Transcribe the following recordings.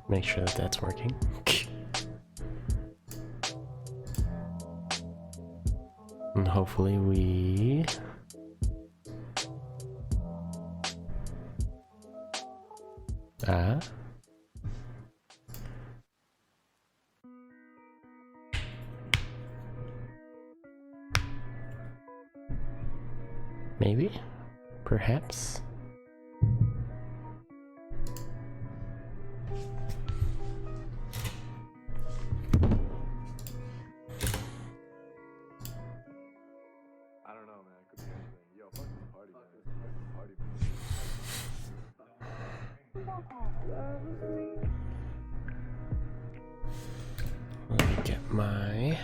make sure that that's working. And hopefully we... Maybe? Perhaps? I don't know, man. It could be anything. Yo, fuck this party, man. Let me get my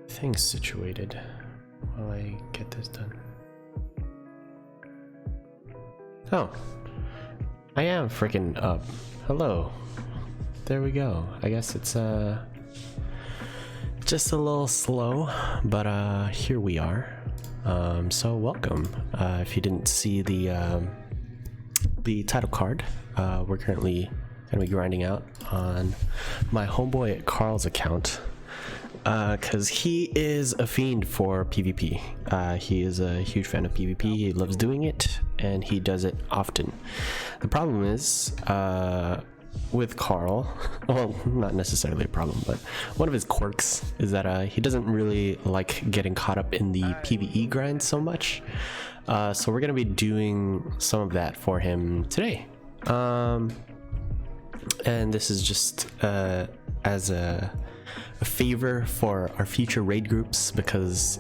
things situated while I get this done. Oh, I am freaking up. Hello. There we go. I guess it's just a little slow, but here we are. So welcome. If you didn't see the title card, we're currently gonna be grinding out on my homeboy at Carl's account, because he is a fiend for PvP. He is a huge fan of PvP. He loves doing it, and he does it often. The problem is, with Carl, well, not necessarily a problem, but one of his quirks is that he doesn't really like getting caught up in the PvE grind so much. So we're gonna be doing some of that for him today. And this is just as a favor for our future raid groups, because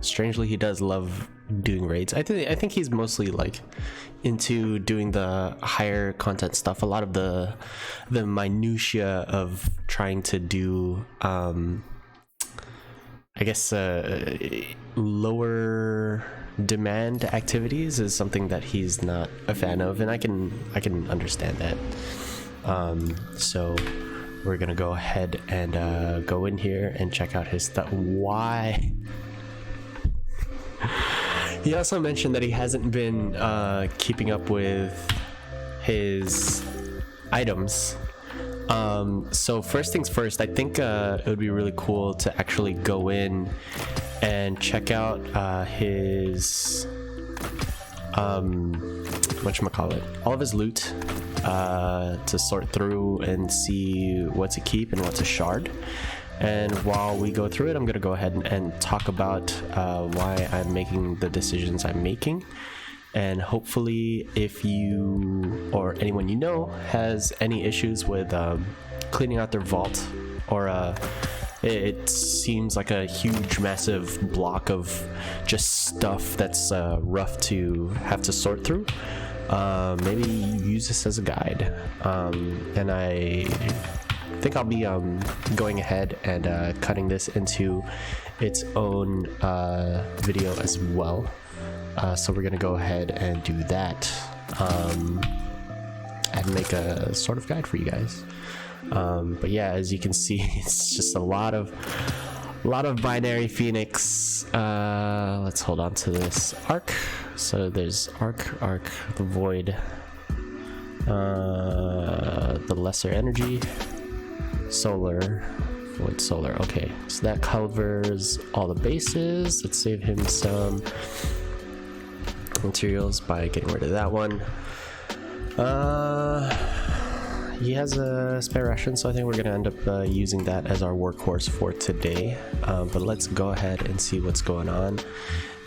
strangely he does love doing raids. I think he's mostly like into doing the higher content stuff. A lot of the minutia of trying to do I guess lower demand activities is something that he's not a fan of, and I can understand that. So we're gonna go ahead and go in here and check out his stuff. Why? He also mentioned that he hasn't been keeping up with his items. So first things first, I think it would be really cool to actually go in and check out his whatchamacallit, all of his loot, to sort through and see what's a keep and what's a shard. And while we go through it, I'm gonna go ahead and talk about why I'm making the decisions I'm making. And hopefully, if you or anyone you know has any issues with cleaning out their vault, or it seems like a huge massive block of just stuff that's rough to have to sort through, maybe use this as a guide. And I think I'll be going ahead and cutting this into its own video as well. So we're gonna go ahead and do that, and make a sort of guide for you guys. But yeah, as you can see, it's just a lot of binary phoenix. Let's hold on to this arc. So there's arc, the void, the lesser energy, solar, void, solar. Okay, so that covers all the bases. Let's save him some materials by getting rid of that one. He has a spare ration, so I think we're gonna end up using that as our workhorse for today. But let's go ahead and see what's going on.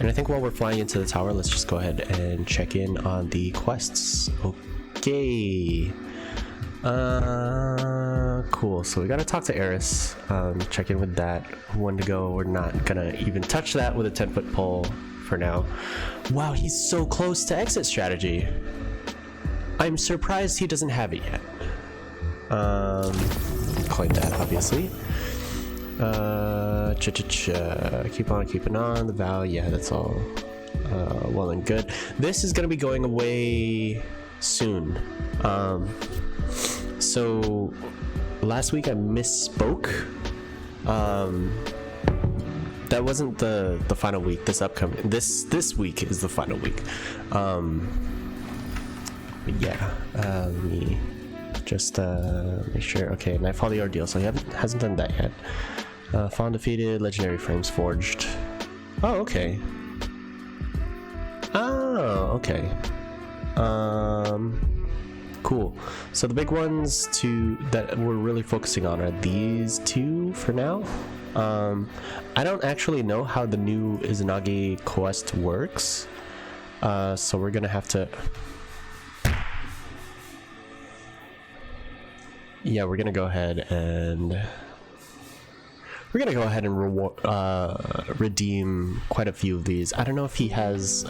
And I think while we're flying into the tower, let's just go ahead and check in on the quests. Okay. Cool. So we gotta talk to Eris, check in with that. When to go. We're not gonna even touch that with a 10-foot pole for now. Wow, he's so close to exit strategy. I'm surprised he doesn't have it yet. Claim that, obviously. Keep on keeping on. The vow, yeah, that's all well and good. This is gonna be going away soon. So last week I misspoke. That wasn't the final week. This week is the final week. But yeah, let me Just make sure. Okay, Nightfall the Ordeal. So he hasn't done that yet. Fawn defeated, legendary frames forged. Oh, okay. Oh, okay. Cool. So the big ones that we're really focusing on are these two for now. I don't actually know how the new Izanagi quest works. So we're gonna have to. Yeah, we're gonna go ahead and redeem quite a few of these. I don't know if he has.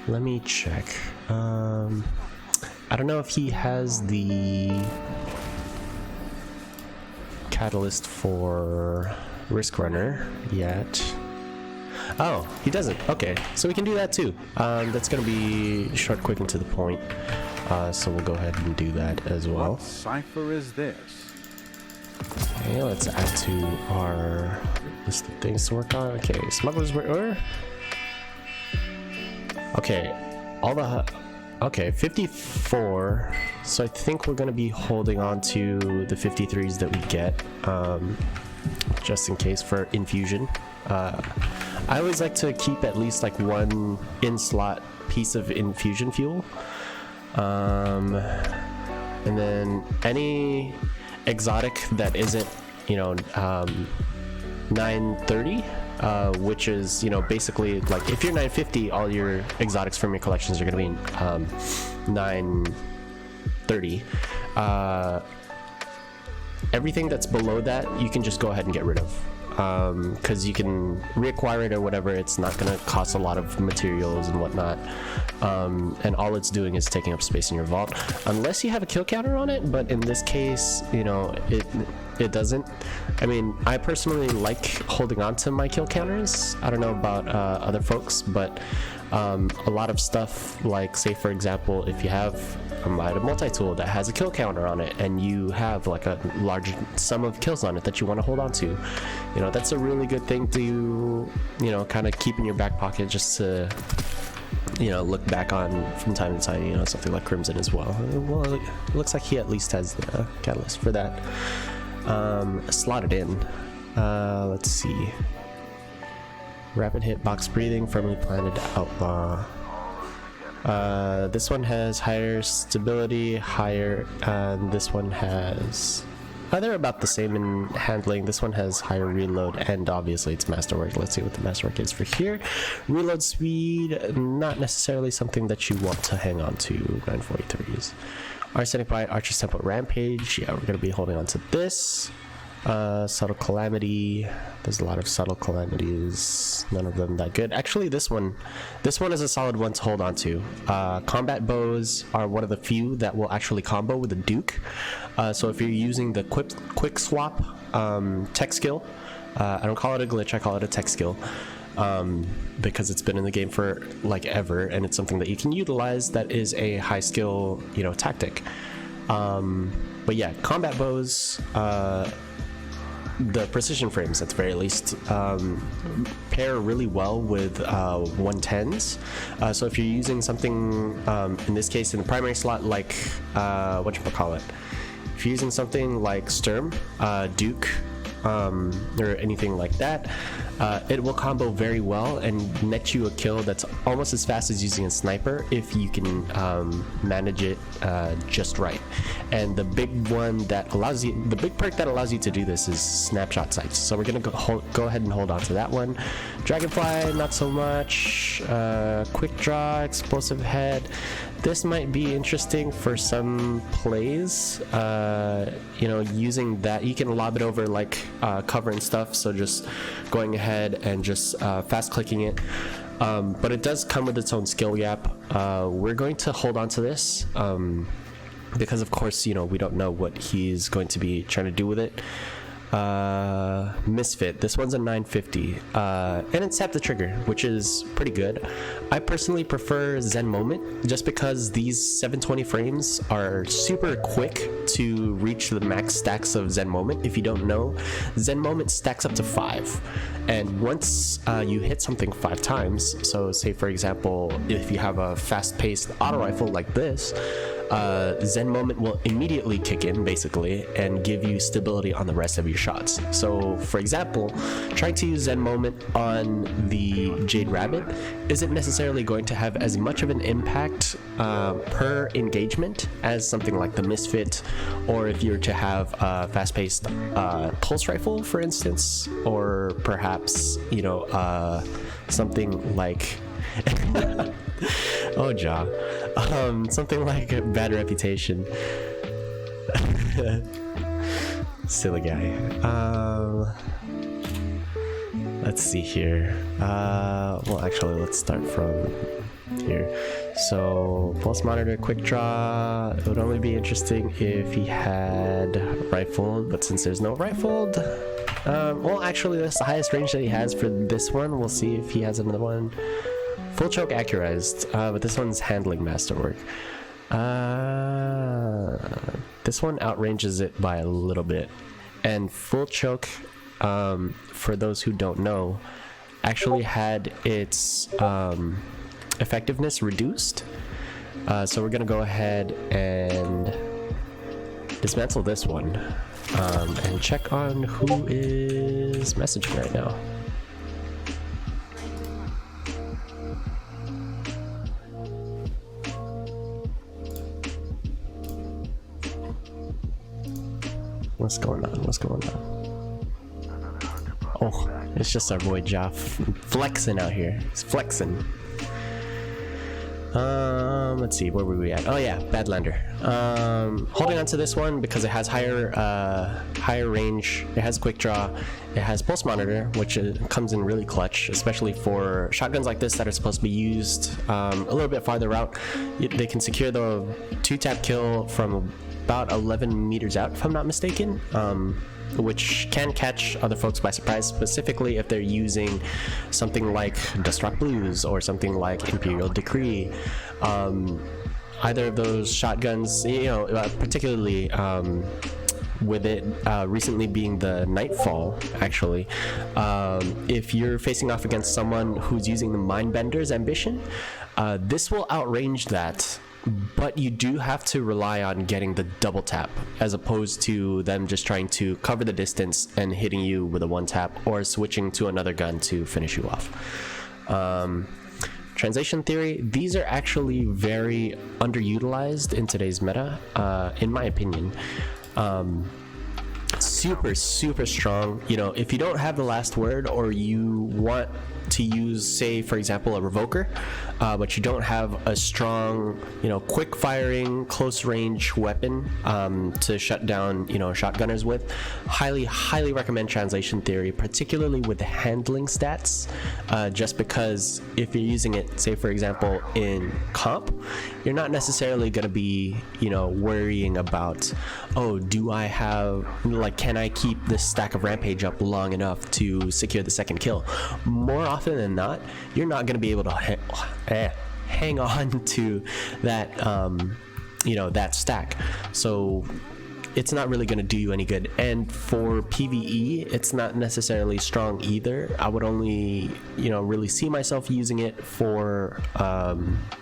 Let me check. I don't know if he has the catalyst for Risk Runner yet. Oh, he doesn't. Okay, so we can do that too. That's gonna be short, quick, and to the point. So we'll go ahead and do that as well. What cipher is this? Okay, let's add to our list of things to work on. Okay, smugglers were. Okay, okay, 54. So I think we're gonna be holding on to the 53s that we get, just in case for infusion. I always like to keep at least like one in-slot piece of infusion fuel. And then any exotic that isn't, 930, which is, basically like if you're 950, all your exotics from your collections are going to be 930. Everything that's below that, you can just go ahead and get rid of. Because you can reacquire it or whatever. It's not going to cost a lot of materials and whatnot, and all it's doing is taking up space in your vault, unless you have a kill counter on it. But in this case, it doesn't. I mean, I personally like holding on to my kill counters. I don't know about other folks, but a lot of stuff, like say for example, if you have a multi-tool that has a kill counter on it and you have like a large sum of kills on it that you want to hold on to, that's a really good thing to kind of keep in your back pocket, just to look back on from time to time. Something like Crimson as well. Well, it looks like he at least has the catalyst for that slotted in. Let's see. Rapid hit, box breathing, firmly planted outlaw. This one has higher stability, and this one has. They're about the same in handling. This one has higher reload, and obviously it's masterwork. Let's see what the masterwork is for here. Reload speed, not necessarily something that you want to hang on to. 943s. Arsenic Bite, Archer's Temple Rampage. Yeah, we're gonna be holding on to this. Subtle Calamity. There's a lot of subtle calamities, none of them that good. Actually, this one is a solid one to hold on to. Combat bows are one of the few that will actually combo with a Duke. So if you're using the quick swap tech skill, I don't call it a glitch, I call it a tech skill, because it's been in the game for like ever, and it's something that you can utilize. That is a high skill, tactic. But yeah, combat bows, the precision frames at the very least pair really well with 110s. So if you're using something, in this case in the primary slot, like whatchamacallit, if you're using something like Sturm, Duke, or anything like that, it will combo very well and net you a kill that's almost as fast as using a sniper if you can manage it just right. And the big one that allows you, the big perk that allows you to do this is snapshot sights. So we're gonna go ahead and hold on to that one. Dragonfly, not so much. Quick draw, explosive head. This might be interesting for some plays. Using that, you can lob it over like cover and stuff. So just going ahead and just fast clicking it. But it does come with its own skill gap. We're going to hold on to this because, of course, we don't know what he's going to be trying to do with it. Misfit, this one's a 950, and it's tap the trigger, which is pretty good. I personally prefer Zen Moment just because these 720 frames are super quick to reach the max stacks of Zen Moment. If you don't know, Zen Moment stacks up to 5, and once you hit something 5 times, so say for example if you have a fast-paced auto rifle like this, Zen Moment will immediately kick in, basically, and give you stability on the rest of your shots. So, for example, trying to use Zen Moment on the Jade Rabbit isn't necessarily going to have as much of an impact per engagement as something like the Misfit, or if you were to have a fast-paced pulse rifle, for instance, or perhaps, you know, something like oh ja, something like a Bad Reputation. Silly guy. Let's see here. Well, actually, let's start from here. So, pulse monitor, quick draw. It would only be interesting if he had rifled, but since there's no rifled, well, actually, that's the highest range that he has for this one. We'll see if he has another one. Full choke accurized, but this one's handling masterwork. This one outranges it by a little bit. And full choke, for those who don't know, actually had its effectiveness reduced. So we're gonna go ahead and dismantle this one and check on who is messaging right now. What's going on? What's going on? Oh, it's just our boy Joff flexing out here. He's flexing. Let's see, where were we at? Oh yeah, Badlander. Holding on to this one because it has higher range. It has quick draw. It has pulse monitor, which comes in really clutch, especially for shotguns like this that are supposed to be used a little bit farther out. They can secure the 2-tap kill from about 11 meters out, if I'm not mistaken, which can catch other folks by surprise, specifically if they're using something like Dustrock Blues or something like Imperial Decree. Either of those shotguns, you know, particularly with it recently being the Nightfall, actually, if you're facing off against someone who's using the Mindbender's Ambition, this will outrange that. But you do have to rely on getting the double tap as opposed to them just trying to cover the distance and hitting you with a 1-tap or switching to another gun to finish you off. Translation theory, these are actually very underutilized in today's meta, in my opinion. Super strong. You know, if you don't have the last word or you want to use, say, for example, a revoker, but you don't have a strong, you know, quick firing, close range weapon to shut down, you know, shotgunners with, highly recommend translation theory, particularly with the handling stats, just because if you're using it, say, for example, in comp, you're not necessarily going to be, you know, worrying about, oh, do I have, like, can I keep this stack of rampage up long enough to secure the second kill? More often than not, you're not going to be able to hang on to that, you know, that stack. So it's not really going to do you any good. And for PvE, it's not necessarily strong either. I would only, you know, really see myself using it for,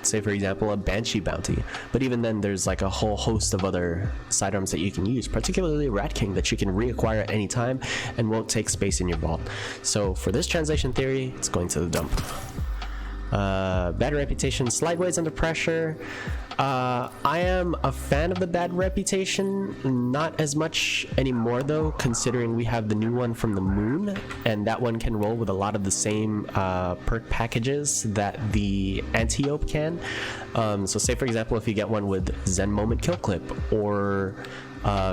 say, for example, a Banshee bounty. But even then, there's like a whole host of other sidearms that you can use, particularly Rat King, that you can reacquire at any time and won't take space in your vault. So for this translation theory, it's going to the dump. Bad Reputation, slight ways under pressure. I am a fan of the Bad Reputation, not as much anymore though, considering we have the new one from the Moon, and that one can roll with a lot of the same perk packages that the Antiope can. So say for example, if you get one with Zen Moment Kill Clip or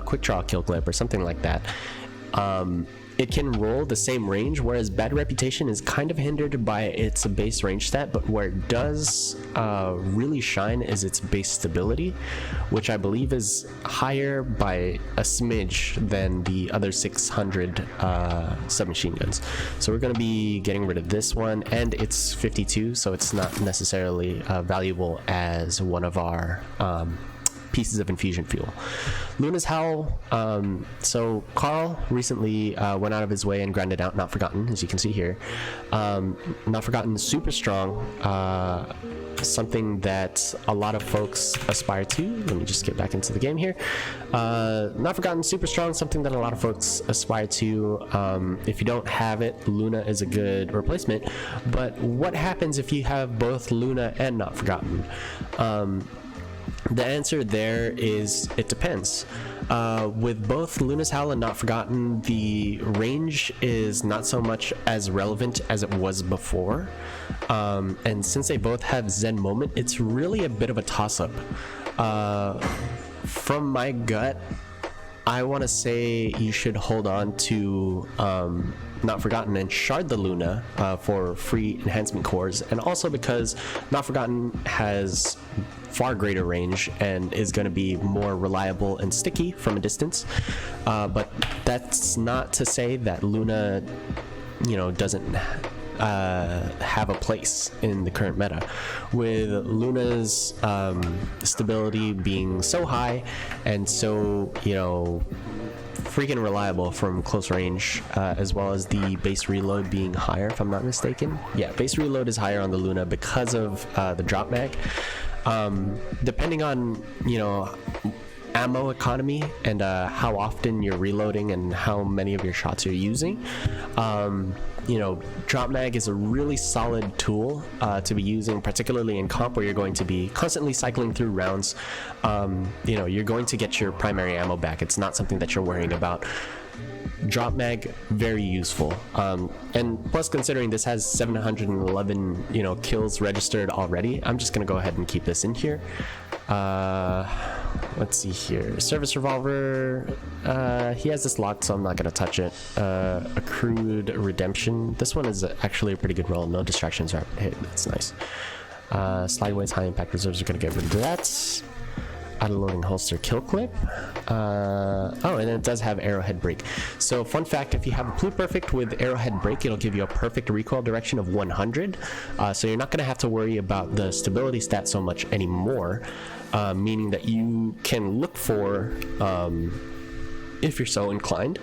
Quick Draw Kill Clip or something like that, it can roll the same range, whereas Bad Reputation is kind of hindered by its base range stat, but where it does really shine is its base stability, which I believe is higher by a smidge than the other 600 submachine guns. So we're going to be getting rid of this one, and it's 52, so it's not necessarily valuable as one of our pieces of infusion fuel. Luna's Howl. So Carl recently went out of his way and grinded out Not Forgotten, as you can see here. Not Forgotten is super strong. Something that a lot of folks aspire to. Let me just get back into the game here. Not Forgotten, super strong, something that a lot of folks aspire to. If you don't have it, Luna is a good replacement. But what happens if you have both Luna and Not Forgotten? The answer there is it depends. With both Luna's Howl and Not Forgotten, the range is not so much as relevant as it was before. And since they both have Zen Moment, it's really a bit of a toss-up. From my gut, I want to say you should hold on to Not Forgotten and shard the Luna for free enhancement cores, and also because Not Forgotten has far greater range and is going to be more reliable and sticky from a distance. But that's not to say that Luna, doesn't have a place in the current meta. With Luna's stability being so high and so freaking reliable from close range, as well as the base reload being higher, if I'm not mistaken. Yeah, base reload is higher on the Luna because of the drop mag. Depending on ammo economy and how often you're reloading and how many of your shots you're using, drop mag is a really solid tool to be using, particularly in comp where you're going to be constantly cycling through rounds. You're going to get your primary ammo back. It's not something that you're worrying about. Drop mag, very useful, and plus, considering this has 711 kills registered already, I'm just gonna go ahead and keep this in here. Let's see here. Service revolver, he has this locked, so I'm not gonna touch it. Accrued redemption, this one is actually a pretty good roll. No distractions are hit. That's nice. Slideways, high impact reserves are gonna get rid of that. Auto-loading holster kill clip. And it does have arrowhead break. So fun fact, if you have a pluperfect with arrowhead break, it'll give you a perfect recoil direction of 100. So you're not going to have to worry about the stability stat so much anymore, meaning that you can look for, if you're so inclined,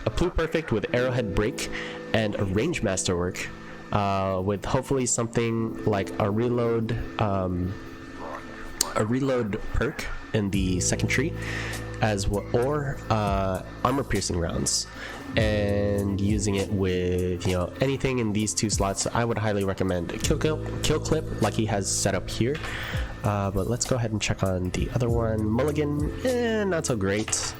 a pluperfect with arrowhead break and a range masterwork with hopefully something like a reload perk in the second tree, as well, or armor piercing rounds, and using it with anything in these two slots. I would highly recommend kill clip like he has set up here. But let's go ahead and check on the other one. Mulligan, not so great.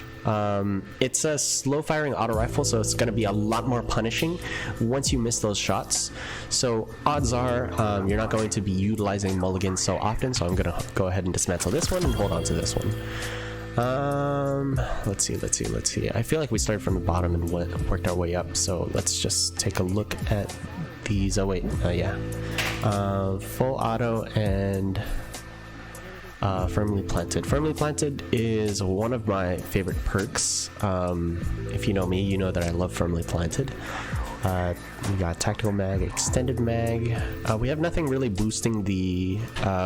It's a slow firing auto rifle, so it's going to be a lot more punishing once you miss those shots. So odds are you're not going to be utilizing Mulligan so often, so I'm going to go ahead and dismantle this one and hold on to this one. Let's see. I feel like we started from the bottom and worked our way up, so let's just take a look at these. Full auto and Firmly Planted. Firmly Planted is one of my favorite perks. If you know me, you know that I love Firmly Planted. We got Tactical Mag, Extended Mag. We have nothing really boosting the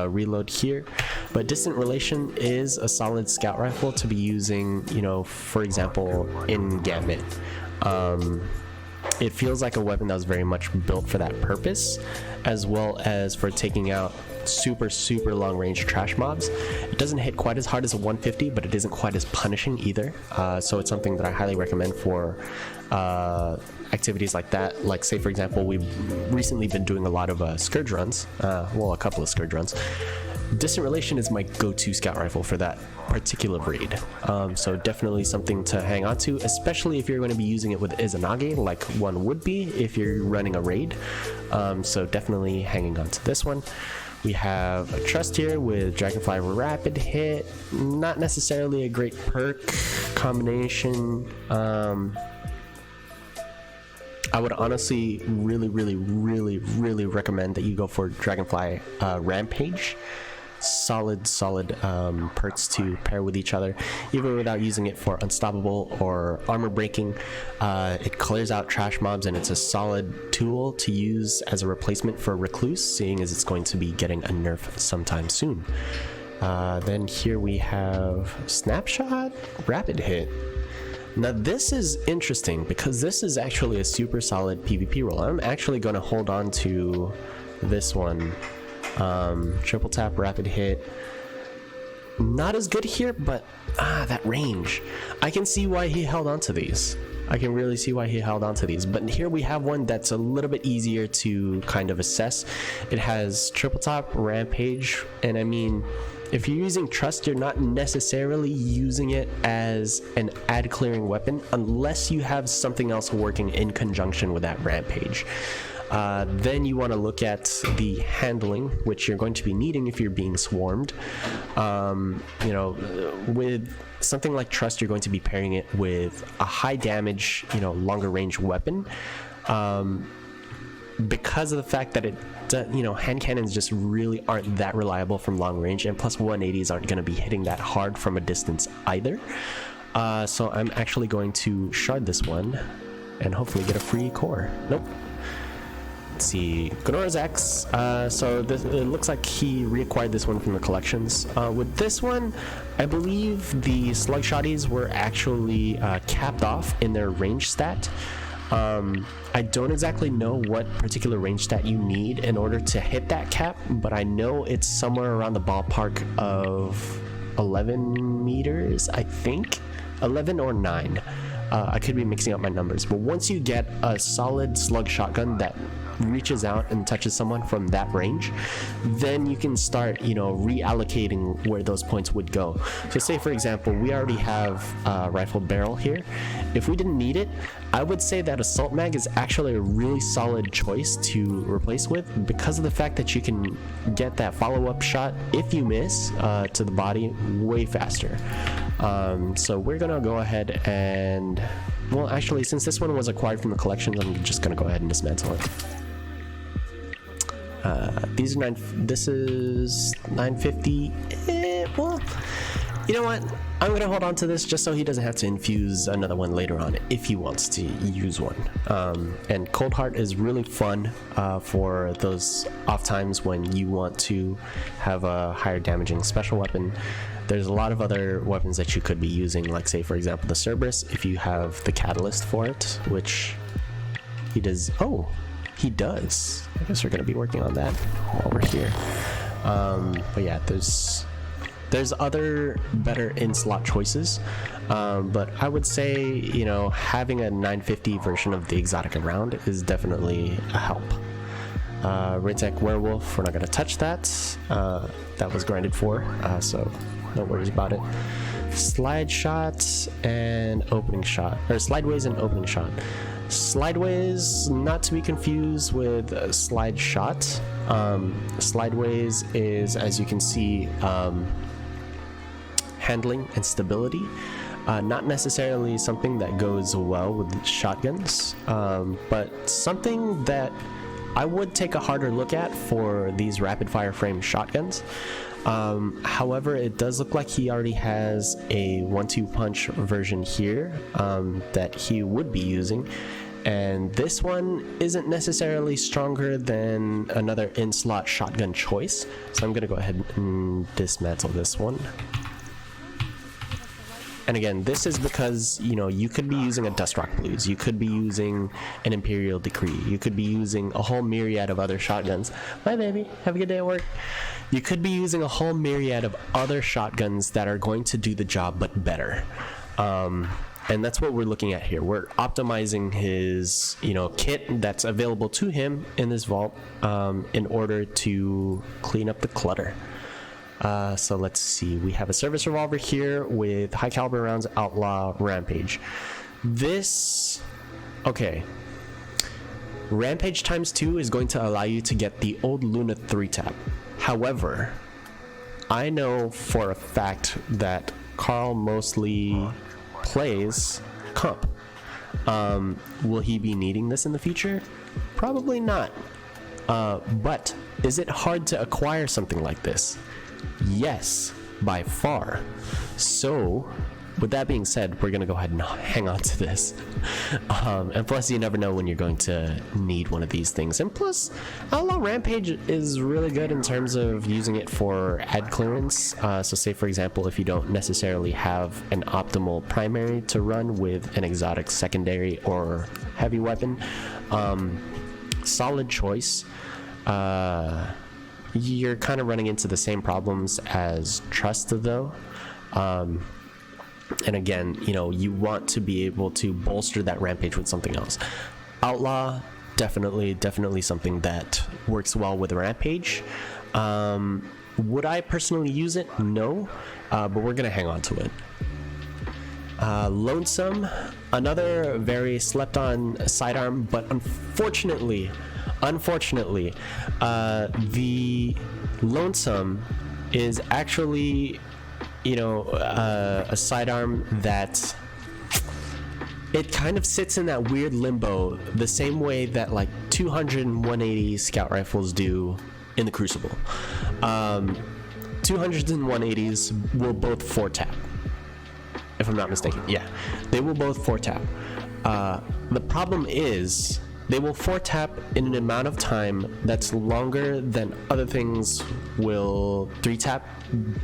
reload here, but Distant Relation is a solid scout rifle to be using, for example, in Gambit. It feels like a weapon that was very much built for that purpose, as well as for taking out super long range trash mobs. It doesn't hit quite as hard as a 150, but it isn't quite as punishing either. So it's something that I highly recommend for activities like that. Like, say for example, we've recently been doing a lot of Scourge runs, a couple of Scourge runs. Distant Relation is my go-to scout rifle for that particular raid, so definitely something to hang on to, especially if you're going to be using it with Izanagi, like one would be if you're running a raid. So definitely hanging on to this one. We have a Trust here with Dragonfly Rapid Hit, not necessarily a great perk combination. I would honestly really recommend that you go for Dragonfly Rampage. Solid perks to pair with each other, even without using it for unstoppable or armor breaking. It clears out trash mobs, and it's a solid tool to use as a replacement for Recluse, seeing as it's going to be getting a nerf sometime soon. Then here we have snapshot, rapid hit. Now this is interesting because this is actually a super solid PvP roll. I'm actually going to hold on to this one. Triple tap, rapid hit. Not as good here, but that range. I can see why he held on to these. I can really see why he held on to these. But here we have one that's a little bit easier to kind of assess. It has triple tap, rampage, and I mean, if you're using trust, you're not necessarily using it as an ad clearing weapon unless you have something else working in conjunction with that rampage. Then you want to look at the handling, which you're going to be needing if you're being swarmed. You know, with something like trust, you're going to be pairing it with a high damage, you know, longer range weapon. Because of the fact that you know, hand cannons just really aren't that reliable from long range, and plus 180s aren't going to be hitting that hard from a distance either. So I'm actually going to shard this one and hopefully get a free core. Nope. Let's see, Gonora's Axe. So this, it looks like he reacquired this one from the collections. With this one, I believe the slug shotties were actually capped off in their range stat. I don't exactly know what particular range stat you need in order to hit that cap, but I know it's somewhere around the ballpark of 11 meters, I think. 11 or 9. I could be mixing up my numbers, but once you get a solid slug shotgun that reaches out and touches someone from that range, then you can start, you know, reallocating where those points would go. So say for example, we already have a rifled barrel here. If we didn't need it, I would say that assault mag is actually a really solid choice to replace with, because of the fact that you can get that follow-up shot if you miss to the body way faster. So we're gonna go ahead and, well, actually, since this one was acquired from the collections, I'm just gonna go ahead and dismantle it. These are this is 950. Well, you know what? I'm gonna hold on to this just so he doesn't have to infuse another one later on if he wants to use one. And Cold Heart is really fun for those off times when you want to have a higher damaging special weapon. There's a lot of other weapons that you could be using, like say for example the Cerberus, if you have the catalyst for it, which he does. Oh, he does. I guess we're going to be working on that while we're here. But yeah, there's other better in-slot choices, but I would say, you know, having a 950 version of the exotic around is definitely a help. Ritech Werewolf, we're not going to touch that. That was grinded for, so no worries about it. Slide shot and opening shot, or slideways and opening shot. Slideways, not to be confused with slide shot. Slideways is, as you can see, handling and stability. Not necessarily something that goes well with shotguns, but something that I would take a harder look at for these rapid fire frame shotguns. However, it does look like he already has a 1-2 punch version here that he would be using, and this one isn't necessarily stronger than another in-slot shotgun choice, so I'm gonna go ahead and dismantle this one. And again, this is because, you know, you could be using a Dustrock Blues, you could be using an Imperial Decree, you could be using a whole myriad of other shotguns. Bye baby, have a good day at work. You could be using a whole myriad of other shotguns that are going to do the job but better. And that's what we're looking at here. We're optimizing his, you know, kit that's available to him in this vault in order to clean up the clutter. So let's see, we have a service revolver here with high caliber rounds, outlaw, rampage. This, okay, rampage ×2 is going to allow you to get the old Luna 3 tap. However, I know for a fact that Carl mostly plays comp. Will he be needing this in the future? Probably not. But is it hard to acquire something like this? Yes, by far. So with that being said, we're gonna go ahead and hang on to this. And plus, you never know when you're going to need one of these things. And plus, Outlaw Rampage is really good in terms of using it for ad clearance. So say, for example, if you don't necessarily have an optimal primary to run with an exotic secondary or heavy weapon, solid choice. You're kind of running into the same problems as Trust, though. And again, you know, you want to be able to bolster that Rampage with something else. Outlaw, definitely something that works well with Rampage. Would I personally use it? No, but we're gonna hang on to it. Lonesome, another very slept on sidearm, but unfortunately, the Lonesome is actually, you know, a sidearm that it kind of sits in that weird limbo, the same way that like 200 and 180 scout rifles do in the Crucible. 200s and 180s will both 4-tap, if I'm not mistaken. Yeah, they will both 4-tap. The problem is they will 4-tap in an amount of time that's longer than other things will 3-tap,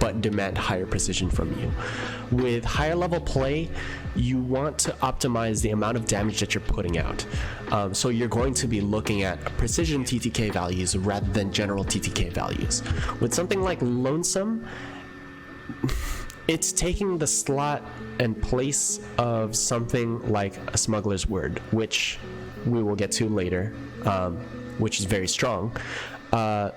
but demand higher precision from you. With higher level play, you want to optimize the amount of damage that you're putting out. So you're going to be looking at precision TTK values rather than general TTK values. With something like Lonesome, it's taking the slot and place of something like a Smuggler's Word, which we will get to later, which is very strong.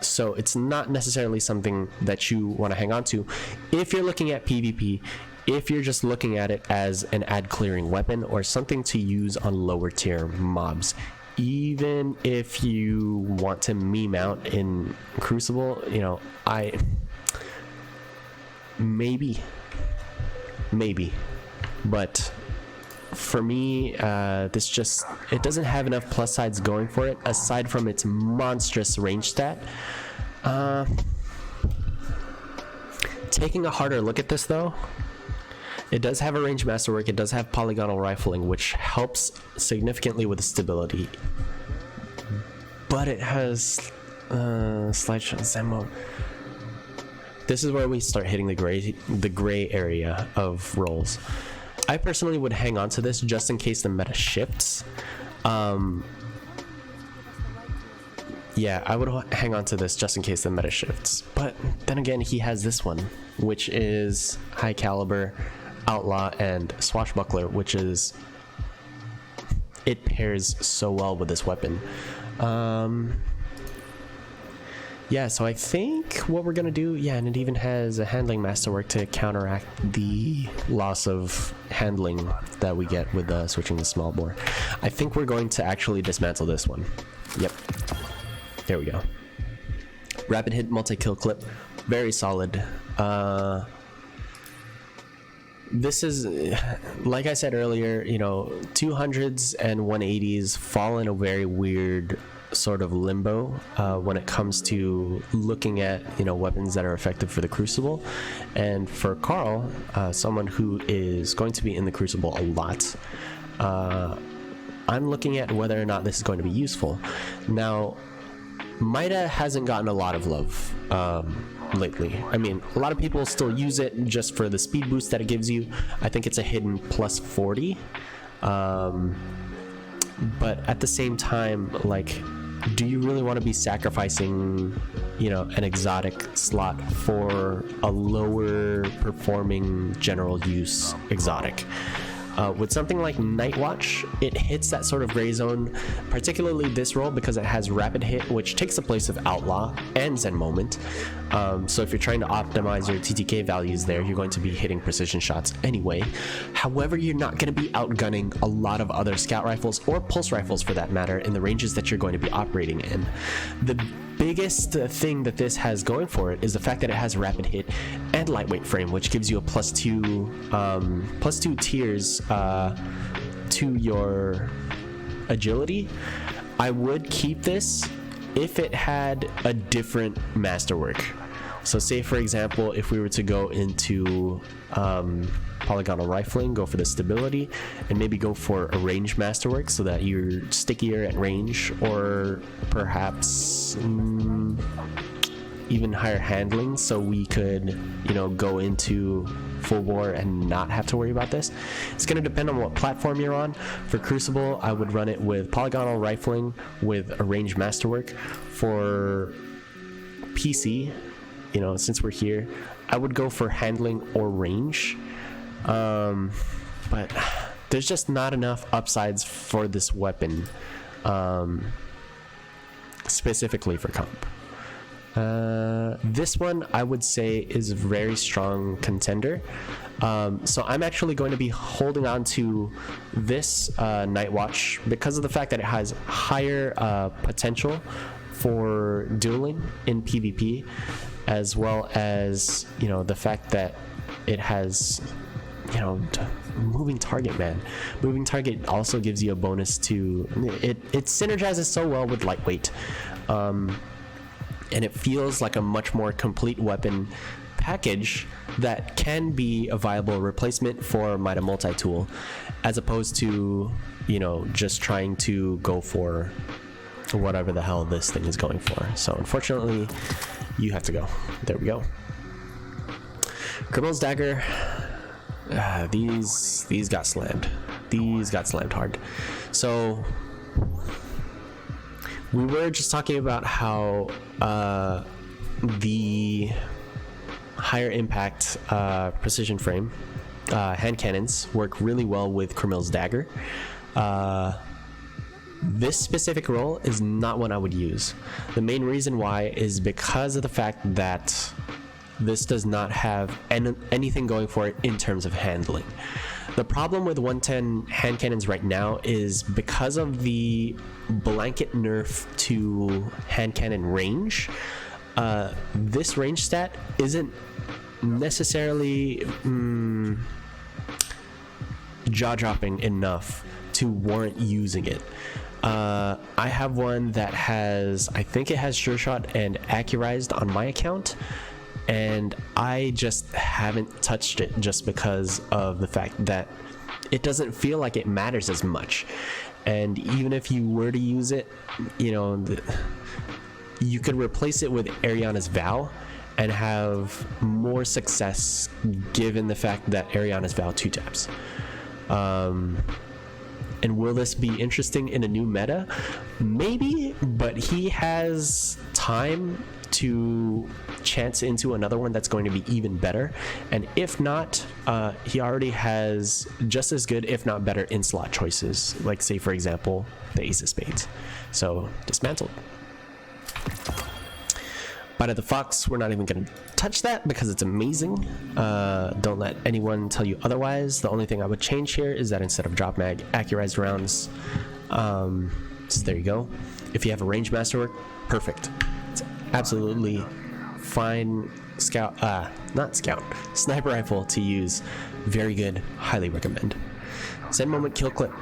So it's not necessarily something that you want to hang on to if you're looking at PvP, if you're just looking at it as an ad clearing weapon or something to use on lower tier mobs. Even if you want to meme out in Crucible, you know, maybe, but for me, it doesn't have enough plus sides going for it aside from its monstrous range stat. Taking a harder look at this though, it does have a range masterwork, it does have polygonal rifling, which helps significantly with the stability, but it has slide shot Zemo. This is where we start hitting the gray area of rolls. I personally would hang on to this just in case the meta shifts. Yeah, I would hang on to this just in case the meta shifts. But then again, he has this one, which is high caliber, outlaw, and swashbuckler, which is, it pairs so well with this weapon. Yeah, so I think what we're gonna do, yeah, and it even has a handling masterwork to counteract the loss of handling that we get with switching to small bore. I think we're going to actually dismantle this one. Yep, there we go. Rapid hit multi-kill clip, very solid. This is, like I said earlier, you know, 200s and 180s fall in a very weird sort of limbo when it comes to looking at, you know, weapons that are effective for the Crucible. And for Carl, someone who is going to be in the Crucible a lot, I'm looking at whether or not this is going to be useful. Now, Mida hasn't gotten a lot of love lately. I mean, a lot of people still use it just for the speed boost that it gives you. I think it's a hidden plus 40. But at the same time, like, do you really want to be sacrificing, you know, an exotic slot for a lower performing general use exotic? With something like Night Watch, it hits that sort of gray zone, particularly this role because it has rapid hit, which takes the place of Outlaw and Zen Moment. So if you're trying to optimize your TTK values there, you're going to be hitting precision shots anyway. However, you're not going to be outgunning a lot of other scout rifles or pulse rifles for that matter in the ranges that you're going to be operating in. The biggest thing that this has going for it is the fact that it has rapid hit and lightweight frame, which gives you a plus two tiers to your agility. I would keep this if it had a different masterwork. So say for example, if we were to go into polygonal rifling, go for the stability, and maybe go for a range masterwork so that you're stickier at range, or perhaps even higher handling, so we could, you know, go into full bore and not have to worry about this. It's going to depend on what platform you're on. For Crucible, I would run it with polygonal rifling with a range masterwork. For PC, you know, since we're here, I would go for handling or range, but there's just not enough upsides for this weapon, specifically for comp. This one I would say is a very strong contender. So I'm actually going to be holding on to this Night Watch because of the fact that it has higher potential for dueling in PvP, as well as, you know, the fact that it has, you know, moving target, man. Moving target also gives you a bonus to it. It synergizes so well with lightweight. And it feels like a much more complete weapon package that can be a viable replacement for Mida multi-tool, as opposed to, you know, just trying to go for whatever the hell this thing is going for. So unfortunately, you have to go. There we go. Criminal's Dagger. These got slammed. These got slammed hard. So we were just talking about how the higher impact precision frame hand cannons work really well with Criminal's Dagger. This specific roll is not one I would use. The main reason why is because of the fact that this does not have anything going for it in terms of handling. The problem with 110 hand cannons right now is because of the blanket nerf to hand cannon range, this range stat isn't necessarily jaw-dropping enough to warrant using it. I have one that has, I think it has Sure Shot and Accurized on my account, and I just haven't touched it just because of the fact that it doesn't feel like it matters as much. And even if you were to use it, you know, you could replace it with Ariana's Vow and have more success given the fact that Ariana's Vow 2 taps. And will this be interesting in a new meta? Maybe, but he has time to chance into another one that's going to be even better. And if not, he already has just as good, if not better, in-slot choices. Like, say, for example, the Ace of Spades. So, dismantled. Bite of the Fox, we're not even going to touch that because it's amazing. Don't let anyone tell you otherwise. The only thing I would change here is that instead of drop mag, accurized rounds. So there you go. If you have a range masterwork, perfect. It's absolutely fine sniper rifle to use. Very good, highly recommend. Zen Moment Kill Clip.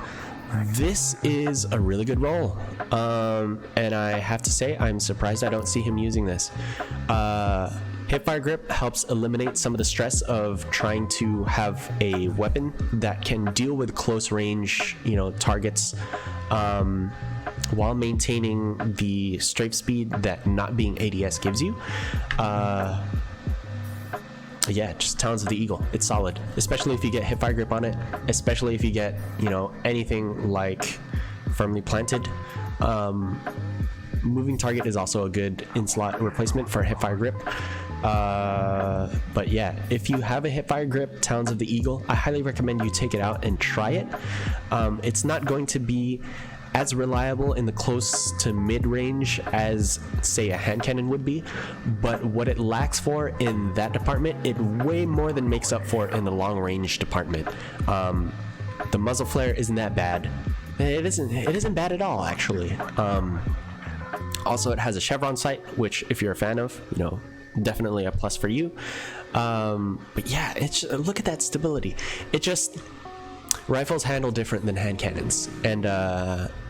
This is a really good roll, and I have to say I'm surprised I don't see him using this. Hipfire Grip helps eliminate some of the stress of trying to have a weapon that can deal with close range, you know, targets, while maintaining the strafe speed that not being ADS gives you. Yeah, just Talons of the Eagle. It's solid, especially if you get Hipfire Grip on it, especially if you get, you know, anything like Firmly Planted. Moving Target is also a good in-slot replacement for Hipfire Grip. But yeah, if you have a Hipfire Grip Talons of the Eagle, I highly recommend you take it out and try it. It's not going to be as reliable in the close to mid-range as, say, a hand cannon would be, but what it lacks for in that department, it way more than makes up for in the long-range department. The muzzle flare isn't that bad. It isn't bad at all, actually. Also, it has a chevron sight, which, if you're a fan of, you know, definitely a plus for you. But yeah, look at that stability. It just, rifles handle different than hand cannons, and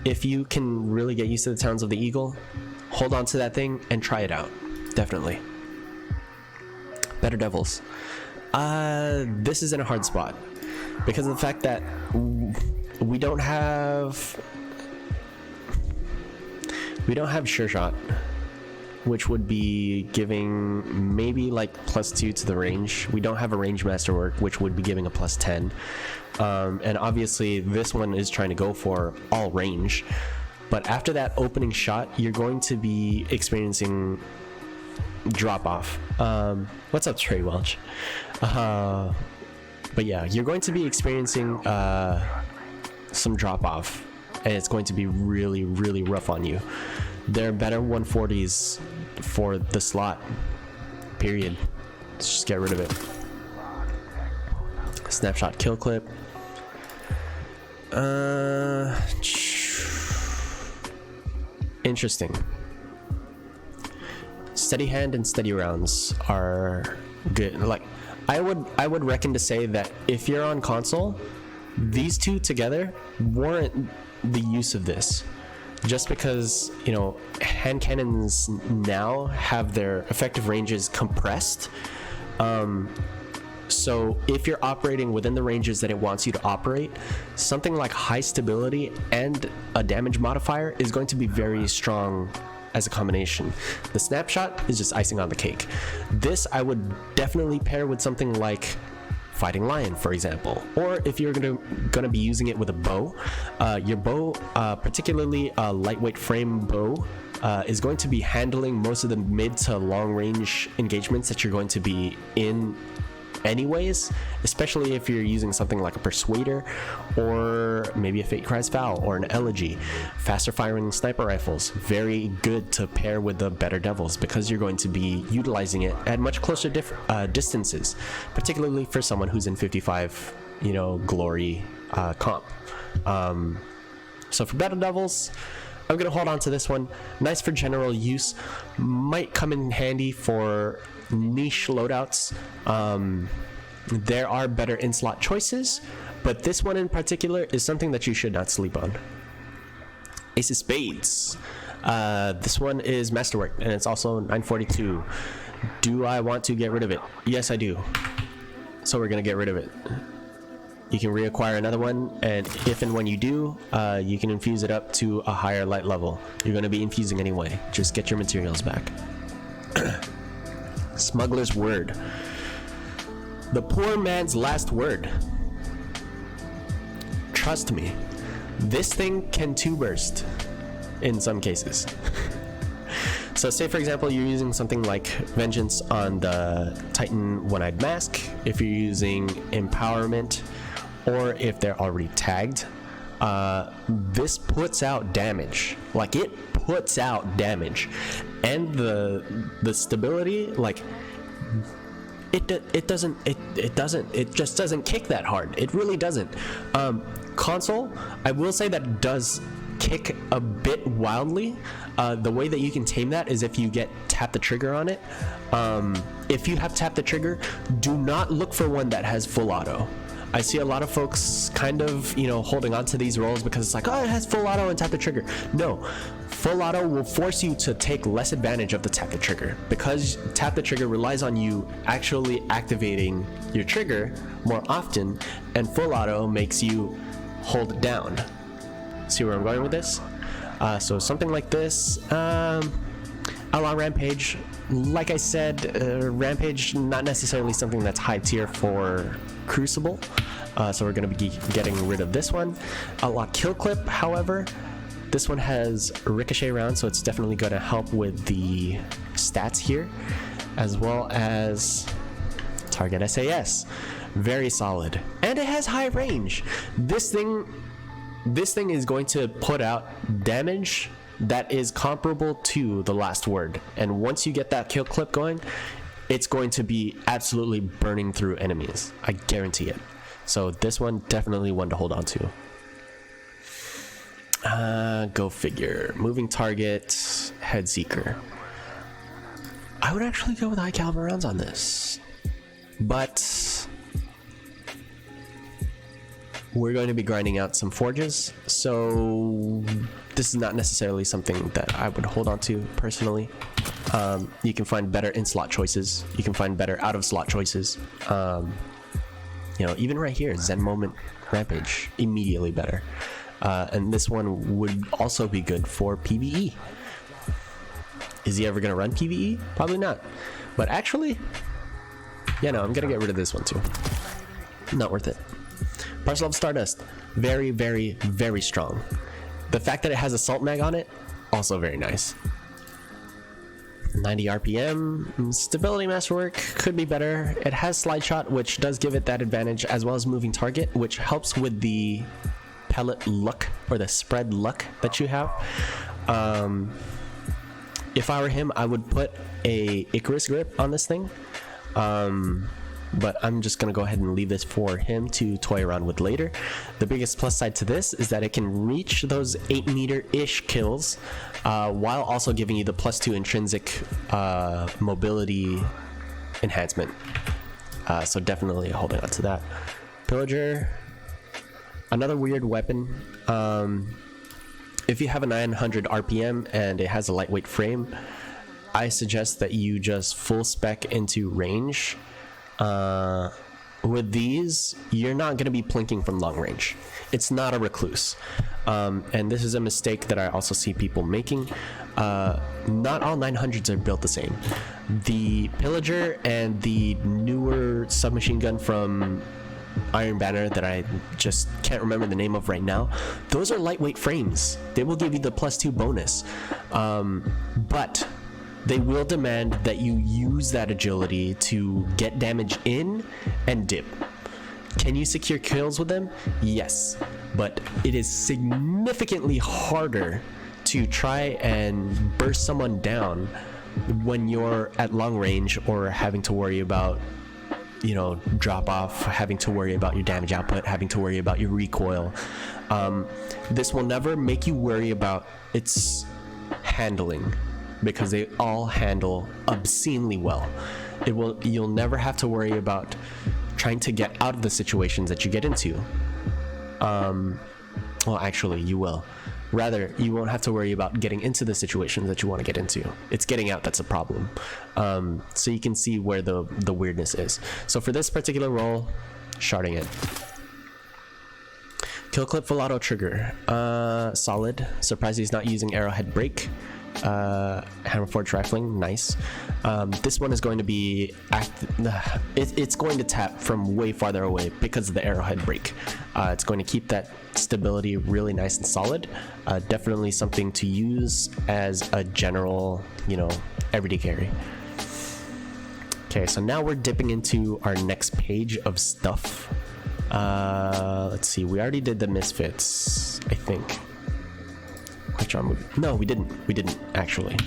if you can really get used to the Talons of the Eagle, hold on to that thing and try it out. Definitely. Better Devils. This is in a hard spot because of the fact that we don't have Sure Shot, which would be giving maybe like +2 to the range. We don't have a range masterwork, which would be giving a +10. And obviously this one is trying to go for all range. But after that opening shot, you're going to be experiencing drop off. What's up, Trey Welch? But yeah, you're going to be experiencing some drop off, and it's going to be really, really rough on you. There are better 140s for the slot, period. Let's just get rid of it. Snapshot kill clip. Interesting. Steady hand and steady rounds are good. Like, I would reckon to say that if you're on console, these two together warrant the use of this, just because, you know, hand cannons now have their effective ranges compressed. So if you're operating within the ranges that it wants you to operate, something like high stability and a damage modifier is going to be very strong as a combination. The snapshot is just icing on the cake. This I would definitely pair with something like Fighting Lion, for example, or if you're gonna be using it with a bow, your bow, particularly a lightweight frame bow, is going to be handling most of the mid to long range engagements that you're going to be in anyways, especially if you're using something like a Persuader or maybe a Fate Cries Foul or an Elegy. Faster firing sniper rifles, very good to pair with the Better Devils because you're going to be utilizing it at much closer distances, particularly for someone who's in 55, you know, glory comp. So for Better Devils, I'm gonna hold on to this one. Nice for general use, might come in handy for niche loadouts. There are better in-slot choices, but this one in particular is something that you should not sleep on. Ace of Spades. This one is Masterwork, and it's also 942. Do I want to get rid of it? Yes, I do. So we're gonna get rid of it. You can reacquire another one, and if and when you do, you can infuse it up to a higher light level. You're gonna be infusing anyway. Just get your materials back. Smuggler's Word. The poor man's last word. Trust me, this thing can two burst in some cases. So say for example you're using something like Vengeance on the Titan One-Eyed Mask, if you're using Empowerment, or if they're already tagged, this puts out damage. Like, it puts out damage, and the stability, like, it just doesn't kick that hard. It really doesn't. Console, I will say that does kick a bit wildly. The way that you can tame that is if you get tap the trigger on it. If you have tap the trigger, do not look for one that has full auto. I see a lot of folks kind of, you know, holding on to these rolls because it's like, oh, it has full auto and tap the trigger. No, full auto will force you to take less advantage of the tap the trigger, because tap the trigger relies on you actually activating your trigger more often, and full auto makes you hold it down. See where I'm going with this? So something like this, a la Rampage. Like I said, Rampage, not necessarily something that's high tier for Crucible, so we're going to be getting rid of this one. A la Kill Clip, however, this one has ricochet rounds, so it's definitely going to help with the stats here, as well as target SAS. Very solid, and it has high range. This thing is going to put out damage that is comparable to the last word, and once you get that kill clip going, it's going to be absolutely burning through enemies. I guarantee it. So this one, definitely one to hold on to. Go figure. Moving target, head seeker. I would actually go with high caliber rounds on this, but we're going to be grinding out some forges, so this is not necessarily something that I would hold on to personally. You can find better in-slot choices. You can find better out-of-slot choices. You know, even right here, Zen Moment Rampage, immediately better. And this one would also be good for PvE. Is he ever going to run PvE? Probably not. But actually, yeah, no, I'm going to get rid of this one too. Not worth it. Parcel of Stardust, very, very, very strong. The fact that it has Assault Mag on it, also very nice. 90 RPM, Stability Masterwork could be better. It has Slide Shot, which does give it that advantage, as well as Moving Target, which helps with the pellet luck, or the spread luck that you have. If I were him, I would put a Icarus grip on this thing. But I'm just gonna go ahead and leave this for him to toy around with later. The biggest plus side to this is that it can reach those 8-meter-ish kills, while also giving you the +2 intrinsic mobility enhancement. So definitely holding on to that. Pillager, another weird weapon. If you have a 900 RPM and it has a lightweight frame, I suggest that you just full spec into range. With these, you're not going to be plinking from long range. It's not a recluse. And this is a mistake that I also see people making. Not all 900s are built the same. The Pillager and the newer submachine gun from Iron Banner that I just can't remember the name of right now, those are lightweight frames. They will give you the +2 bonus. But they will demand that you use that agility to get damage in and dip. Can you secure kills with them? Yes, but it is significantly harder to try and burst someone down when you're at long range or having to worry about, you know, drop off, having to worry about your damage output, having to worry about your recoil. This will never make you worry about its handling, because they all handle obscenely well. You'll never have to worry about trying to get out of the situations that you get into. Well, actually, you will. Rather, you won't have to worry about getting into the situations that you want to get into. It's getting out that's a problem. So you can see where the weirdness is. So for this particular role, sharding it. Kill clip full auto trigger. Solid. Surprised he's not using arrowhead break. Hammer forge rifling, nice. This one is going to be it's going to tap from way farther away because of the arrowhead break. It's going to keep that stability really nice and solid. Definitely something to use as a general, you know, everyday carry. Okay, so now we're dipping into our next page of stuff. Let's see, we already did the misfits, I think. Quick draw move. No, we didn't actually.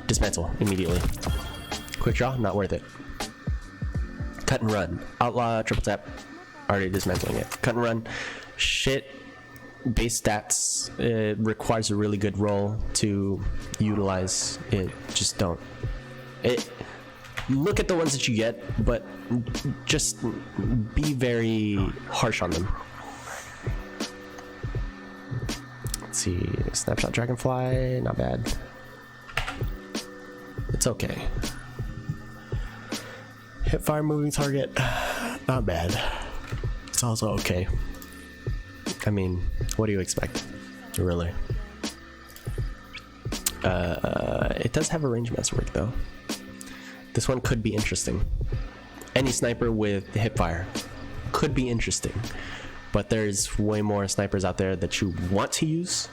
Dismantle immediately. Quick draw, not worth it. Cut and run. Outlaw, triple tap. Already dismantling it. Cut and run. Shit. Base stats. It requires a really good roll to utilize it. Just don't. Look at the ones that you get, but just be very harsh on them. Let's see, snapshot dragonfly, not bad. It's okay. Hip fire moving target, not bad. It's also okay. I mean, what do you expect? Really? It does have a range masterwork though. This one could be interesting. Any sniper with hip fire could be interesting. But there's way more snipers out there that you want to use.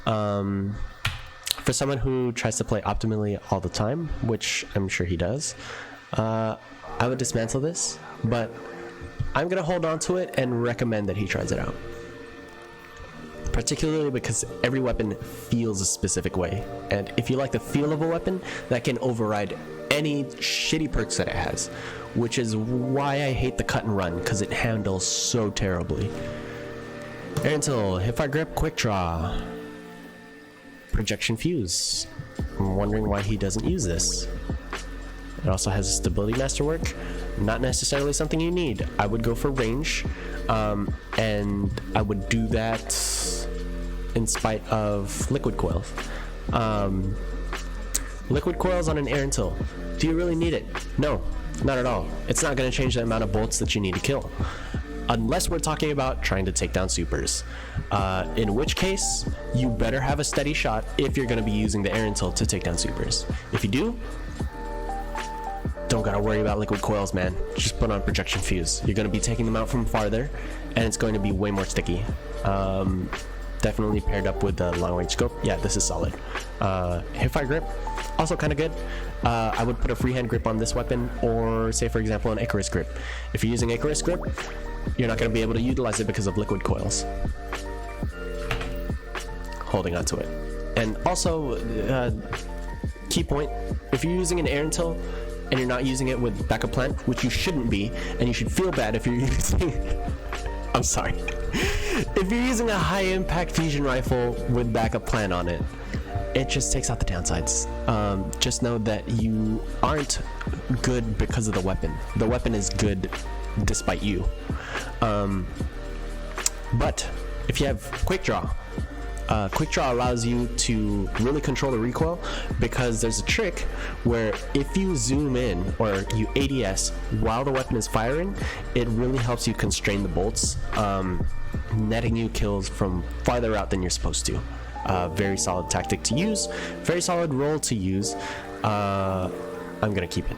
For someone who tries to play optimally all the time, which I'm sure he does, I would dismantle this, but I'm gonna hold on to it and recommend that he tries it out. Particularly because every weapon feels a specific way, and if you like the feel of a weapon, that can override any shitty perks that it has, which is why I hate the cut and run, because it handles so terribly. Air until hipfire grip, quick draw, projection fuse. I'm wondering why he doesn't use this. It also has a stability masterwork, not necessarily something you need. I would go for range, and I would do that in spite of liquid coils. Liquid coils on an Aerentil. Do you really need it? No, not at all. It's not going to change the amount of bolts that you need to kill. Unless we're talking about trying to take down supers. In which case, you better have a steady shot if you're going to be using the Aerentil to take down supers. If you do, don't gotta worry about liquid coils, man. Just put on projection fuse. You're going to be taking them out from farther, and it's going to be way more sticky. Definitely paired up with the long range scope. Yeah, this is solid. Hipfire grip, also kind of good. I would put a freehand grip on this weapon, or say for example an Icarus grip. If you're using Icarus grip, you're not going to be able to utilize it because of liquid coils. Holding on to it. And also, key point, if you're using an Aerentil and you're not using it with backup plan, which you shouldn't be, and you should feel bad if you're using I'm sorry. If you're using a high impact fusion rifle with backup plan on it, it just takes out the downsides. Just know that you aren't good because of the weapon. The weapon is good despite you. But if you have quick draw allows you to really control the recoil, because there's a trick where if you zoom in or you ADS while the weapon is firing, it really helps you constrain the bolts, netting you kills from farther out than you're supposed to. Very solid tactic to use, very solid roll to use. I'm gonna keep it.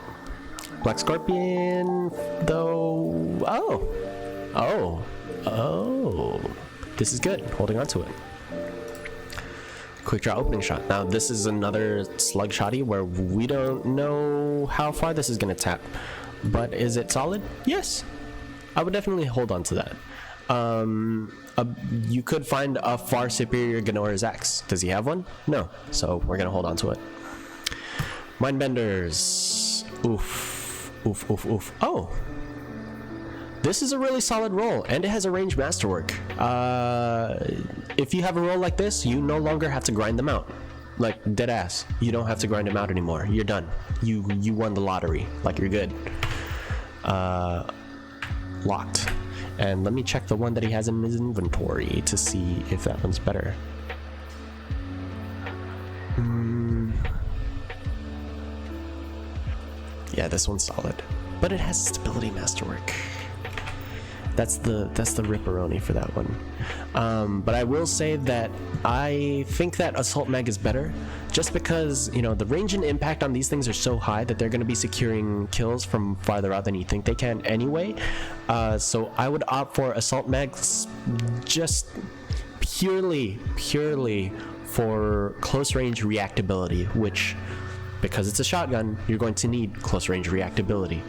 Black Scorpion, though. Oh, this is good. Holding on to it. Quick draw opening shot. Now this is another slug shotty where we don't know how far this is gonna tap, but is it solid? Yes, I would definitely hold on to that. You could find a far superior Ganora's axe. Does he have one? No, so we're gonna hold on to it. Mindbenders. Oof. Oh, this is a really solid roll, and it has a range masterwork. If you have a roll like this, you no longer have to grind them out. Like, dead ass. You don't have to grind them out anymore. You're done. You won the lottery. Like, you're good. Locked. And let me check the one that he has in his inventory to see if that one's better. Yeah, this one's solid, but it has stability masterwork. That's the ripperoni for that one. But I will say that I think that Assault Mag is better, just because, you know, the range and impact on these things are so high that they're going to be securing kills from farther out than you think they can anyway. So I would opt for Assault Mags just purely for close range reactability, which, because it's a shotgun, you're going to need close range reactability.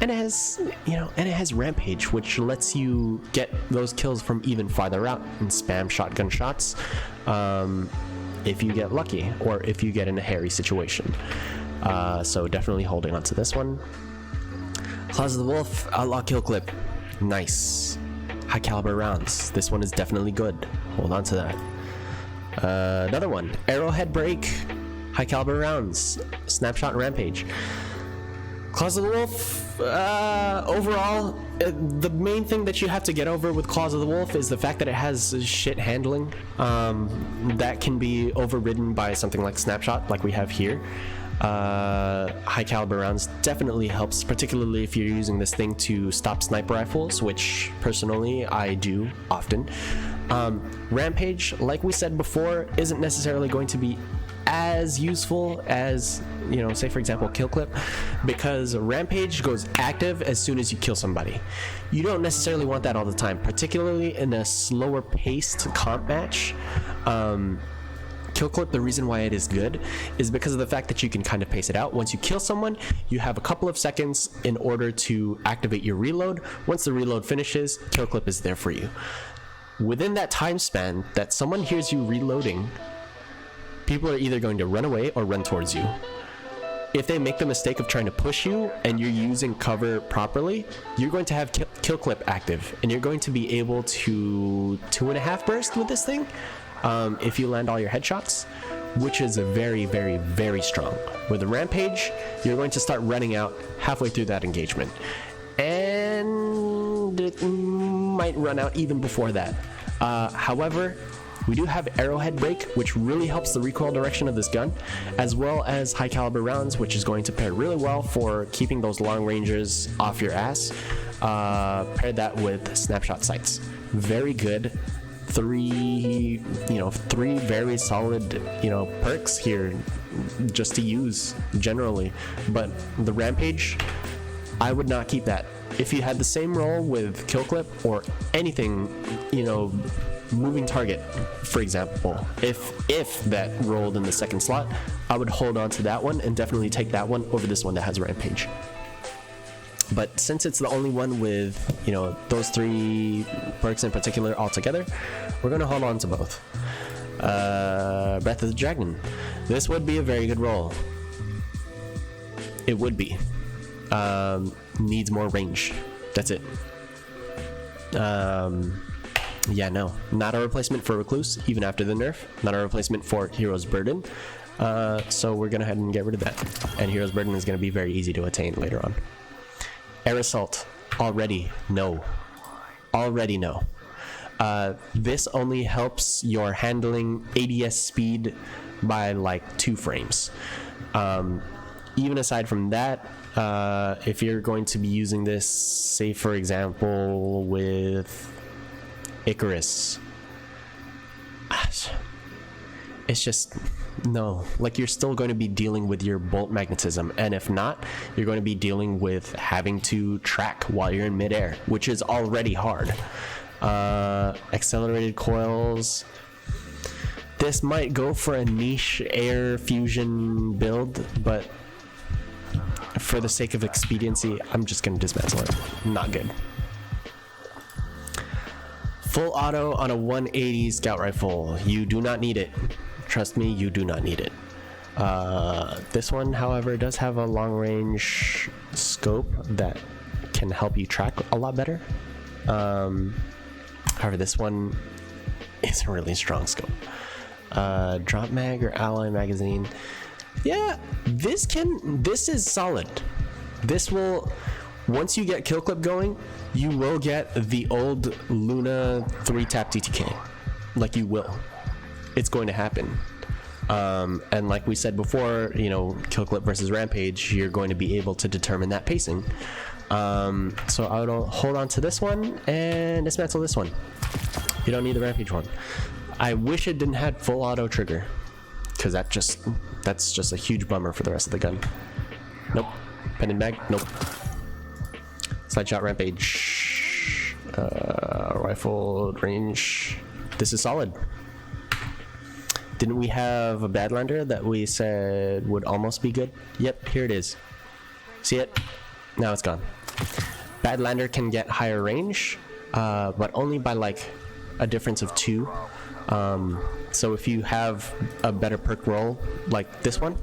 And it has, it has Rampage, which lets you get those kills from even farther out and spam shotgun shots if you get lucky, or if you get in a hairy situation. So definitely holding on to this one. Claws of the Wolf, Outlaw Kill Clip. Nice. High caliber rounds. This one is definitely good. Hold on to that. Another one, Arrowhead Break. High caliber rounds, Snapshot, and Rampage. Claws of the Wolf, overall, the main thing that you have to get over with Claws of the Wolf is the fact that it has shit handling. That can be overridden by something like Snapshot, like we have here. High caliber rounds definitely helps, particularly if you're using this thing to stop sniper rifles, which personally I do often. Rampage, like we said before, isn't necessarily going to be as useful as, say for example Kill Clip, because Rampage goes active as soon as you kill somebody. You don't necessarily want that all the time, particularly in a slower paced comp match. Kill Clip, the reason why it is good is because of the fact that you can kind of pace it out. Once you kill someone, you have a couple of seconds in order to activate your reload. Once the reload finishes, Kill Clip is there for you. Within that time span that someone hears you reloading, people are either going to run away or run towards you. If they make the mistake of trying to push you and you're using cover properly, you're going to have Kill Clip active, and you're going to be able to 2.5 burst with this thing if you land all your headshots, which is a very, very, very strong. With the Rampage, you're going to start running out halfway through that engagement, and it might run out even before that. However, We do have arrowhead brake, which really helps the recoil direction of this gun, as well as high caliber rounds, which is going to pair really well for keeping those long ranges off your ass. Pair that with snapshot sights. Very good. Three very solid, perks here just to use generally. But the Rampage, I would not keep that. If you had the same roll with kill clip or anything, moving target, for example, if that rolled in the second slot, I would hold on to that one and definitely take that one over this one that has Rampage. But since it's the only one with, those 3 perks in particular all together, we're going to hold on to both. Breath of the Dragon. This would be a very good roll. It would be. Needs more range. That's it. Yeah, no. Not a replacement for Recluse, even after the nerf. Not a replacement for Hero's Burden. So we're going to head and get rid of that. And Hero's Burden is going to be very easy to attain later on. Air Assault. Already no. This only helps your handling ADS speed by like 2 frames. Even aside from that, if you're going to be using this, say for example with Icarus, it's just no. Like, you're still going to be dealing with your bolt magnetism, and if not, you're going to be dealing with having to track while you're in midair, which is already hard. Accelerated coils. This might go for a niche air fusion build, but for the sake of expediency, I'm just going to dismantle it. Not good. Full auto on a 180 scout rifle. You do not need it. Trust me, you do not need it. This one, however, does have a long range scope that can help you track a lot better. However, this one is a really strong scope. Drop mag or alloy magazine. Yeah, this is solid. This will, once you get kill clip going, you will get the old Luna 3-tap DTK. Like, you will. It's going to happen. And like we said before, kill clip versus Rampage, you're going to be able to determine that pacing. So I would hold on to this one and dismantle this one. You don't need the Rampage one. I wish it didn't have full auto trigger, because that's just a huge bummer for the rest of the gun. Nope. Pen and mag. Nope. Slide shot Rampage. Rifle range. This is solid. Didn't we have a Badlander that we said would almost be good? Yep, here it is. See it? Now it's gone. Badlander can get higher range, but only by like a difference of 2. So if you have a better perk roll, like this one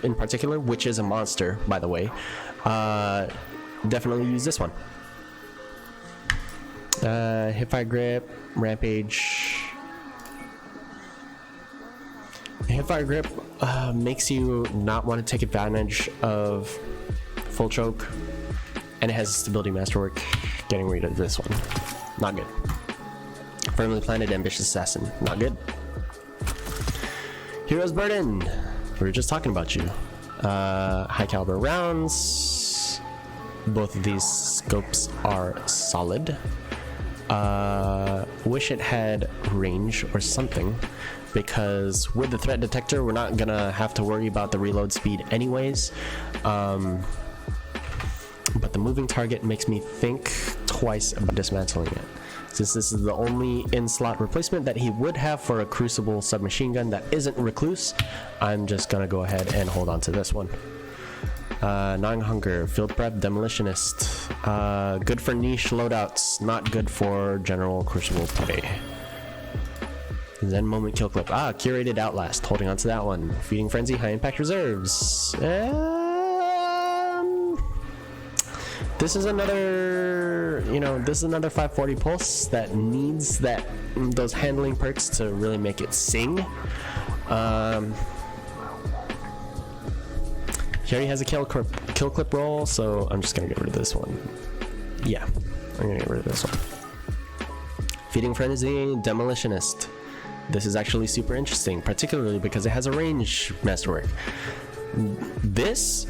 in particular, which is a monster, by the way, definitely use this one. Hipfire grip, Rampage. Hipfire grip makes you not want to take advantage of full choke, and it has stability masterwork. Getting rid of this one, not good. Firmly planted ambitious assassin, not good. Hero's Burden, we were just talking about you. High caliber rounds. Both of these scopes are solid. Wish it had range or something, because with the threat detector, we're not gonna have to worry about the reload speed anyways. But the moving target makes me think twice about dismantling it. Since this is the only in-slot replacement that he would have for a Crucible submachine gun that isn't Recluse, I'm just gonna go ahead and hold on to this one. Gnawing Hunger, Field Prep, Demolitionist. Good for niche loadouts, not good for general Crucible play. Zen Moment Kill Clip. Curated Outlast, holding on to that one. Feeding Frenzy, High Impact Reserves. This is another, this is another 540 pulse that needs those handling perks to really make it sing. He already has a kill clip roll, so I'm just gonna get rid of this one. Yeah, I'm gonna get rid of this one. Feeding Frenzy, Demolitionist. This is actually super interesting, particularly because it has a range masterwork. This,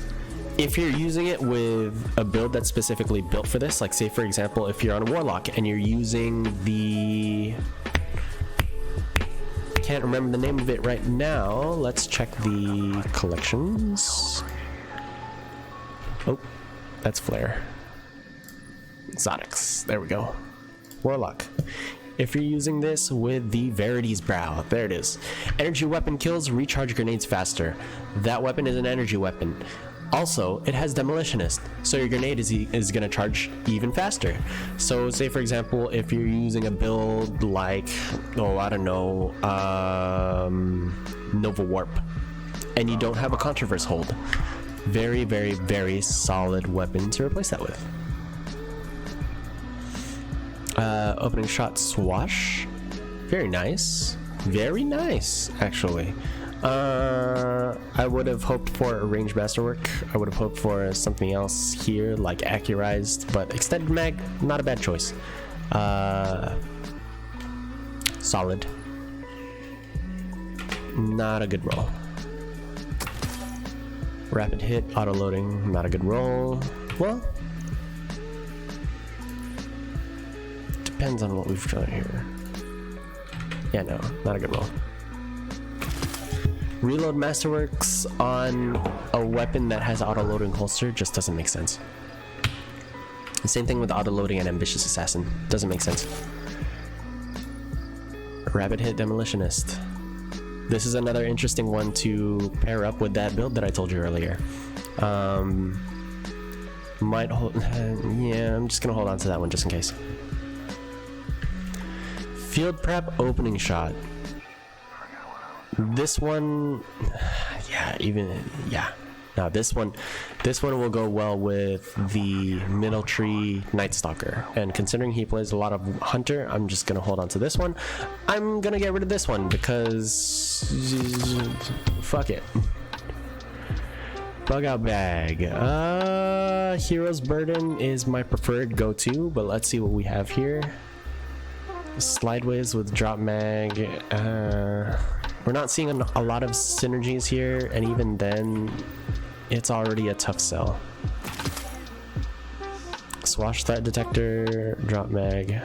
if you're using it with a build that's specifically built for this, like say for example, if you're on a warlock and you're using the, can't remember the name of it right now. Let's check the collections. Oh, that's Flare. Exotics. There we go. Warlock. If you're using this with the Verity's Brow, there it is. Energy weapon kills recharge grenades faster. That weapon is an energy weapon. Also, it has Demolitionist, so your grenade is going to charge even faster. So say for example, if you're using a build like, oh, I don't know, Nova Warp, and you don't have a Controverse hold, very, very, very solid weapon to replace that with. Opening shot swash, very nice, actually. I would have hoped for a range masterwork. I would have hoped for something else here like accurized, but extended mag, not a bad choice. Solid, not a good roll. Rapid hit, auto loading, not a good roll. Well, depends on what we've done here. Yeah, no, not a good roll. Reload masterworks on a weapon that has auto loading holster just doesn't make sense. The same thing with auto loading and ambitious assassin, doesn't make sense. Rapid hit demolitionist. This is another interesting one to pair up with that build that I told you earlier. Might hold, yeah, I'm just gonna hold on to that one just in case. Field prep opening shot. This one, Now this one will go well with the Middle Tree Night Stalker. And considering he plays a lot of Hunter, I'm just gonna hold on to this one. I'm gonna get rid of this one because fuck it. Bug out bag. Hero's Burden is my preferred go-to, but let's see what we have here. Slideways with drop mag. We're not seeing a lot of synergies here, and even then, it's already a tough sell. Swash threat detector, drop mag.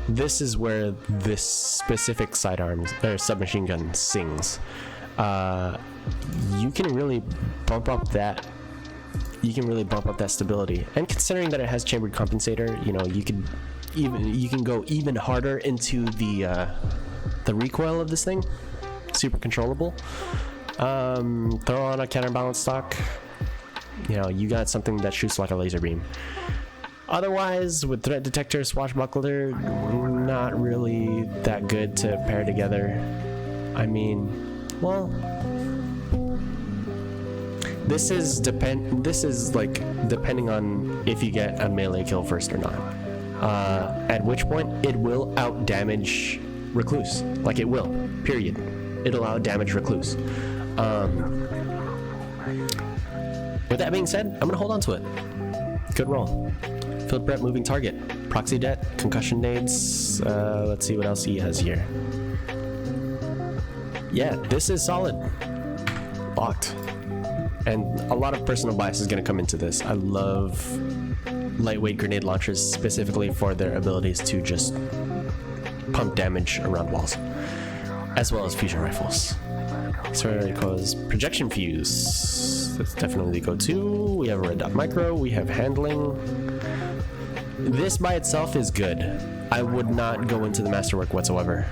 This is where this specific sidearms or submachine gun sings. You can really bump up that. You can really bump up that stability, and considering that it has chambered compensator, you know, you can go even harder into the recoil of this thing. Super controllable. Throw on a counterbalance stock. You know, you got something that shoots like a laser beam. Otherwise, with threat detector, swashbuckler, not really that good to pair together. I mean, well, this is depending on if you get a melee kill first or not. At which point it will out damage Recluse. Like it will. Period. It'll out damage Recluse. With that being said, I'm gonna hold on to it. Good roll. Field prep, moving target, proxy debt, concussion nades. Let's see what else he has here. Yeah, this is solid. Locked. And a lot of personal bias is going to come into this. I love lightweight grenade launchers specifically for their abilities to just pump damage around walls, as well as fusion rifles. So it goes projection fuse. That's definitely the go-to. We have a red dot micro. We have handling. This by itself is good. I would not go into the masterwork whatsoever.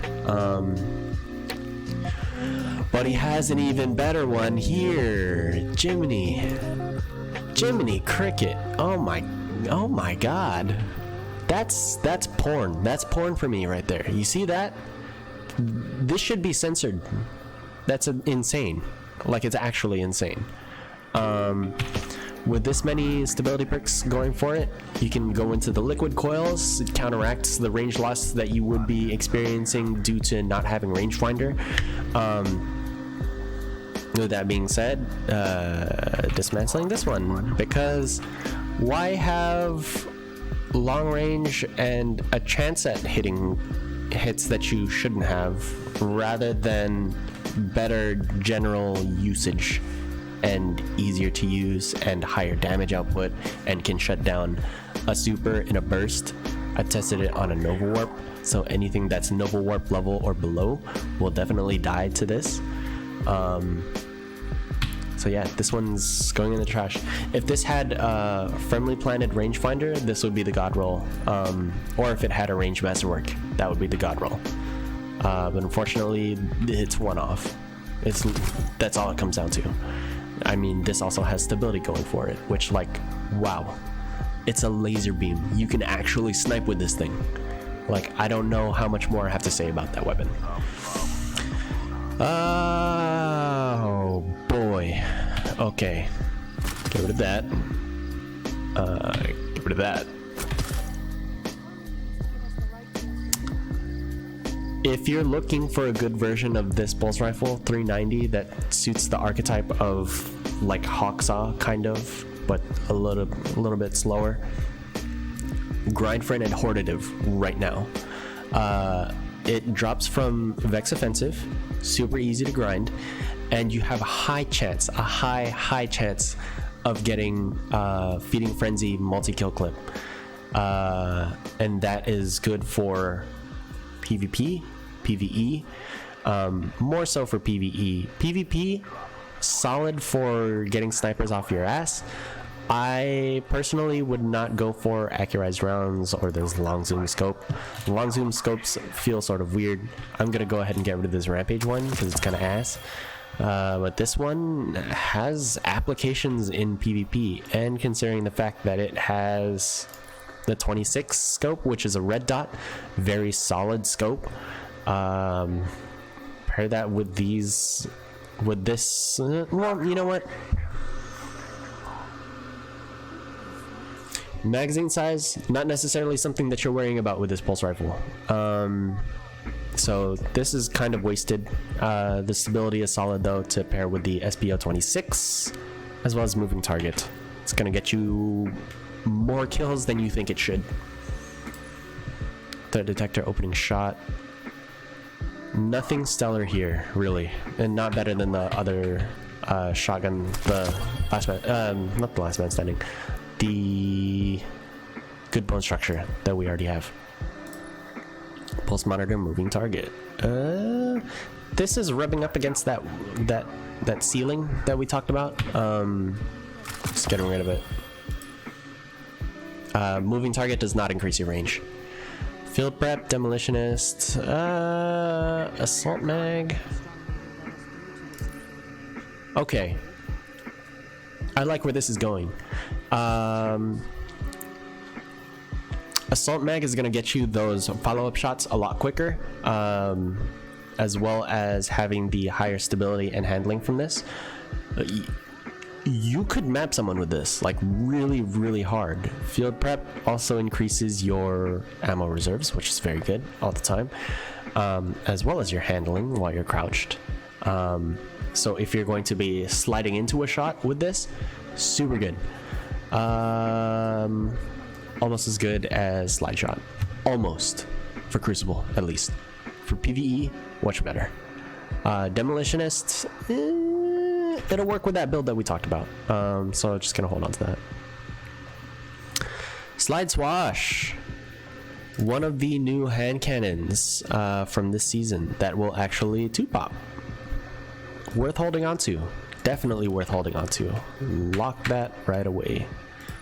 But he has an even better one here. Jiminy Cricket. Oh my god. That's porn. That's porn for me right there. You see that? This should be censored. That's insane. Like, it's actually insane. With this many stability perks going for it, you can go into the liquid coils. It counteracts the range loss that you would be experiencing due to not having rangefinder. With that being said, dismantling this one, because why have long range and a chance at hitting hits that you shouldn't have, rather than better general usage and easier to use and higher damage output and can shut down a super in a burst. I tested it on a Nova Warp, so anything that's Nova Warp level or below will definitely die to this. So yeah, this one's going in the trash. If this had a firmly planted rangefinder, this would be the god roll. Or if it had a range masterwork, that would be the god roll. But unfortunately, it's one off. That's all it comes down to. I mean, this also has stability going for it, which, like, wow, it's a laser beam. You can actually snipe with this thing. Like, I don't know how much more I have to say about that weapon. Oh boy. Okay, get rid of that. Get rid of that. If you're looking for a good version of this pulse rifle 390 that suits the archetype of like Hawksaw kind of, but a little bit slower, grind for an Hortative right now. It drops from Vex Offensive, super easy to grind, and you have a high chance of getting Feeding Frenzy multi-kill clip. And that is good for PvP, PvE, more so for PvE. PvP, solid for getting snipers off your ass. I personally would not go for accurized rounds or this long zoom scope. Long zoom scopes feel sort of weird. I'm gonna go ahead and get rid of this rampage one because it's kind of ass. But this one has applications in PvP, and considering the fact that it has the 26 scope, which is a red dot, very solid scope. Pair that with this, well, you know what? Magazine size, not necessarily something that you're worrying about with this pulse rifle. So this is kind of wasted. The stability is solid though to pair with the SPO 26, as well as moving target. It's gonna get you more kills than you think it should. Threat detector opening shot. Nothing stellar here, really, and not better than the other shotgun. The last man, not the last man standing. The good bone structure that we already have. Pulse monitor, moving target. This is rubbing up against that ceiling that we talked about. Just getting rid of it. Moving target does not increase your range. Field prep, demolitionist, assault mag. Okay, I like where this is going. Assault mag is gonna get you those follow-up shots a lot quicker, as well as having the higher stability and handling from this. You could map someone with this, like, really hard. Field prep also increases your ammo reserves, which is very good all the time, as well as your handling while you're crouched. So if you're going to be sliding into a shot with this, super good. Almost as good as slide shot. Almost. For Crucible, at least. For PvE, much better. Demolitionist, it'll work with that build that we talked about. So just gonna hold on to that. Slide Swash. One of the new hand cannons from this season that will actually 2-pop. Worth holding on to. Definitely worth holding on to. Lock that right away.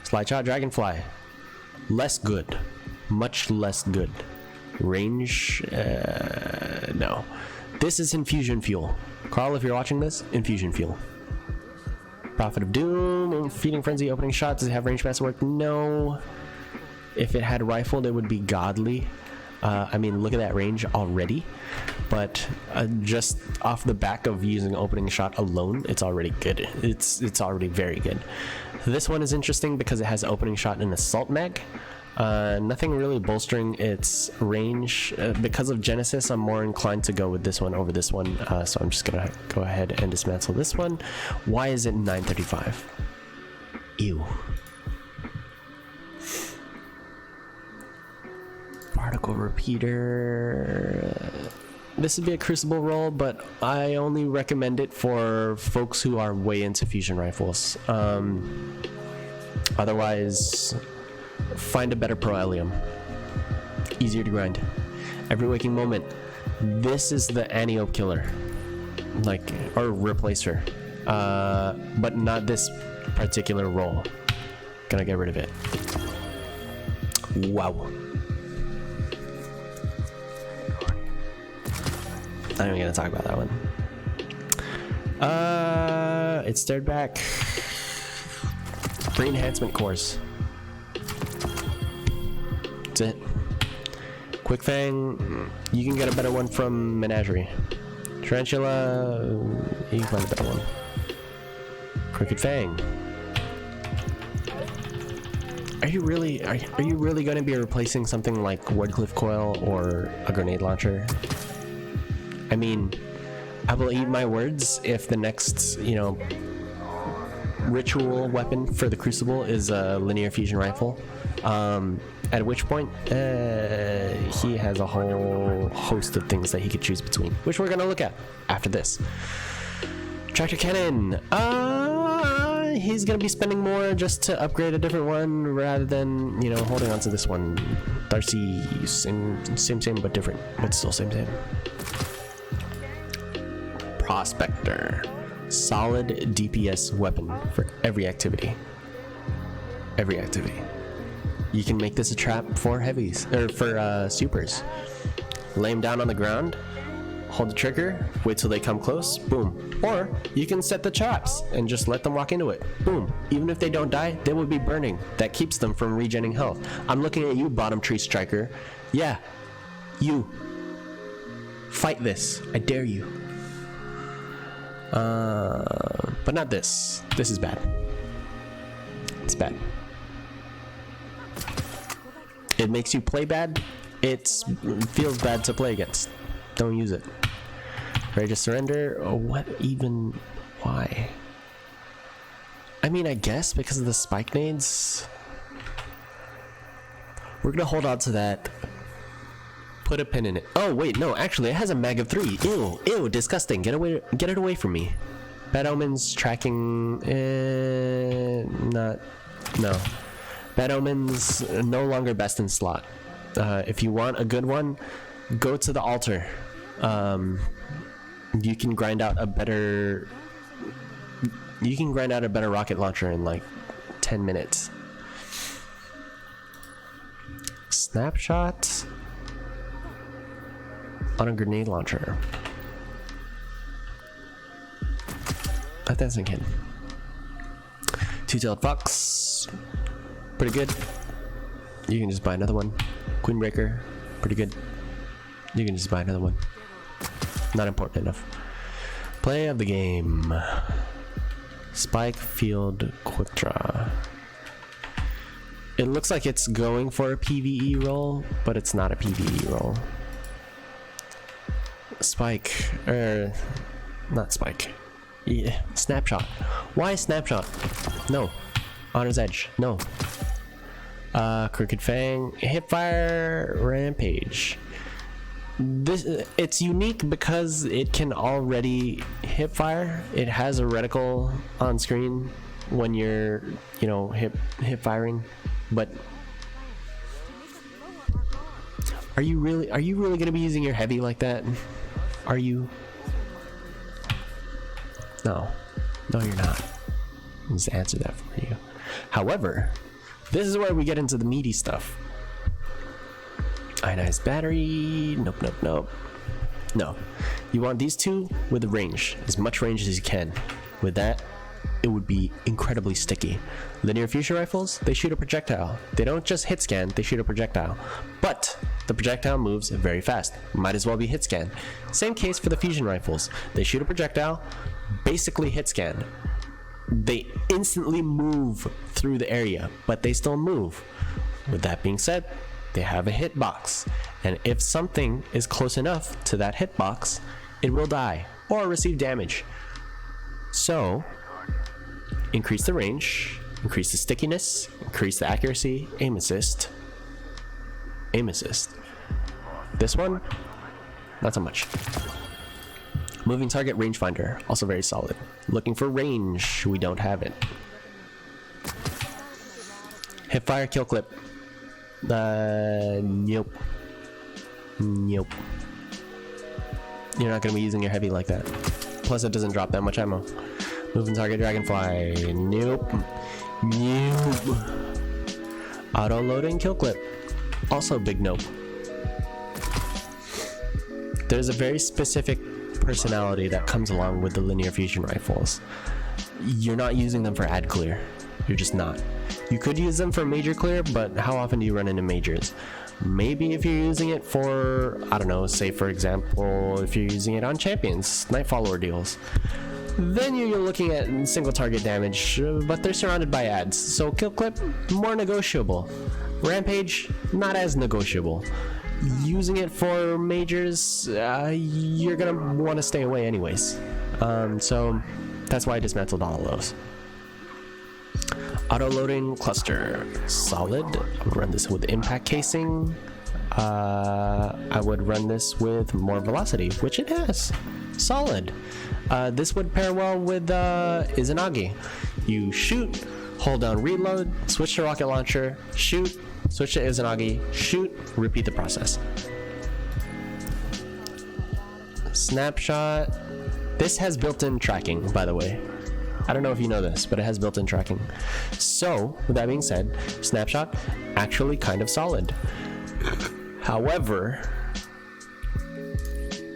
Slide Shot Dragonfly. Less good. Much less good. Range, no. This is Infusion Fuel. Carl, if you're watching this, Infusion Fuel. Prophet of Doom, Feeding Frenzy, opening shot. Does it have range masterwork? No. If it had rifled, it would be godly. I mean, look at that range already. But just off the back of using opening shot alone, it's already good. It's already very good. This one is interesting because it has opening shot and assault mag. Nothing really bolstering its range. Because of Genesis, I'm more inclined to go with this one over this one. So I'm just gonna go ahead and dismantle this one. Why is it 935? Ew. particle repeater. This would be a crucible roll, but I only recommend it for folks who are way into fusion rifles. Otherwise, find a better pro Helium. Easier to grind. Every waking moment. This is the Antiope killer, like, or replacer, but not this particular roll. Gonna get rid of it. Wow. I'm not even gonna talk about that one. It stared back. Free enhancement cores. That's it. Quick Fang, you can get a better one from Menagerie. Tarantula, you can find a better one. Crooked Fang. Are you really going to be replacing something like Wardcliff Coil or a grenade launcher? I mean, I will eat my words if the next, ritual weapon for the Crucible is a linear fusion rifle. At which point, he has a whole host of things that he could choose between, which we're gonna look at after this. Tractor Cannon. He's gonna be spending more just to upgrade a different one rather than, holding on to this one. Darcy, same, but different, but still same. Prospector. Solid DPS weapon for every activity. You can make this a trap for heavies, or for supers. Lay them down on the ground, hold the trigger, wait till they come close, boom. Or you can set the traps and just let them walk into it, boom. Even if they don't die, they will be burning. That keeps them from regenerating health. I'm looking at you, bottom tree striker. Yeah, you. Fight this, I dare you. But not this. This is bad. It's bad. It makes you play bad. It feels bad to play against. Don't use it. Ready to surrender? Oh, what even? Why? I mean, I guess because of the spike nades. We're gonna hold on to that. Put a pin in it. Oh wait, no, actually it has a mag of 3. Ew, disgusting. Get it away from me. Bad Omens tracking, no. Bad Omens no longer best in slot. If you want a good one, go to the altar. You can grind out a better rocket launcher in like 10 minutes. Snapshot on a grenade launcher. Let that sink in. Two-tailed fox, pretty good. You can just buy another one. Queenbreaker, pretty good. You can just buy another one. Not important enough. Play of the game. Spike Field Quick Draw. It looks like it's going for a PvE roll, but it's not a PvE roll. Spike, not Spike. Yeah, Snapshot. Why Snapshot? No. Honor's Edge. No. Crooked Fang. Hipfire Rampage. It's unique because it can already hipfire. It has a reticle on screen when you're, hip firing. But are you really gonna be using your heavy like that? Are you? No, you're not. I'll just answer that for you. However, this is where we get into the meaty stuff. Ionized battery. Nope. No. You want these two with a range, as much range as you can. With that, it would be incredibly sticky. Linear fusion rifles, they shoot a projectile. They don't just hit scan, they shoot a projectile. But the projectile moves very fast. Might as well be hit scan. Same case for the fusion rifles. They shoot a projectile, basically hit scan. They instantly move through the area, but they still move. With that being said, they have a hitbox. And if something is close enough to that hitbox, it will die or receive damage. So, increase the range, increase the stickiness, increase the accuracy, aim assist. This one, not so much. Moving target rangefinder, also very solid. Looking for range, we don't have it. Hip fire kill clip. Nope. Nope. You're not gonna be using your heavy like that. Plus, it doesn't drop that much ammo. Moving target dragonfly. Nope. Nope. Auto loading kill clip. Also big nope. There's a very specific personality that comes along with the linear fusion rifles. You're not using them for ad clear. You're just not. You could use them for major clear, but how often do you run into majors? Maybe if you're using it for, I don't know, say for example, if you're using it on champions, night follower deals, then you're looking at single target damage, but they're surrounded by ads. So kill clip, more negotiable. Rampage, not as negotiable. Using it for majors, you're gonna want to stay away anyways. So that's why I dismantled all of those. Auto loading cluster, solid. I would run this with impact casing. I would run this with more velocity, which it has. Solid. This would pair well with Izanagi. You shoot, hold down reload, switch to rocket launcher, shoot, switch to Izanagi, shoot, repeat the process. Snapshot. This has built-in tracking, by the way. I don't know if you know this, but it has built-in tracking. So, with that being said, snapshot, actually kind of solid. However,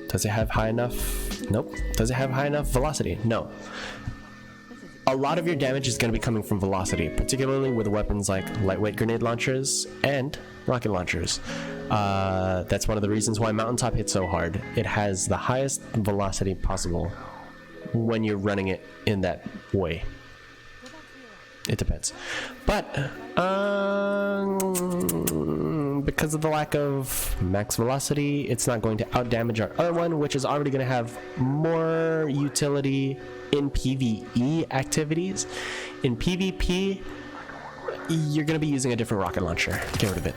does it have high enough? Nope. Does it have high enough velocity? No. A lot of your damage is going to be coming from velocity, particularly with weapons like lightweight grenade launchers and rocket launchers. That's one of the reasons why Mountaintop hits so hard. It has the highest velocity possible when you're running it in that way. It depends. But because of the lack of max velocity, it's not going to outdamage our other one, which is already going to have more utility in PvE activities. In PvP, you're going to be using a different rocket launcher. Get rid of it.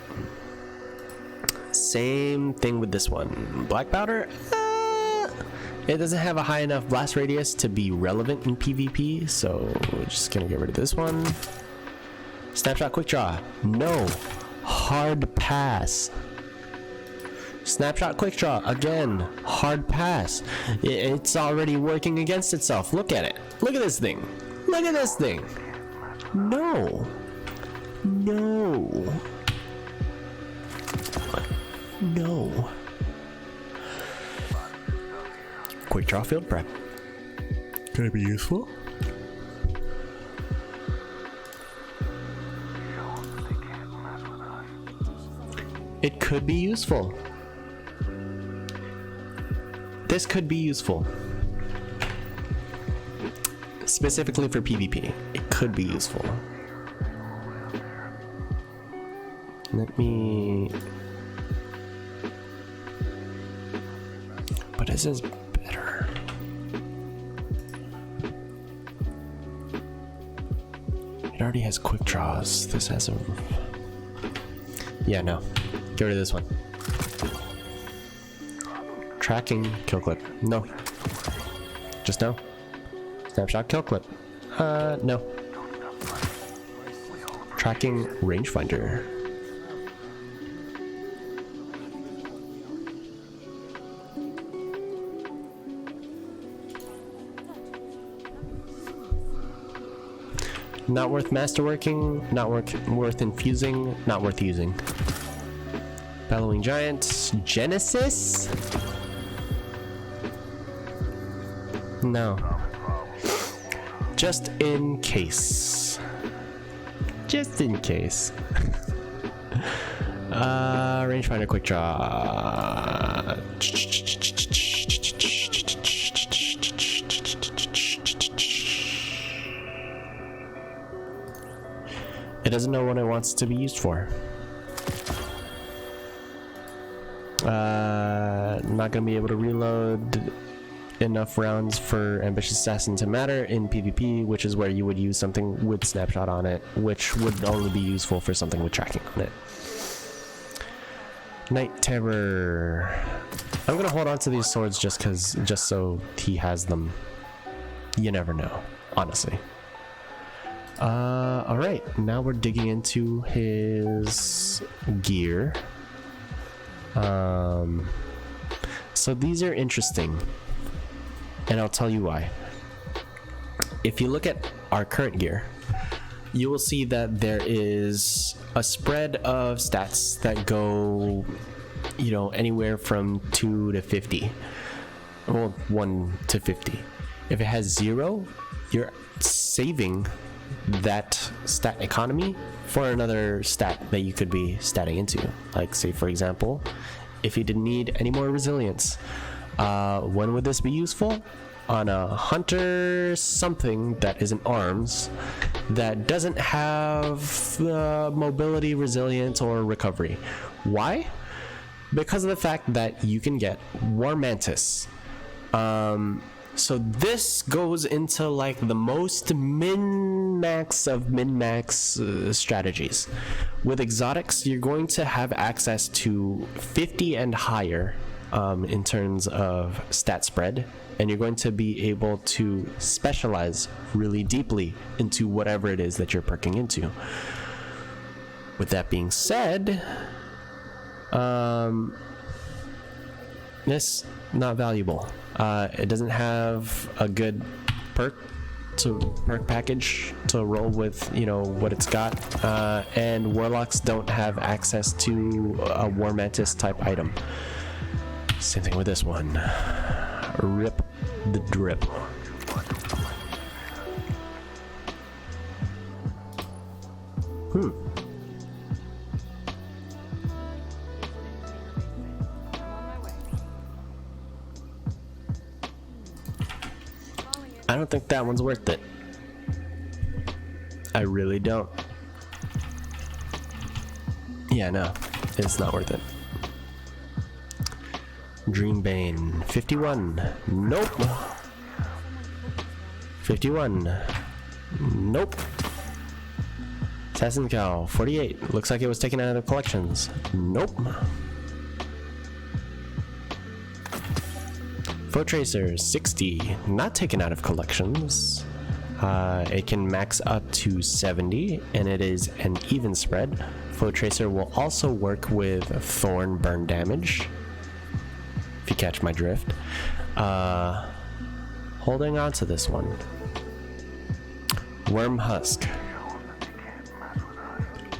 Same thing with this one. Black powder, it doesn't have a high enough blast radius to be relevant in PvP, so we're just gonna get rid of this one. Snapshot quick draw, no. Hard pass. Snapshot quick draw, again, hard pass. It's already working against itself. Look at it. Look at this thing. Look at this thing. No. No. No. Quick draw field prep. Could it be useful? It could be useful. This could be useful. Specifically for PvP, it could be useful. Let me... But this is better. It already has quick draws. This has a... Yeah, no. Get rid of this one. Tracking kill clip. No. Just no. Snapshot kill clip. No. Tracking rangefinder. Not worth masterworking, not worth infusing, not worth using. Bellowing Giant, Genesis? No. Just in case. Just in case. Rangefinder quick draw. It doesn't know what it wants to be used for. Not gonna be able to reload enough rounds for Ambitious Assassin to matter in PvP, which is where you would use something with snapshot on it, which would only be useful for something with tracking on it. Night Terror. I'm gonna hold on to these swords just so he has them. You never know, honestly. All right, now we're digging into his gear. So these are interesting, and I'll tell you why. If you look at our current gear, you will see that there is a spread of stats that go, you know, anywhere from 2 to 50. Well, 1 to 50. If it has 0, you're saving that stat economy for another stat that you could be statting into. Like, say, for example, if you didn't need any more resilience, when would this be useful? On a hunter something that isn't arms, that doesn't have mobility, resilience, or recovery. Why? Because of the fact that you can get War Mantis. So this goes into like the most min-max of min-max strategies. With exotics, you're going to have access to 50 and higher in terms of stat spread, and you're going to be able to specialize really deeply into whatever it is that you're perking into. With that being said, this not valuable. It doesn't have a good perk package to roll with, you know, what it's got, and warlocks don't have access to a War Mantis type item. Same thing with this one. Rip the drip. I don't think that one's worth it. I really don't. Yeah, no, it's not worth it. Dreambane, 51. Nope. 51. Nope. Assassin Cow, 48. Looks like it was taken out of the collections. Nope. Foe Tracer, 60. Not taken out of collections. It can max up to 70, and it is an even spread. Foe Tracer will also work with Thorn burn damage, if you catch my drift. Holding on to this one. Worm Husk.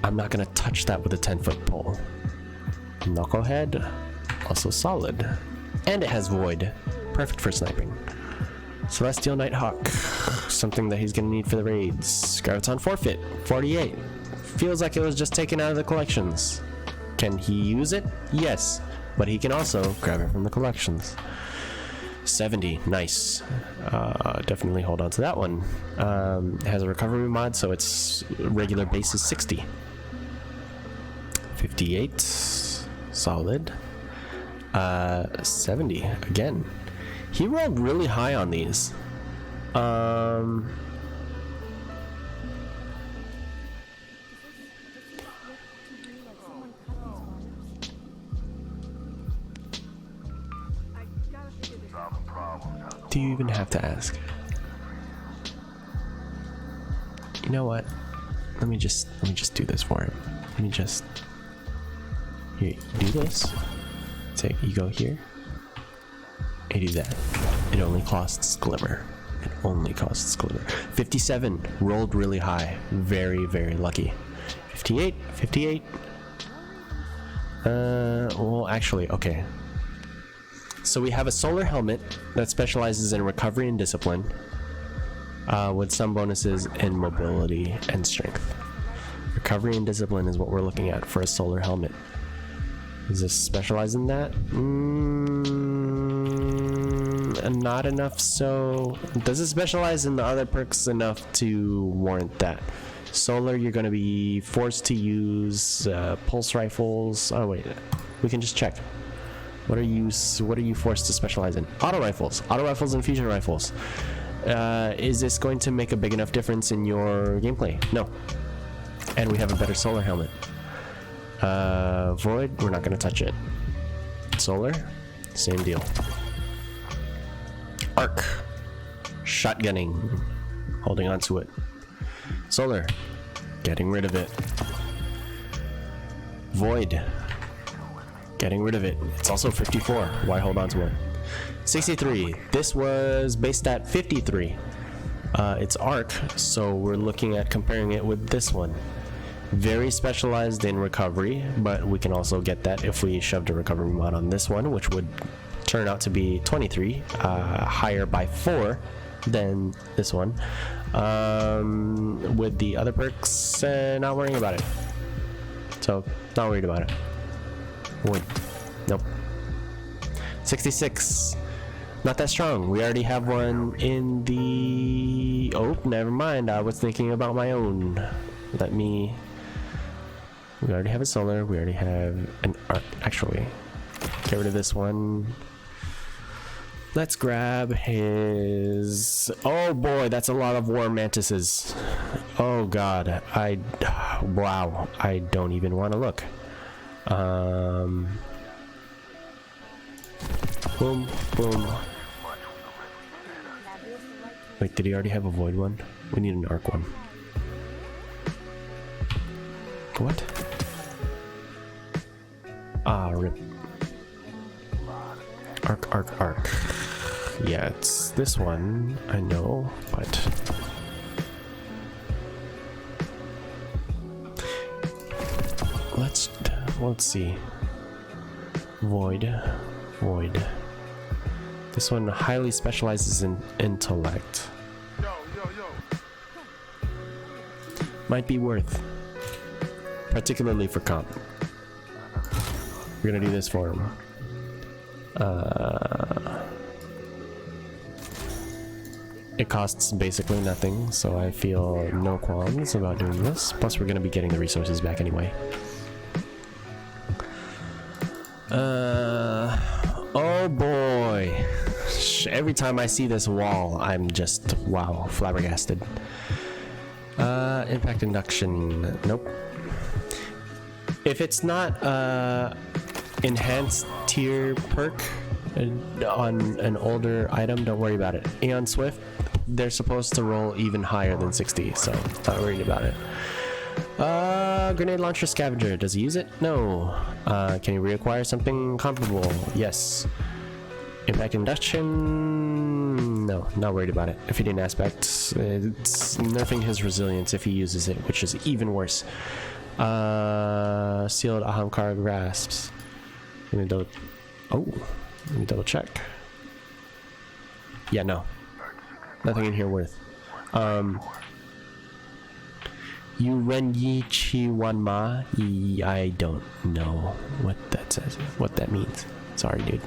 I'm not gonna touch that with a 10-foot pole. Knucklehead, also solid. And it has Void. Perfect for sniping. Celestial Nighthawk, something that he's gonna need for the raids. Graviton Forfeit, 48. Feels like it was just taken out of the collections. Can he use it? Yes, but he can also grab it from the collections. 70, nice. Definitely hold on to that one. It has a recovery mod, so its regular base is 60. 58, solid. 70, again. He rolled really high on these. Do you even have to ask? You know what? Let me just do this for him. Let me just here, do this. Say you go here. And do that. It only costs Glimmer. It only costs Glimmer. 57 rolled really high. Very, very lucky. 58, 58. Well, actually, okay. So we have a solar helmet that specializes in recovery and discipline, with some bonuses in mobility and strength. Recovery and discipline is what we're looking at for a solar helmet. Does this specialize in that? Not enough. So does it specialize in the other perks enough to warrant that? Solar, you're going to be forced to use pulse rifles. Oh wait, we can just check. What are you forced to specialize in? Auto rifles and fusion rifles. Is this going to make a big enough difference in your gameplay? No. And we have a better solar helmet. Void, we're not gonna touch it. Solar, same deal. Arc, shotgunning, holding on to it. Solar, getting rid of it. Void, getting rid of it. It's also 54. Why hold on to it? 63. This was based at 53. It's arc, so we're looking at comparing it with this one. Very specialized in recovery, but we can also get that if we shoved a recovery mod on this one, which would turn out to be 23, higher by 4 than this one. With the other perks, not worrying about it. So, not worried about it. Wood. Nope. 66. Not that strong. We already have one in the... Oh, never mind. I was thinking about my own. Let me... We already have a solar. We already have an arc. Actually, get rid of this one. Let's grab his... Oh boy, that's a lot of war mantises. Oh god. Wow. I don't even want to look. Boom, boom. Wait, did he already have a void one? We need an arc one. What? Ah, rip. Arc. Yeah, it's this one, I know, but... Let's see. Void. This one highly specializes in intellect. Might be worth. Particularly for comp. We're gonna do this for him. It costs basically nothing, so I feel no qualms about doing this. Plus, we're gonna be getting the resources back anyway. Oh boy. Every time I see this wall, I'm just, wow, flabbergasted. Impact induction. Nope. If it's not enhanced tier perk on an older item, don't worry about it. Aeon Swift, they're supposed to roll even higher than 60, so not worried about it. Grenade launcher scavenger, does he use it? No. Can he reacquire something comparable? Yes. Impact induction, no, not worried about it. Affinity aspect, it's nerfing his resilience if he uses it, which is even worse. Sealed Ahamkara grasps. Let me double check. Yeah, no, nothing in here worth. Yurenyichi Wanma, I don't know what that says, what that means. Sorry, dude.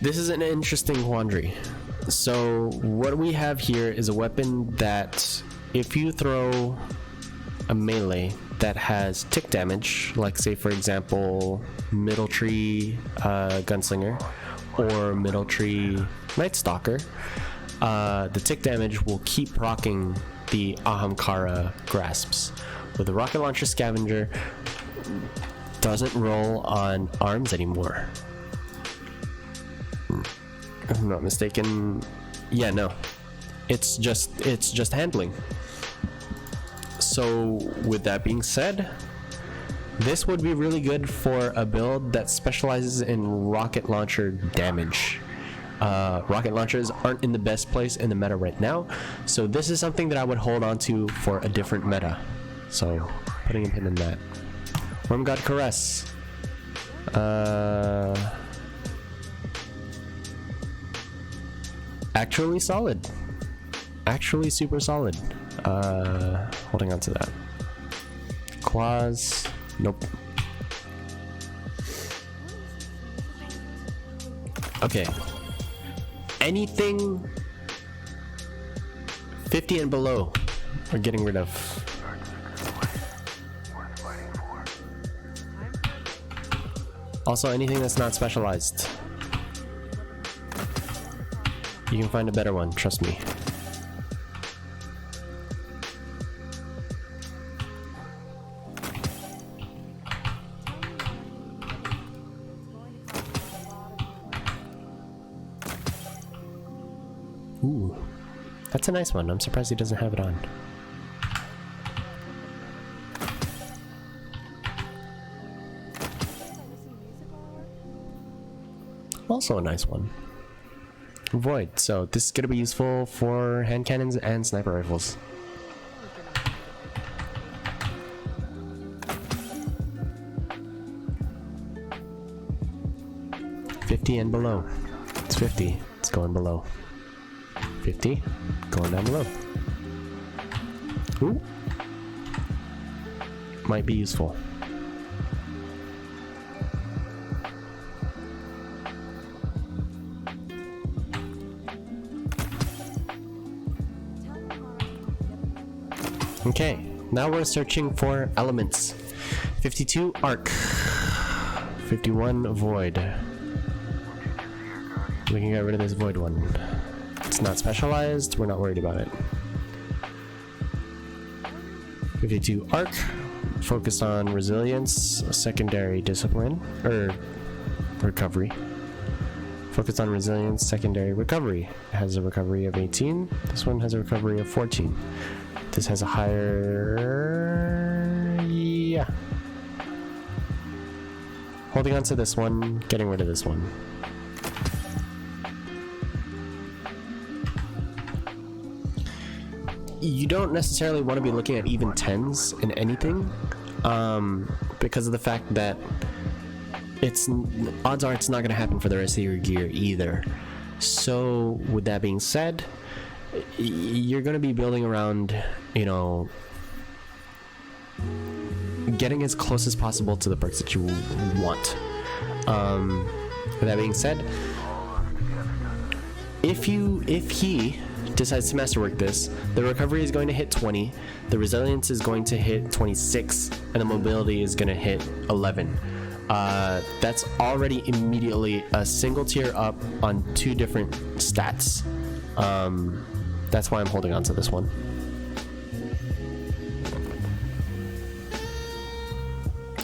This is an interesting quandary. So what we have here is a weapon that if you throw a melee that has tick damage, like say for example Middle Tree Gunslinger or Middle Tree Night Stalker, the tick damage will keep rocking the Ahamkara grasps. With the rocket launcher scavenger, doesn't roll on arms anymore. If I'm not mistaken. Yeah, no. It's just handling. So with that being said, this would be really good for a build that specializes in rocket launcher damage. Rocket launchers aren't in the best place in the meta right now, so this is something that I would hold on to for a different meta. So putting a pin in that. Worm God Caress. Actually solid. Actually super solid. Holding on to that. Claws. Nope. Okay. Anything 50 and below we're getting rid of. Also, anything that's not specialized. You can find a better one, trust me. Ooh, that's a nice one. I'm surprised he doesn't have it on. Also a nice one. Void. So this is going to be useful for hand cannons and sniper rifles. $50 and below. It's 50. It's going below. 50. Going down below. Ooh. Might be useful. Okay, now we're searching for elements. 52 arc, 51 void. We can get rid of this void one. It's not specialized, we're not worried about it. 52 arc, focused on resilience, secondary discipline, or recovery. Focused on resilience, secondary recovery. It has a recovery of 18. This one has a recovery of 14. This has a higher... yeah. Holding on to this one, getting rid of this one. You don't necessarily want to be looking at even 10s in anything, because of the fact that odds are it's not going to happen for the rest of your gear either. So with that being said, you're going to be building around, you know, getting as close as possible to the perks that you want. With that being said, if he decides to masterwork this, the recovery is going to hit 20, the resilience is going to hit 26, and the mobility is going to hit 11. That's already immediately a single tier up on 2 different stats. That's why I'm holding on to this one.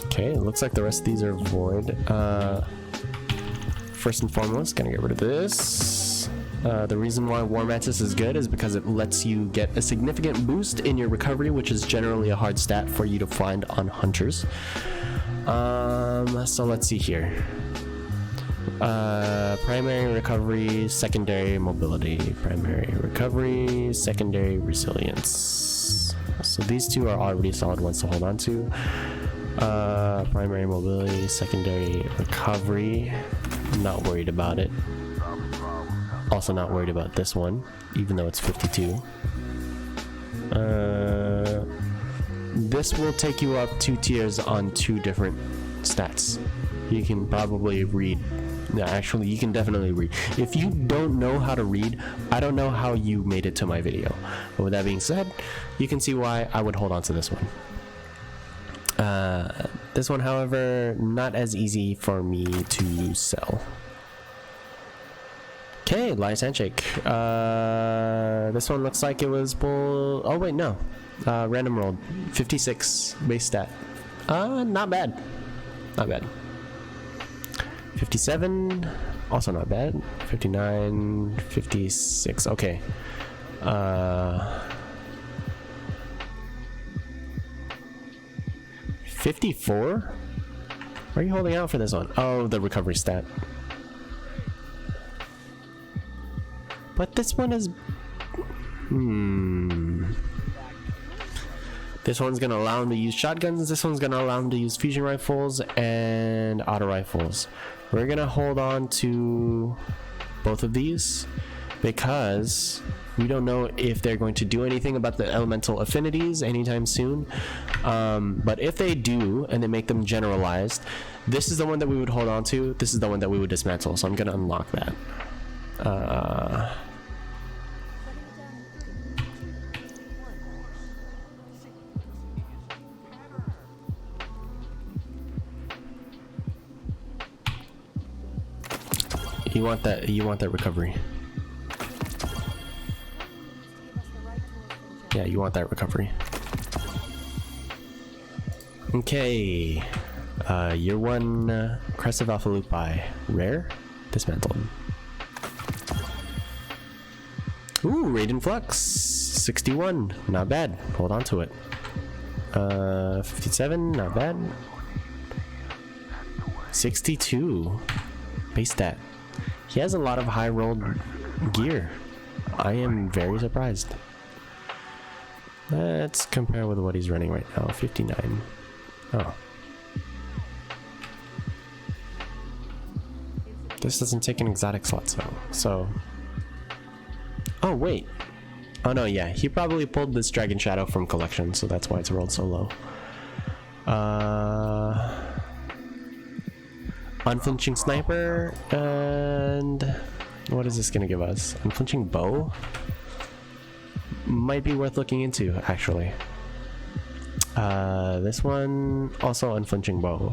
Okay, it looks like the rest of these are void. First and foremost, gonna get rid of this. The reason why War Mantis is good is because it lets you get a significant boost in your recovery, which is generally a hard stat for you to find on hunters. So let's see here. Primary recovery, secondary mobility. Primary recovery, secondary resilience. So these two are already solid ones to hold on to. Primary mobility, secondary recovery. Not worried about it. Also not worried about this one, even though it's 52. This will take you up 2 tiers on 2 different stats. You can probably read. Yeah, actually, you can definitely read. If you don't know how to read, I don't know how you made it to my video. But with that being said, you can see why I would hold on to this one. This one, however, not as easy for me to sell. Okay, Lies Handshake. This one looks like it was pulled... oh wait, no. Random rolled. 56 base stat. Not bad. Not bad. 57, also not bad. 59, 56, okay. 54? Why are you holding out for this one? Oh, the recovery stat. But this one is... This one's gonna allow him to use shotguns. This one's gonna allow him to use fusion rifles and auto rifles. We're gonna hold on to both of these because we don't know if they're going to do anything about the elemental affinities anytime soon. But if they do and they make them generalized, this is the one that we would hold on to. This is the one that we would dismantle. So I'm gonna unlock that. You want that recovery. Yeah, you want that recovery. Okay. Year 1 Crest of Alpha Lupi. Rare? Dismantled. Ooh, Radiant Flux. 61. Not bad. Hold on to it. 57. Not bad. 62. Base stat. He has a lot of high rolled gear. I am very surprised. Let's compare with what he's running right now. 59. Oh. This doesn't take an exotic slot, so... Oh, wait. Oh, no, yeah. He probably pulled this Dragon Shadow from collection, so that's why it's rolled so low. Unflinching Sniper, and... What is this gonna give us? Unflinching Bow? Might be worth looking into, actually. This one, also Unflinching Bow.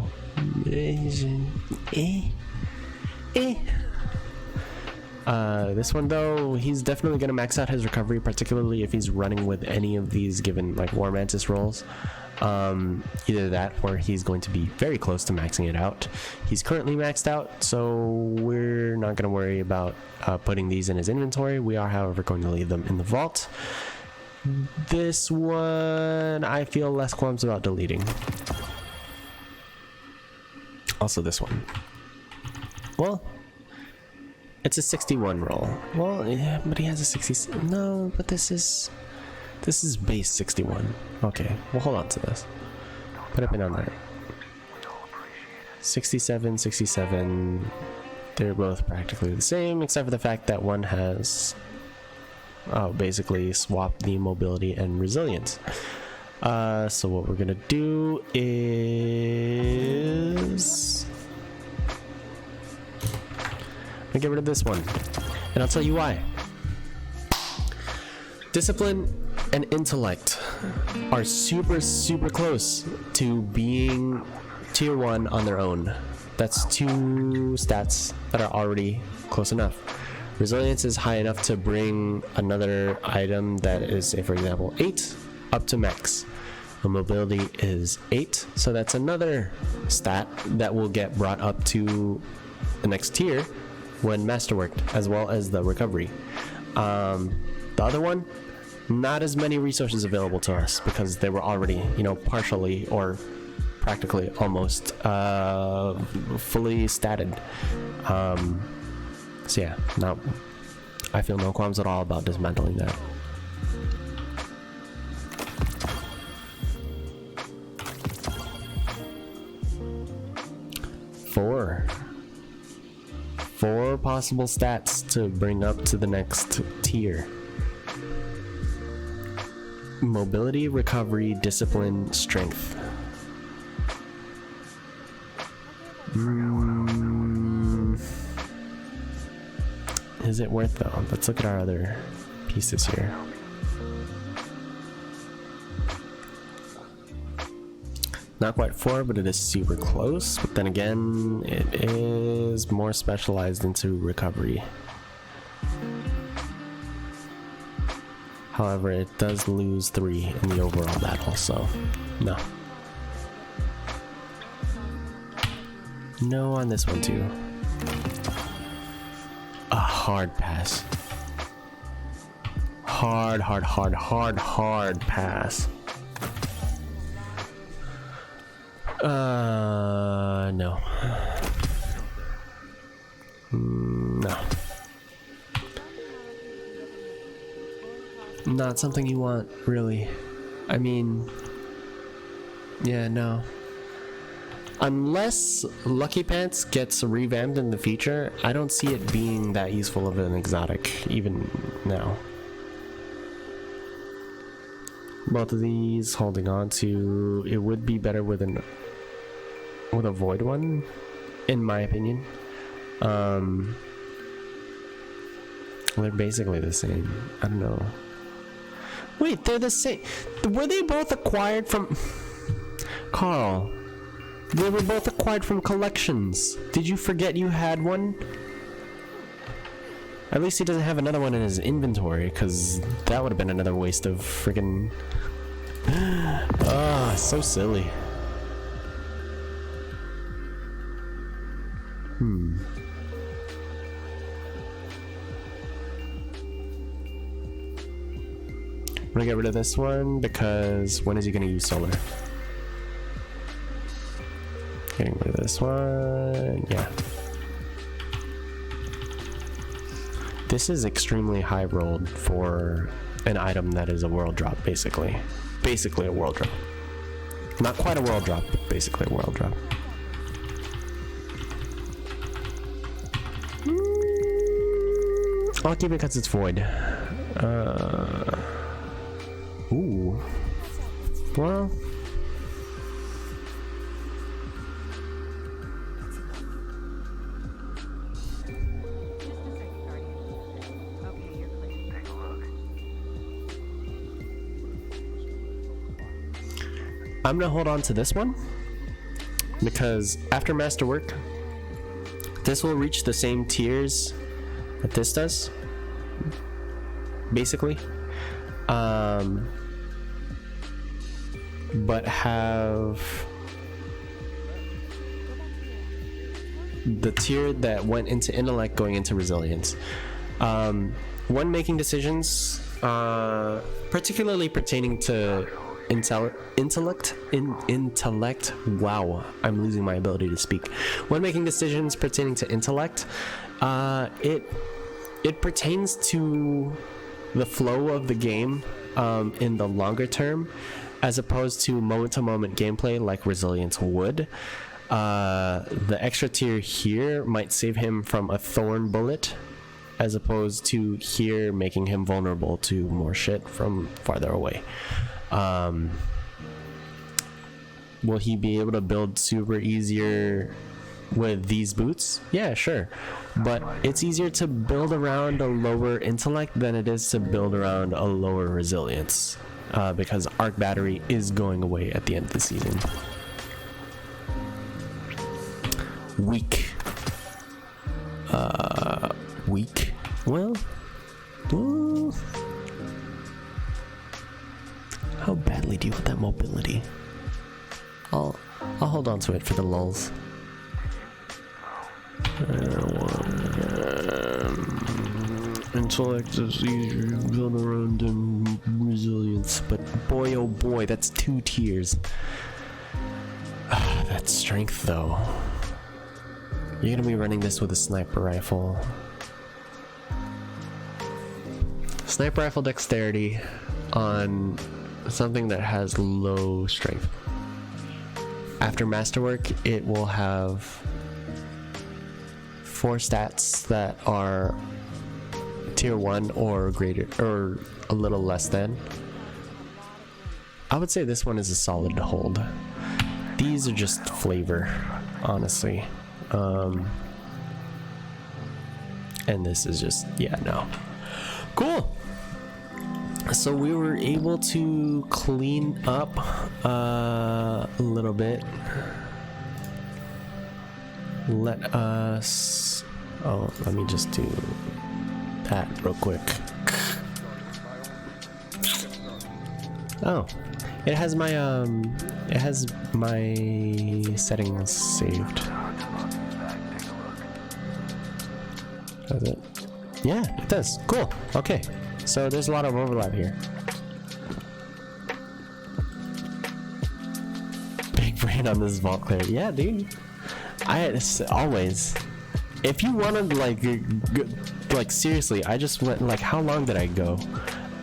This one though, he's definitely gonna max out his recovery, particularly if he's running with any of these given like War Mantis rolls. Either that or he's going to be very close to maxing it out. He's currently maxed out, so we're not going to worry about putting these in his inventory. We are, however, going to leave them in the vault. This one I feel less qualms about deleting. Also this one. Well, it's a 61 roll. Well, yeah, but he has a 60. No, but this is base 61. Okay, we'll hold on to this. Put a pin on that. 67, 67. They're both practically the same, except for the fact that one has basically swapped the mobility and resilience. So what we're gonna do is I'm gonna get rid of this one, and I'll tell you why. Discipline and intellect are super close to being tier 1 on their own. That's two stats that are already close enough. Resilience is high enough to bring another item that is, say for example, 8 up to max. The mobility is 8, so that's another stat that will get brought up to the next tier when masterworked, as well as the recovery. The other one, not as many resources available to us because they were already, partially or practically almost fully statted. So yeah, I feel no qualms at all about dismantling that. Four possible stats to bring up to the next tier. Mobility, recovery, discipline, strength. Is it worth though? Let's look at our other pieces here. Not quite 4, but it is super close. But then again, it is more specialized into recovery. However, it does lose 3 in the overall battle, so no. No on this one too. A hard pass. Hard pass. No. No. Not something you want, really. I mean, yeah, no. Unless Lucky Pants gets revamped in the future, I don't see it being that useful of an exotic, even now. Both of these holding on to, it would be better with a void one, in my opinion. They're basically the same. I don't know. Wait, they're the same. Were they both acquired from... Carl, they were both acquired from collections. Did you forget you had one? At least he doesn't have another one in his inventory, because that would have been another waste of friggin'... Ah, so silly. I'm gonna get rid of this one because when is he gonna use solar? Getting rid of this one, yeah. This is extremely high rolled for an item that is a world drop, basically. Basically a world drop. Not quite a world drop, but basically a world drop. I'll keep it because it's void. Ooh. Well. I'm gonna hold on to this one because after masterwork, this will reach the same tiers that this does, basically, but have the tier that went into intellect going into resilience. When making decisions, particularly pertaining to intellect, wow, I'm losing my ability to speak. When making decisions pertaining to intellect, it pertains to the flow of the game in the longer term, as opposed to moment-to-moment gameplay like resilience would. The extra tier here might save him from a thorn bullet, as opposed to here making him vulnerable to more shit from farther away. Will he be able to build super easier with these boots? Yeah, sure, but it's easier to build around a lower intellect than it is to build around a lower resilience, because arc battery is going away at the end of the season. Weak. Weak. Well, how badly do you want that mobility? I'll hold on to it for the lulz. Intellect is easier to build around than resilience, but boy oh boy, that's 2 tiers. That's strength though. You're gonna be running this with a sniper rifle. Sniper rifle dexterity on something that has low strength. After masterwork, it will have 4 stats that are tier 1 or greater, or a little less than. I would say this one is a solid hold. These are just flavor, honestly. And this is just, yeah, no. Cool. So we were able to clean up a little bit. Let us, oh, let me just do that real quick. Oh, it has my settings saved. Does it? Yeah, it does. Cool. Okay. So there's a lot of overlap here. Big brain on this vault clear. Yeah, dude. Always. If you wanted, like seriously, I just went, like, how long did I go?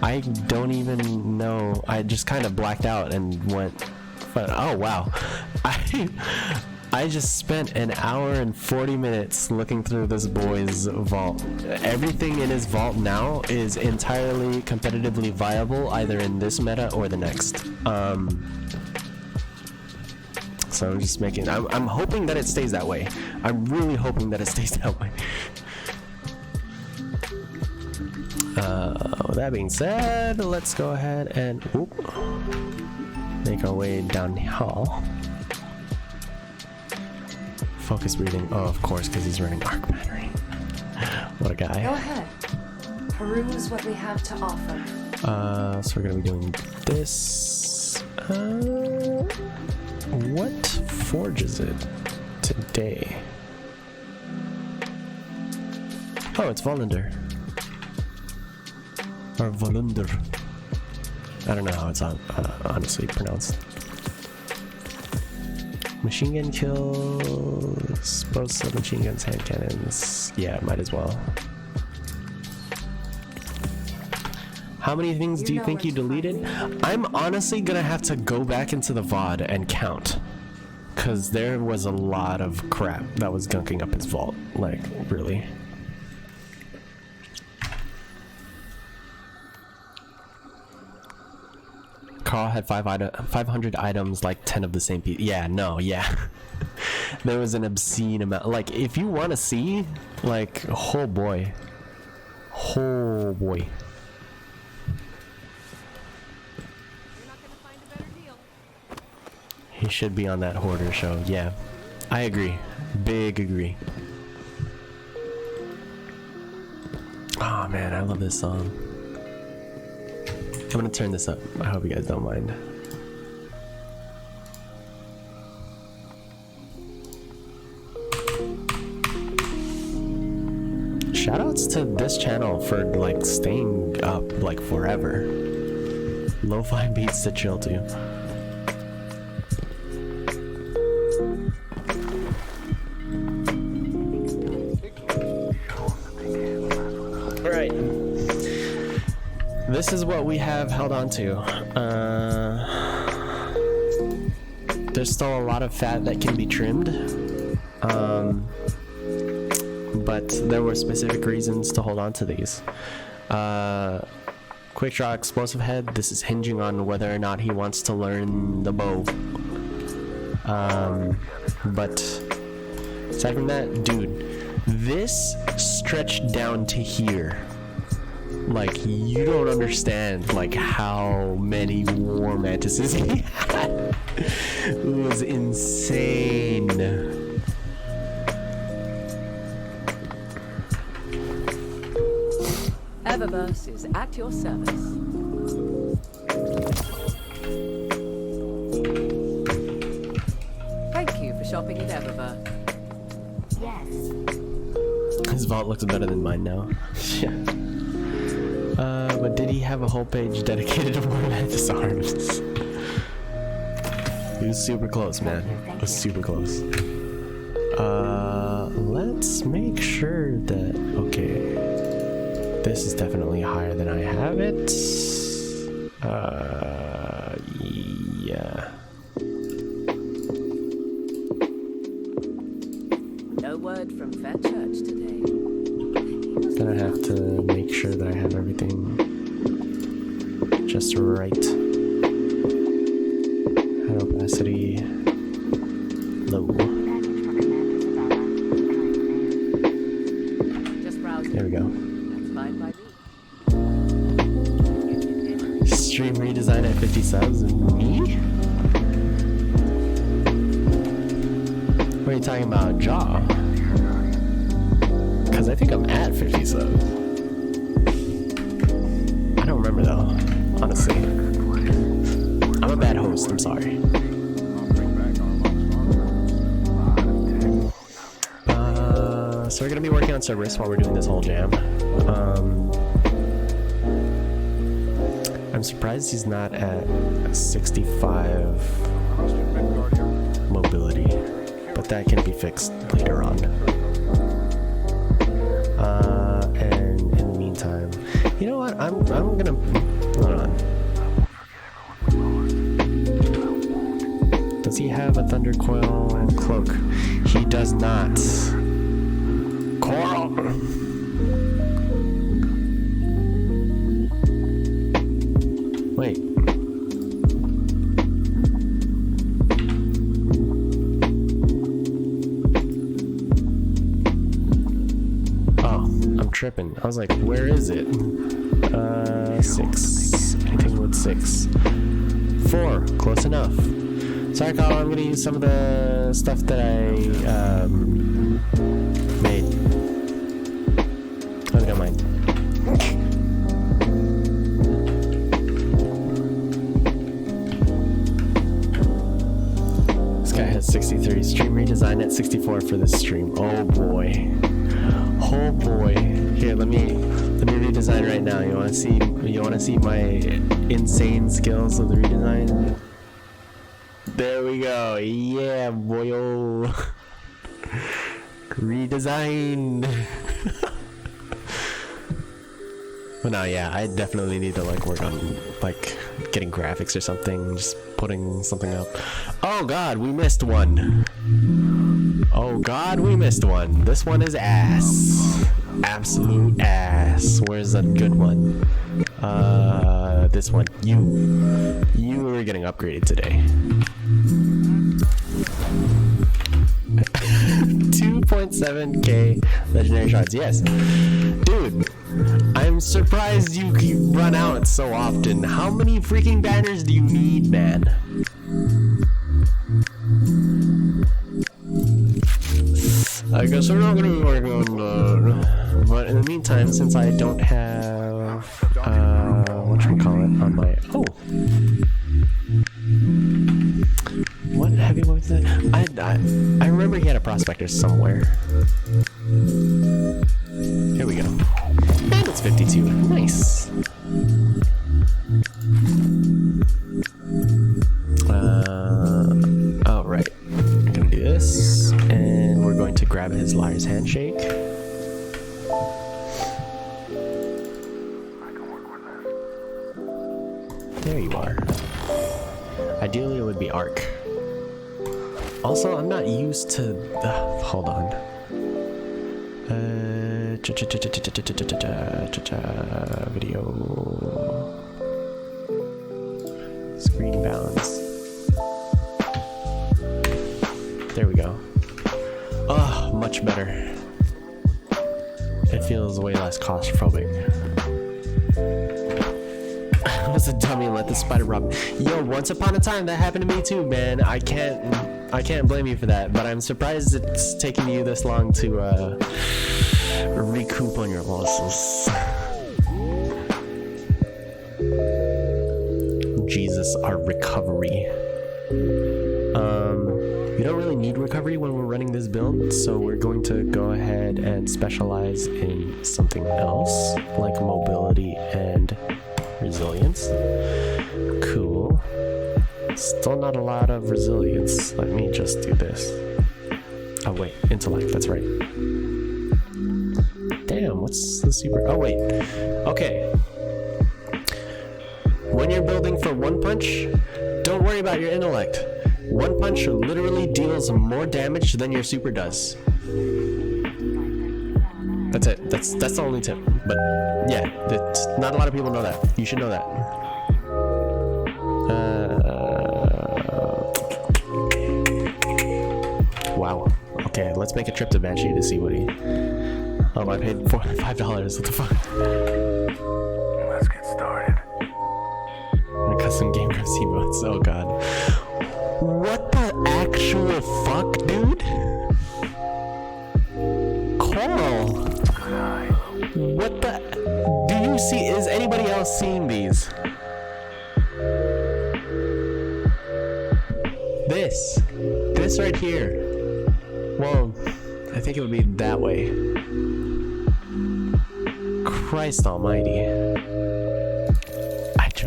I don't even know. I just kind of blacked out and went, but oh wow. I just spent an hour and 40 minutes looking through this boy's vault. Everything in his vault now is entirely competitively viable, either in this meta or the next. So I'm just making, I'm hoping that it stays that way. I'm really hoping that it stays that way. With that being said, let's go ahead and make our way down the hall. Focus breathing. Oh, of course, because he's running arc battery. What a guy. Go ahead. Peruse what we have to offer. So we're gonna be doing this. What forges it today? Oh, it's Volunder. Or Volunder. I don't know how it's honestly pronounced. Machine gun kills, both submachine guns, hand cannons. Yeah, might as well. How many things do you think you deleted? I'm honestly gonna have to go back into the VOD and count. Cause there was a lot of crap that was gunking up his vault. Like, really. Carl had 500 items, like 10 of the same piece. Yeah, no, yeah. There was an obscene amount. Like, if you want to see, like, oh boy. Oh boy. He should be on that hoarder show. Yeah, I agree. Big agree. Oh man, I love this song. I'm gonna turn this up. I hope you guys don't mind. Shoutouts to this channel for like staying up like forever. Lo-fi beats to chill to. Alright. This is what we have held on to. There's still a lot of fat that can be trimmed. But there were specific reasons to hold on to these. Quick draw explosive head. This is hinging on whether or not he wants to learn the bow. But aside from that, dude, this stretched down to here. Like, you don't understand like how many war mantises he had. It was insane. Eververse is at your service. Thank you for shopping at Eververse. Yes. His vault looks better than mine now. Yeah. But did he have a whole page dedicated to war mantis arms? He was super close, man. It was super close. Let's make sure that, okay. This is definitely higher than I have it. Yeah. No word from Fair Church today. Gonna have to make sure that I have everything just right. Head opacity low. Just browsing. There we go. That's fine by me. Stream redesign at 50 subs. Me? What are you talking about, Jaw? Because I think I'm at 50 subs. I don't remember though, honestly. I'm a bad host, I'm sorry. So we're gonna be working on Cerberus while we're doing this whole jam. I'm surprised he's not at 65 mobility, but that can be fixed later on. And in the meantime, you know what? I'm gonna hold on. Does he have a thunder coil and cloak? He does not. Coral. Wait. Tripping. I was like, where is it? 6. Anything with 6. 4. Close enough. Sorry, Kyle, I'm gonna use some of the stuff that I made. Hope you don't mind. This guy has 63. Stream redesign at 64 for this stream. Oh boy. Oh boy. Here, let me redo redesign right now. You wanna see my insane skills of the redesign? There we go. Yeah, boyo. Redesign. But no, yeah, I definitely need to like work on like getting graphics or something, just putting something up. Oh god, we missed one. Oh god, we missed one. This one is ass. Absolute ass. Where's a good one? This one. You are getting upgraded today. 2.7k legendary shards. Yes. Dude, I'm surprised you run out so often. How many freaking banners do you need, man? I guess we're not gonna be working on that. But in the meantime, since I don't have whatchamacallit on my what heavy was it? I remember he had a prospector somewhere. Here we go. And it's 52. Nice. Oh right. I'm gonna do this, and we're going to grab his liar's handshake. There you are. Ideally, it would be arc. Also, I'm not used to. Hold on. Video. Screen bounds. There we go. Oh, much better. It feels way less claustrophobic. I was a dummy and let the spider rob. Yo, once upon a time that happened to me too, man. I can't blame you for that, but I'm surprised it's taking you this long to recoup on your losses. Jesus, our recovery. We don't really need recovery when we're running this build, so we're going to go ahead and specialize in something else, like mobility and resilience. Cool. Still not a lot of resilience. Let me just do this. Oh wait, intellect, that's right. Damn, what's the super... Oh wait. Okay. When you're building for one punch, don't worry about your intellect. One punch literally deals more damage than your super does. That's it. That's the only tip. But yeah, not a lot of people know that. You should know that. Wow. Okay, let's make a trip to Banshee to see what he... Oh, I paid $5. What the fuck? Let's get started. Custom game grabs emotes. Oh god. What the actual fuck, dude? Coral. What the... Do you see... Is anybody else seeing these? This right here. Well, I think it would be that way. Christ almighty.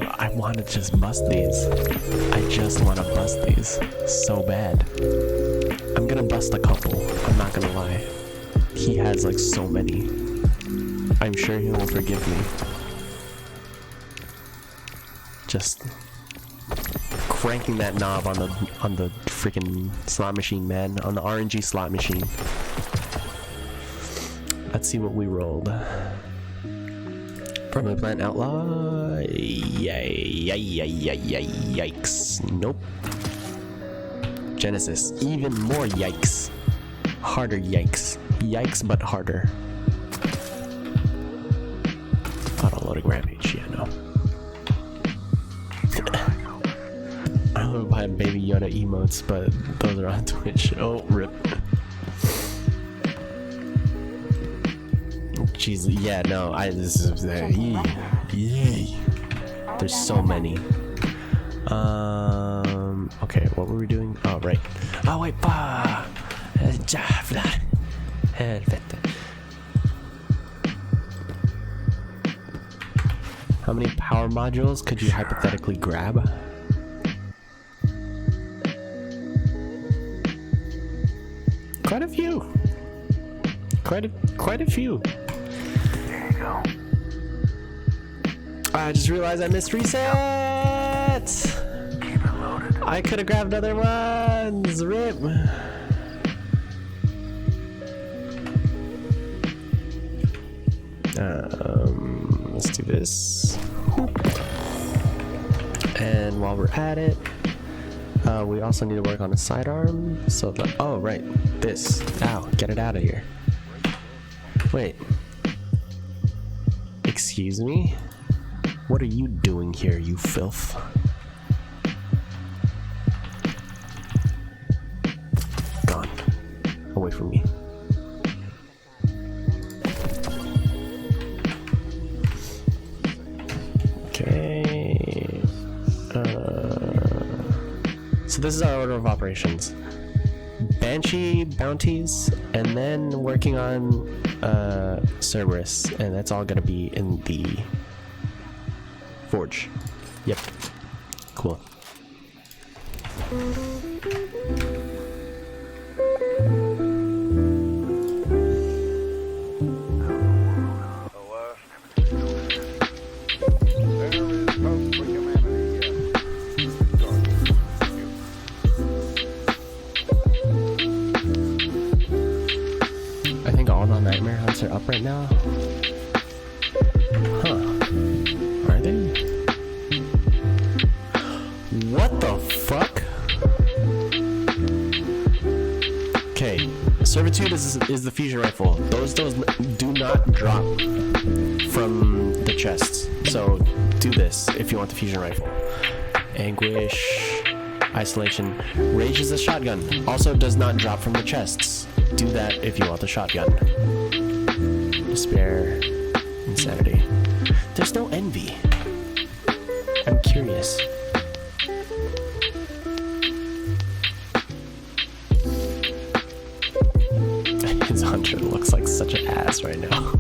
I want to just bust these. I just want to bust these so bad. I'm gonna bust a couple. I'm not gonna lie. He has like so many. I'm sure he will forgive me. Just cranking that knob on the freaking slot machine, man. On the RNG slot machine. Let's see what we rolled. Permanent plant outlaw. Yikes. Nope. Genesis. Even more yikes. Harder yikes. Yikes, but harder. Auto-loading rampage. Yeah, no. I don't know if I have Baby Yoda emotes, but those are on Twitch. Oh, rip. Jeez, yeah, no, this is yay. There's so many. Okay, what were we doing? Oh, right. Oh, wait, How many power modules could you hypothetically grab? Quite a few. Quite a few. There you go. I just realized I missed reset. Keep it loaded. I could have grabbed other ones. Rip. Let's do this. And while we're at it, we also need to work on a sidearm. So, oh right, this. Ow, get it out of here. Wait. Excuse me? What are you doing here, you filth? Gone. Away from me. Okay. So this is our order of operations. Banshee bounties, and then working on Cerberus, and that's all gonna be in the forge. Yep. Cool. I think all the nightmare hunts are up right now. Huh. Are they? What the fuck? Okay. Servitude is the fusion rifle. Those do not drop from the chests. So do this if you want the fusion rifle. Anguish. Isolation. Rage is a shotgun. Also does not drop from the chests. Do that if you want the shotgun. Despair. Insanity. There's no envy. I'm curious. His hunter looks like such an ass right now.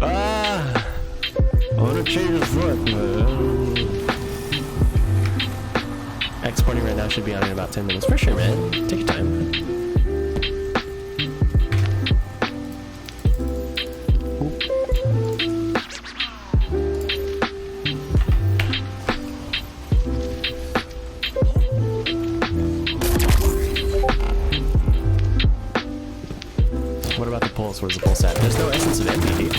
I wanna change the foot, man. Exporting right now should be on in about 10 minutes. For sure, man. Take your time. What about the pulse? Where's the pulse at? There's no essence of envy, dude.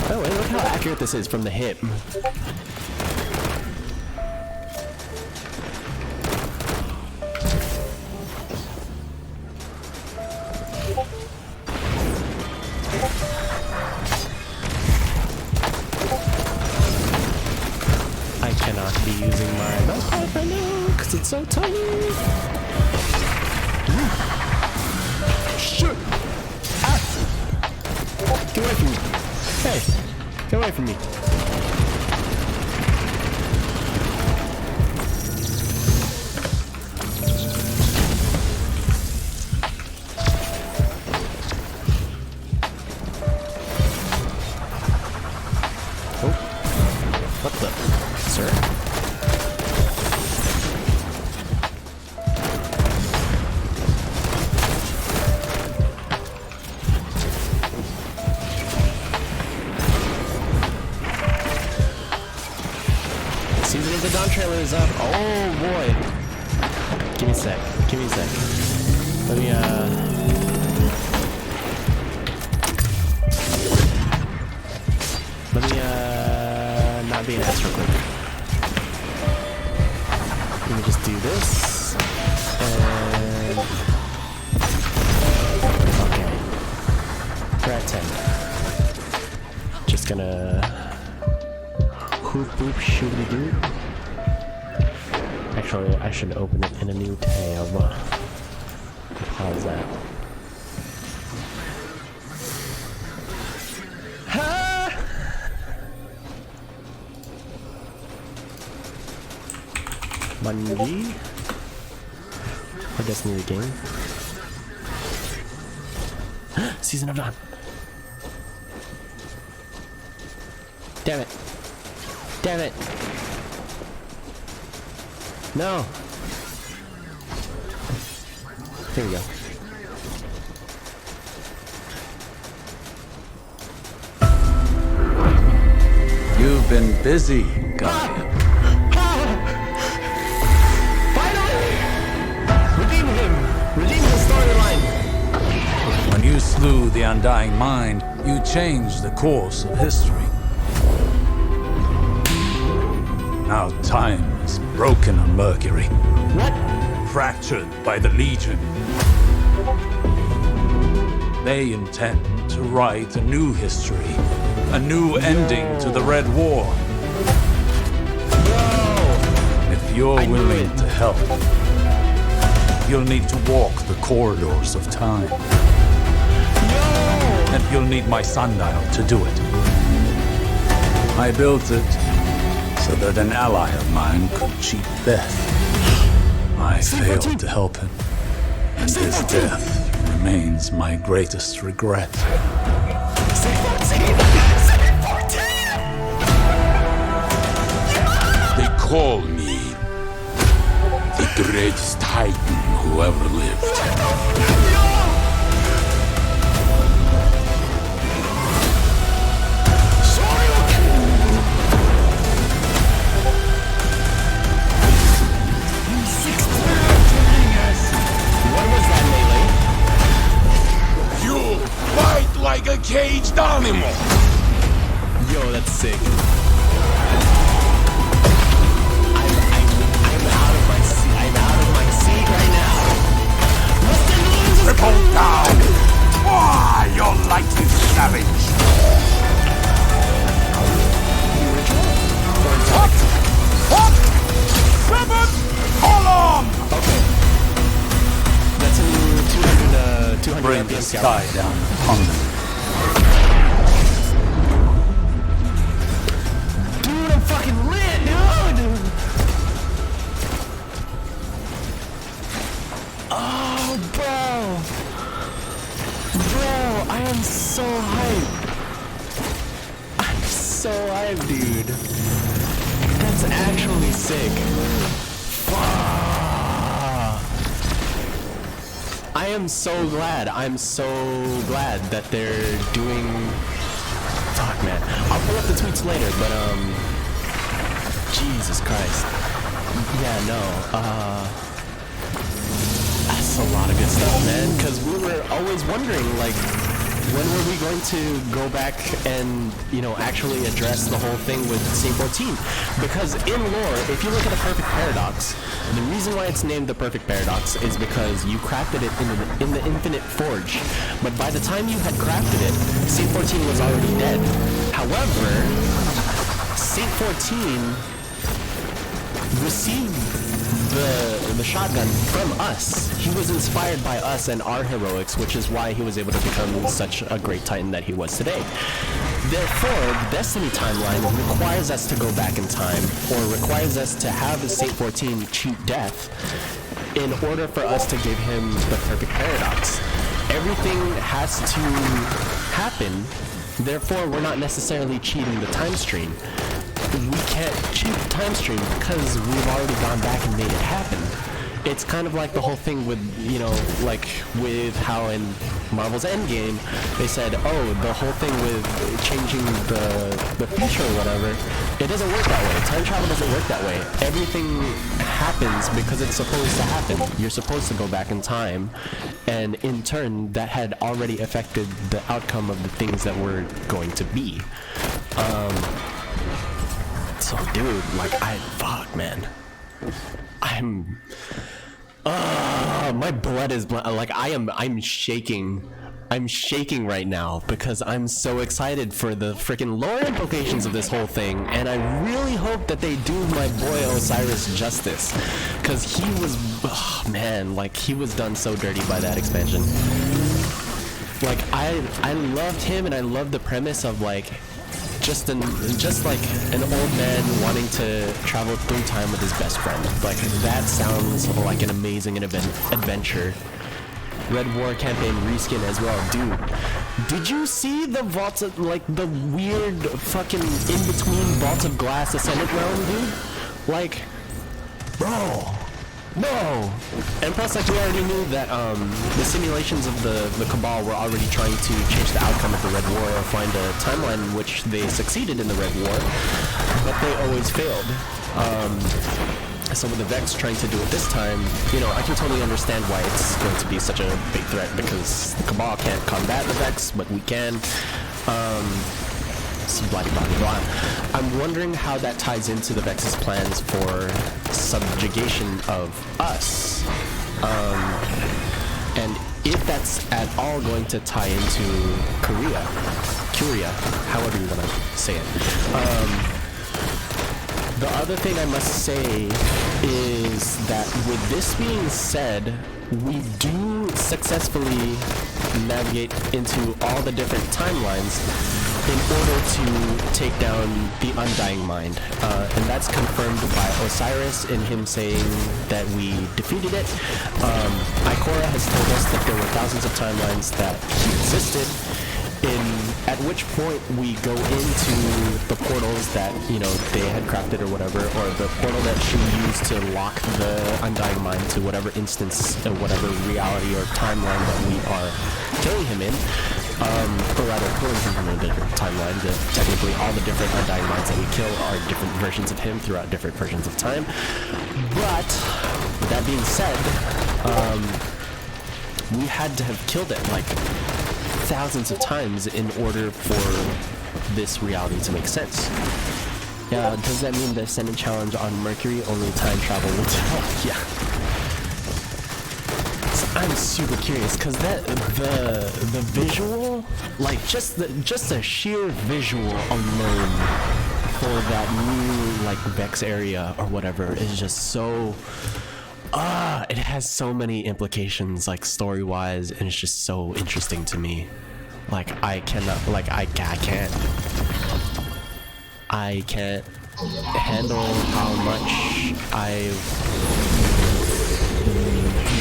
Oh, wait, look how accurate this is from the hip. I cannot be using my mouse pad right now because it's so tiny. Shit! Ah! Get away from me! Hey! Get away from me! Oh! What the? Sir? Season of the Dawn trailer is up. Oh boy. Give me a sec. Give me a sec. Let me not be an ass real quick. Let me just do this. And okay. We're at 10. Just gonna Hoop boop shoobity doo. Actually, I should open it in a new tab. How's that? Ha! Bungie. I guess new game. Season of Dawn. Damn it. Damn it. No. Here we go. You've been busy, Guardian. Finally! Redeem him! Redeem the storyline! When you slew the Undying Mind, you changed the course of history. Now time is broken on Mercury. What? Fractured by the Legion. They intend to write a new history. A new ending to the Red War. If you're willing to help, you'll need to walk the corridors of time. And you'll need my sundial to do it. I built it so that an ally of mine could cheat death. I failed to help him, and his death remains my greatest regret. They call me the greatest titan who ever lived. Like a caged animal. Yo, that's sick. I'm out of my seat right now. Triple down. Why, your light is savage. What? What? Seven? Hold on. Okay. That's a 200 Bring the FPS. sky down upon them. Dude, I'm fucking lit, dude! Oh, bro! Bro, I am so hyped. I'm so hyped, dude. That's actually sick. I am so glad. I'm so glad that they're doing. Fuck, man. I'll pull up the tweets later, but Jesus Christ. Yeah, no. That's a lot of good stuff, man. Because we were always wondering, like, when were we going to go back and, you know, actually address the whole thing with Saint 14? Because in lore, if you look at the Perfect Paradox, the reason why it's named the Perfect Paradox is because you crafted it in the Infinite Forge. But by the time you had crafted it, Saint 14 was already dead. However, Saint 14 received the shotgun from us. He was inspired by us and our heroics, which is why he was able to become such a great titan that he was today. Therefore, the Destiny timeline requires us to go back in time, or requires us to have the Saint 14 cheat death in order for us to give him the Perfect Paradox. Everything has to happen, therefore we're not necessarily cheating the time stream. We can't cheat the time stream because we've already gone back and made it happen. It's kind of like the whole thing with, you know, like with how in Marvel's Endgame, they said, oh, the whole thing with changing the future or whatever, it doesn't work that way. Time travel doesn't work that way. Everything happens because it's supposed to happen. You're supposed to go back in time, and in turn, that had already affected the outcome of the things that were going to be. So, dude, like, fuck, man. My blood is, like, I'm shaking. I'm shaking right now because I'm so excited for the freaking lore implications of this whole thing, and I really hope that they do my boy Osiris justice, because he was, man, like, he was done so dirty by that expansion. Like, I loved him, and I loved the premise of, like, just like an old man wanting to travel through time with his best friend. Like, that sounds like an amazing adventure. Red War campaign reskin as well, dude. Did you see the vaults of, like, the weird fucking in-between vaults of glass ascendant realm, dude? Like, bro. No! And plus, like, we already knew that the simulations of the Cabal were already trying to change the outcome of the Red War or find a timeline in which they succeeded in the Red War, but they always failed. So with the Vex trying to do it this time, you know, I can totally understand why it's going to be such a big threat, because the Cabal can't combat the Vex, but we can. Blah, blah, blah. I'm wondering how that ties into the Vex's plans for subjugation of us. And if that's at all going to tie into Curia, however you want to say it. The other thing I must say is that with this being said, we do successfully navigate into all the different timelines in order to take down the Undying Mind. And that's confirmed by Osiris in him saying that we defeated it. Ikora has told us that there were thousands of timelines that existed, at which point we go into the portals that, you know, they had crafted or whatever, or the portal that she used to lock the Undying Mind to whatever instance, whatever reality or timeline that we are killing him in. Or rather, pulling him from a different timeline. Technically, all the different Undying Minds that we kill are different versions of him throughout different versions of time. But, with that being said, we had to have killed it, like, thousands of times in order for this reality to make sense. Yeah, does that mean the Ascendant Challenge on Mercury only time travel will tell? Yeah. So I'm super curious because the visual, like just the sheer visual alone for that new like Vex area or whatever is just so. It has so many implications, like story-wise, and it's just so interesting to me. Like I cannot handle how much I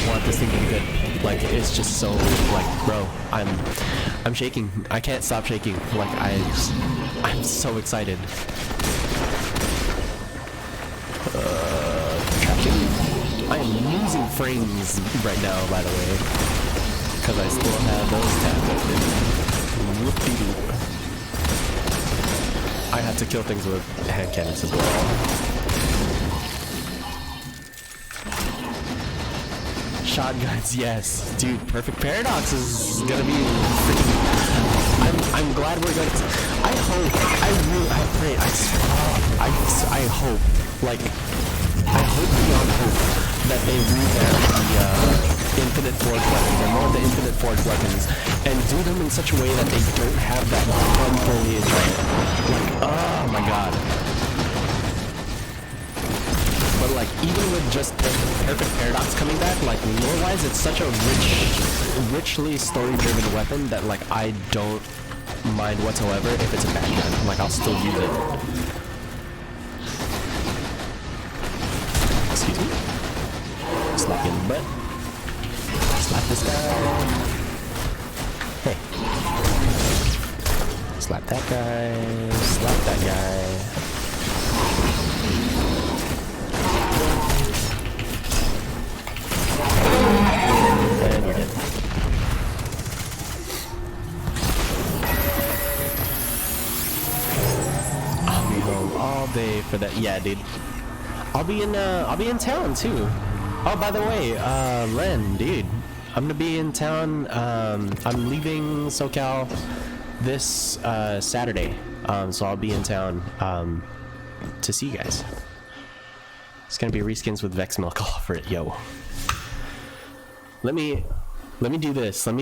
want this thing to be good. Like it's just so like, bro, I'm shaking. I can't stop shaking. Like I'm so excited. I am losing frames right now, by the way, because I still have those tabs open. Whoop-de-doo. I have to kill things with hand cannons as well. Shotguns, yes. Dude, Perfect Paradox is gonna be freaking... I'm glad we're going to... I hope beyond hope that they revamp the Infinite Forge weapons and more of the Infinite Forge weapons and do them in such a way that they don't have that dumb foliage on it. Like, oh my god. But like, even with just the Perfect Paradox coming back, like lore-wise, it's such a richly story-driven weapon that like I don't mind whatsoever if it's a bad gun. Like, I'll still use it. Excuse me. Slap you in the butt. Slap this guy. Hey. Slap that guy. Slap that guy. And you're dead. I'll be home all day for that. Yeah, dude. I'll be in town too. Oh, by the way, Len, dude, I'm gonna be in town. I'm leaving SoCal this Saturday, so I'll be in town to see you guys. It's gonna be reskins with Vex Milk all over it, yo. Let me do this. I'm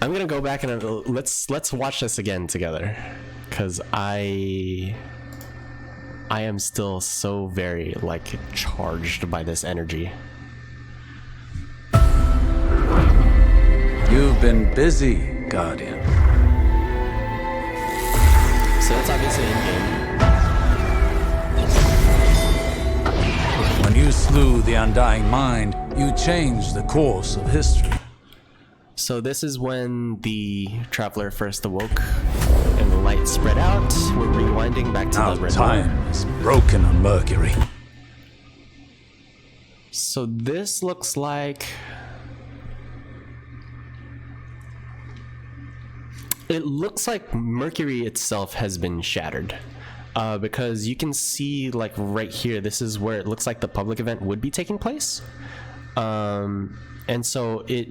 gonna go back and let's watch this again together, cause I am still so very like charged by this energy. You've been busy, Guardian. So that's obviously in-game. When you slew the Undying Mind, you changed the course of history. So this is when the traveler first awoke and the light spread out. We're rewinding back to Now the red time moon. is broken on Mercury. So this looks like... It looks like Mercury itself has been shattered. Because you can see, like, right here, this is where it looks like the public event would be taking place. And so it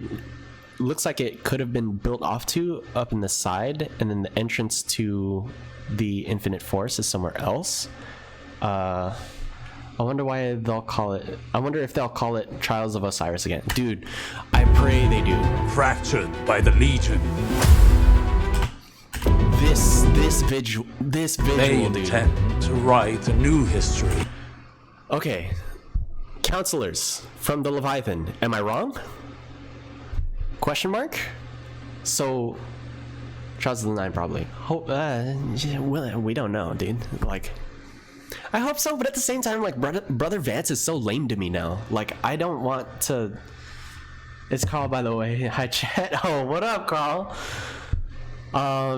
looks like it could have been built off to up in the side, and then the entrance to the Infinite Force is somewhere else. I wonder why they'll call it... I wonder if they'll call it Trials of Osiris again. Dude, I pray they do. Fractured by the Legion. This visual, They dude. intend to write a new history. Okay. Counselors from the Leviathan. Am I wrong? Question mark? So, Trials of the Nine probably. We don't know, dude. Like, I hope so, but at the same time, like, Brother Vance is so lame to me now. Like, I don't want to... It's Carl, by the way. Hi, chat. Oh, what up, Carl?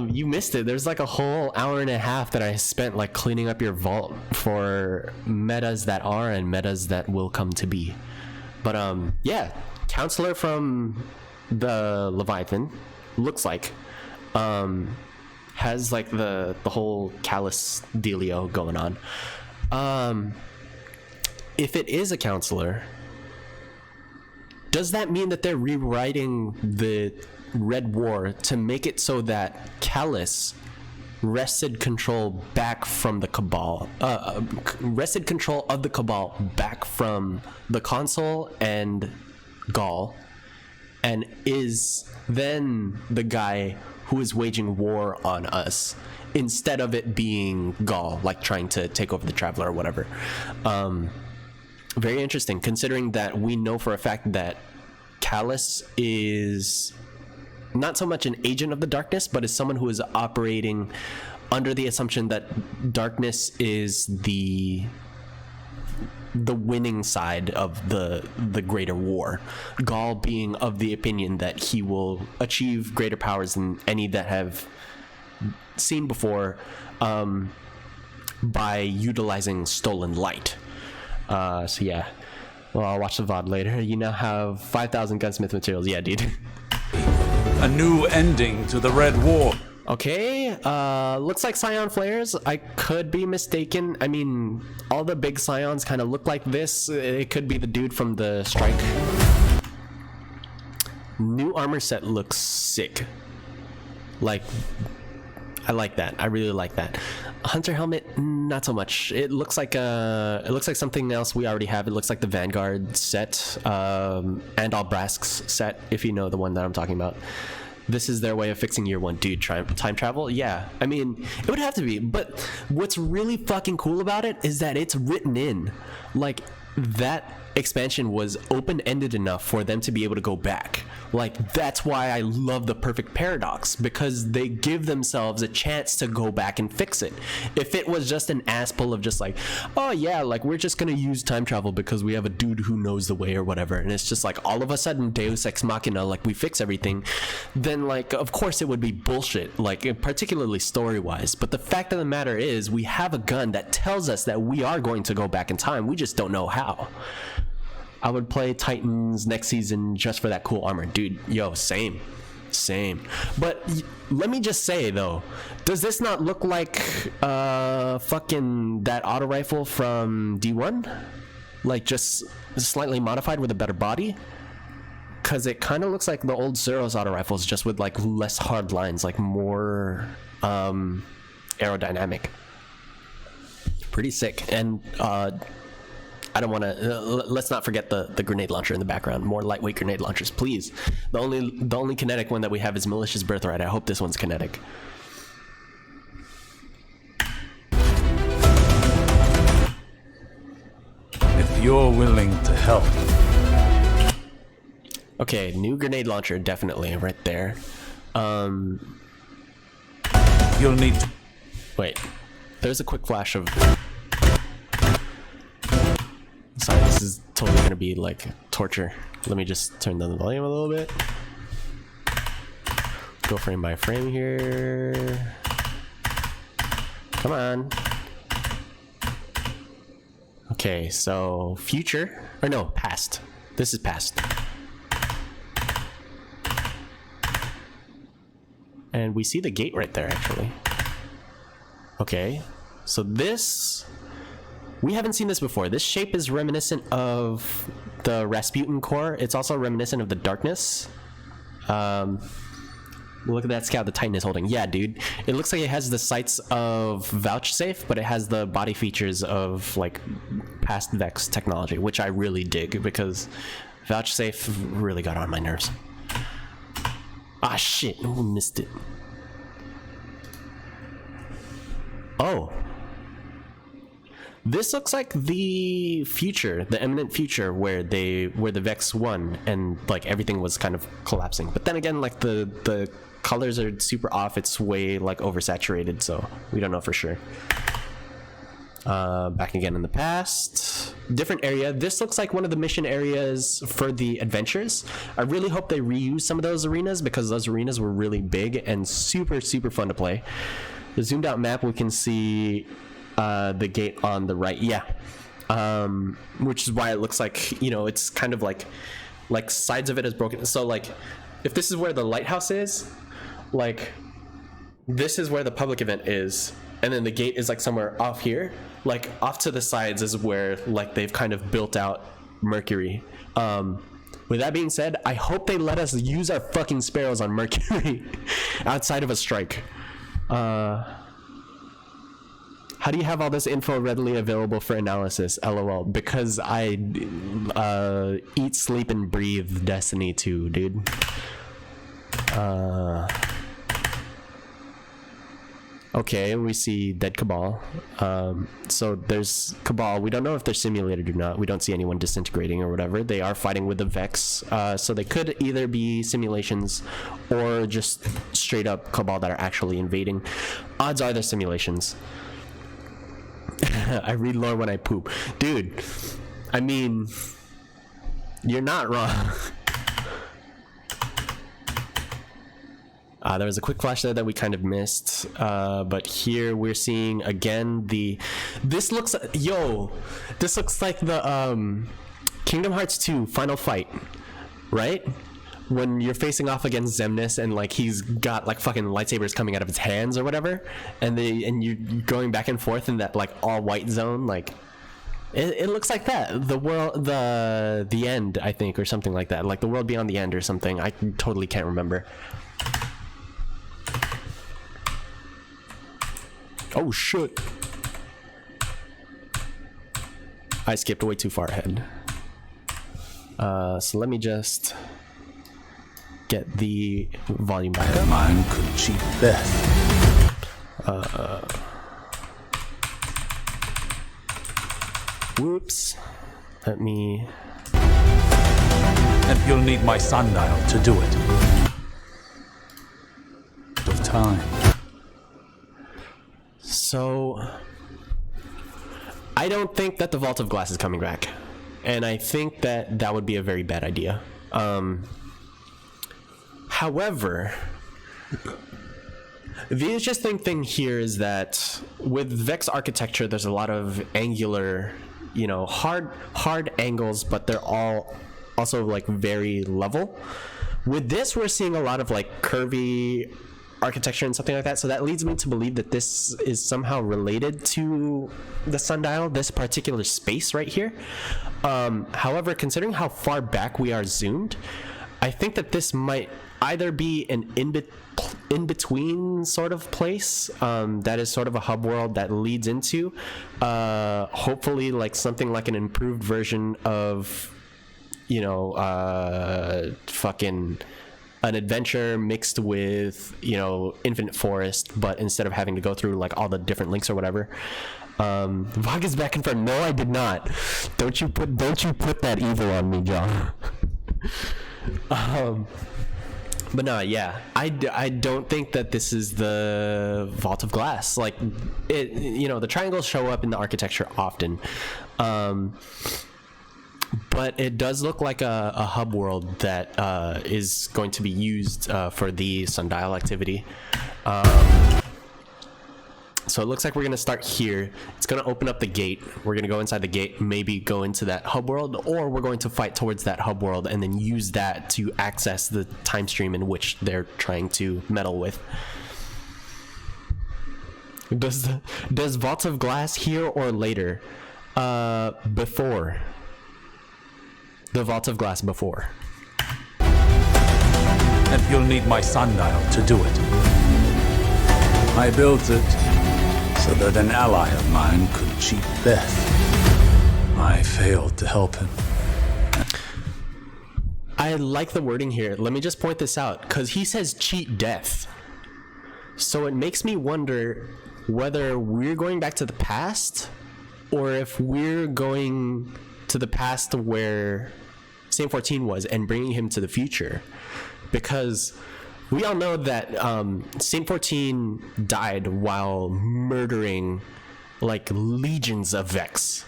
You missed it. There's like a whole hour and a half that I spent like cleaning up your vault for metas that are and metas that will come to be. But yeah, Counselor from the Leviathan looks like has like the whole callus dealio going on. If it is a Counselor, does that mean that they're rewriting the Red War to make it so that Callus wrested control back from the Cabal, wrested control of the Cabal back from the Consul and Gaul, and is then the guy who is waging war on us, instead of it being Gaul, like trying to take over the Traveler or whatever. Very interesting, considering that we know for a fact that Callus is not so much an agent of the darkness, but is someone who is operating under the assumption that darkness is the winning side of the greater war. Gaul being of the opinion that he will achieve greater powers than any that have seen before by utilizing stolen light. So yeah, well, I'll watch the VOD later. You now have 5,000 gunsmith materials. Yeah, dude. A new ending to the Red War. Okay, looks like Scion flares. I could be mistaken. I mean, all the big Scions kind of look like this. It could be the dude from the strike. New armor set looks sick. Like, I like that. I really like that. Hunter helmet, not so much. It looks like something else we already have. It looks like the Vanguard set, and all Brask's set, if you know the one that I'm talking about. This is their way of fixing year one. Dude, time travel? Yeah. I mean, it would have to be. But what's really fucking cool about it is that it's written in. Like, that expansion was open-ended enough for them to be able to go back. Like, that's why I love the Perfect Paradox, because they give themselves a chance to go back and fix it. If it was just an ass pull of just like, oh yeah, like we're just gonna use time travel because we have a dude who knows the way or whatever, and it's just like all of a sudden Deus Ex Machina, like we fix everything, then like of course it would be bullshit, like particularly story-wise. But the fact of the matter is we have a gun that tells us that we are going to go back in time. We just don't know how. I would play Titans next season just for that cool armor. Dude, yo, same. But let me just say, though, does this not look like fucking that auto rifle from D1? Like, just slightly modified with a better body? Because it kind of looks like the old Zero's auto rifles, just with, like, less hard lines, like, more aerodynamic. Pretty sick. And, I don't want to. Let's not forget the grenade launcher in the background. More lightweight grenade launchers, please. The only kinetic one that we have is Malicious Birthright. I hope this one's kinetic. If you're willing to help. Okay, new grenade launcher, definitely right there. You'll need to... Wait, there's a quick flash of. Sorry, this is totally gonna be like torture. Let me just turn down the volume a little bit. go frame by frame here. Come on. Okay, so future, or no, past. This is past. And we see the gate right there, actually. Okay, so this, we haven't seen this before. This shape is reminiscent of the Rasputin core. It's also reminiscent of the darkness. Look at that scout the Titan is holding. Yeah, dude. It looks like it has the sights of Vouchsafe, but it has the body features of like past Vex technology, which I really dig because Vouchsafe really got on my nerves. Ah, shit. Oh, missed it. Oh. This looks like the future, the imminent future where the Vex won and like everything was kind of collapsing. But then again, like the colors are super off. It's way like oversaturated, so we don't know for sure. Back again in the past, different area. This looks like one of the mission areas for the adventures. I really hope they reuse some of those arenas because those arenas were really big and super fun to play. The zoomed out map, we can see the gate on the right, yeah, which is why it looks like, you know, it's kind of like sides of it is broken. So like if this is where the lighthouse is, like this is where the public event is, and then the gate is like somewhere off here, like off to the sides is where like they've kind of built out Mercury. With that being said, I hope they let us use our fucking sparrows on Mercury outside of a strike. How do you have all this info readily available for analysis? LOL. Because I eat, sleep, and breathe Destiny 2, dude. Okay, we see Dead Cabal. So there's Cabal. We don't know if they're simulated or not. We don't see anyone disintegrating or whatever. They are fighting with the Vex. So they could either be simulations or just straight up Cabal that are actually invading. Odds are they're simulations. I read lore when I poop. Dude, I mean, you're not wrong. There was a quick flash there that we kind of missed, but here we're seeing again this looks like the Kingdom Hearts 2 final fight, right? When you're facing off against Xemnas and like he's got like fucking lightsabers coming out of his hands or whatever, and you're going back and forth in that like all white zone, like it looks like that. The world, the end, I think, or something like that, like the world beyond the end or something. I totally can't remember. Oh shit, I skipped way too far ahead. So let me just get the volume back up. Mine could cheat death. Whoops. Let me... And you'll need my sundial to do it. Of time. So... I don't think that the Vault of Glass is coming back. And I think that that would be a very bad idea. However, the interesting thing here is that with Vex architecture, there's a lot of angular, you know, hard angles, but they're all also like very level. With this, we're seeing a lot of like curvy architecture and something like that. So that leads me to believe that this is somehow related to the sundial, this particular space right here. However, considering how far back we are zoomed, I think that this might either be an in-between sort of place that is sort of a hub world that leads into hopefully like something like an improved version of, you know, fucking an adventure mixed with, you know, Infinite Forest, but instead of having to go through like all the different links or whatever. Vog is back and forth. No, I did not. Don't you put that evil on me, John. But no, yeah, I don't think that this is the Vault of Glass. Like, it, you know, the triangles show up in the architecture often. but it does look like a hub world that is going to be used for the sundial activity. So it looks like we're going to start here. It's going to open up the gate. We're going to go inside the gate, maybe go into that hub world, or we're going to fight towards that hub world and then use that to access the time stream in which they're trying to meddle with. Does Vault of Glass here or later? Before. The Vault of Glass before. And you'll need my sundial to do it. I built it so that an ally of mine could cheat death. I failed to help him. I like the wording here. Let me just point this out, because he says cheat death. So it makes me wonder whether we're going back to the past, or if we're going to the past where Saint 14 was and bringing him to the future. Because we all know that Saint 14 died while murdering like legions of Vex,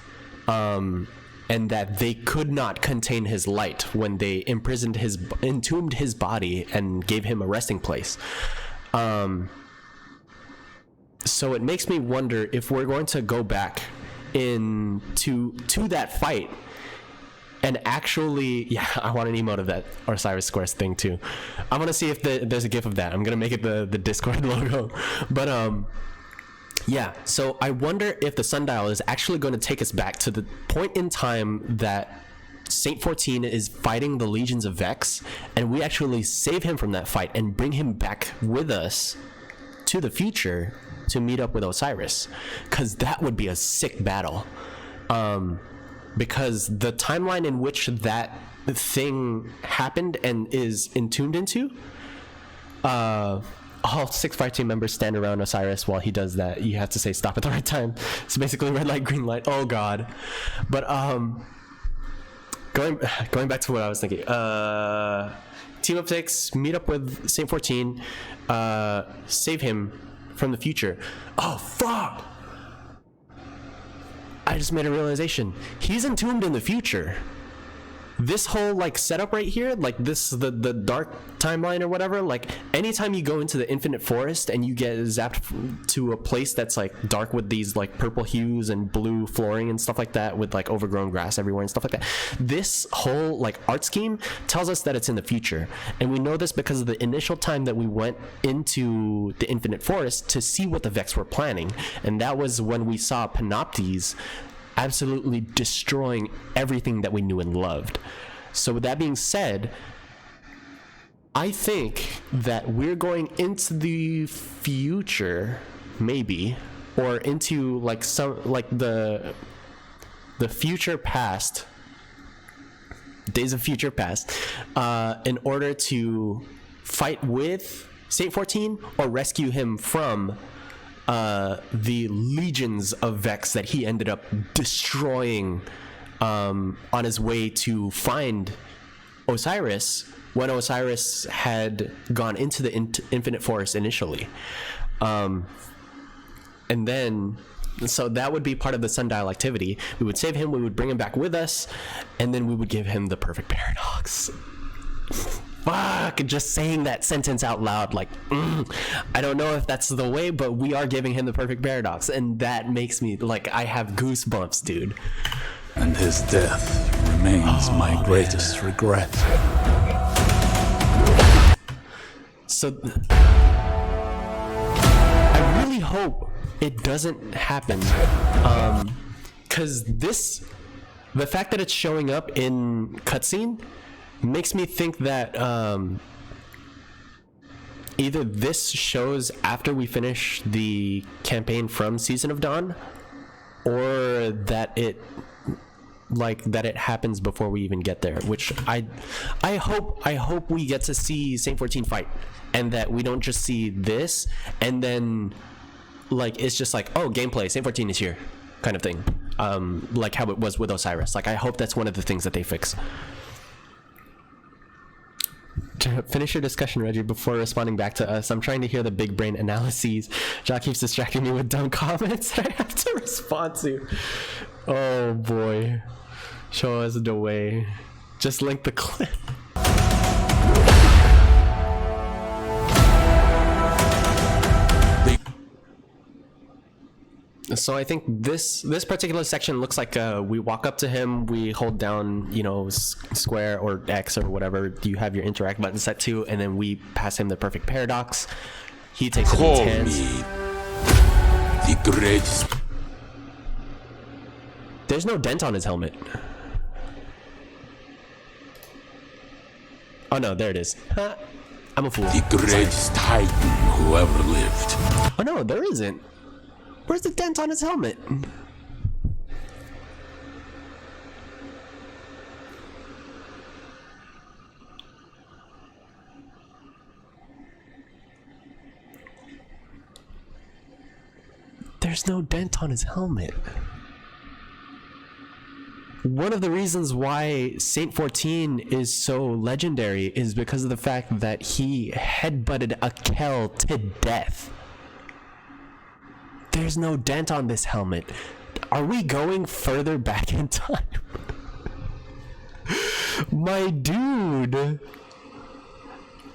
and that they could not contain his light when they entombed his body and gave him a resting place. So it makes me wonder if we're going to go back to that fight and actually, yeah, I want an emote of that Osiris Squares thing too. I'm gonna see if there's a gif of that. I'm gonna make it the Discord logo. But yeah, so I wonder if the sundial is actually going to take us back to the point in time that Saint 14 is fighting the legions of Vex, and we actually save him from that fight and bring him back with us to the future to meet up with Osiris, because that would be a sick battle. Because the timeline in which that thing happened and is entombed into, all 6 fire team members stand around Osiris while he does that. You have to say stop at the right time. It's basically red light, green light. Oh god. But going back to what I was thinking. Team of 6, meet up with Saint 14, save him from the future. Oh fuck! I just made a realization. He's entombed in the future. This whole like setup right here, like this, the dark timeline or whatever, like anytime you go into the infinite forest and you get zapped to a place that's like dark with these like purple hues and blue flooring and stuff like that, with like overgrown grass everywhere and stuff like that, this whole like art scheme tells us that it's in the future. And we know this because of the initial time that we went into the infinite forest to see what the Vex were planning, and that was when we saw Panoptes absolutely destroying everything that we knew and loved. So with that being said, I think that we're going into the future, maybe, or into like some like the future past, days of future past, in order to fight with Saint 14 or rescue him from the legions of Vex that he ended up destroying on his way to find Osiris, when Osiris had gone into the infinite forest initially. And then, so that would be part of the sundial activity. We would save him, we would bring him back with us, and then we would give him the perfect paradox. Fuck, just saying that sentence out loud, like, I don't know if that's the way, but we are giving him the perfect paradox, and that makes me, like, I have goosebumps, dude. And his death remains my greatest regret. So, I really hope it doesn't happen, because the fact that it's showing up in cutscene makes me think that either this shows after we finish the campaign from Season of Dawn, or that it happens before we even get there, which I hope we get to see Saint 14 fight, and that we don't just see this and then like it's just like, oh, gameplay, Saint 14 is here kind of thing, like how it was with Osiris. Like, I hope that's one of the things that they fix. Finish your discussion, Reggie, before responding back to us. I'm trying to hear the big brain analyses. Jock keeps distracting me with dumb comments that I have to respond to. Oh boy. Show us the way. Just link the clip. So I think this particular section looks like we walk up to him, we hold down, you know, square or X or whatever you have your interact button set to, and then we pass him the perfect paradox. He takes it in his hands. The greatest. There's no dent on his helmet. Oh no, there it is. I'm a fool. The greatest titan who ever lived. Oh no, there isn't. Where's the dent on his helmet? There's no dent on his helmet. One of the reasons why Saint 14 is so legendary is because of the fact that he headbutted a Kel to death. There's no dent on this helmet. Are we going further back in time? My dude.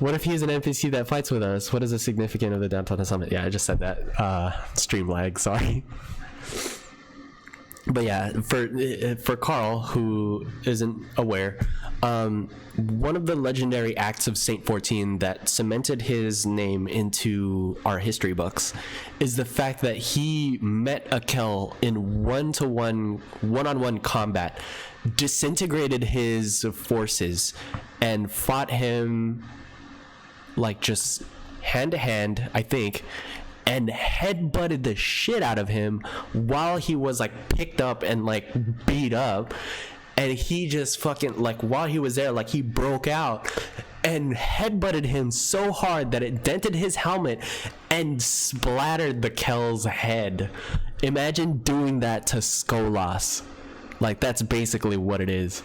What if he's an NPC that fights with us? What is the significance of the dent on his helmet? Yeah, I just said that. Stream lag, sorry. But yeah, for Carl, who isn't aware, one of the legendary acts of Saint 14 that cemented his name into our history books is the fact that he met Akel in one-on-one combat, disintegrated his forces, and fought him like just hand to hand, I think, and headbutted the shit out of him while he was like picked up and like beat up. And he just fucking, like, while he was there, like, he broke out and headbutted him so hard that it dented his helmet and splattered the Kel's head. Imagine doing that to Skolas. Like, that's basically what it is.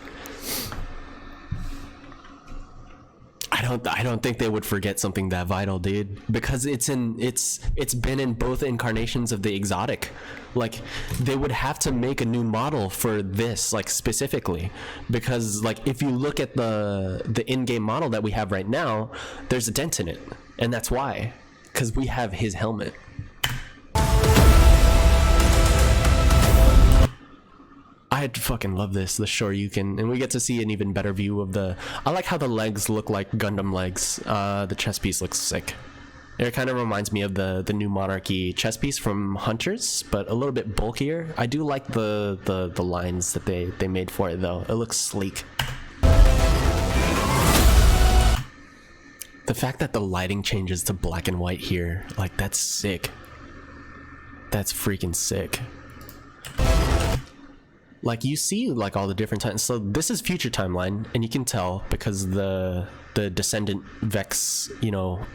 I don't think they would forget something that vital, dude, because it's been in both incarnations of the exotic. Like, they would have to make a new model for this, like, specifically, because like if you look at the in-game model that we have right now, there's a dent in it, and that's why, because we have his helmet. I fucking love this, the Shoryuken, and we get to see an even better view of the... I like how the legs look like Gundam legs. The chest piece looks sick. It kind of reminds me of the new Monarchy chest piece from Hunters, but a little bit bulkier. I do like the lines that they made for it, though. It looks sleek. The fact that the lighting changes to black and white here, like, that's sick. That's freaking sick. Like, you see, like, all the different times. So this is future timeline, and you can tell because the descendant Vex, you know,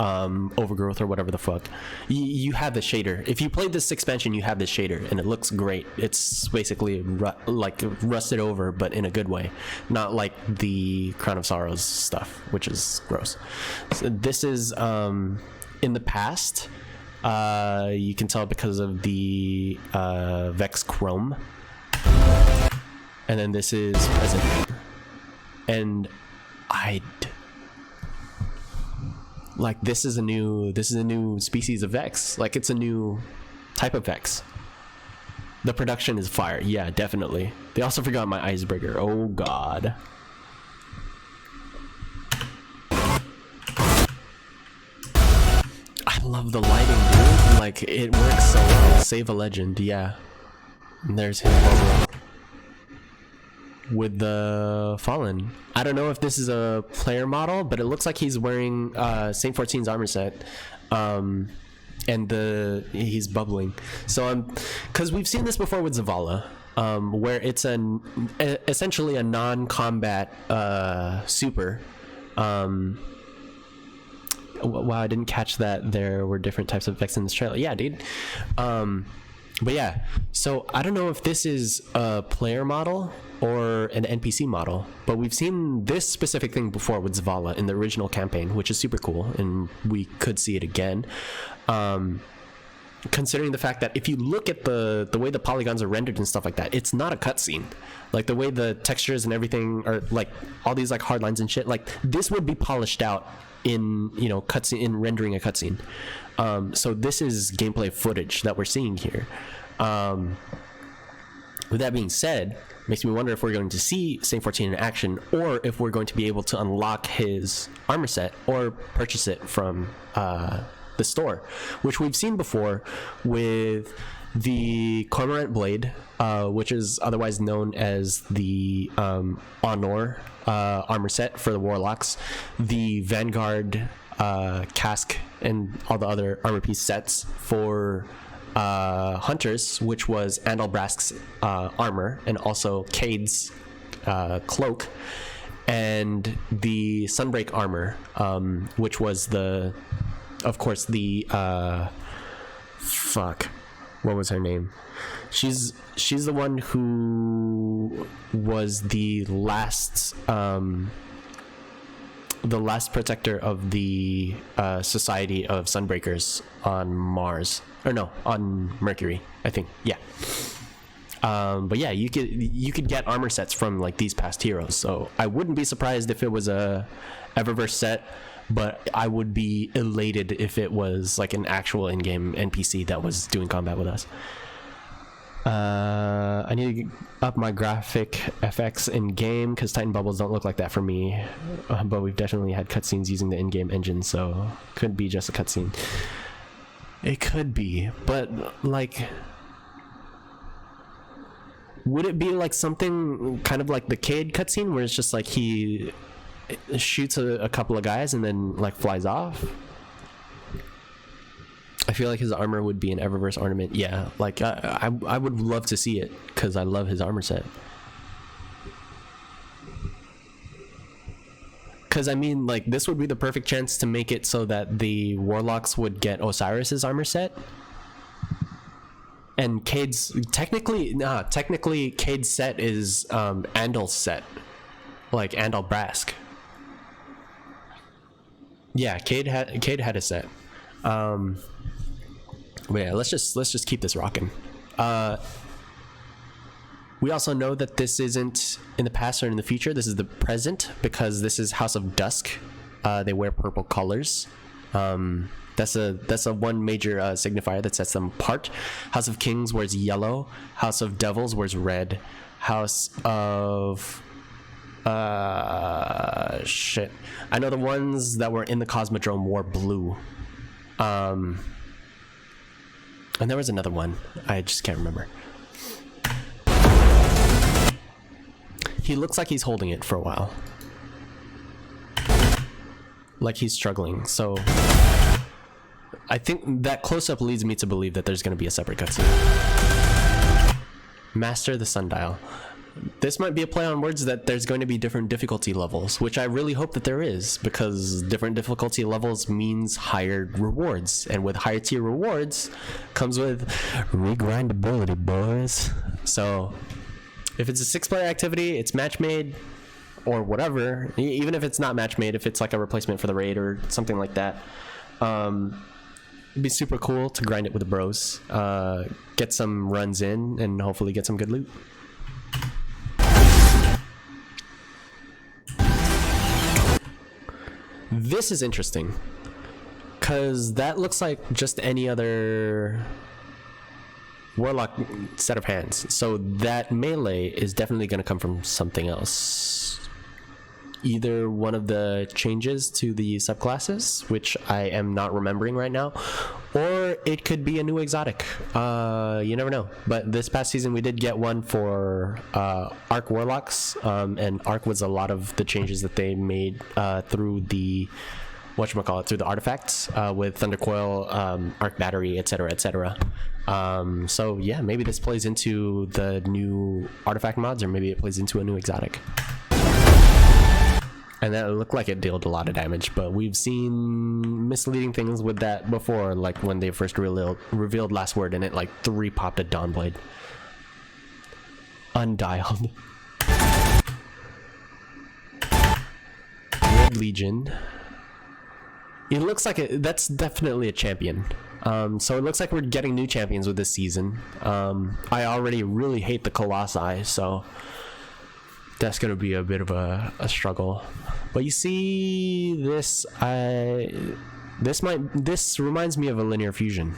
overgrowth or whatever the fuck, you have the shader. If you played this expansion, you have this shader, and it looks great. It's basically like rusted over, but in a good way, not like the Crown of Sorrows stuff, which is gross. So this is in the past. You can tell because of the Vex Chrome. And then this is present, and like, this is a new species of Vex. Like, it's a new type of Vex. The production is fire. Yeah, definitely. They also forgot my icebreaker. Oh god. I love the lighting, dude. Like, it works so well. Save a legend. Yeah. And there's his logo with the Fallen. I don't know if this is a player model, but it looks like he's wearing Saint 14's armor set, and he's bubbling. So because we've seen this before with Zavala, where it's essentially a non-combat super. Wow, I didn't catch that there were different types of Vex in this trailer. Yeah, dude. But yeah, so I don't know if this is a player model or an NPC model, but we've seen this specific thing before with Zavala in the original campaign, which is super cool, and we could see it again. considering the fact that if you look at the way the polygons are rendered and stuff like that, it's not a cutscene. Like the way the textures and everything are, like all these like hard lines and shit, like this would be polished out in, you know, cutscene, in rendering a cutscene. So this is gameplay footage that we're seeing here. With that being said, makes me wonder if we're going to see Saint 14 in action, or if we're going to be able to unlock his armor set or purchase it from the store, which we've seen before with the Cormorant Blade, which is otherwise known as the Honor armor set for the Warlocks, the Vanguard casque, and all the other armor piece sets for Hunters, which was Andalbrask's armor, and also Cade's cloak, and the Sunbreak armor, which was the, of course, the what was her name? She's the one who was the last protector of the Society of Sunbreakers on Mars, or no, on Mercury, I think. Yeah. But yeah, you could get armor sets from like these past heroes, so I wouldn't be surprised if it was a Eververse set, but I would be elated if it was like an actual in-game NPC that was doing combat with us. I need to up my graphic FX in game because Titan bubbles don't look like that for me, but we've definitely had cutscenes using the in-game engine, so could be just a cutscene. It could be, but like, would it be like something kind of like the Cade cutscene where it's just like he shoots a couple of guys and then like flies off? I feel like his armor would be an Eververse ornament. Yeah, like I would love to see it because I love his armor set. Because I mean, like, this would be the perfect chance to make it so that the Warlocks would get Osiris's armor set, and Cade's technically Cade's set is Andal's set, like Andalbrask. Yeah, Cade had a set. But yeah, let's just keep this rocking. We also know that this isn't in the past or in the future. This is the present, because this is House of Dusk. They wear purple colors. That's a one major signifier that sets them apart. House of Kings wears yellow. House of Devils wears red. House of shit. I know the ones that were in the Cosmodrome wore blue. And there was another one. I just can't remember. He looks like he's holding it for a while. Like he's struggling. So I think that close-up leads me to believe that there's going to be a separate cutscene. Master the Sundial. This might be a play on words that there's going to be different difficulty levels, which I really hope that there is, because different difficulty levels means higher rewards, and with higher tier rewards comes with regrindability, boys. So if it's a 6-player activity, it's match made or whatever. Even if it's not match made, if it's like a replacement for the raid or something like that, it'd be super cool to grind it with the bros, get some runs in, and hopefully get some good loot. This is interesting, because that looks like just any other Warlock set of hands. So that melee is definitely going to come from something else. Either one of the changes to the subclasses, which I am not remembering right now, or it could be a new exotic. You never know. But this past season we did get one for Arc Warlocks, and Arc was a lot of the changes that they made through the through the artifacts, with Thundercoil, Arc Battery, etc., etc. So yeah, maybe this plays into the new artifact mods, or maybe it plays into a new exotic. And that looked like it dealt a lot of damage, but we've seen misleading things with that before, like when they first revealed Last Word and it like 3-popped a Dawnblade. Undialed. Red Legion. It looks like that's definitely a champion. So it looks like we're getting new champions with this season. I already really hate the Colossi, so that's gonna be a bit of a struggle. But you see, this reminds me of a linear fusion.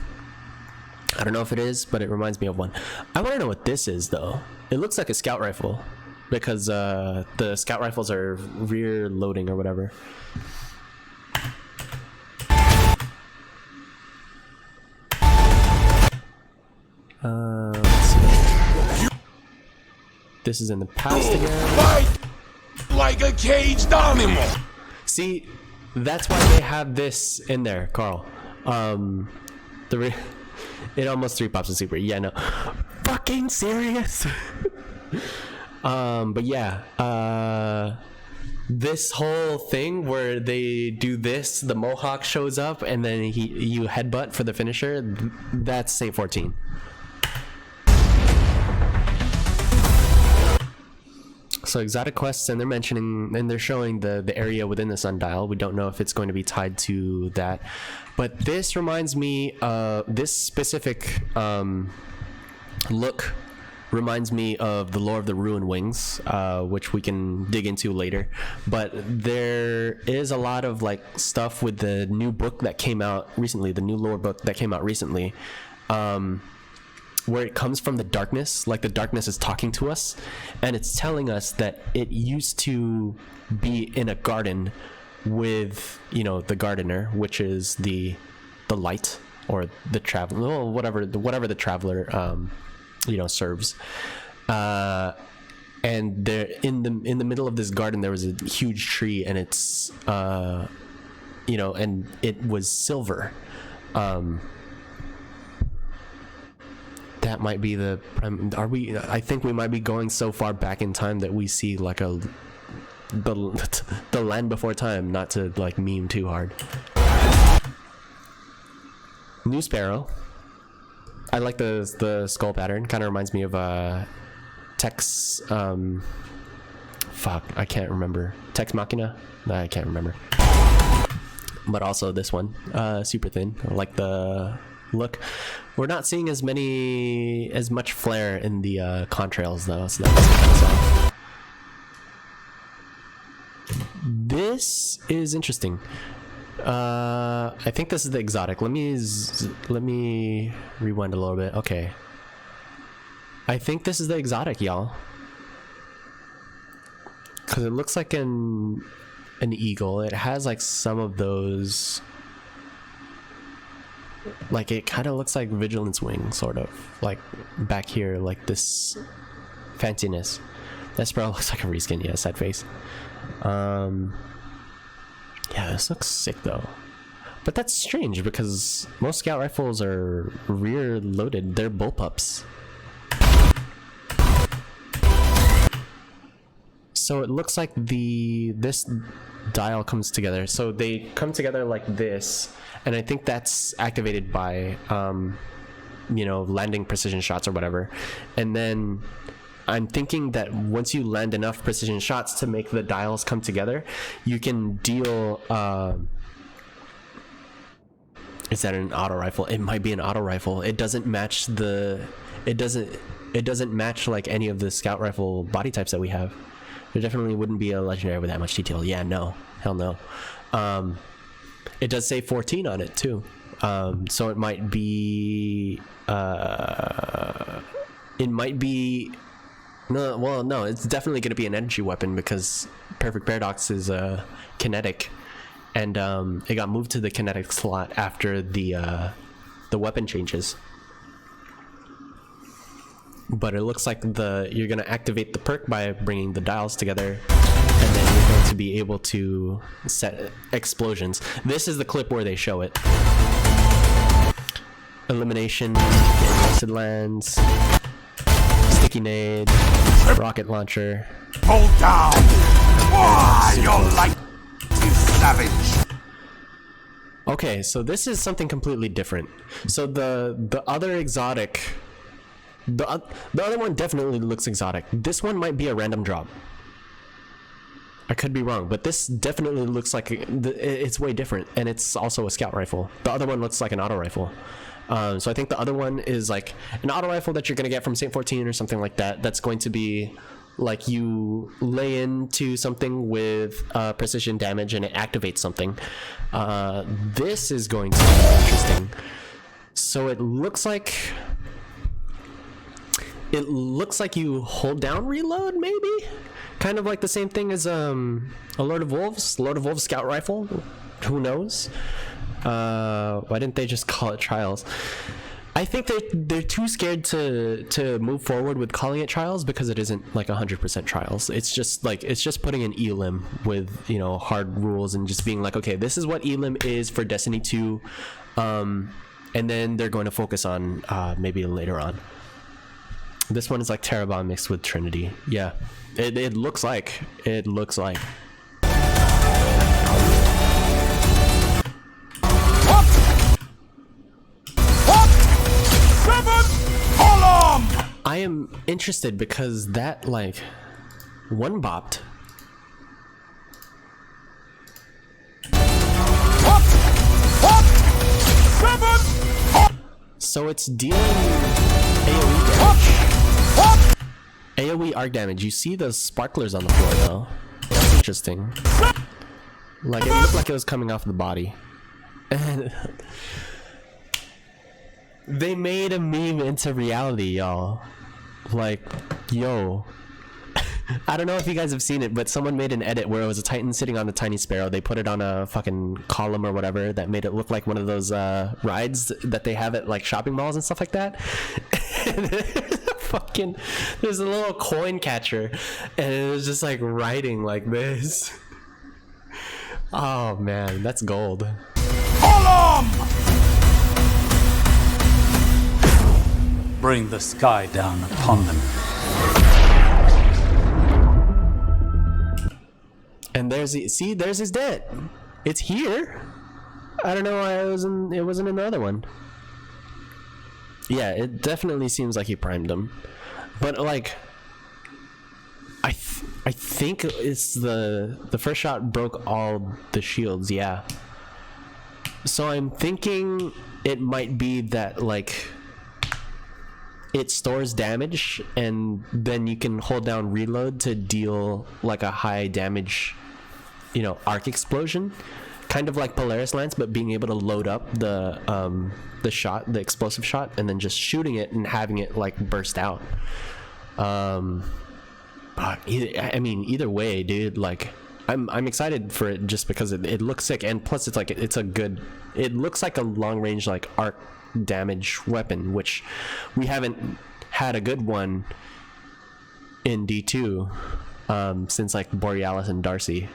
I don't know if it is, but it reminds me of one. I want to know what this is, though. It looks like a scout rifle, because the scout rifles are rear loading or whatever. Let's see. This is in the past again. Fight like a caged animal. See, that's why they have this in there, Carl. It almost 3-pops a super. Yeah, no. Fucking serious. But yeah, this whole thing where they do this, the Mohawk shows up, and then you headbutt for the finisher. That's Saint 14. So exotic quests, and they're showing the area within the sundial. We don't know if it's going to be tied to that, but this reminds me, this specific look reminds me of the lore of the Ruin Wings, which we can dig into later. But there is a lot of like stuff with the new book that came out recently, the new lore book that came out recently, where it comes from the darkness, like the darkness is talking to us, and it's telling us that it used to be in a garden with, you know, the gardener, which is the light, or the traveler, well, whatever the traveler you know, serves. And there in the middle of this garden there was a huge tree, and it's you know, and it was silver. That might be the I think we might be going so far back in time that we see like the land before time, not to like meme too hard. New Sparrow. I like the skull pattern. Kind of reminds me of Tex fuck, I can't remember. Tex Machina? No, I can't remember. But also this one, super thin. I like the look. We're not seeing as much flare in the contrails though, so that's this is interesting. I think this is the exotic. Let me rewind a little bit. Okay, I think this is the exotic, y'all, because it looks like an eagle. It has like some of those, like it kind of looks like Vigilance Wing, sort of like back here, like this fanciness. That sparrow looks like a reskin. Yeah, sad face. Yeah, this looks sick though, but that's strange because most scout rifles are rear loaded. They're bullpups. So it looks like this dial comes together. So they come together like this, and I think that's activated by you know, landing precision shots or whatever. And then I'm thinking that once you land enough precision shots to make the dials come together, you can deal is that an auto rifle? It might be an auto rifle. It doesn't match it doesn't match like any of the scout rifle body types that we have. There definitely wouldn't be a legendary with that much detail. Yeah, no, hell no. It does say 14 on it too, so it might be no, well, no, it's definitely going to be an energy weapon because Perfect Paradox is kinetic, and it got moved to the kinetic slot after the weapon changes. But it looks like you're going to activate the perk by bringing the dials together, and then you're going to be able to set explosions. This is the clip where they show it. Elimination, Wasted Lands, Sticky Nade, rocket launcher. Hold down! Why, you're like you savage! Okay, so this is something completely different. So the other exotic, the other one definitely looks exotic. This one might be a random drop. I could be wrong, but this definitely looks like it's way different, and it's also a scout rifle. The other one looks like an auto rifle. So I think the other one is like an auto rifle that you're going to get from Saint 14 or something like that. That's going to be like you lay into something with precision damage and it activates something. This is going to be interesting. So it looks like you hold down reload, maybe? Kind of like the same thing as a Lord of Wolves scout rifle. Who knows? Why didn't they just call it Trials? I think they're too scared to move forward with calling it Trials because it isn't like 100% Trials. It's just putting an elim with, you know, hard rules and just being like, okay, this is what elim is for Destiny 2, and then they're going to focus on maybe later on. This one is like Terabon mixed with Trinity. Yeah, it looks like. I am interested because that like one bopped. So it's dealing AoE damage. AoE arc damage. You see those sparklers on the floor though. That's interesting. Like it looked like it was coming off the body. And they made a meme into reality, y'all. Like, yo. I don't know if you guys have seen it, but someone made an edit where it was a Titan sitting on a tiny sparrow. They put it on a fucking column or whatever that made it look like one of those rides that they have at like shopping malls and stuff like that. And there's a little coin catcher, and it was just like riding like this. Oh man, that's gold. Bring the sky down upon them. And there's his debt. It's here. I don't know why it wasn't in the other one. Yeah, it definitely seems like he primed him. But like I think it's the first shot broke all the shields, yeah. So I'm thinking it might be that like it stores damage and then you can hold down reload to deal like a high damage, you know, arc explosion, kind of like Polaris Lance, but being able to load up the shot, the explosive shot, and then just shooting it and having it like burst out. Either way, dude, like I'm excited for it just because it looks sick, and plus it's like it looks like a long range like arc damage weapon, which we haven't had a good one in D2 since like Borealis and Darcy.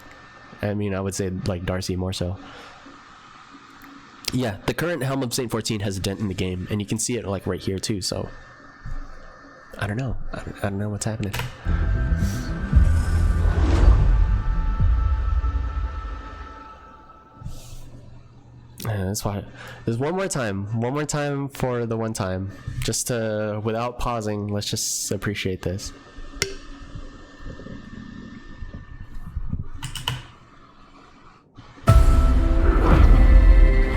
I mean, I would say like Darcy more so. Yeah, the current Helm of Saint 14 has a dent in the game, and you can see it like right here too, so I don't know. I don't know what's happening. That's why there's one more time for the one time, just to, without pausing, let's just appreciate this.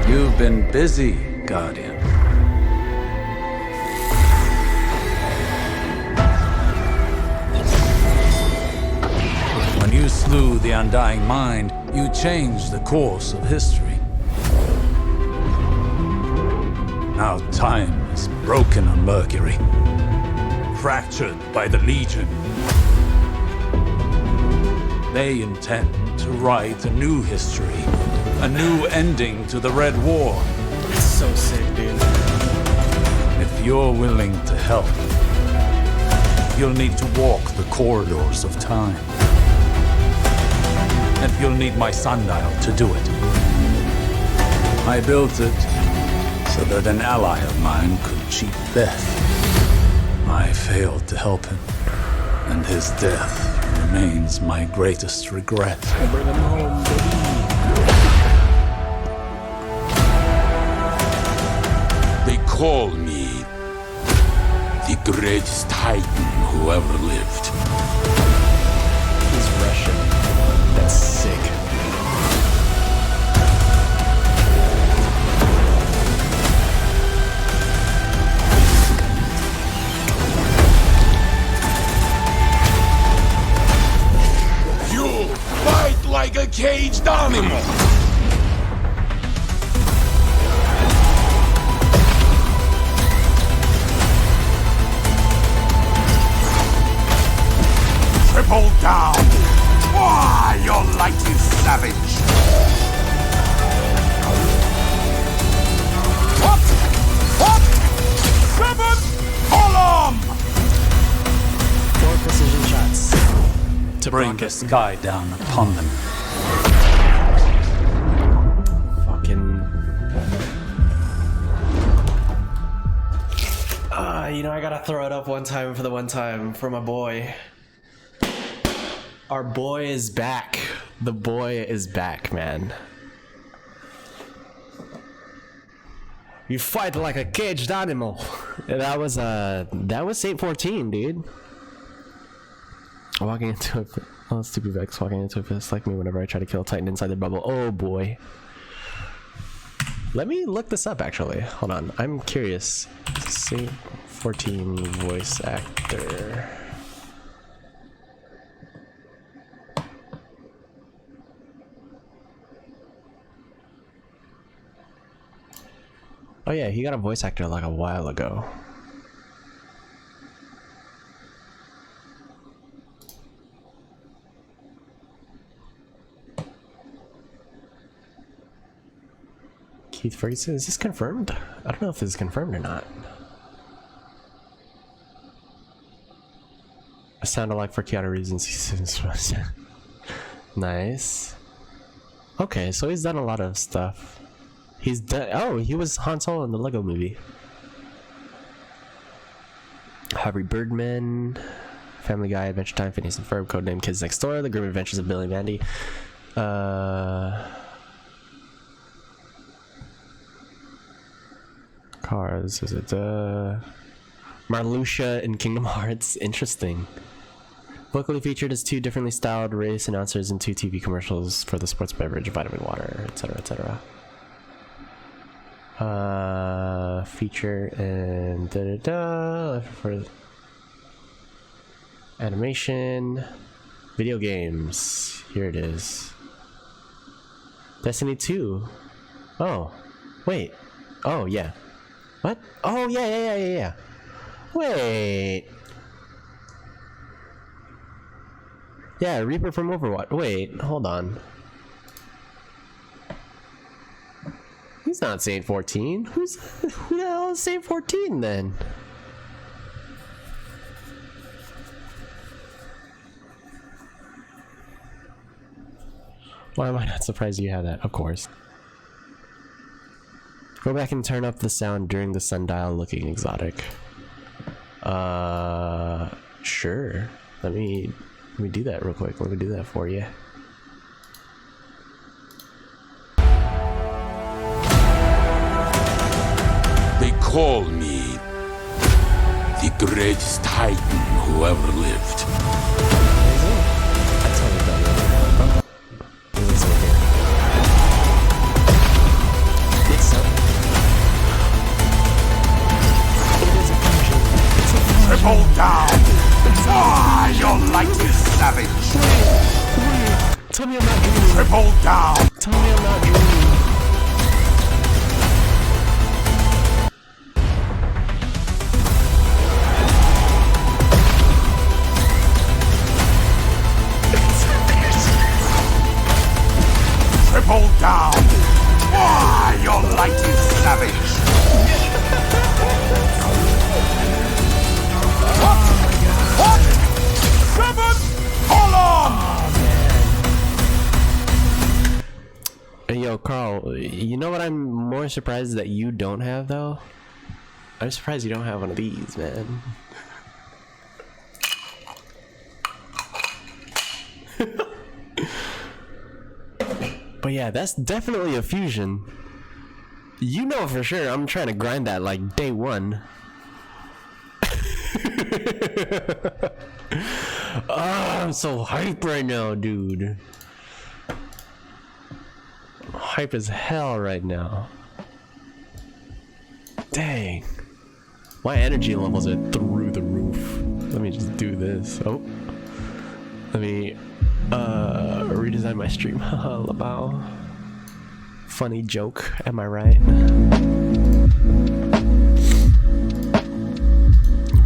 You've been busy, Guardian. When you slew the Undying Mind, you changed the course of history. Now time is broken on Mercury, fractured by the Legion. They intend to write a new history, a new ending to the Red War. It's so sick, dude. If you're willing to help, you'll need to walk the corridors of time. And you'll need my sundial to do it. I built it so that an ally of mine could cheat death. I failed to help him, and his death remains my greatest regret. Bring him home, baby. They call me the greatest Titan who ever lived. He's Russian. That's sick. You fight like a caged animal. Triple down! Why, your light is savage! What? What? 7 column! 4 precision shots. To Bring the sky down upon them. Fucking. You know, I gotta throw it up one time for the one time for my boy. Our boy is back. The boy is back, man. You fight like a caged animal. That was Saint 14, dude. Walking into a stupid Vex walking into a fist like me whenever I try to kill a Titan inside their bubble. Oh boy. Let me look this up actually. Hold on. I'm curious. Saint 14 voice actor. Oh yeah, he got a voice actor like a while ago. Keith Ferguson, is this confirmed? I don't know if this is confirmed or not. I sounded like for Keanu Reeves in season 7. Nice. Okay, so he's done a lot of stuff. He's done. Oh, he was Han Solo in the Lego movie. Harvey Birdman, Family Guy, Adventure Time, Phineas and Ferb, Codename Kids Next Door, The Grim Adventures of Billy and Mandy. Cars, is it Marluxia in Kingdom Hearts? Interesting. Vocally featured as 2 differently styled race announcers in 2 TV commercials for the sports beverage, vitamin water, etc., etc. Feature and for animation, video games. Here it is. Destiny 2. Oh, wait. Oh yeah. What? Oh yeah. Wait. Yeah, Reaper from Overwatch. Wait, hold on. He's not Saint 14. Who the hell is Saint 14 then? Why am I not surprised you have that? Of course. Go back and turn up the sound during the sundial looking exotic. Sure. Let me do that real quick. Let me do that for you. They call me the greatest Titan who ever lived. That's how we're done with it. Let's look here. It's up. It is a fusion. It's a fusion. Triple down! Ah, your light is savage! Wait. Tell me I'm not dreaming. Triple down! Tell me I'm not dreaming. Triple down! Why, your light is savage! What? What? 7 column! Hey, yo, Carl, you know what I'm more surprised that you don't have, though? I'm surprised you don't have one of these, man. But yeah, that's definitely a fusion. You know for sure I'm trying to grind that like day 1. Oh, I'm so hyped right now, dude. hype as hell right now. Dang. My energy levels are through the roof. Let me just do this. Oh. Let me redesign my stream. Labao. Funny joke, am I right?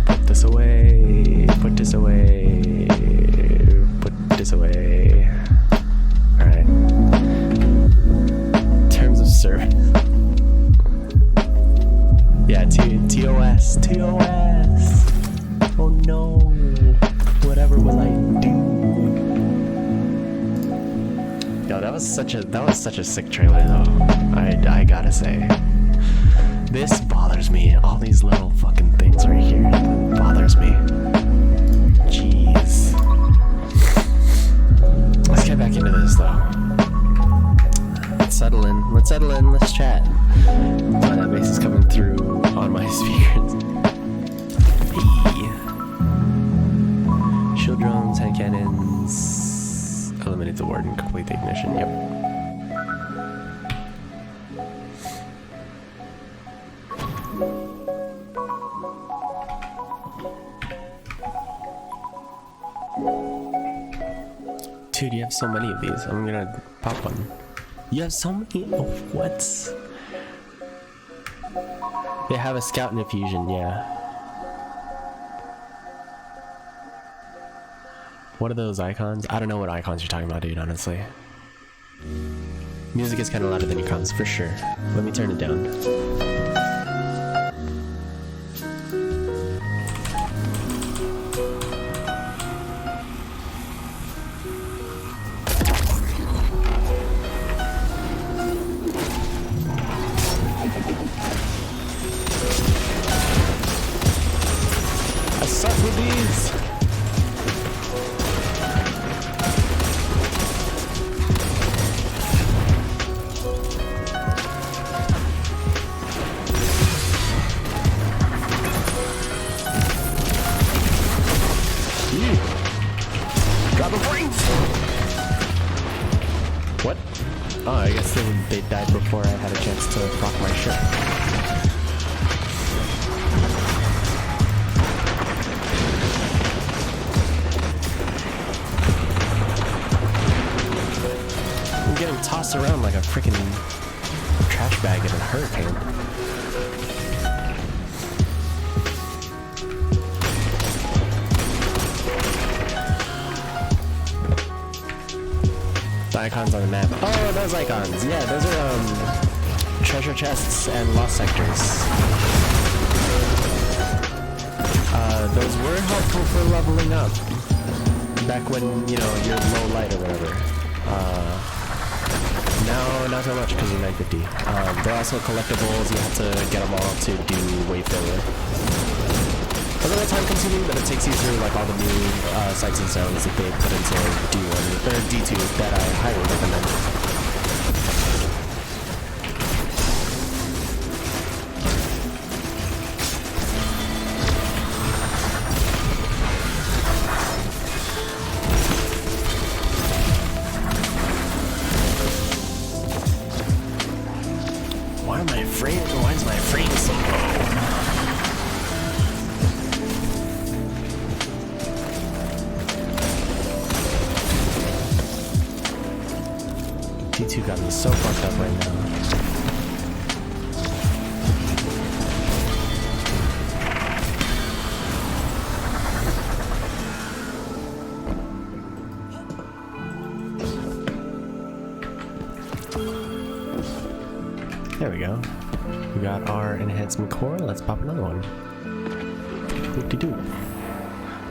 Put this away. Put this away. Put this away. Alright. Terms of service. Yeah, TOS. TOS. Oh no. Whatever will I do? Yo, that was such a sick trailer though. I gotta say. This bothers me. All these little fucking things right here bothers me. Jeez. Let's get back into this though. Let's settle in. Let's settle in. Let's chat. Oh, that bass is coming through on my speakers. Shield drones, hand cannons. Eliminate the ward and complete the ignition. Yep. Dude, you have so many of these. I'm gonna pop one. You have so many? Oh, what? They have a scout and a fusion, yeah. What are those icons? I don't know what icons you're talking about, dude, honestly. Music is kind of louder than your comms, for sure. Let me turn it down. I suck with these! What? Oh, I guess they died before I had a chance to rock my ship. I'm getting tossed around like a freaking trash bag in a hurricane. The icons on the map. Oh, those icons. Yeah, those are treasure chests and lost sectors. Those were helpful for leveling up back when, you know, you're low light or whatever. Now, not so much because you're 950. They're also collectibles. You have to get them all to do Wayfarer. A little time consuming, but it takes you through like all the new sights and sounds that they put into D1 or D2 that I highly recommend. Why is my frame so low? D2 got me so fucked up right now. There we go. We got our enhancement core. Let's pop another one. Whoop-de-doo.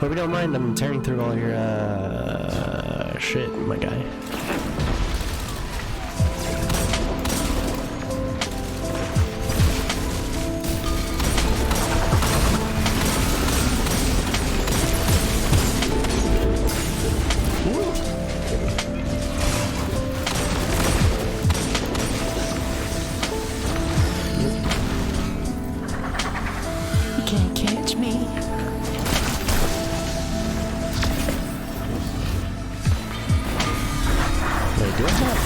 Hope you don't mind, I'm tearing through all your shit, my guy. Can't catch me. Wait, do I have?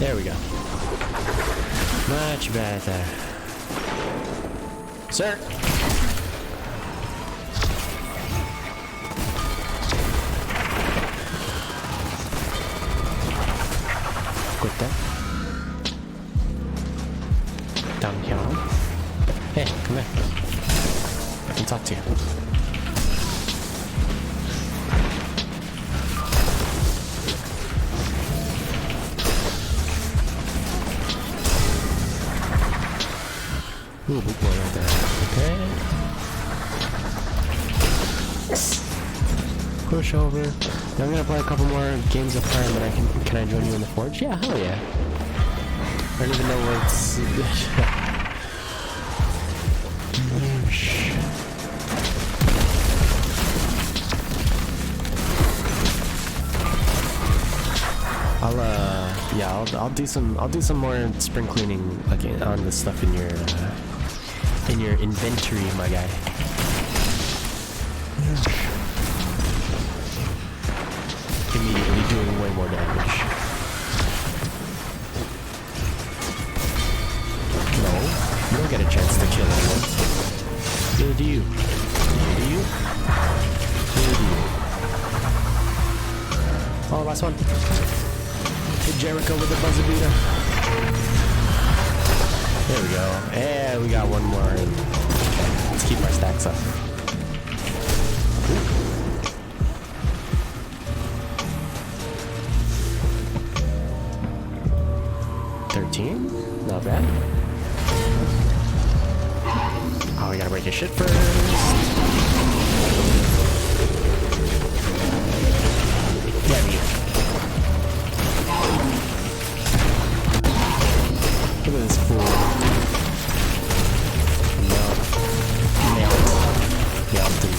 There we go. Much better. Sir! Quit that. Down here. Hey, come here. I can talk to you. Ooh, big boy right there. Okay. Push over. Now I'm gonna play a couple more games of Prime, and can I join you in the Forge? Yeah, hell yeah. I don't even know what's. I'll do some more spring cleaning like on the stuff in your inventory, my guy. Immediately doing way more damage. No, you don't get a chance to kill anyone. Neither do you. Neither do you. Neither do you. Oh, last one. Hit Jericho with the buzzer beater. There we go. Yeah, we got one more. Okay, let's keep our stacks up. 13? Not bad. Oh, we gotta break his shit first. Damn you. Look at this fool. Nailed him.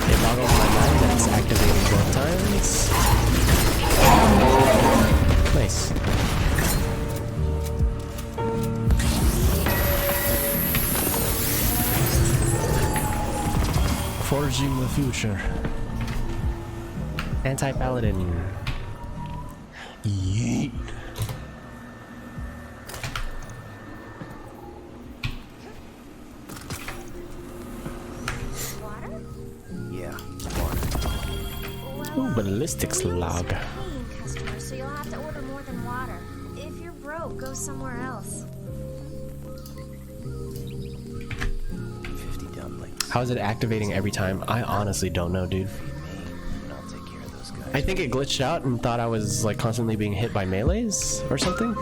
It boggled my mind that it's activating both times. Nice. Forging the future. Anti-paladin. Yeet. Ooh, ballistics log. Customer, so you'll have to order more than water. If you're broke, go somewhere else. 50 dumplings. How is it activating every time? I honestly don't know, dude. I'll take care of those guys. I think it glitched out and thought I was like constantly being hit by melees or something.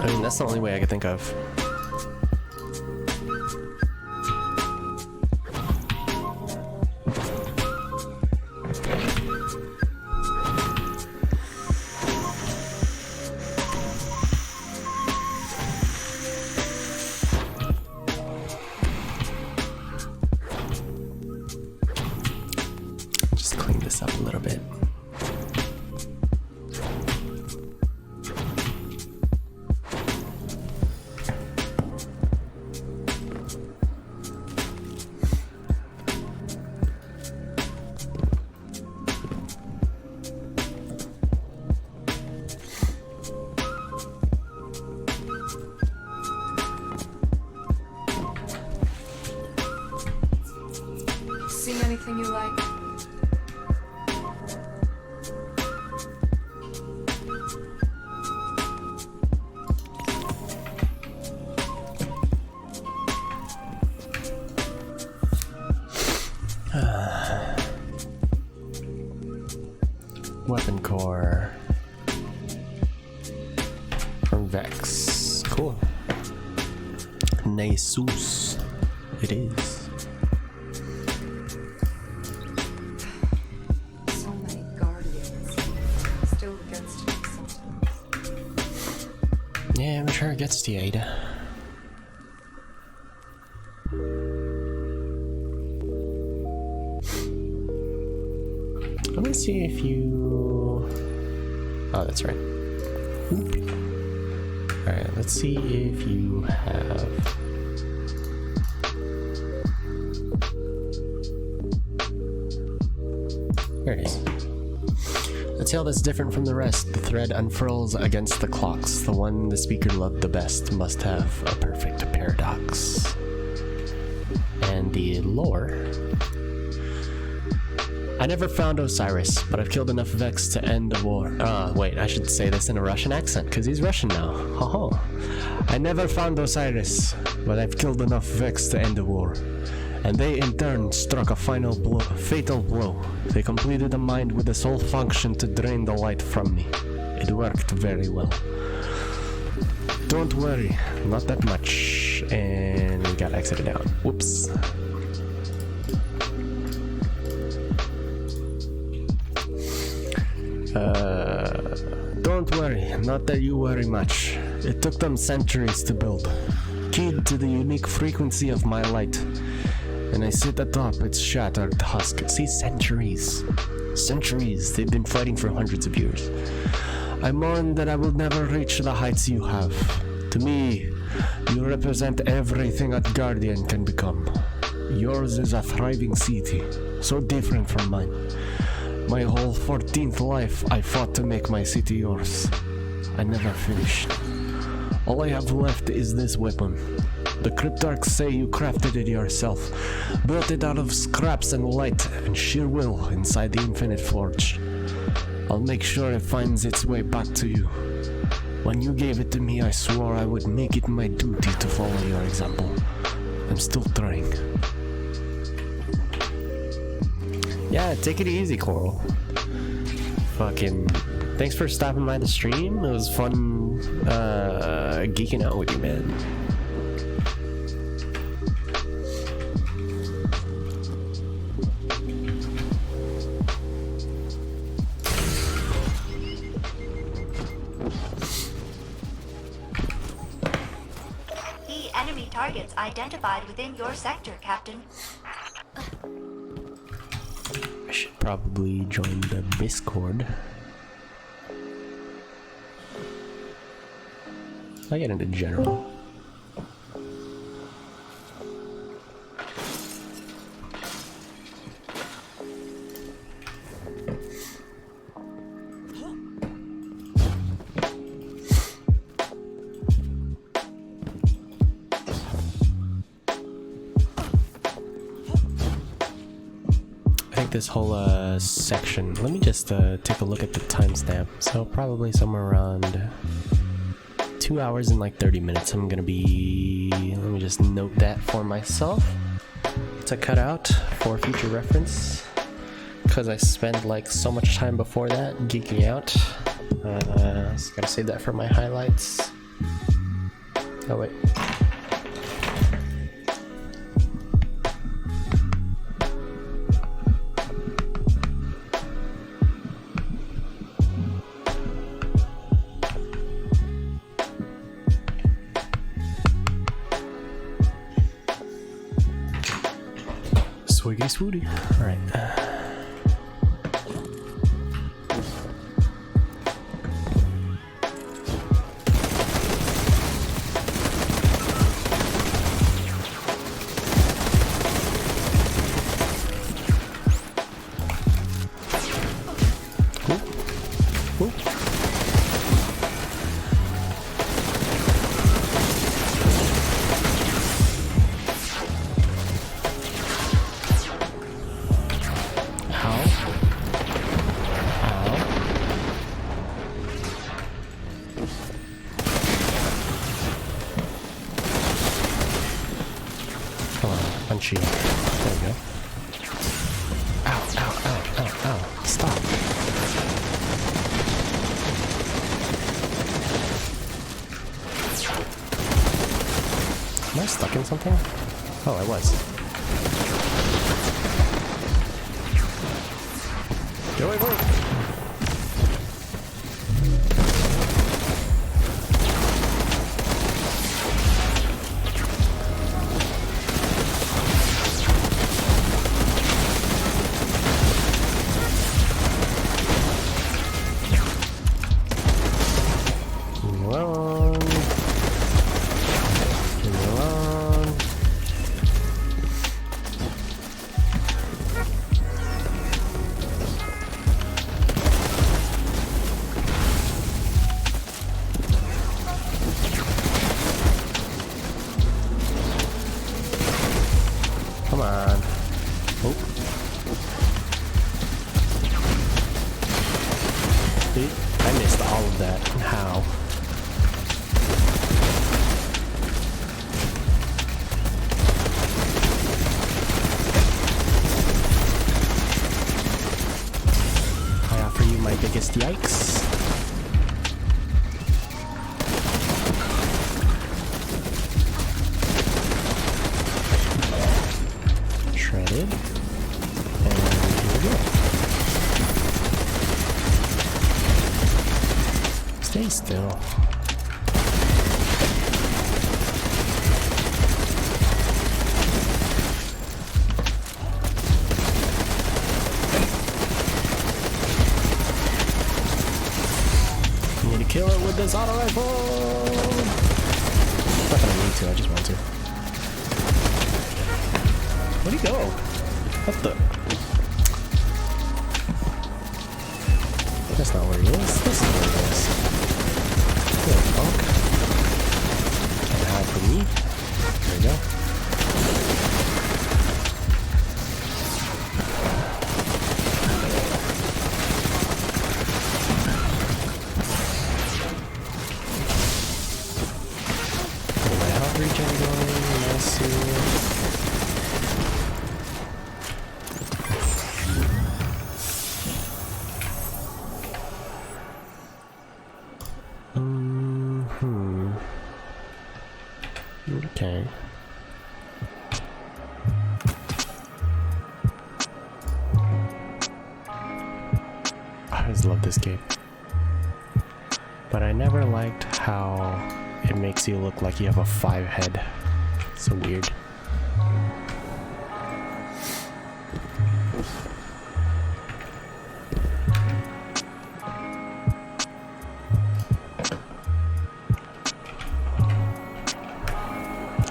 I mean, that's the only way I could think of. Just clean this up a little bit. Seen anything you like? Weapon core from Vex. Cool. Jesus. It is. So many guardians. Still gets to me sometimes. Yeah, I'm sure it gets to you, Ada. Let me see if you... Oh, that's right. Alright, let's see if you have... There it is. A tale that's different from the rest. The thread unfurls against the clocks. The one the speaker loved the best must have a perfect paradox. And the lore. I never found Osiris, but I've killed enough Vex to end the war. Wait, I should say this in a Russian accent, because he's Russian now. Ho ho. I never found Osiris, but I've killed enough Vex to end the war. And they in turn struck a fatal blow. They completed a mind with the sole function to drain the light from me. It worked very well. Don't worry, not that much. And we got exited out. Whoops. Don't worry, not that you worry much. It took them centuries to build, keyed to the unique frequency of my light. And I sit atop its shattered husk. See, centuries. Centuries. They've been fighting for hundreds of years. I mourn that I will never reach the heights you have. To me, you represent everything a guardian can become. Yours is a thriving city, so different from mine. My whole 14th life, I fought to make my city yours. I never finished. All I have left is this weapon. The Cryptarchs say you crafted it yourself, built it out of scraps and light and sheer will inside the Infinite Forge. I'll make sure it finds its way back to you. When you gave it to me, I swore I would make it my duty to follow your example. I'm still trying. Yeah, take it easy, Coral. Fucking thanks for stopping by the stream. It was fun geeking out with you, man. Key enemy targets identified within your sector, Captain. I should probably join the Discord. I get into general. This whole section. Let me just take a look at the timestamp. So probably somewhere around 2 hours and like 30 minutes. I'm gonna be. Let me just note that for myself to cut out for future reference, because I spent like so much time before that geeking out. Just gotta save that for my highlights. Oh wait. Swiggy swooty. Alright. Shield. There we go. Ow, ow, ow, ow, ow. Stop. Am I stuck in something? Oh, I was. Go away, wait. Oh. Dude, I missed all of that. How? I offer you my biggest yikes. Shredded. And here we go. Stay still. Need to kill it with this auto rifle. Not that I need to, I just want to. Where'd he go? What the? That's not where he is. This is where he is. Good punk. And hide from me. There we go. Get my health regen going. Nice here. Okay. I always love this game. But I never liked how it makes you look like you have a 5 head. So weird.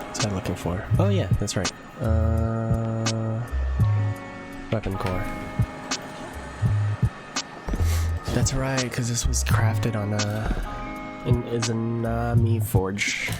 What's I looking for? Oh yeah, that's right. Weapon core. That's right, because this was crafted on an Izanagi forge.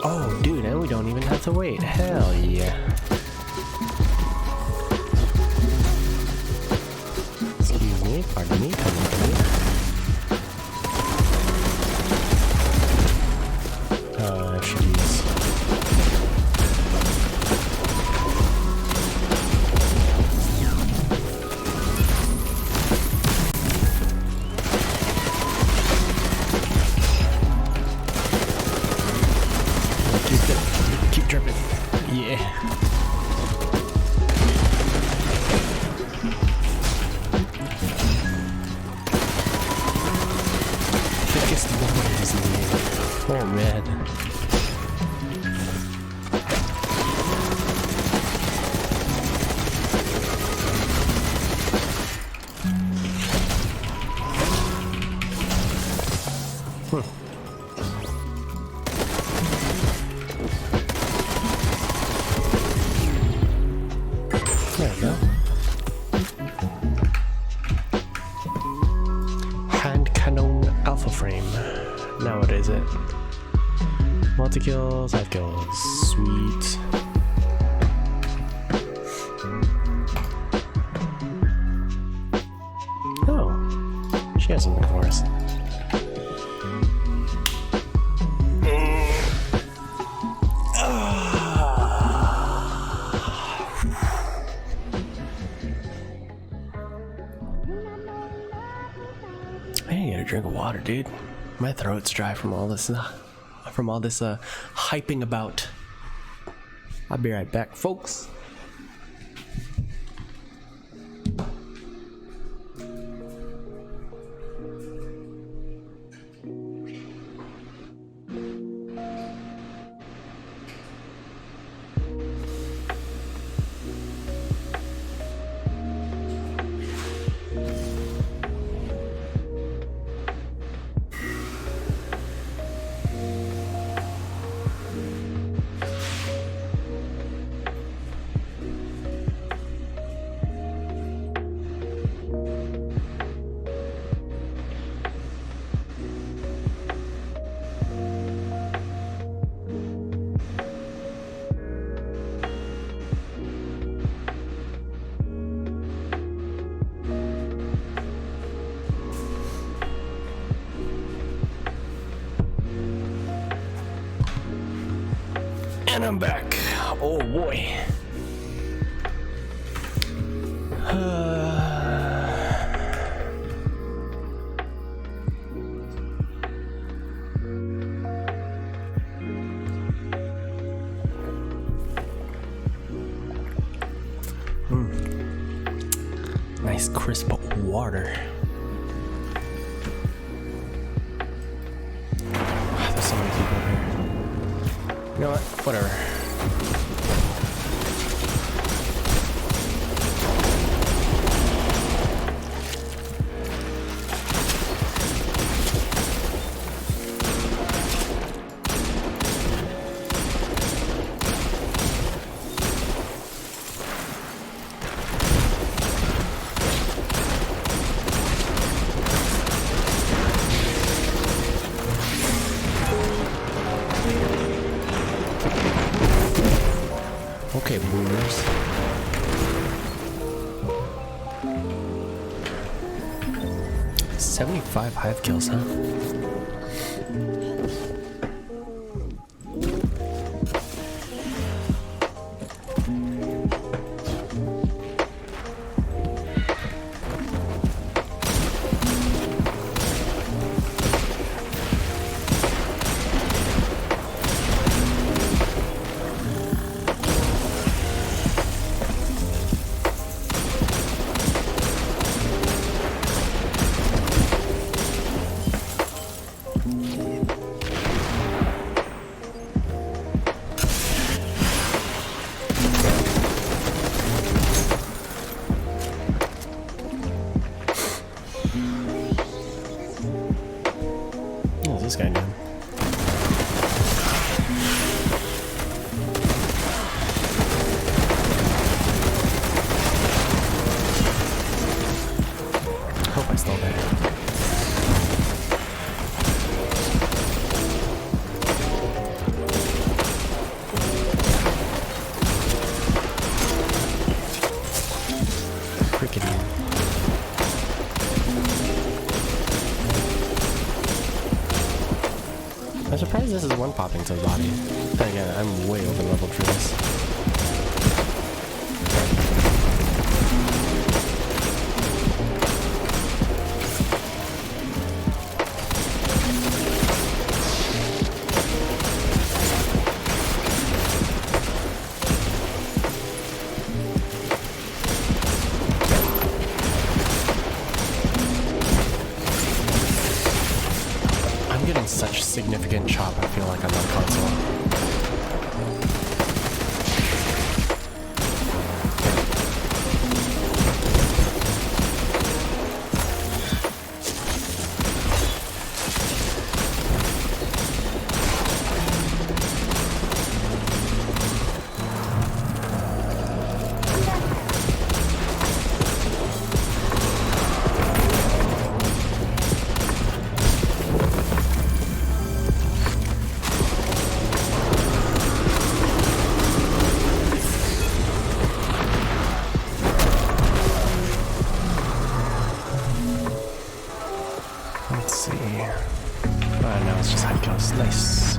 Oh, dude, and we don't even have to wait. Hell yeah. Excuse me, pardon me, come with me. I should use... Keep dripping. Yeah. Thickest one is needed. Oh man. There we go. Hand cannon alpha frame. Now what is it? Multi kills, 5 kills. Sweet. Oh, she has something for us. I need to get a drink of water, dude. My throat's dry from all this hyping about. I'll be right back, folks. And I'm back. Oh boy. Nice crisp water. There's so many people here. You know what? Whatever. Okay, boomers. $75 hive kills, huh? What's this guy doing? Hope I stole that. Crickety. I'm surprised this is one popping to the body. Then again, I'm way over leveled for this. I'm getting such significant chop, I feel like I'm on console. Let's see. Now it's just high kills. Nice.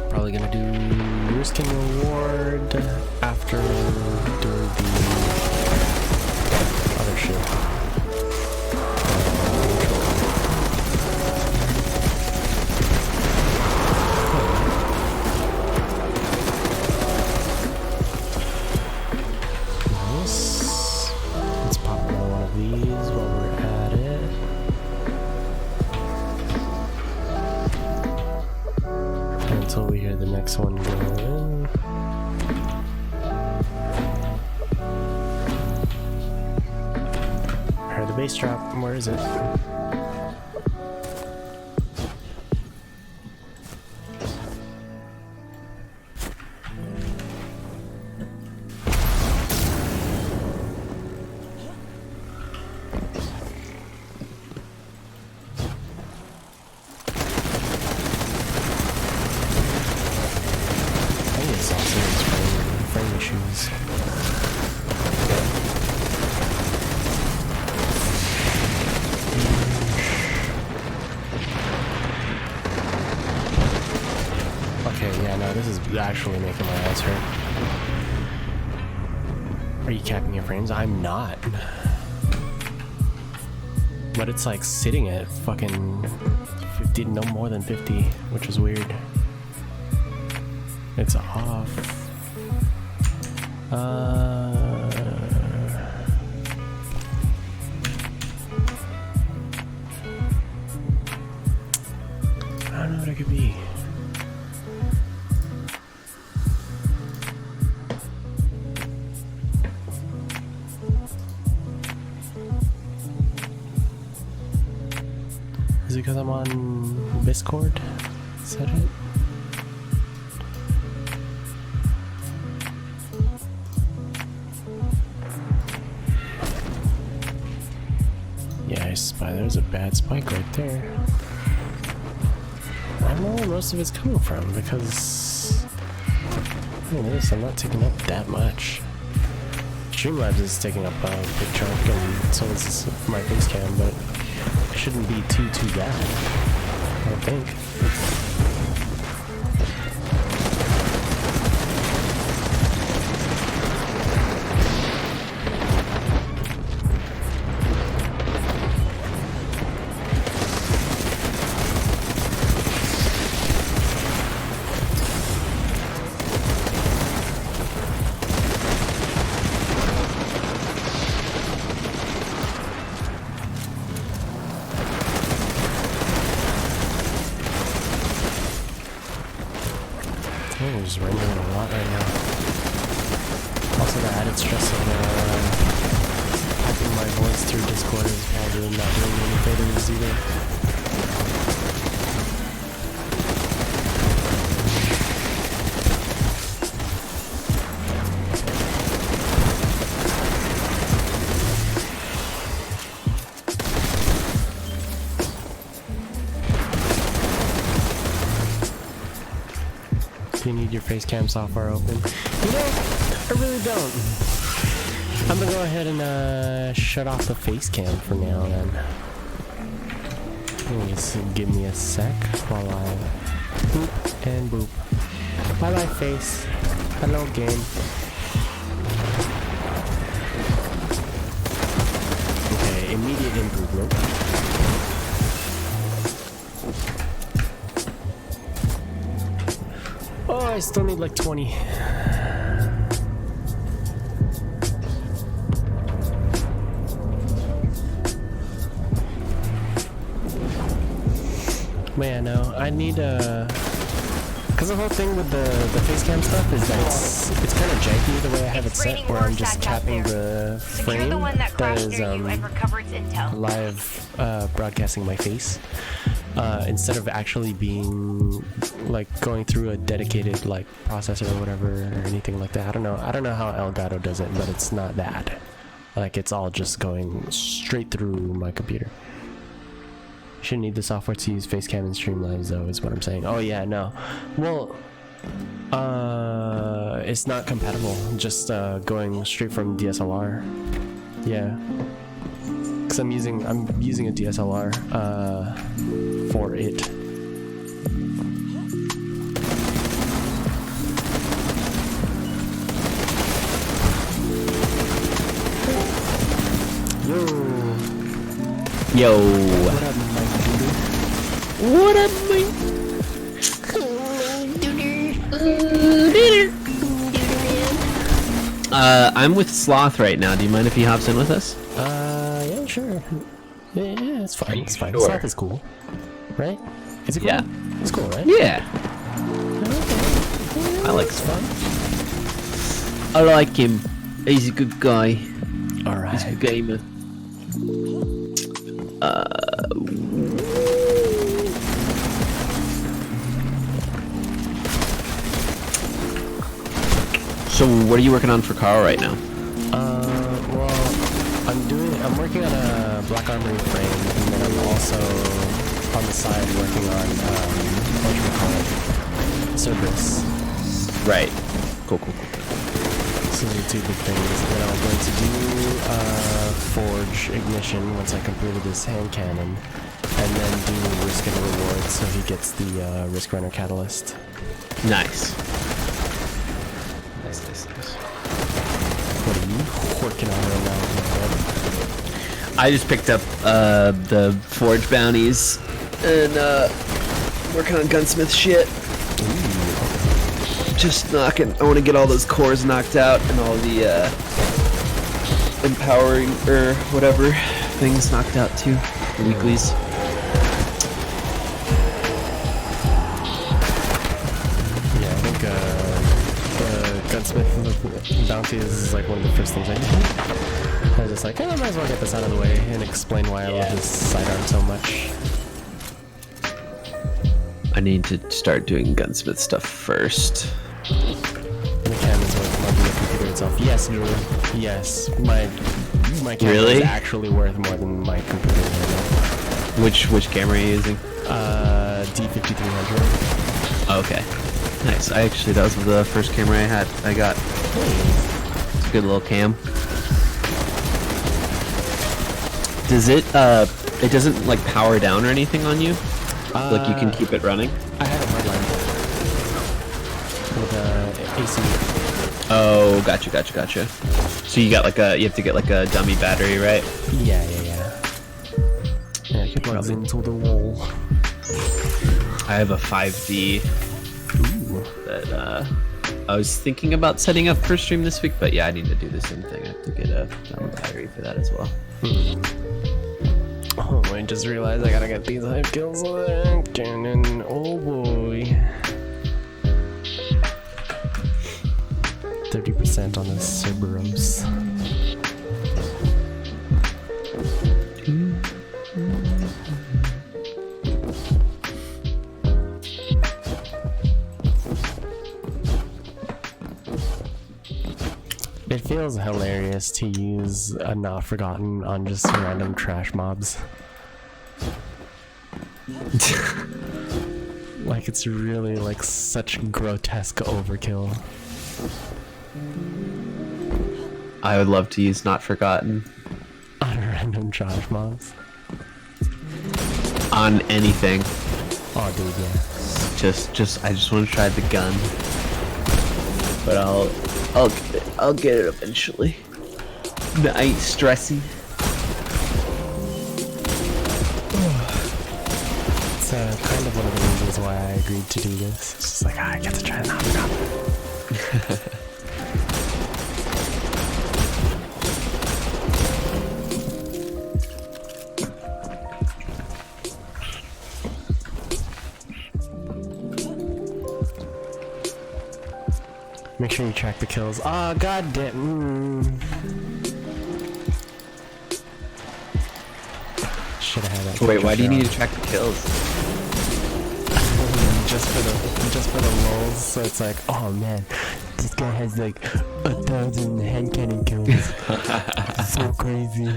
Probably gonna do Roost King reward after doing the other shit. Nice. Let's pop another one of these while we're at it. Until we hear the next one go in. I heard the bass drop. Where is it? I think it's all serious frame issues. Okay, yeah, no, this is actually making my eyes hurt. Are you capping your frames? I'm not. But it's like sitting at fucking 50, no more than 50, which is weird. It's off. I don't know what it could be. Is it because I'm on Discord? Is that it? Yeah, I spy. There's a bad spike right there. I don't know where most of it's coming from because look at this, I'm not taking up that much. Streamlabs is taking up a big chunk, and so is my face cam, but it shouldn't be too bad, I don't think. Oh, just rendering a lot right now. Also, the added stress of typing my voice through Discord is probably not doing me any favors either. You need your face cam software open. You know, I really don't. I'm gonna go ahead and shut off the face cam for now then. Just give me a sec while I boop and boop. Bye bye face. Hello game. Okay, immediate improvement. Oh, I still need like 20. Man, no, I need because the whole thing with the face cam stuff is that it's kind of janky the way I have it set, where I'm just capping the frame that is live broadcasting my face. Instead of actually being like going through a dedicated like processor or whatever or anything like that. I don't know how Elgato does it, but it's not that. Like it's all just going straight through my computer. Shouldn't need the software to use Facecam and Streamlabs though, is what I'm saying. Oh yeah, no. Well, it's not compatible. Just going straight from DSLR. Yeah. Cause I'm using a DSLR for it. Yo. What up, Mike Duder? What up, Mike? I'm with Sloth right now. Do you mind if he hops in with us? Yeah, sure. Yeah, it's fine. It's fine. Sure. Sloth is cool, right? Is it cool? Yeah. It's cool, right? Yeah. Okay. I like it's fun. I like him. He's a good guy. All right. He's a good gamer. So what are you working on for Carl right now? Well, I'm working on a Black Armory frame, and then I'm also on the side working on what do you call it? Cerberus. Right. Cool. So those are two big things. And then I'm going to do Forge Ignition once I completed this hand cannon. and then do risk and reward, so he gets the risk runner catalyst. Nice. What are you working on right now, my friend? I just picked up the forge bounties and working on gunsmith shit. Just knocking. I want to get all those cores knocked out and all the empowering or whatever things knocked out too. The weeklies. Yeah, I think the gunsmith bounty is like one of the first things I do. I was just like, I might as well get this out of the way and explain why I love this sidearm so much. I need to start doing gunsmith stuff first. The camera's worth more than the computer itself. Yes, Drew. Yes. My camera Really? is actually worth more than my computer right now. Which camera are you using? D5300. Okay. Nice. That was the first camera I got. It's a good little cam. Does it it doesn't like power down or anything on you? Like you can keep it running? I had a hardline with AC. Oh, gotcha. So you got like you have to get like a dummy battery, right? Yeah. Yeah, it plugs into the wall. I have a 5D that I was thinking about setting up for stream this week, but yeah, I need to do the same thing. I have to get a dummy battery for that as well. Oh, I just realized I gotta get these 5 kills. Oh boy. 30% on the Cerberus. It feels hilarious to use a Not Forgotten on just random trash mobs. Like, it's really like such grotesque overkill. I would love to use Not Forgotten On random trash mobs. on anything. Oh dude, yeah. I just want to try the gun, but I'll get it eventually. I ain't stressing. It's kind of one of the reasons why I agreed to do this. It's just like, I get to try it now. Make sure you track the kills. Ah, oh, god damn. Should have had that. Wait, why do you need to track the kills? just for the lulz, so it's like, oh man, this guy has like 1,000 hand cannon kills. So crazy.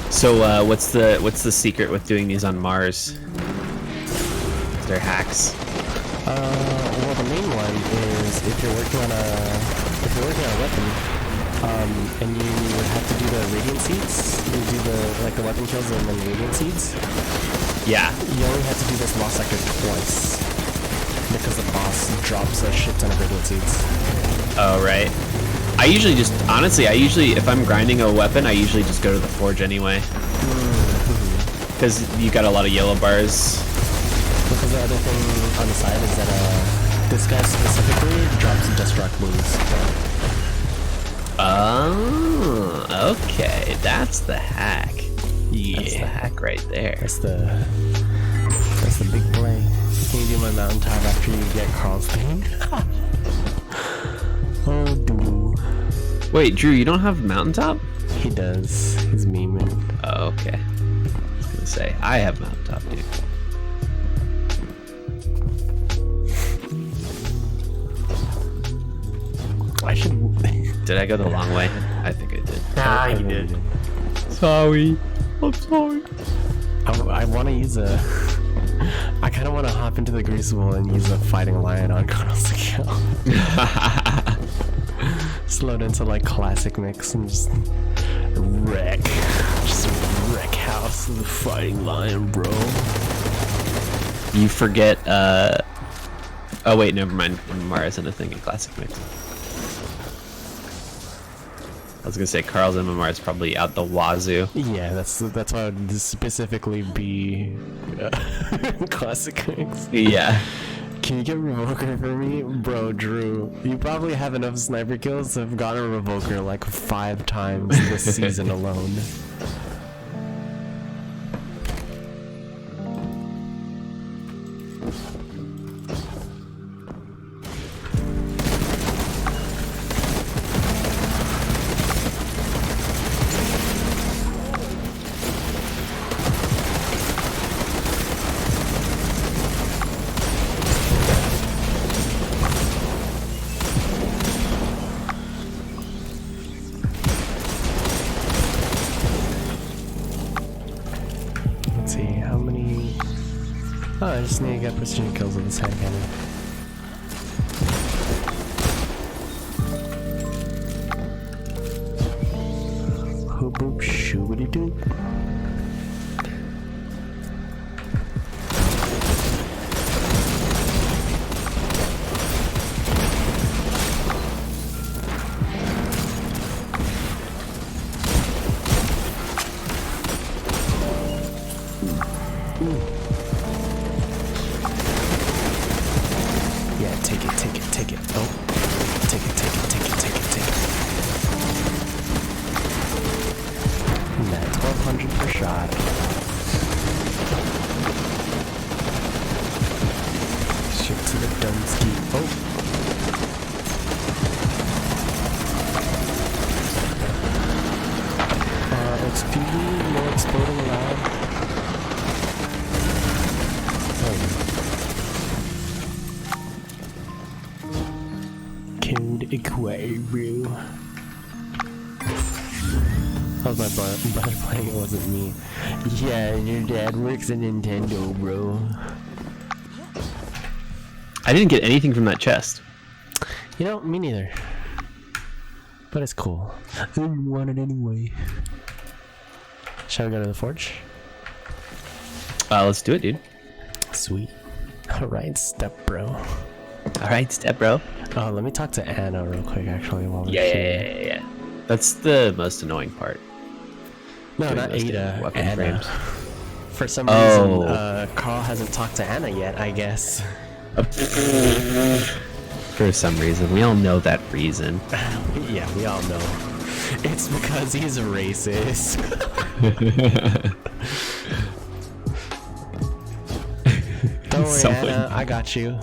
So what's the secret with doing these on Mars? Is there hacks? Well, the main one is if you're working on a weapon, and you have to do the radiant seeds, you do the weapon kills and then radiant seeds. Yeah. You only have to do this lost sector twice because the boss drops a shit ton of radiant seeds. Oh right. I usually if I'm grinding a weapon, I usually just go to the forge anyway. Because you got a lot of yellow bars. Because the other thing on the side is that this guy specifically drops destruct wounds. Oh, okay. That's the hack. Yeah. That's the hack right there. That's the big play. Can you do my mountaintop after you get Carl's thing? Oh, dude. Wait, Drew, you don't have mountaintop? He does. He's memeing. Oh, okay. I was gonna say, I have mountaintop, dude. I should. Did I go the long way? I think I did. Ah, you did. Sorry. I'm sorry. I want to use a. I kind of want to hop into the Greasable and use a Fighting Lion on Carl's account. Slowed into like classic mix and just wreck. Just wreck house of the Fighting Lion, bro. You forget, oh wait, never mind. MMR isn't a thing in classic mix. I was gonna say Carl's MMR is probably out the wazoo. Yeah, that's why I would specifically be classic mix. Yeah. Can you get a Revoker for me? Bro, Drew, you probably have enough sniper kills to have gotten a Revoker like 5 times this season alone. Let's see, how many... Oh, I just need to get precision kills with this hand cannon. Hoop boop shoobity doo. Yeah, take it. Oh, take it. That 1200 per shot. Ship to the Dunsky. Oh. Excuse me, no exploding allowed. Killed a Quaru. How's my brother playing? It wasn't me. Yeah, your dad works at Nintendo, bro. I didn't get anything from that chest. You know, me neither. But it's cool. I didn't want it anyway. Shall we go to the forge? Let's do it, dude. Sweet. Alright, step bro. Alright, step bro. Oh, let me talk to Anna real quick, actually, while we're Yeah. here. That's the most annoying part. No, Doing not those Ada. weapon Anna. frames. For some reason, Carl hasn't talked to Anna yet, I guess. For some reason. We all know that reason. Yeah, we all know. It's because he's a racist. Don't worry, Anna, I got you.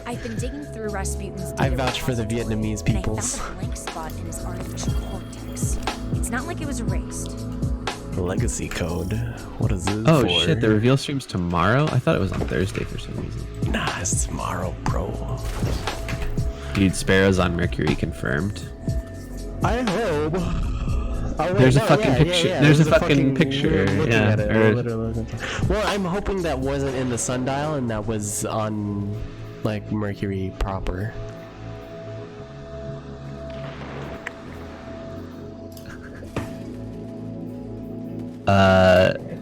I've been digging through Rasputin's I data vouch for the repository, Vietnamese and I peoples. found a blank spot in his artificial cortex. It's not like it was erased. Legacy code. What is this Oh for? shit, the reveal stream's tomorrow? I thought it was on Thursday for some reason. Nah, it's tomorrow, bro. Dude, Sparrow's on Mercury confirmed. I hope. Oh, wait, There's a no, fucking yeah, picture. yeah, There's a there's fucking picture. we're looking Yeah. at it, or- we're literally looking at it. Well, I'm hoping that wasn't in the sundial and that was on, like, Mercury proper.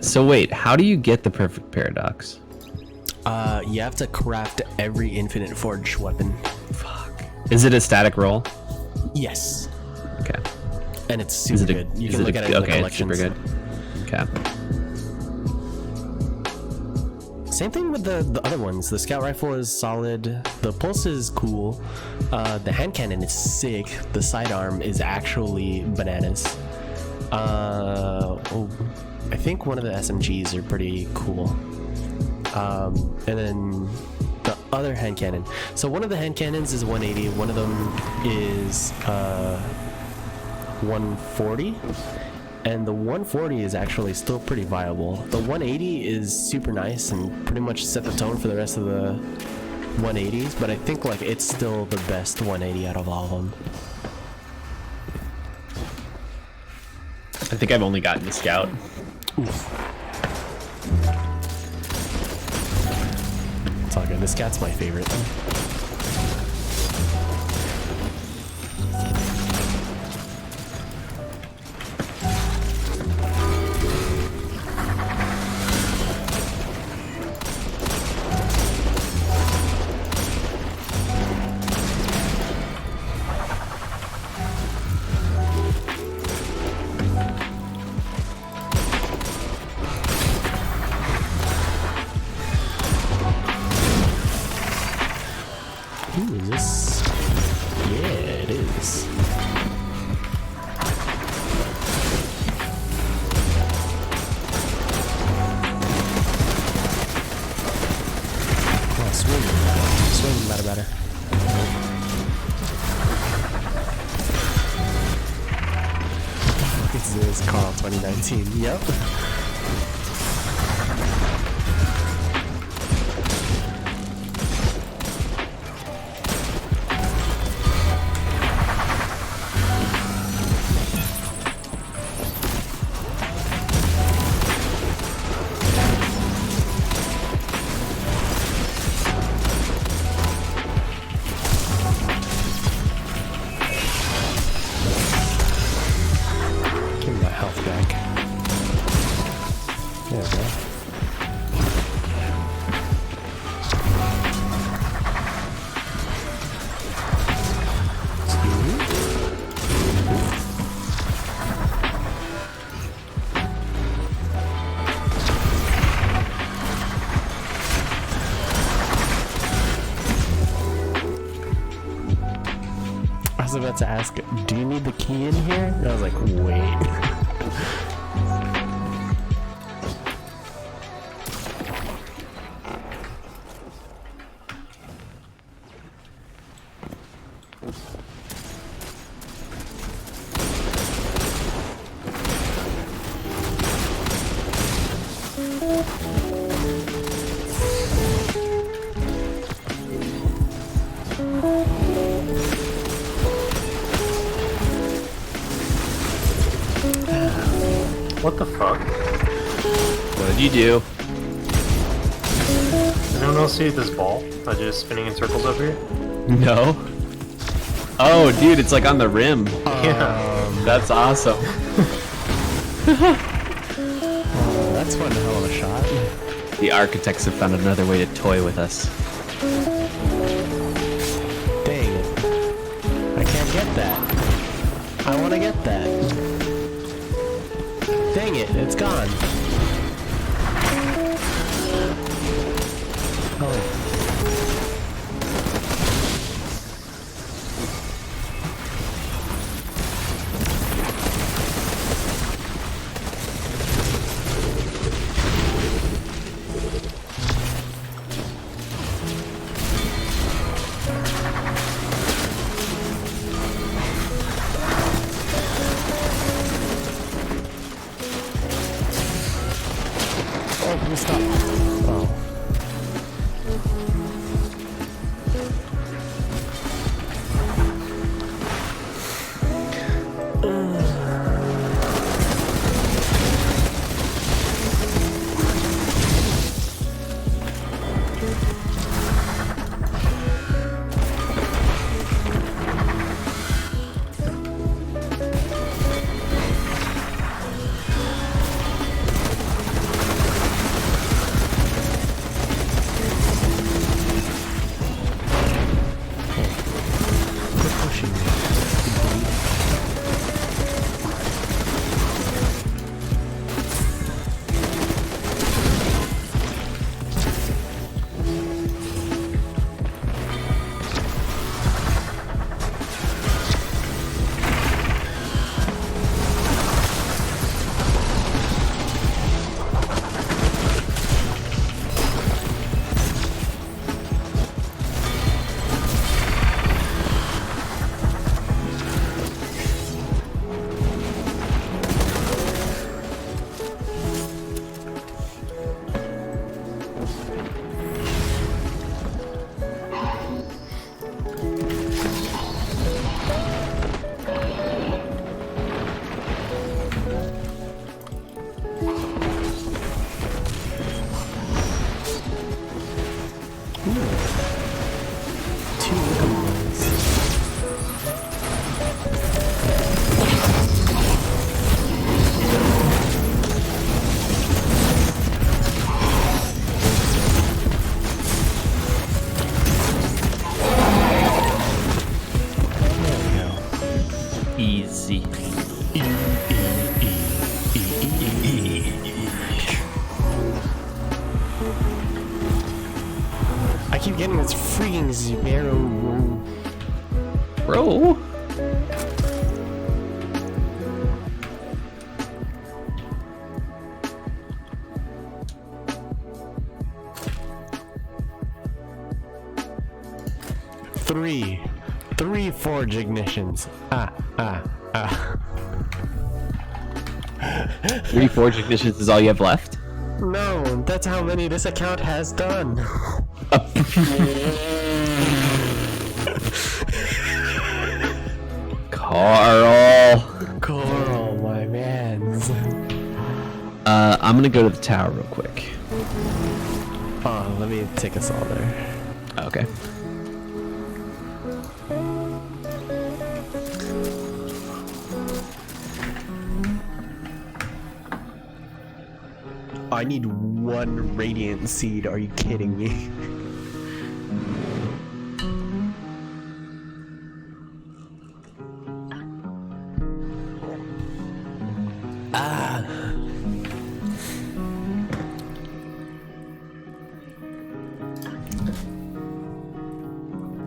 So wait, how do you get the perfect paradox? You have to craft every infinite forge weapon. Fuck. Is it a static roll? Yes. Okay. And it's Is super it a, good. You is can it look a, at it in the okay, it's collections. super good. Okay. Same thing with the other ones. The scout rifle is solid. The pulse is cool. The hand cannon is sick. The sidearm is actually bananas. I think one of the SMGs are pretty cool. And then the other hand cannon. So one of the hand cannons is 180. One of them is 140. And the 140 is actually still pretty viable. The 180 is super nice and pretty much set the tone for the rest of the 180s, but I think like it's still the best 180 out of all of them. I think I've only gotten the scout. Oof. It's all good. This cat's my favorite. Ooh, is this? Yeah, it is. Oh, swing. Swing, better. This is Carl 2019. Yep. Give me my health back. There we go. I was about to ask, do you need the key in here? And I was like, wait. What the fuck? What did you do? Does anyone else see this ball that's just spinning in circles over here? No. Oh, dude, it's like on the rim. Yeah. That's awesome. That's one hell of a shot. The architects have found another way to toy with us. Dang it. I can't get that. I want to get that. Dang it, it's gone. Oh. Oh, please stop. Oh. getting this freaking Zero. Bro. Three forge ignitions. Three forge ignitions is all you have left? No, that's how many this account has done. Coral, my mans. I'm gonna go to the tower real quick. Oh, let me take us all there. Okay. I need one radiant seed. Are you kidding me?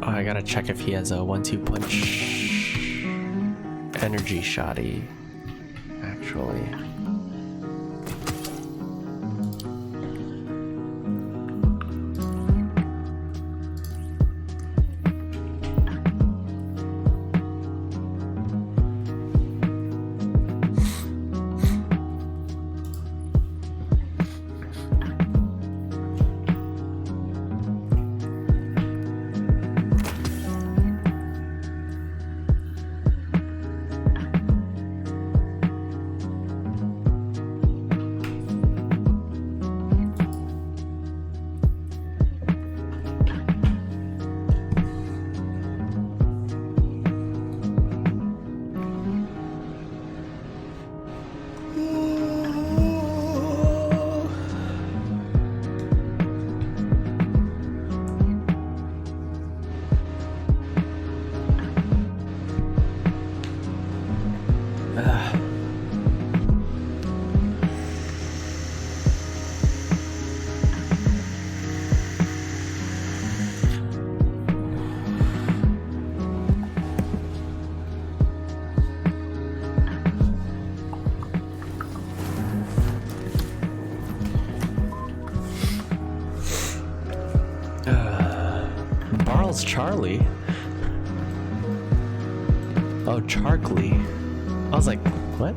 Oh, I gotta check if he has a 1-2 punch energy shoddy. Actually. Charlie. Oh, Charkley. I was like, what?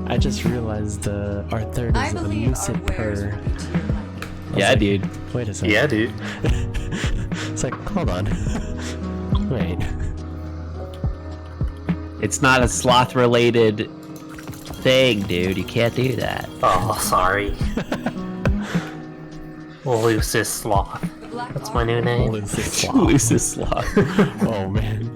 I just realized our third is a lucid purr. Yeah, like, dude. Wait a second. Yeah, dude. It's like, hold on. Wait. It's not a sloth related thing, dude. You can't do that. Oh, sorry. Lucis Sloth. That's my new name. Lucis Sloth. Lucis Sloth. Oh, man.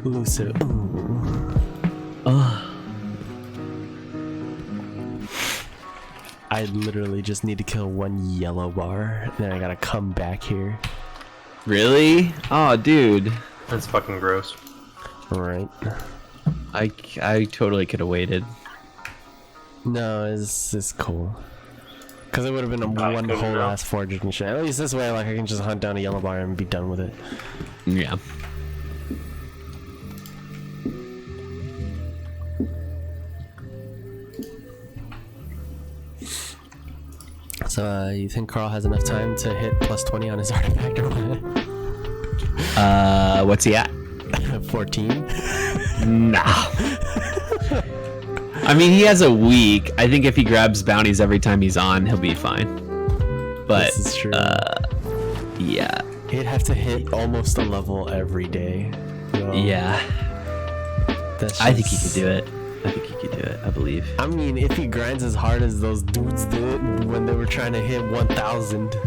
Lucid. I literally just need to kill one yellow bar, and then I gotta come back here. Really? Oh, dude. That's fucking gross. Right. I totally could have waited. No, it's cool. Because it would have been a one whole ass forge and shit. At least this way, like, I can just hunt down a yellow bar and be done with it. Yeah. So, you think Carl has enough time to hit plus 20 on his artifact or what? What's he at? 14? Nah. I mean, he has a week. I think if he grabs bounties every time he's on, he'll be fine. But, this is true. Yeah. He'd have to hit almost a level every day. So yeah. That's I think he could do it. I think he could do it, I believe. I mean, if he grinds as hard as those dudes did when they were trying to hit 1,000.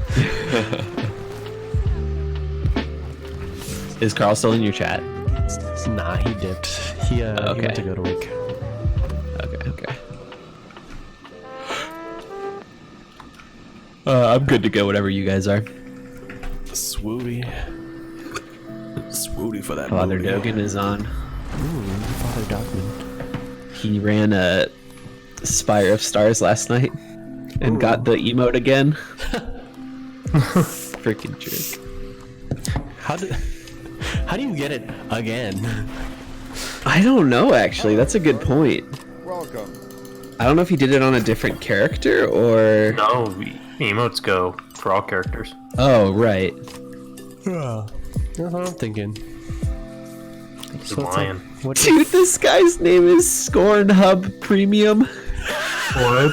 Is Carl still in your chat? Nah, he dipped. He went to go to work. Okay. I'm good to go, whatever you guys are. Swooty. Swooty for that. Father booty. Dogan is on. Ooh, Father Dogan. He ran a Spire of Stars last night and got the emote again. Freaking jerk. How do you get it again? I don't know, actually. That's a good point. Welcome. I don't know if he did it on a different character or... No, emotes go for all characters. Oh, right. Yeah. That's what I'm thinking. He's lying. What Dude, this guy's name is Scorn Hub Premium. What?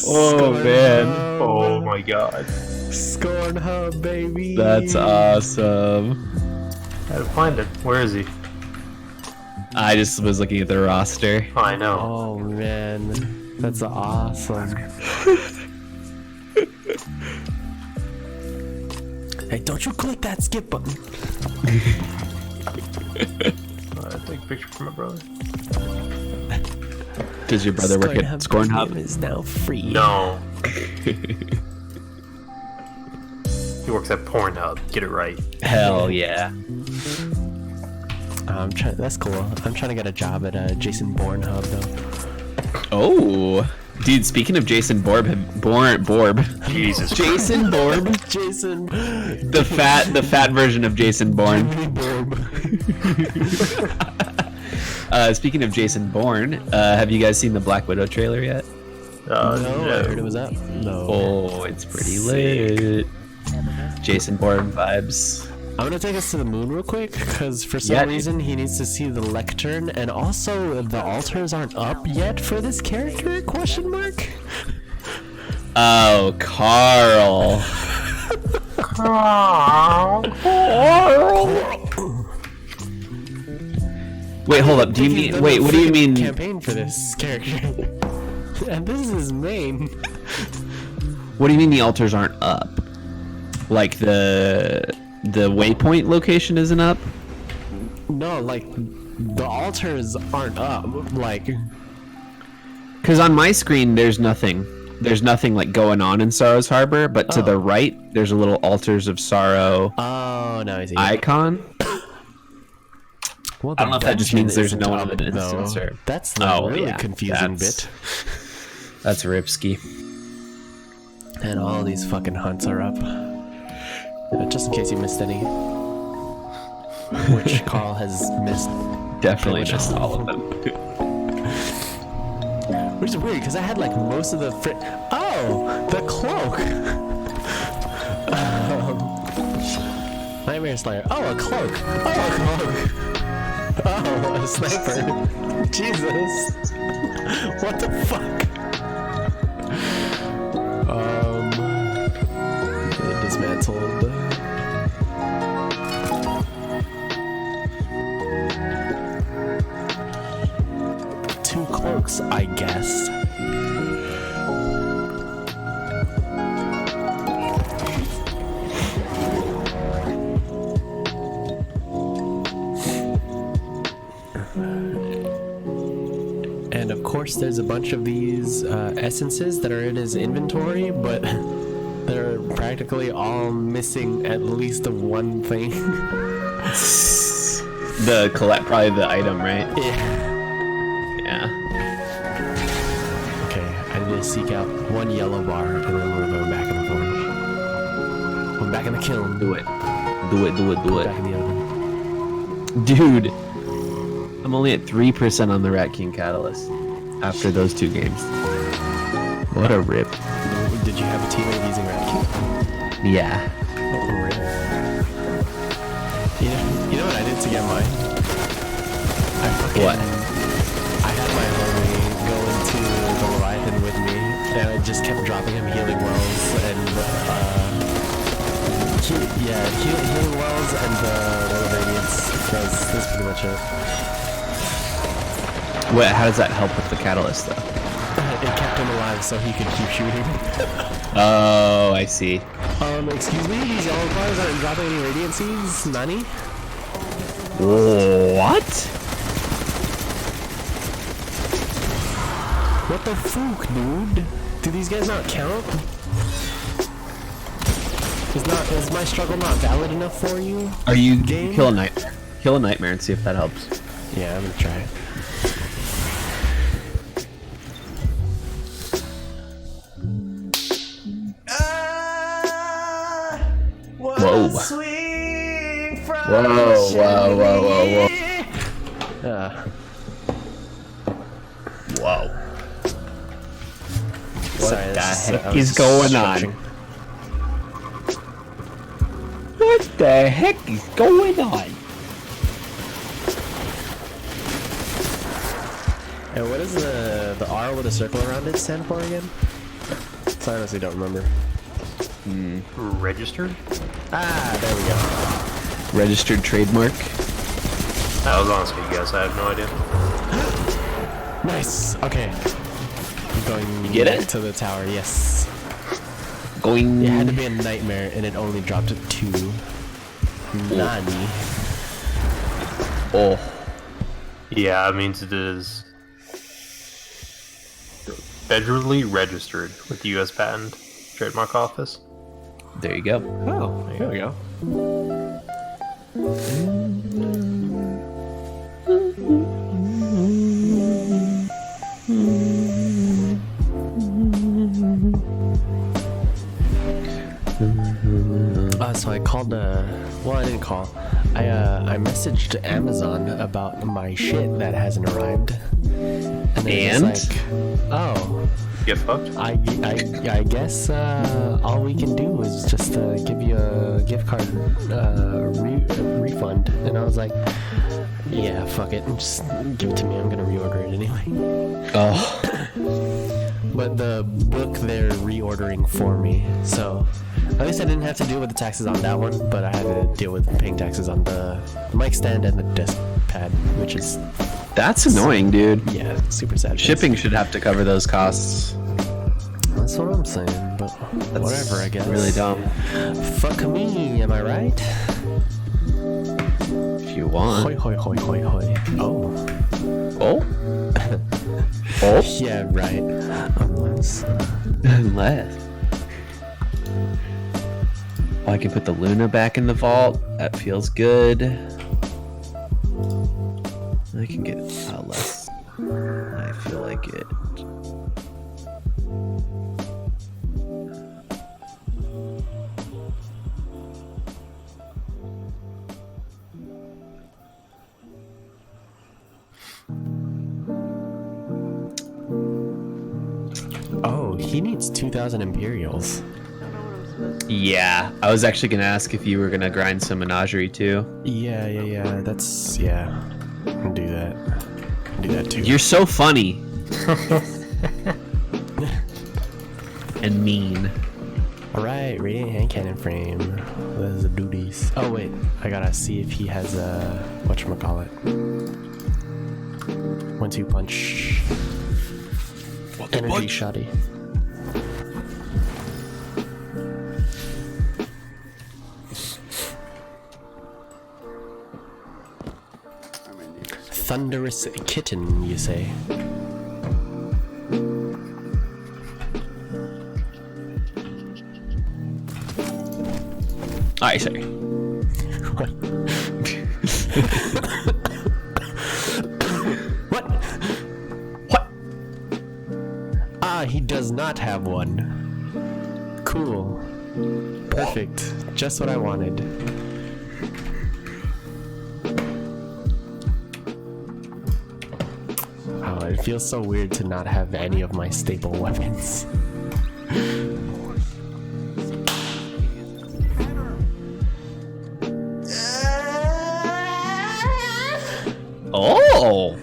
Oh, man. Oh my god. Scorn Hub, baby. That's awesome. I had to find it. Where is he? I just was looking at the roster. I know. Oh man, that's awesome. Hey, don't you click that skip button. Take a picture for my brother. Does your brother work at Scorn Hub? Is now free. No. He works at Pornhub. Get it right. Hell yeah. I'm trying. That's cool. I'm trying to get a job at Jason Bourne Hub though. Oh, dude. Speaking of Jason Borb, Jesus. Jason Borb, Jason, the fat version of Jason Bourne. Speaking of Jason Bourne, have you guys seen the Black Widow trailer yet? No, I heard it was up. No. Oh, it's pretty lit. Jason Bourne vibes. I'm gonna take us to the moon real quick, because for some reason he needs to see the lectern, and also the altars aren't up yet for this character, question mark? Oh, Carl. Wait, hold up. Do you mean... Wait, what do you mean... Campaign for this character. And this is his main. What do you mean the altars aren't up? Like the waypoint location isn't up? No, like the altars aren't up. Like, because on my screen there's nothing. There's nothing like going on in Sorrow's Harbor, but to the right there's a little altars of sorrow. Oh, no, I see. Icon. Well, I don't know if that just means there's no one up, in the instance. though. Or... That's the really confusing bit. That's Ripsky. And all these fucking hunts are up. Just in case you missed any. Which Carl has missed. Definitely missed all of them. Which is weird, because I had like most of the Oh! The cloak! Nightmare Slayer. Oh, a cloak! Oh, a cloak! Oh, a sniper! Jesus! What the fuck? Dismantled. Two cloaks, I guess. And of course there's a bunch of these essences that are in his inventory, but they're practically all missing at least one thing. Probably the item, right? Yeah. Okay, I need to seek out one yellow bar, and then we're going back in the forge. I'm back in the kiln. Do it. Back in the oven. Dude, I'm only at 3% on the Rat King Catalyst after those 2 games. What a rip. Did you have a teammate using Rat King? Yeah. Oh, rip. You know what I did to get mine? What? I had my homie go into the Leviathan with me, and I just kept dropping him healing wells, and healing wells and the radiance. That's pretty much it. What? How does that help with the Catalyst, though? It kept him alive so he could keep shooting. Oh, I see. Excuse me? These yellow bars aren't dropping any radiant seeds? Nani? What? What the fuck, dude? Do these guys not count? Is my struggle not valid enough for you? Are you game? kill a nightmare? Kill a nightmare and see if that helps. Yeah, I'm gonna try it. Whoa. Whoa. Whoa. Sorry, What the this heck is going on? stretching. What the heck is going on? And what is the R with a circle around it stand for again? So I honestly don't remember. Registered? Ah, there we go. Registered trademark. That was honestly a guess. I have no idea. Nice. Okay. I'm going get it? to the tower. Yes. Going. It had to be a nightmare, and it only dropped to 2. Nani. Oh. Yeah, it means it is federally registered with the U.S. Patent Trademark Office. There you go. Oh, here we go. So I called, well, I didn't call. I messaged Amazon about my shit that hasn't arrived. And they're just like, oh. Get fucked? I guess all we can do is just give you a gift card refund. And I was like, yeah, fuck it. Just give it to me. I'm going to reorder it anyway. Oh. But the book they're reordering for me. So at least I didn't have to deal with the taxes on that one, but I had to deal with paying taxes on the mic stand and the desk pad, which is... That's annoying, dude. Yeah, super sad. Shipping should have to cover those costs. That's what I'm saying, but whatever, I guess. Really dumb. Fuck me, am I right? If you want. Hoi, hoi, hoi, hoi, hoi. Oh. Oh? Oh? Yeah, right. Unless. Oh, I can put the Luna back in the vault. That feels good. I can get less. I feel like it. Oh, he needs 2,000 Imperials. Yeah, I was actually gonna ask if you were gonna grind some menagerie too. Yeah. That's, yeah. I can do that. I can do that too. You're so funny. And mean. Alright, radiant hand cannon frame. Those are the duties. Oh wait, I gotta see if he has a whatchamacallit. 1-2 punch. Energy shoddy. Thunderous kitten, you say? I say. What? What? What? Ah, he does not have one. Cool. Perfect. Just what I wanted. Oh, it feels so weird to not have any of my staple weapons. Oh!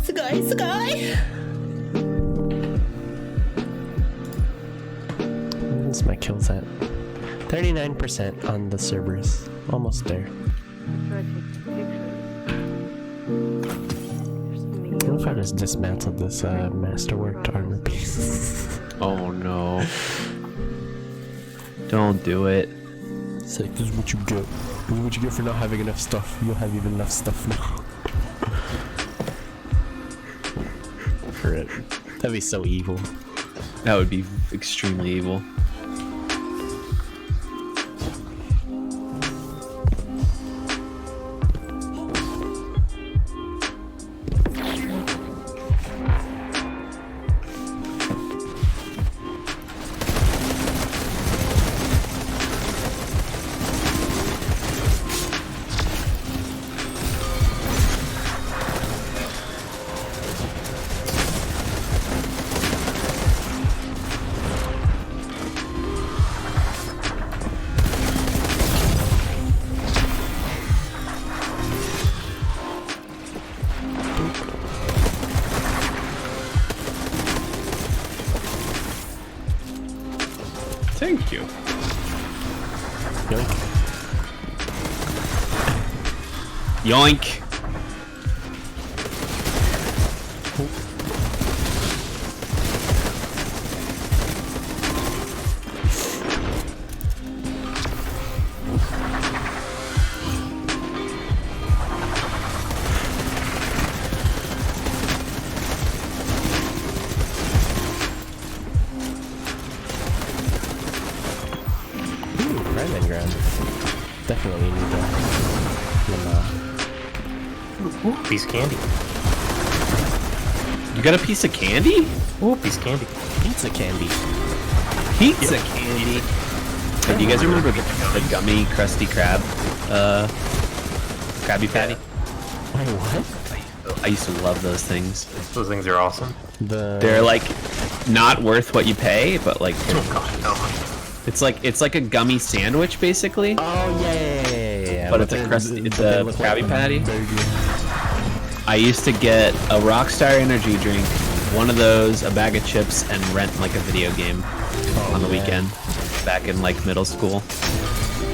Sky! What's my kills at? 39% on the Cerberus. Almost there. What if I just dismantled this masterworked armor piece? Oh no. Don't do it. It's like, this is what you get. This is what you get for not having enough stuff. You'll have even enough stuff now. For it. That'd be so evil. That would be extremely evil. Thank you. Yoink. Yoink. Definitely need that. Ooh, piece of candy. You got a piece of candy? Ooh, piece of candy. Pizza candy. Pizza candy. Hey, do you guys remember the gummy Krusty Krab? Krabby Patty? Wait, what? I used to love those things. Those things are awesome. They're like not worth what you pay, but like Oh god, no. it's like a gummy sandwich basically. Oh yeah. But it's a Krabby Patty. I used to get a Rockstar energy drink, one of those, a bag of chips, and rent like a video game on the weekend back in like middle school.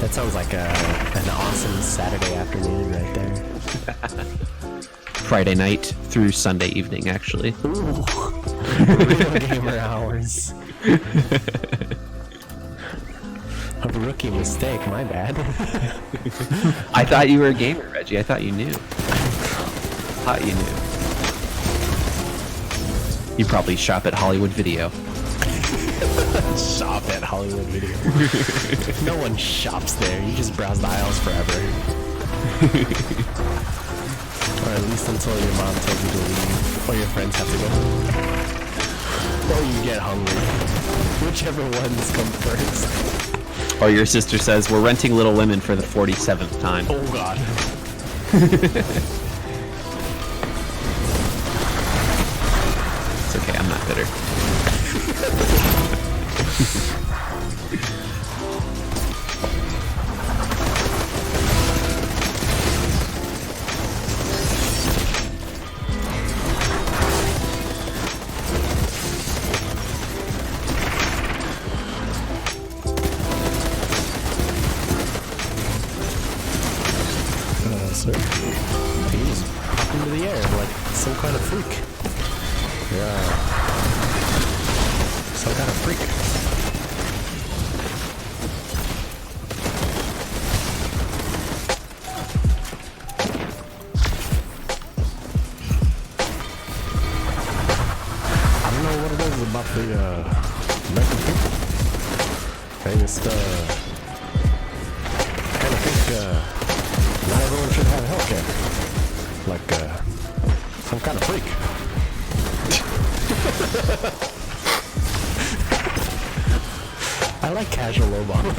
That sounds like an awesome Saturday afternoon right there. Friday night through Sunday evening, actually. Ooh. Real gamer hours. A rookie mistake, my bad. I thought you were a gamer, Reggie. I thought you knew. You probably shop at Hollywood Video. Shop at Hollywood Video. No one shops there. You just browse the aisles forever. Or at least until your mom tells you to leave. Or your friends have to go. Or you get hungry. Whichever ones come first. Or your sister says, we're renting Little Women for the 47th time. Oh god. It's okay, I'm not bitter. Sir. He just popped into the air like some kind of freak. Yeah. Some kind of freak. I don't know what it is about the American people. They just kind of think not everyone should have healthcare. Like, some kind of freak. I like casual Obama.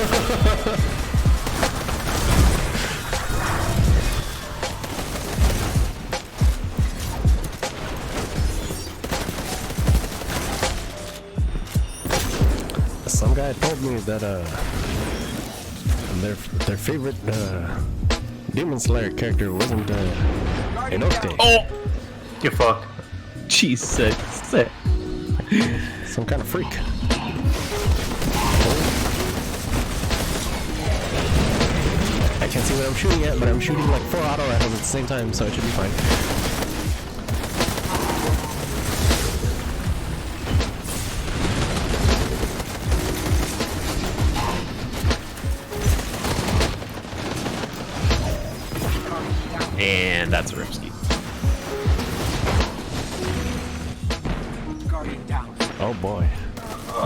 Some guy told me that, their favorite, Demon Slayer character wasn't Inosuke. Oh! Get fucked. Jesus. Some kind of freak. I can't see what I'm shooting at, but I'm shooting like 4 auto rifles at the same time, so it should be fine. And that's a ripski. Oh boy. No!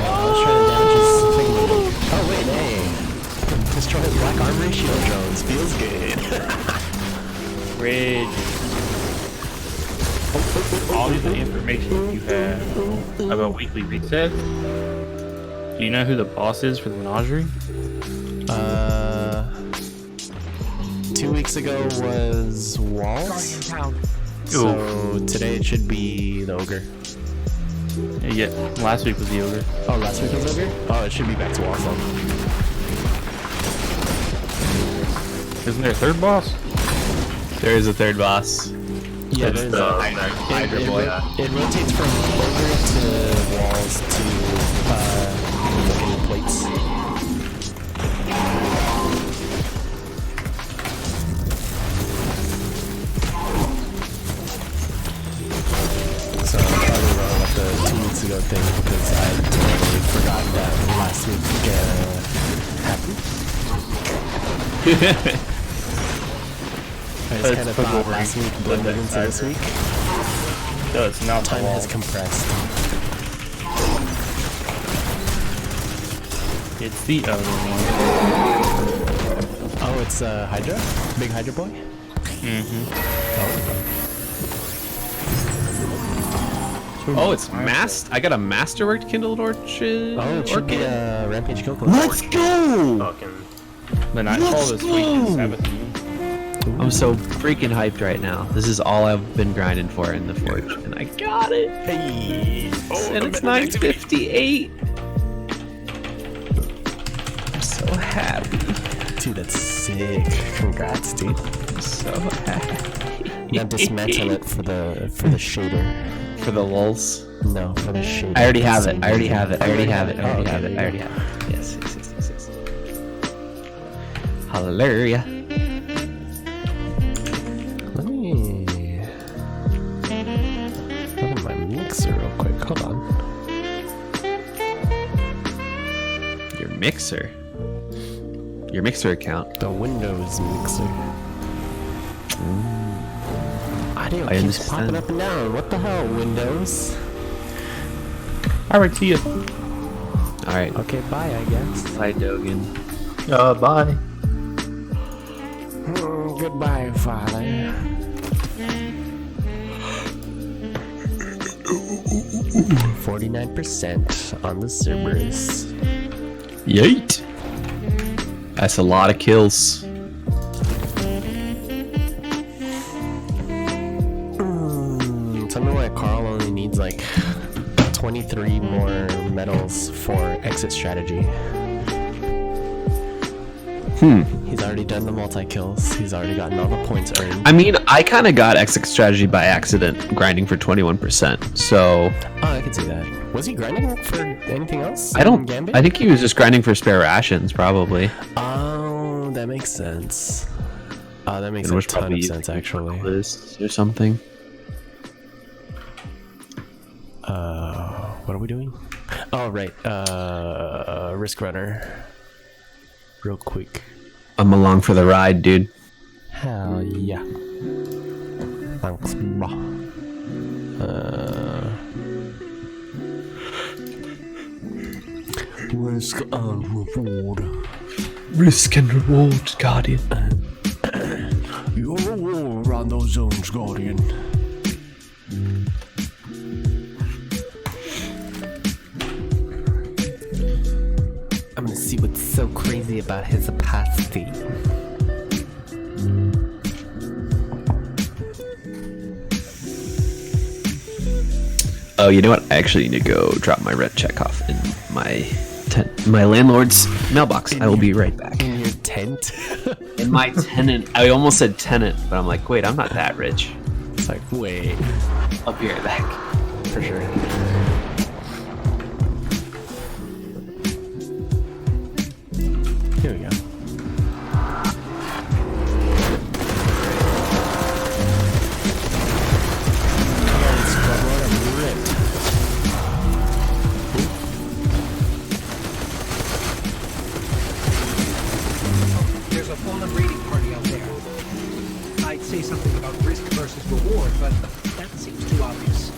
I was trying to damage his figment. Oh wait, hey! Destroy his black armory shield drones. Feels good. Ridge. All of the information you have about weekly resets. Do you know who the boss is for the menagerie? 2 weeks ago was Walls. So today it should be the ogre. Yeah, last week was the ogre. Oh, last week was ogre? Oh, it should be back to Walls then. Isn't there a third boss? There is a third boss. Yeah, It's there's the a Hydra it, boy. it rotates from ogre to Walls to looking plates. So I'm probably wrong with the 2 weeks ago thing because I totally forgot that last week happened. I just kind of thought last week blended into this week. No, it's not. Time has compressed. It's the other one. Oh, it's Hydra? Big Hydra boy? Oh, it's I got a masterworked kindle torches. Oh, it should be a Rampage Kill. Let's go! Fucking. The Nightfall this week is 17. I'm so freaking hyped right now. This is all I've been grinding for in the Forge, and I got it. Hey! And it's 9:58. I'm so happy. Dude, that's sick. Congrats, dude. I'm so happy. Now dismantle it for the shader. For the lulz. No, for the shader. I already have it. I already have it. Yes. Hallelujah. Let me look at my mixer real quick. Hold on. Your mixer? Your mixer account? The Windows mixer. Audio I keeps understand. popping up and down. What the hell, Windows? Alright, see ya. Alright. Okay, bye, I guess. Bye, Dogan. Bye. Goodbye, father. 49% on the Cerberus. Yeet! That's a lot of kills. Tell me why Carl only needs like 23 more medals for exit strategy. He's already done the multi-kills. He's already gotten all the points earned. I mean, I kind of got exit strategy by accident, grinding for 21%. So Oh, I can see that. Was he grinding for anything else? I don't. Gambit? I think he was just grinding for spare rations, probably. Oh, that makes sense. Oh, that makes And a was ton probably of sense, actually. Lists or something. What are we doing? Oh, right. Risk Runner. Real quick. I'm along for the ride, dude. Hell yeah. Thanks, bro. Risk and reward. Risk and reward, Guardian. You're a war around those zones, Guardian. I'm gonna see what's so crazy about his opacity. Oh, you know what? I actually need to go drop my rent check off in my landlord's mailbox. I will be right back. In your tent? In my tenant. I almost said tenant, but I'm like, wait, I'm not that rich. It's like, wait. I'll be right back. For sure. Here we go. There's a fallen raiding party out there. I'd say something about risk versus reward, but that seems too obvious.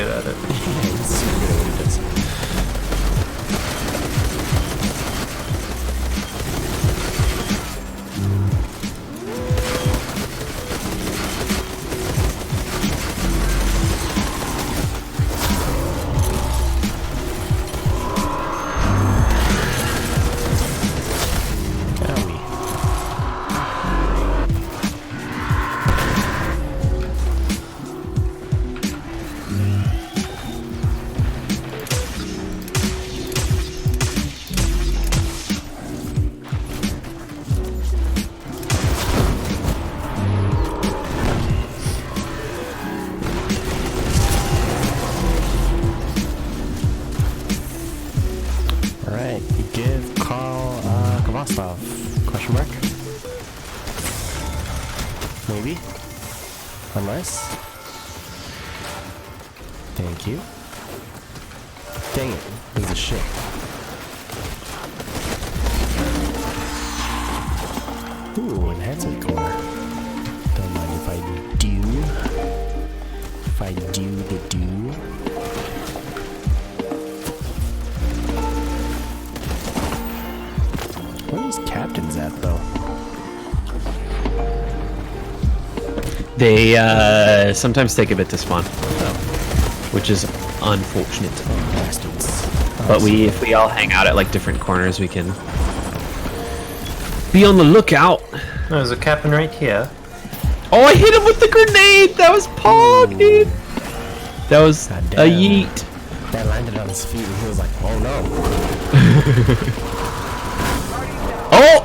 good at it. He's super good at what he does. Alright, give Carl Kavastov? Question mark? Maybe? Unless? Thank you. Dang it, this is a shit. Ooh, enhancement core. Don't mind if I do. If I do the do. Where are these captains at, though? They sometimes take a bit to spawn, which is unfortunate. Oh, bastards. But if we all hang out at like different corners, we can be on the lookout. There's a captain right here. Oh, I hit him with the grenade! That was Pog, dude! That was a yeet. That landed on his feet and he was like, oh no. Oh!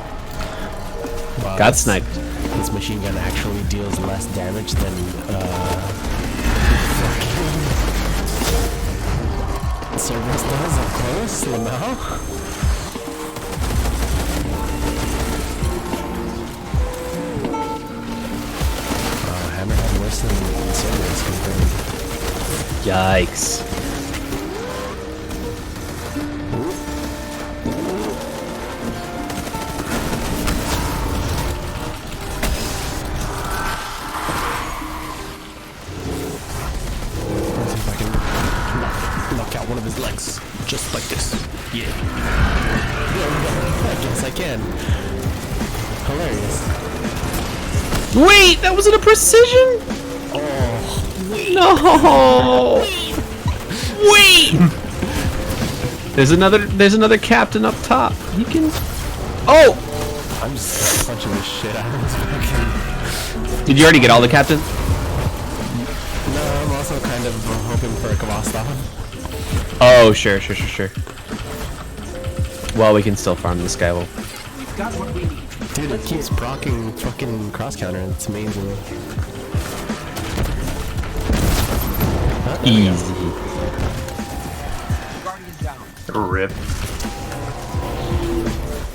Wow, Got sniped. This machine gun actually deals less damage than Cerberus does, of course, Lamau. Hammerhead worse than Cerberus confirmed. Yikes. Knock out one of his legs, just like this. Yeah. I guess I can. Hilarious. Wait, that wasn't a precision? Oh. No. Wait. There's another captain up top. You can. Oh. I'm just punching the shit out of this fucking. Did you already get all the captains? No, I'm also kind of hoping for a Kavastov. Oh, sure. Well, we can still farm this guy. Well, We've got what we need. Dude, it keeps procking fucking cross counter. It's amazing. easy. Guardian down. Rip.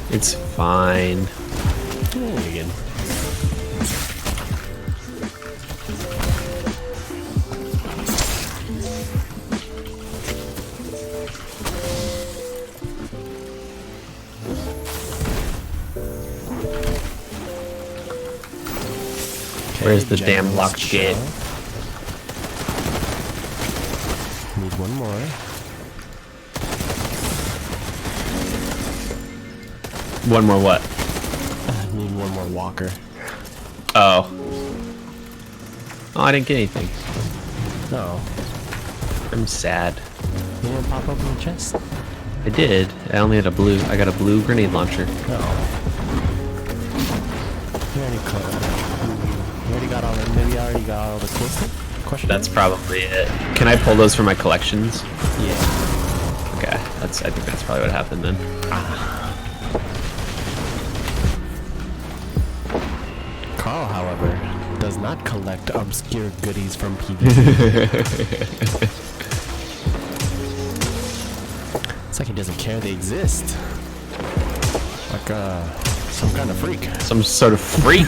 It's fine. Again. Where's the damn locked gate? Need one more. One more what? Need one more walker. Oh. Oh, I didn't get anything. No. I'm sad. You didn't pop open the chest? I did. I only had a blue. I got a blue grenade launcher. No. You already got all the, maybe I already got all the cool stuff? Question? That's probably it. Can I pull those from my collections? Yeah. Okay. I think that's probably what happened then. Carl, however, does not collect obscure goodies from PvP. It's like he doesn't care they exist. Like, some kind of freak. Some sort of freak.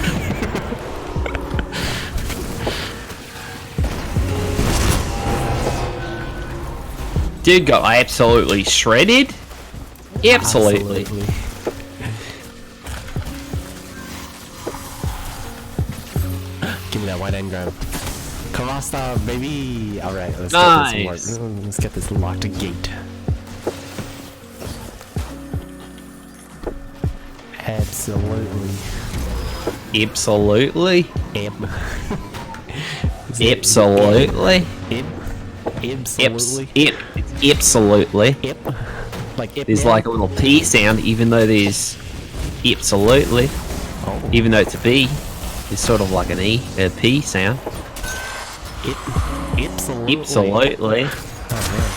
Did go absolutely shredded? Absolutely. Give me that white engram. Kavasta, baby. All right, let's get this locked gate. Absolutely. Absolutely. Absolutely. Absolutely. Like there's like a little P sound, even though there's absolutely. Oh. Even though it's a B, it's sort of like an E, a P sound. Absolutely. Absolutely. Oh, man.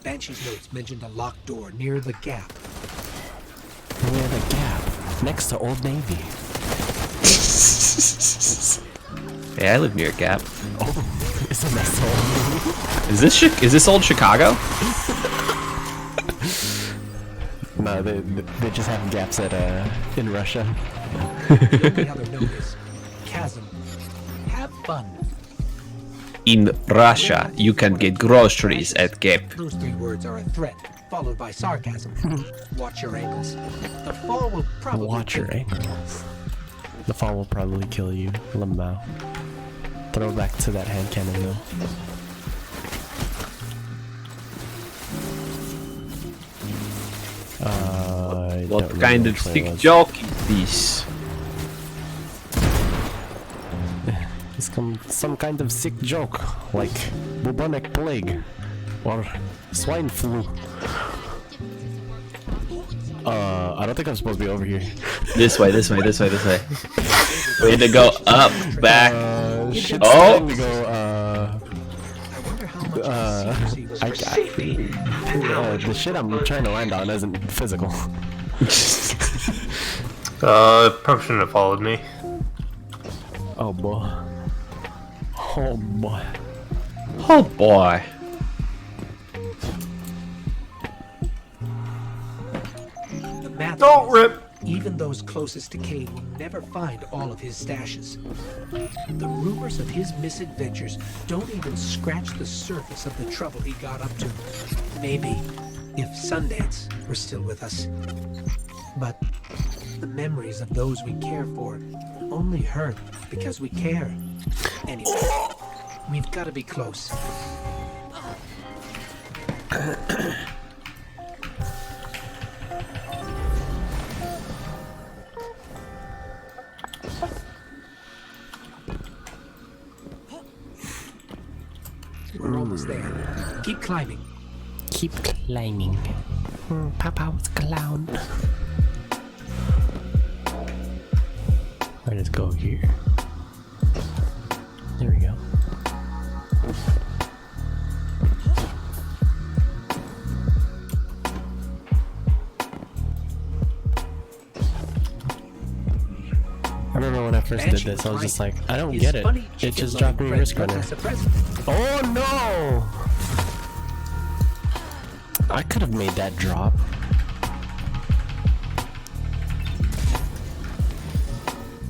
Banshee's notes mentioned a locked door near the gap. Near the gap, next to Old Navy. Yeah, I live near a gap. Oh, isn't that so Old Navy? Is this old Chicago? No, they just have gaps at in Russia. The only other note is chasm. Have fun. In Russia, you can get groceries at Gap. Those three words are a threat, followed by sarcasm. Watch your ankles. The fall will probably Watch your ankles. The fall will probably kill you, Limau. Throw back to that hand cannon though. What kind of sick joke is this? It's some kind of sick joke, like bubonic plague or swine flu. I don't think I'm supposed to be over here. This way. We had to go up, back. Shit's oh! To go, the shit I'm trying to land on isn't physical. Probably shouldn't have followed me. Oh boy. Oh boy. Oh boy. Don't rip! Even those closest to Kane will never find all of his stashes. The rumors of his misadventures don't even scratch the surface of the trouble he got up to. Maybe if Sundance were still with us. But the memories of those we care for only hurt because we care. Anyway, we've got to be close. We're almost there. Keep climbing. Keep climbing. Papa was a clown. Let us go here. There we go. I remember when I first did this, I was just like, I don't get it. It just dropped me Risk Runner. Oh no! I could have made that drop.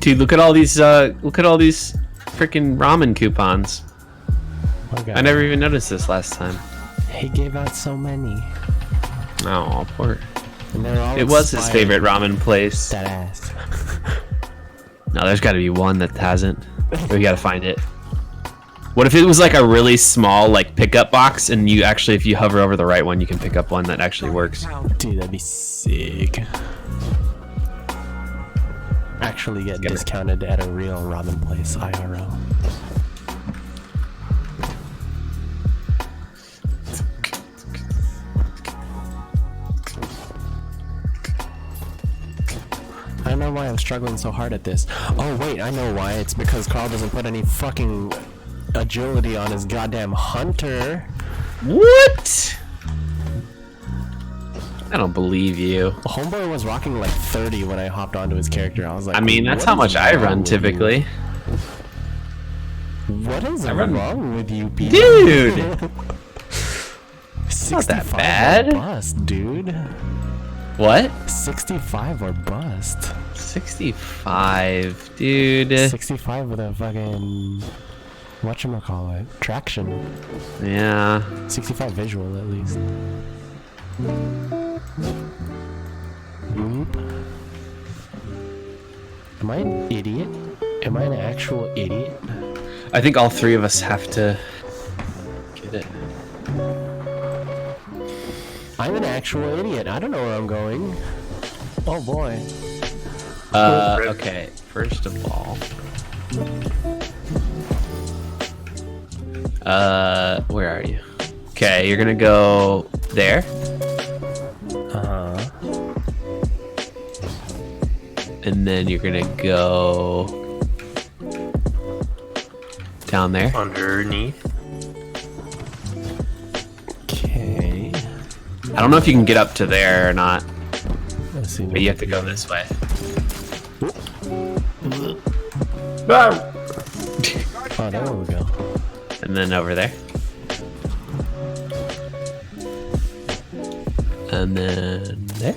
Dude, look at all these freaking ramen coupons. Okay. I never even noticed this last time. He gave out so many. Oh, poor. And they're all it was his favorite ramen place. That ass. No, there's got to be one that hasn't. We got to find it. What if it was like a really small like pickup box, and you actually, if you hover over the right one, you can pick up one that actually works? Dude, that'd be sick. Actually get discounted at a real ramen place, IRL. I don't know why I'm struggling so hard at this. Oh wait, I know why. It's because Carl doesn't put any fucking agility on his goddamn hunter. What? I don't believe you. Homeboy was rocking like 30 when I hopped onto his character. I was like, I mean, that's how much I run typically. What is wrong with you people? Dude! It's not that bad. Bust, dude. What? 65 or bust. 65, dude. 65 with a fucking whatchamacallit, traction. Yeah. 65 visual at least. Oop. Am I an idiot? Am I an actual idiot? I think all three of us have to get it. I'm an actual idiot. I don't know where I'm going. Oh boy. Okay. First of all, where are you? Okay, you're gonna go there. And then you're gonna go down there. Underneath. Okay. I don't know if you can get up to there or not. Let's see. But you have to go this way. Oh, there we go. And then over there. And then there.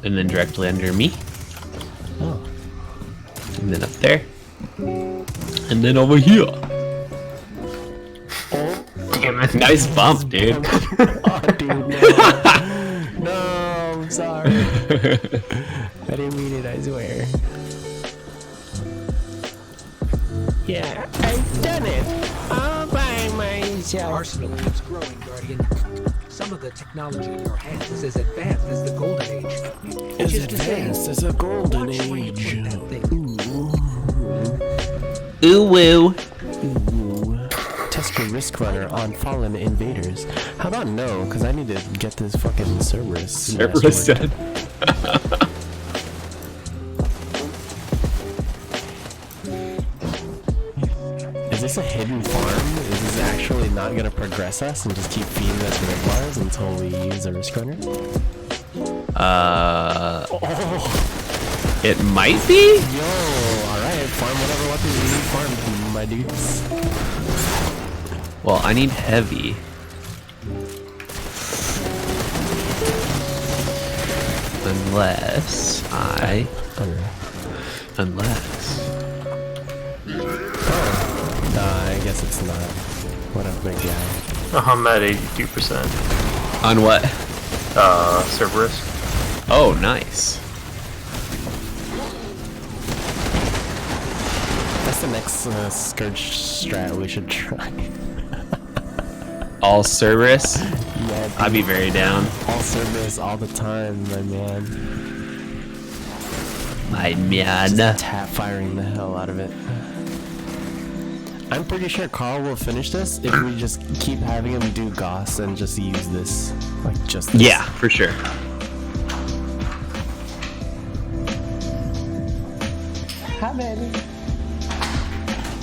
And then directly under me. Oh. And then up there. And then over here. Oh, damn it. Nice bump, dude. Oh, dude, no. No, I'm sorry. I didn't mean it, I swear. Yeah, I've done it all by myself. Your arsenal keeps growing, Guardian. Some of the technology in your hands is as advanced as the Golden Age. As advanced as a Golden Age. Ooh woo. Ooh. Test your risk runner on fallen invaders. How about no? Because I need to get this fucking Cerberus. Cerberus done. Is this a hidden farm? Is this actually not going to progress us and just keep feeding us red bars until we use a risk runner? It might be? Yo, alright, farm whatever weapons you need farmed, my dudes. Well, I need heavy. Unless I... Unless... I guess it's not. What up, big guy? I'm at 82%. On what? Cerberus. Oh, nice. That's the next Scourge strat we should try. All Cerberus? Yeah, I'd be very down. all Cerberus all the time, my man. My man. Just tap firing the hell out of it. I'm pretty sure Carl will finish this if we just keep having him do Goss and just use this. Like, just this. Yeah, for sure. Hi, baby.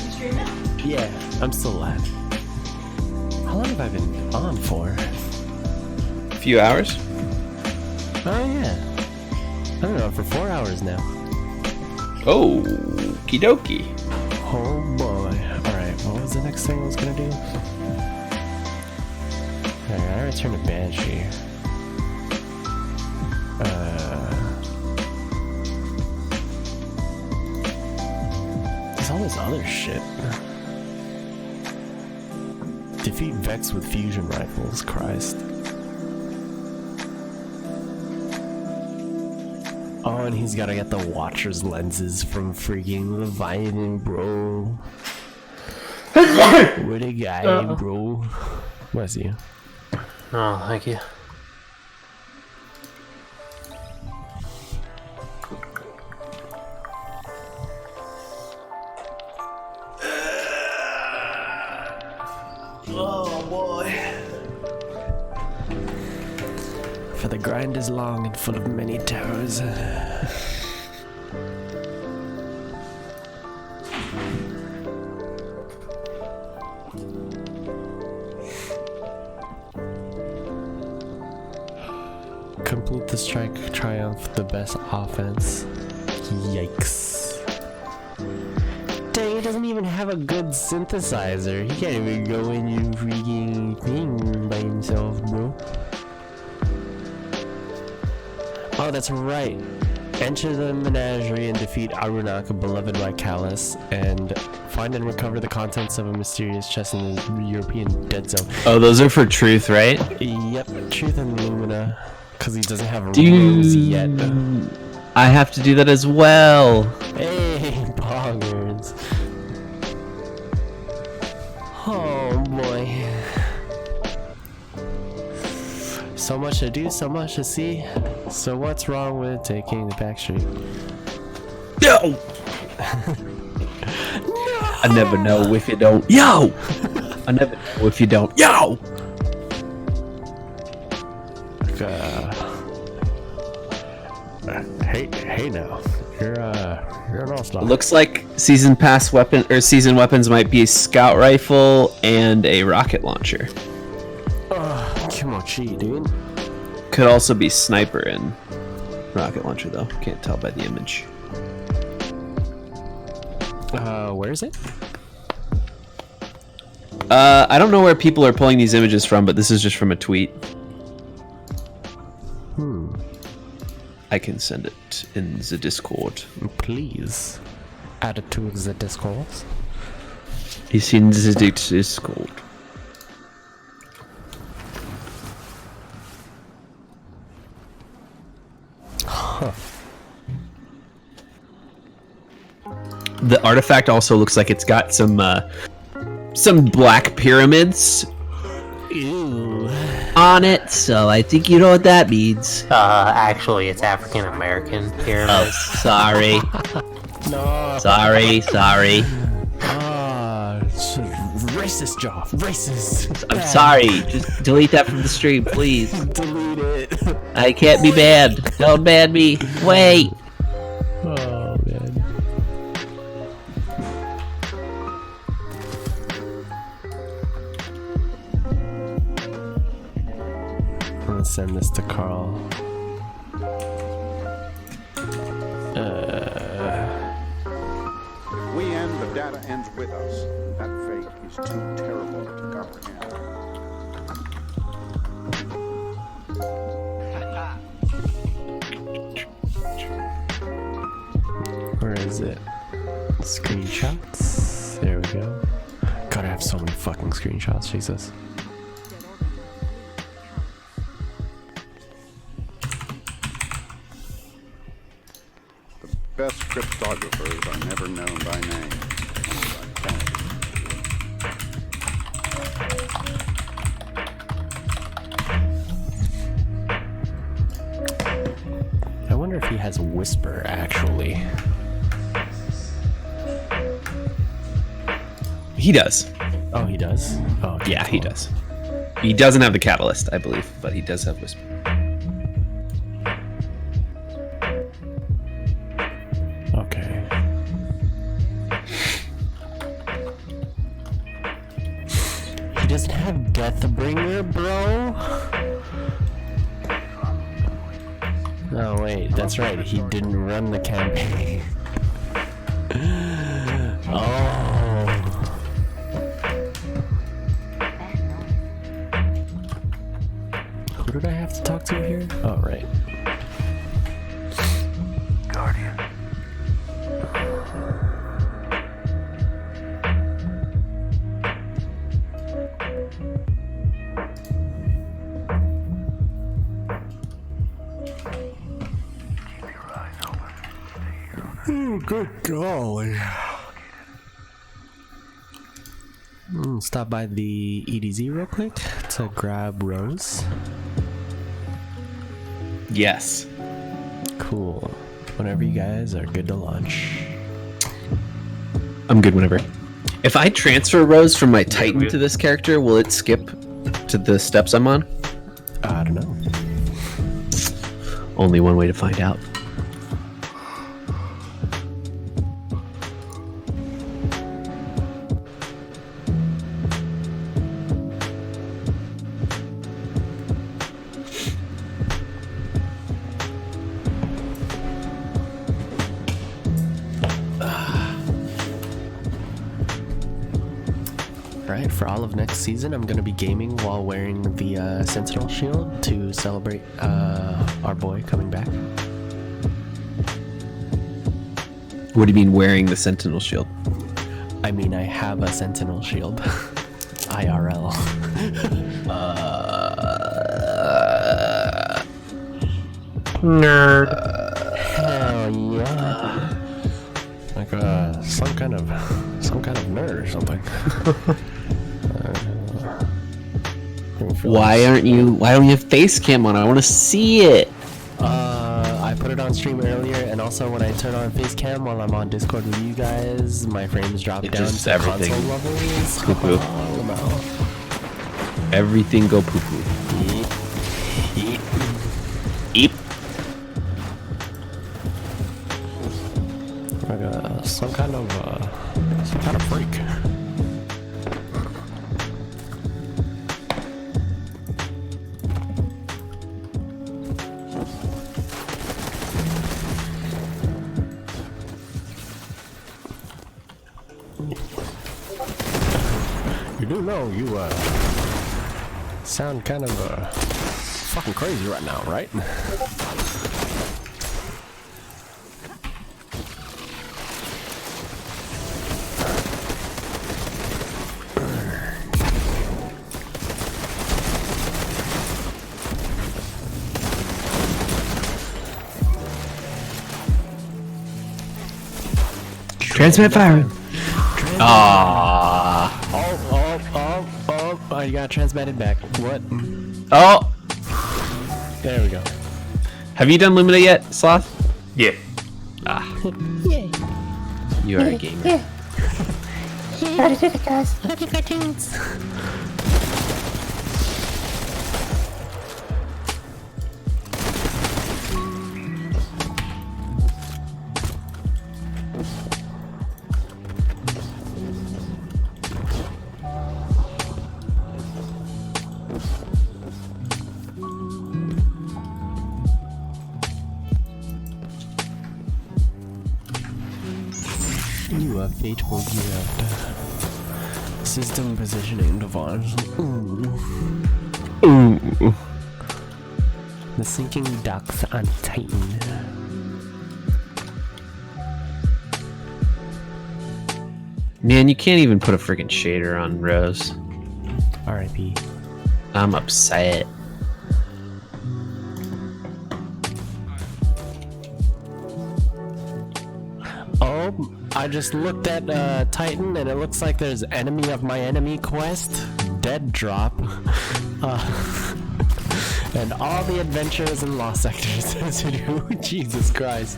You streaming? Yeah, I'm still live. How long have I been on for? A few hours? Oh, yeah. I don't know, for 4 hours now. Oh, okie dokie. Oh boy. Alright, what was the next thing I was gonna do? Alright, I return to Banshee. There's all this other shit. Defeat Vex with fusion rifles, Christ. Oh, and he's gotta get the Watcher's lenses from freaking Leviathan, bro. What a guy, bro. Bless you. Oh, thank you. Oh boy. For the grind is long and full of many terrors. Complete the strike triumph, the best offense. Yikes. Dang, he doesn't even have a good synthesizer. He can't even go in your freaking thing by himself, bro. Oh, that's right. Enter the menagerie and defeat Arunak, beloved by Callus, and find and recover the contents of a mysterious chest in the European dead zone. Oh, those are for Truth, right? Yep, Truth and Lumina, because he doesn't have rooms yet. I have to do that as well. Hey, poggers. Oh boy. So much to do, so much to see. So what's wrong with taking the back street? No! I never know if you don't. Yo! I never know if you don't. Yo! Hey now. You're an all-star. Looks like season pass weapon or season weapons might be a scout rifle and a rocket launcher. Kimochi, dude. Could also be sniper and rocket launcher though. Can't tell by the image. Where is it? I don't know where people are pulling these images from, but this is just from a tweet. I can send it in the Discord. Please. Add it to the Discord. It's in the Discord. Huh. The artifact also looks like it's got some black pyramids on it, so I think you know what that means. Actually, it's African American pyramids. Oh, sorry. No. Sorry. Racist job. Racist. I'm sorry. Just delete that from the stream, please. Delete it. I can't be banned. Don't ban me. Wait. Oh, man. I'm gonna send this to Carl. We end, the data ends with us. That fate is too terrible to comprehend. Where is it? Screenshots. There we go. God, I have so many fucking screenshots. Jesus. Best cryptographers are never known by name. I wonder if he has Whisper, actually. He does. Oh, he does? Oh, okay, yeah, cool. he does. He doesn't have the catalyst, I believe, but he does have Whisper. Okay. He doesn't have Deathbringer, bro? Oh, wait, that's right. He didn't run the campaign. Oh. Who did I have to talk to here? Oh, right. Guardian. Oh, good golly. Stop by the EDZ real quick to grab Rose. Yes. Cool. Whenever you guys are good to launch. I'm good whenever. If I transfer Rose from my Titan to this character, will it skip to the steps I'm on? I don't know. Only one way to find out. Alright, for all of next season, I'm going to be gaming while wearing the Sentinel shield to celebrate our boy coming back. What do you mean wearing the Sentinel shield? I mean, I have a Sentinel shield. IRL. Nerd. Hell yeah. Like some kind of nerd or something. Why don't you have face cam on? I want to see it. I put it on stream earlier, and also when I turn on face cam while I'm on Discord with you guys, my frames drop down just to everything. console levels. Poo poo. Everything go poo poo. Eep. Like some kind of freak. You do know you sound kind of fucking crazy right now, right? Transmit fire. Ah. Oh, you got transmitted back. What? Oh. There we go. Have you done Lumina yet, Sloth? Yeah. Ah. Yeah. You are a gamer. Yeah. Gotta do it, guys. Happy cartoons. You are faithful gift. System positioning device. Ooh. The sinking ducks on Titan. Man, you can't even put a freaking shader on Rose. R.I.P. I'm upset. Oh, I just looked at Titan and it looks like there's enemy of my enemy quest, dead drop, and all the adventures and lost sectors to do. Jesus Christ.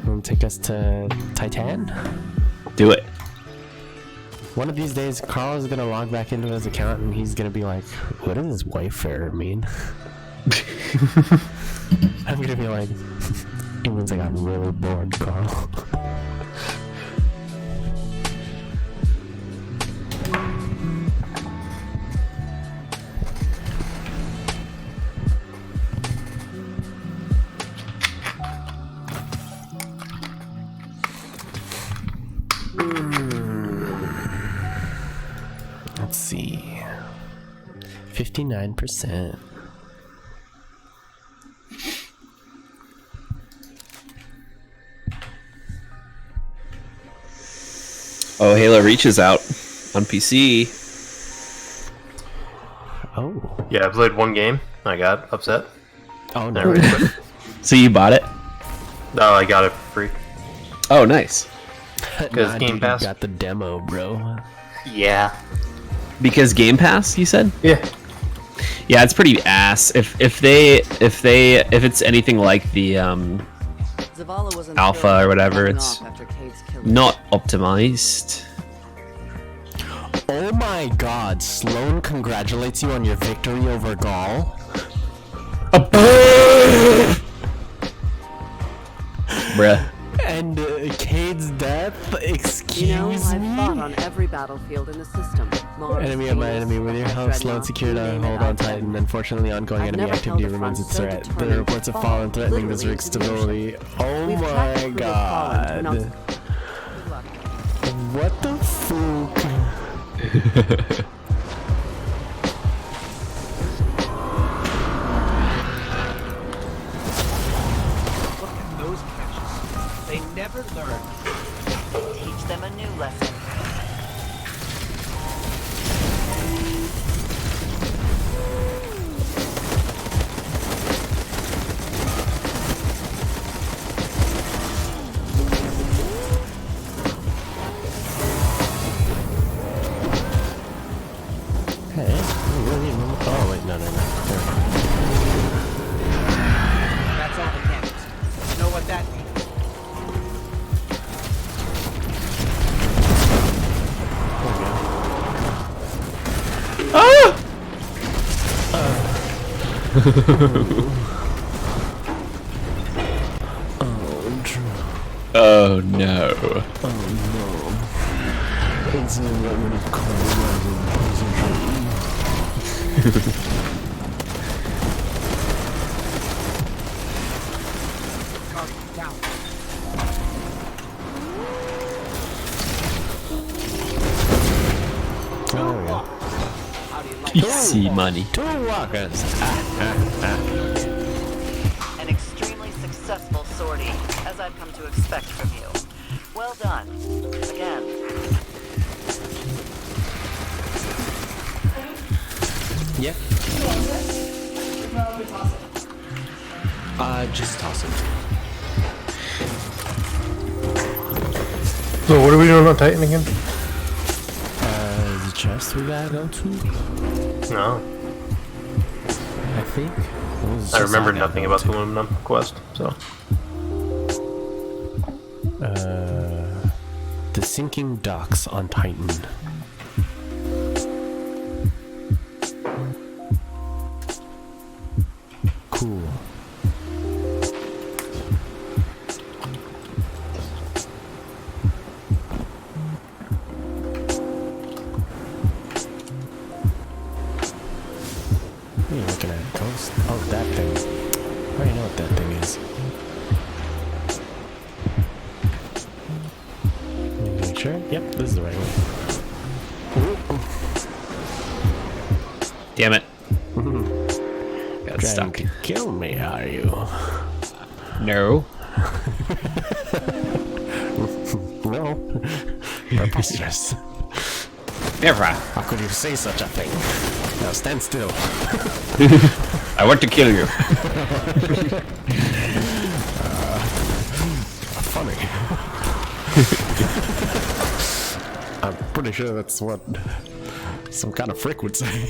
Wanna take us to Titan? Do it. One of these days, Carl is gonna log back into his account and he's gonna be like, what does this wayfarer mean? I'm gonna be like, it means I got really bored, Carl. Let's see. 59%. Oh, Halo Reach is out on PC. Oh. Yeah, I played one game. I got upset. Oh no. So you bought it? No, I got it for free. Oh, nice. Because Game Pass. Got the demo, bro. Yeah. Because Game Pass, you said? Yeah. Yeah, it's pretty ass. If it's anything like the alpha or whatever, it's not optimized. Oh my god, Sloan congratulates you on your victory over Gaul. Bruh. And Cade's death? Excuse I've me? fought on every battlefield in the system. Mars, Enemy of my Venus, enemy, with your help, Sloan secured a hold on Titan. Unfortunately, ongoing enemy activity remains a threat. The reports of fallen threatening this rig's stability. Oh my god. What the fuck? They never learn. Teach them a new lesson. Oh wait, no. That's all mechanics. You know what that means? Oh no. Down. PC money. Two walkers. An extremely successful sortie, as I've come to expect from you. Well done. Again. Yep. Just toss it. So what are we doing on Titan again? The chest we gotta go to? No. I think. I remember nothing about the aluminum quest, so. The sinking docks on Titan. Cool. What are you looking at? Ghost? Oh, that thing. I already know what that thing is. Make sure? Yep, this is the right one. Damn it. Got Trying stuck. to kill me, are you? No. No. Preposterous. Never. How could you say such a thing? Now stand still. I want to kill you. Funny. I'm pretty sure that's what some kind of frick would say.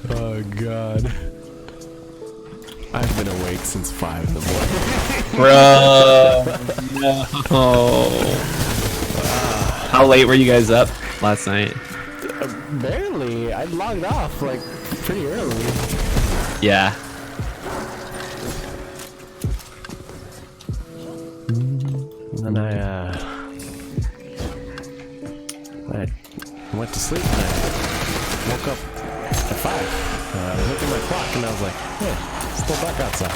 Oh god. I've been awake since 5 in the morning. Bro. No. How late were you guys up last night? Barely. I logged off like pretty early. Yeah. And then I went to sleep and I woke up at 5. I looked at my clock and I was like, hey, it's still dark outside.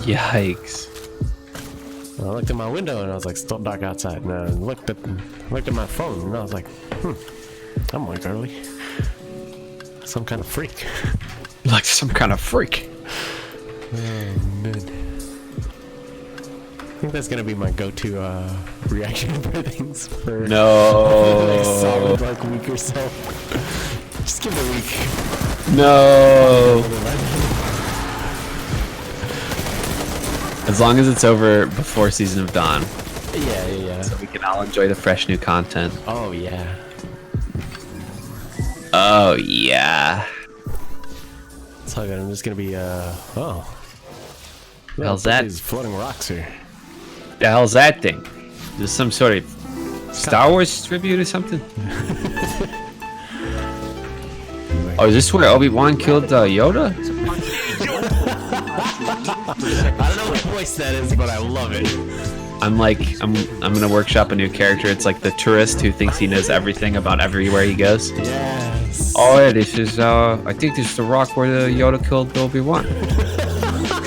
Yikes. And I looked at my window and I was like, still dark outside. And I looked at my phone and I was like, I'm awake early. Some kind of freak. Like some kind of freak. Oh, man. I think that's gonna be my go-to reaction for things for No. like solid like week or so. Just give it a week. No. As long as it's over before Season of Dawn. Yeah. So we can all enjoy the fresh new content. Oh yeah. Oh yeah. It's all good. I'm just gonna be oh. How's that? These floating rocks here. The hell's that thing? Is this some sort of Star Wars tribute or something? Oh, is this where Obi-Wan killed Yoda? I don't know what voice that is, but I love it. I'm gonna workshop a new character. It's like the tourist who thinks he knows everything about everywhere he goes. Yes. Oh yeah, this is I think this is the rock where the Yoda killed Obi-Wan.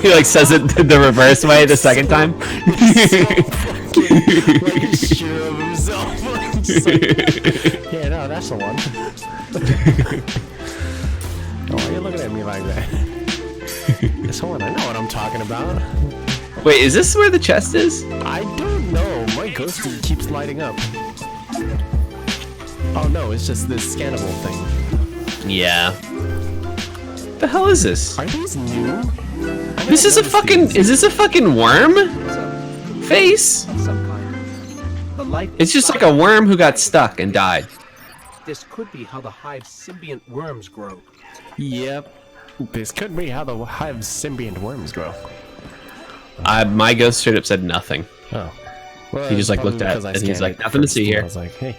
He like says it the reverse way the second time. Sure of himself. Yeah, no, that's the one. Oh, why are you looking at me like that? This one, I know what I'm talking about. Wait, is this where the chest is? I don't know. My ghost keeps lighting up. Oh no, it's just this scannable thing. Yeah. What the hell is this? Are these new? This is a fucking. Is this a fucking worm? Face? Some kind. The light It's just like a worm who got stuck and died. This could be how the hive's symbiont worms grow. Yep. This could be how the hive's symbiont worms grow. My ghost straight up said nothing. Oh. Well, He just like looked at it and he's like, nothing to see here. I was like, hey.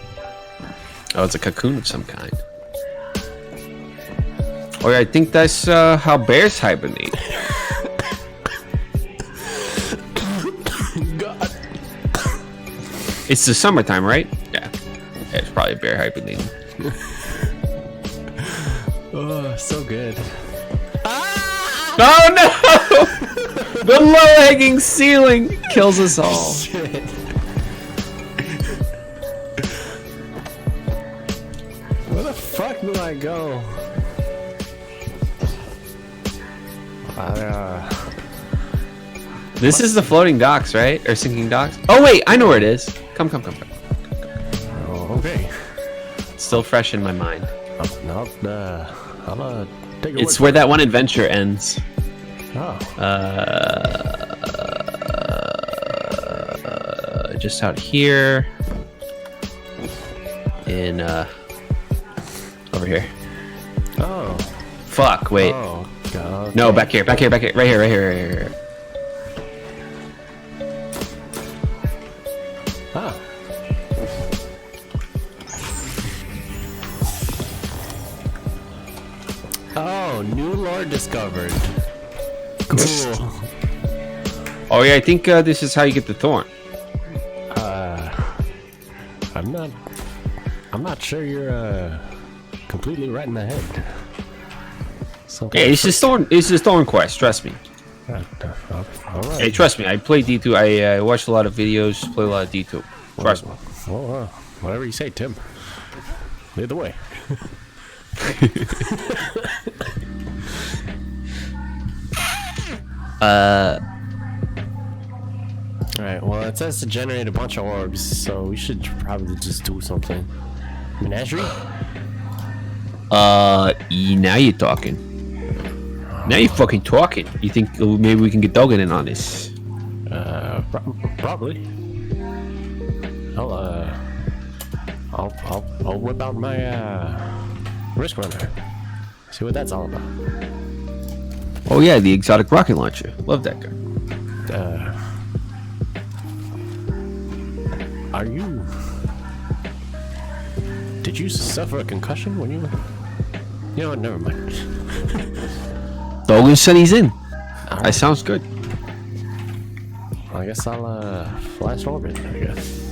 Oh, it's a cocoon of some kind. Oh yeah, I think that's how bears hibernate. God. It's the summertime, right? Yeah. It's probably a bear hibernating. Oh, so good. Oh no! The low-hanging ceiling kills us all. Shit. Where the fuck do I go? This is the floating docks, right? Or sinking docks? Oh wait, I know where it is. Come. Oh, okay. It's still fresh in my mind. I'll take your It's word where for that one adventure ends. Oh. Just out here. In over here. Oh. Fuck, wait. Oh, God. No, back here. Right here. Ah. Oh, new lore discovered. Cool. Oh yeah, I think this is how you get the thorn. I'm not sure you're completely right in the head. Yeah, it's just thorn quest. Trust me. All right. Hey, trust me. I play D2. I watched a lot of videos. Play a lot of D2. Trust me. Well, whatever you say, Tim. Lead the way. Alright, well, it says to generate a bunch of orbs, so we should probably just do something. Menagerie? Now you're talking. Now you're fucking talking. You think maybe we can get Dogan in on this? Probably. I'll whip out my risk runner. See what that's all about. Oh yeah, the exotic rocket launcher. Love that gun. Are you? Did you suffer a concussion when you? You know what? Never mind. Dogan said he's in. That sounds good. Well, I guess I'll flash orbit, I guess.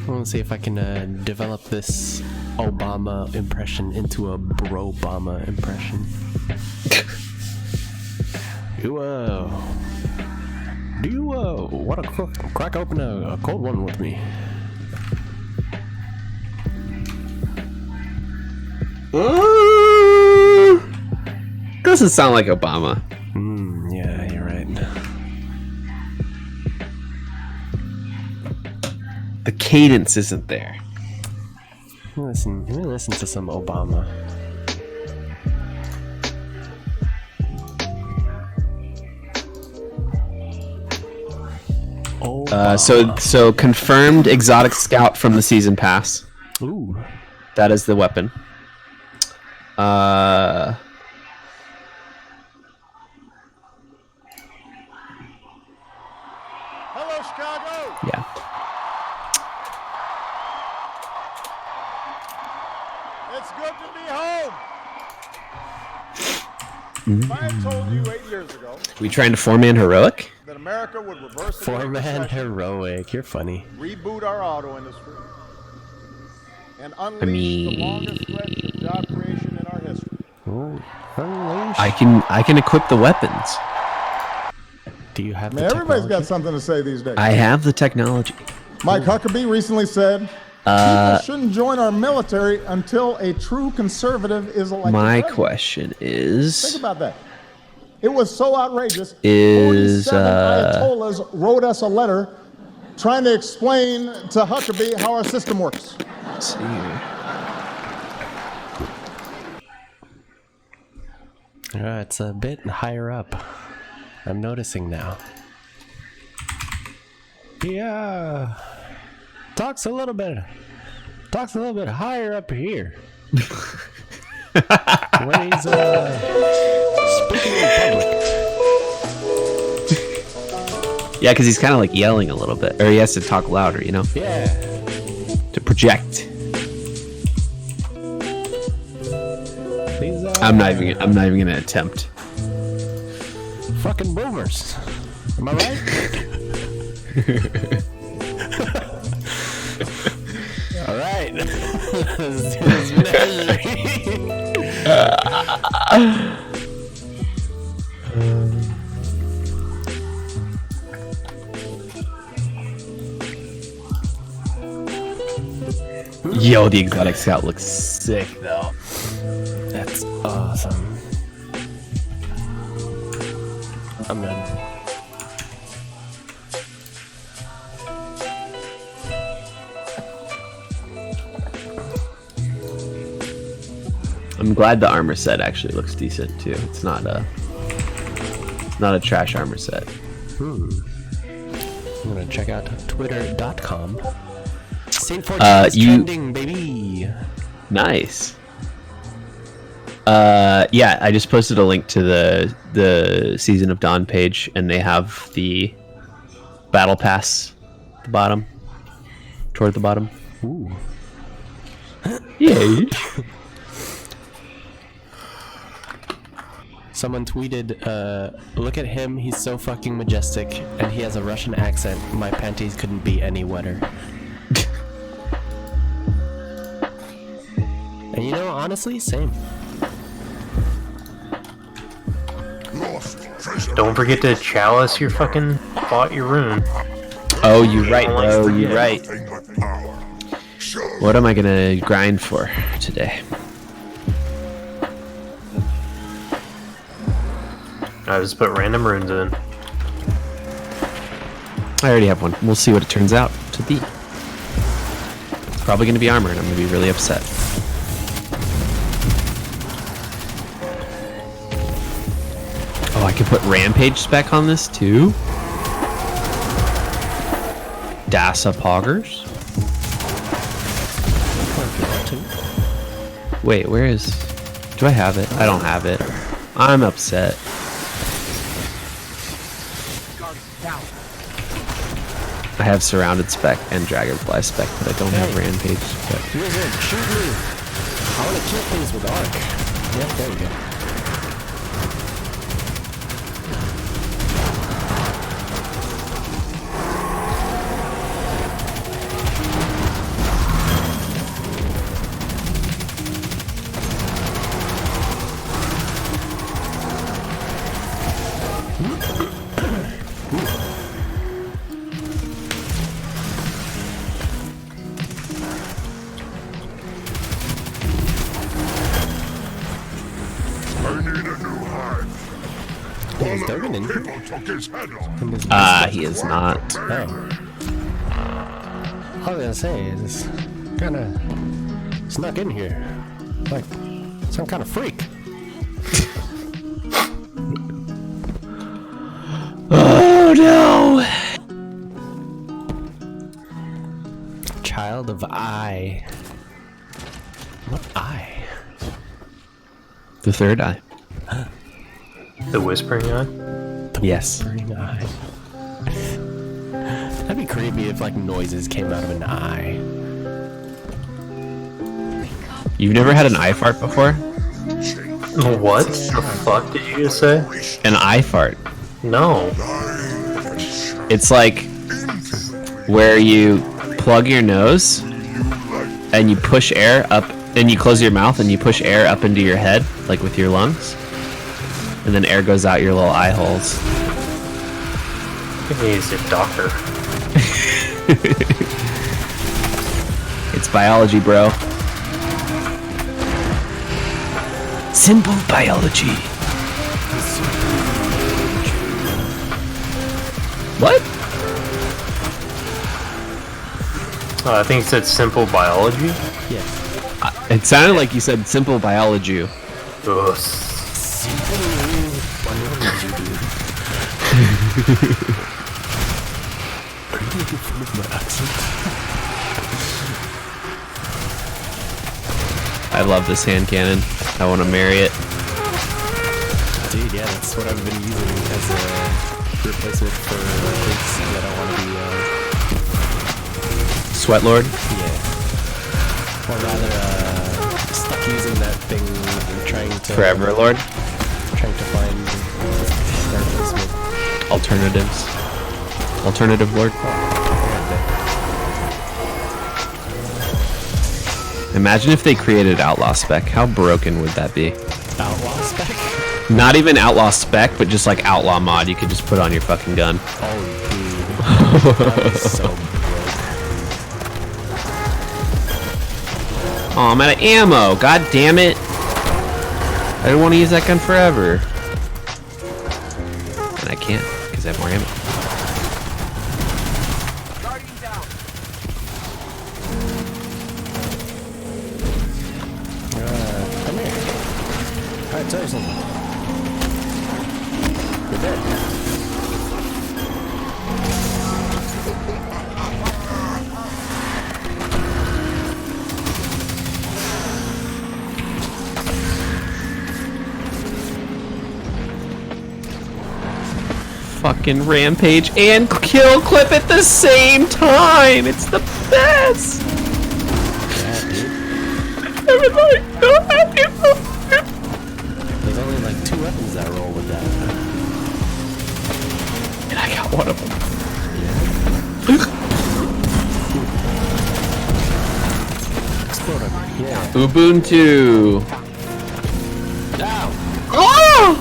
Let's see if I can develop this Obama impression into a bro-Obama impression. Do you want to crack open a cold one with me? Doesn't sound like Obama. Yeah, you're right. The cadence isn't there. Listen to some Obama. So confirmed exotic scout from the season pass. Ooh. That is the weapon. Hello, Chicago. Yeah. It's good to be home. If I had told you 8 years ago We trying to four-man heroic? that America would reverse the Great Four-man Recession, heroic. You're funny. reboot our auto industry, and unleash the longest stretch of job creation in our history, I can equip the weapons. Do you have? Man, everybody's got something to say these days. I have the technology. Mike Huckabee recently said, people shouldn't join our military until a true conservative is elected. My president. question is... Think about that. It was so outrageous. 47 Is, Ayatollahs wrote us a letter trying to explain to Huckabee how our system works. Let's see here. It's a bit higher up. I'm noticing now. Yeah. Talks a little bit higher up here. When he's speaking in public. Yeah, because he's kind of like yelling a little bit, or he has to talk louder, you know? Yeah. To project. These I'm not even gonna attempt. Fucking boomers. Am I right? All right. Let's do this measuring. Yo, the exotic scout looks sick though. That's awesome. I'm in. I'm glad the armor set actually looks decent too. It's not a trash armor set. I'm gonna check out twitter.com. Saint 14 is trending, baby. Nice. Yeah, I just posted a link to the Season of Dawn page, and they have the battle pass at the bottom, toward the bottom. Ooh. Yay. Someone tweeted, look at him, he's so fucking majestic, and he has a Russian accent. My panties couldn't be any wetter. And you know, honestly, same. Don't forget to chalice your fucking bought your rune. Oh, you're right, bro. You're right. What am I gonna grind for today? I just put random runes in. I already have one. We'll see what it turns out to be. It's probably gonna be armor, and I'm gonna be really upset. Oh, I can put rampage spec on this too. Dasa poggers. Wait, where is? Do I have it? I don't have it. I'm upset. I have surrounded spec and dragonfly spec, but I don't have rampage spec. Wizard, shoot me! I want to kill things with arc. Yep, there we go. He is not. Oh. I was gonna say, it's kinda snuck in here. Like some kind of freak. Oh no! Child of eye. What eye? The third eye. The whispering eye? Yes. Whispering eye. That'd be creepy if like noises came out of an eye. You've never had an eye fart before? What the fuck did you just say? An eye fart. No. It's like where you plug your nose and you push air up And you close your mouth and you push air up into your head, like with your lungs. And then air goes out your little eye holes. He's a doctor. It's biology, bro. Simple biology. What? I think it said simple biology. Yeah. It sounded like you said simple biology. Ugh. Are you making fun of my accent? I love this hand cannon. I want to marry it. Dude, yeah, that's what I've been using as a replacement for things that I want to be. Sweat Lord? Yeah. Or rather, stuck using that thing and trying to... Forever Lord? Trying to find a replacement. Alternatives. Alternative Lord? Imagine if they created Outlaw Spec. How broken would that be? Outlaw Spec? Not even Outlaw Spec, but just like Outlaw Mod you could just put on your fucking gun. Oh, dude. That is so broke. Oh, I'm out of ammo. God damn it. I don't want to use that gun forever. And I can't, because I have more ammo. Come here. Alright, tell you something. You're dead. Fucking rampage and kill clip at the same time. It's the best. Yeah, dude. Everybody, so happy. There's only like 2 weapons that roll with that. And I got one of them. Explode on me. Yeah. Ubuntu. Ow. Oh!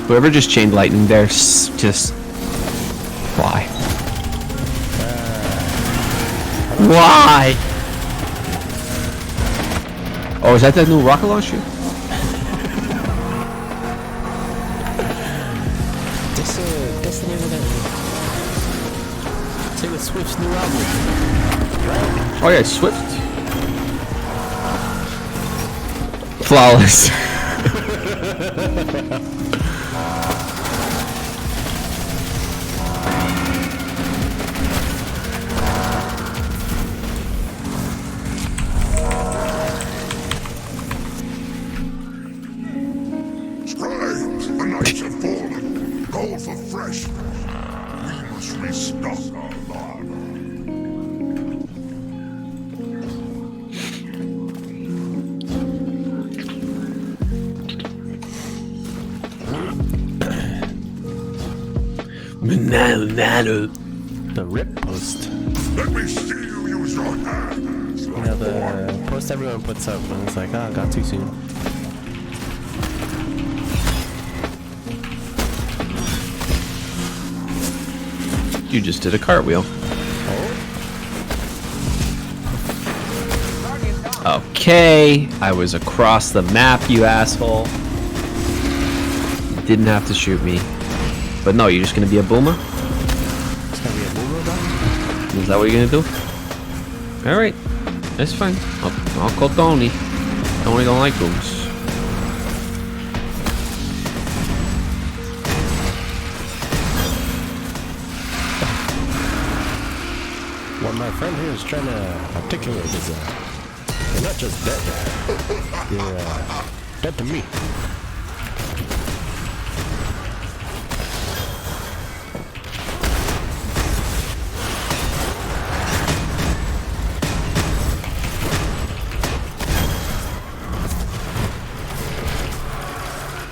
Whoever just chained lightning there, just why? Why? Oh, is that the new rocket launcher? Destiny with that. Taylor Swift's new album. Right? Oh yeah, Swift. Flawless. Scribes, the nights have fallen. Call for fresh. We must restock our larder. The rip post. Let me see you use your hands. You know, the post everyone puts up and it's like, oh, got too soon. You just did a cartwheel. Okay, I was across the map, you asshole. You didn't have to shoot me. But no, you're just gonna be a boomer? It's gonna be a boomer, bro? Is that what you're gonna do? Alright, that's fine. I'll call Tony. Tony don't like boomers. What my friend here is trying to articulate is you're not just dead. You're dead to me.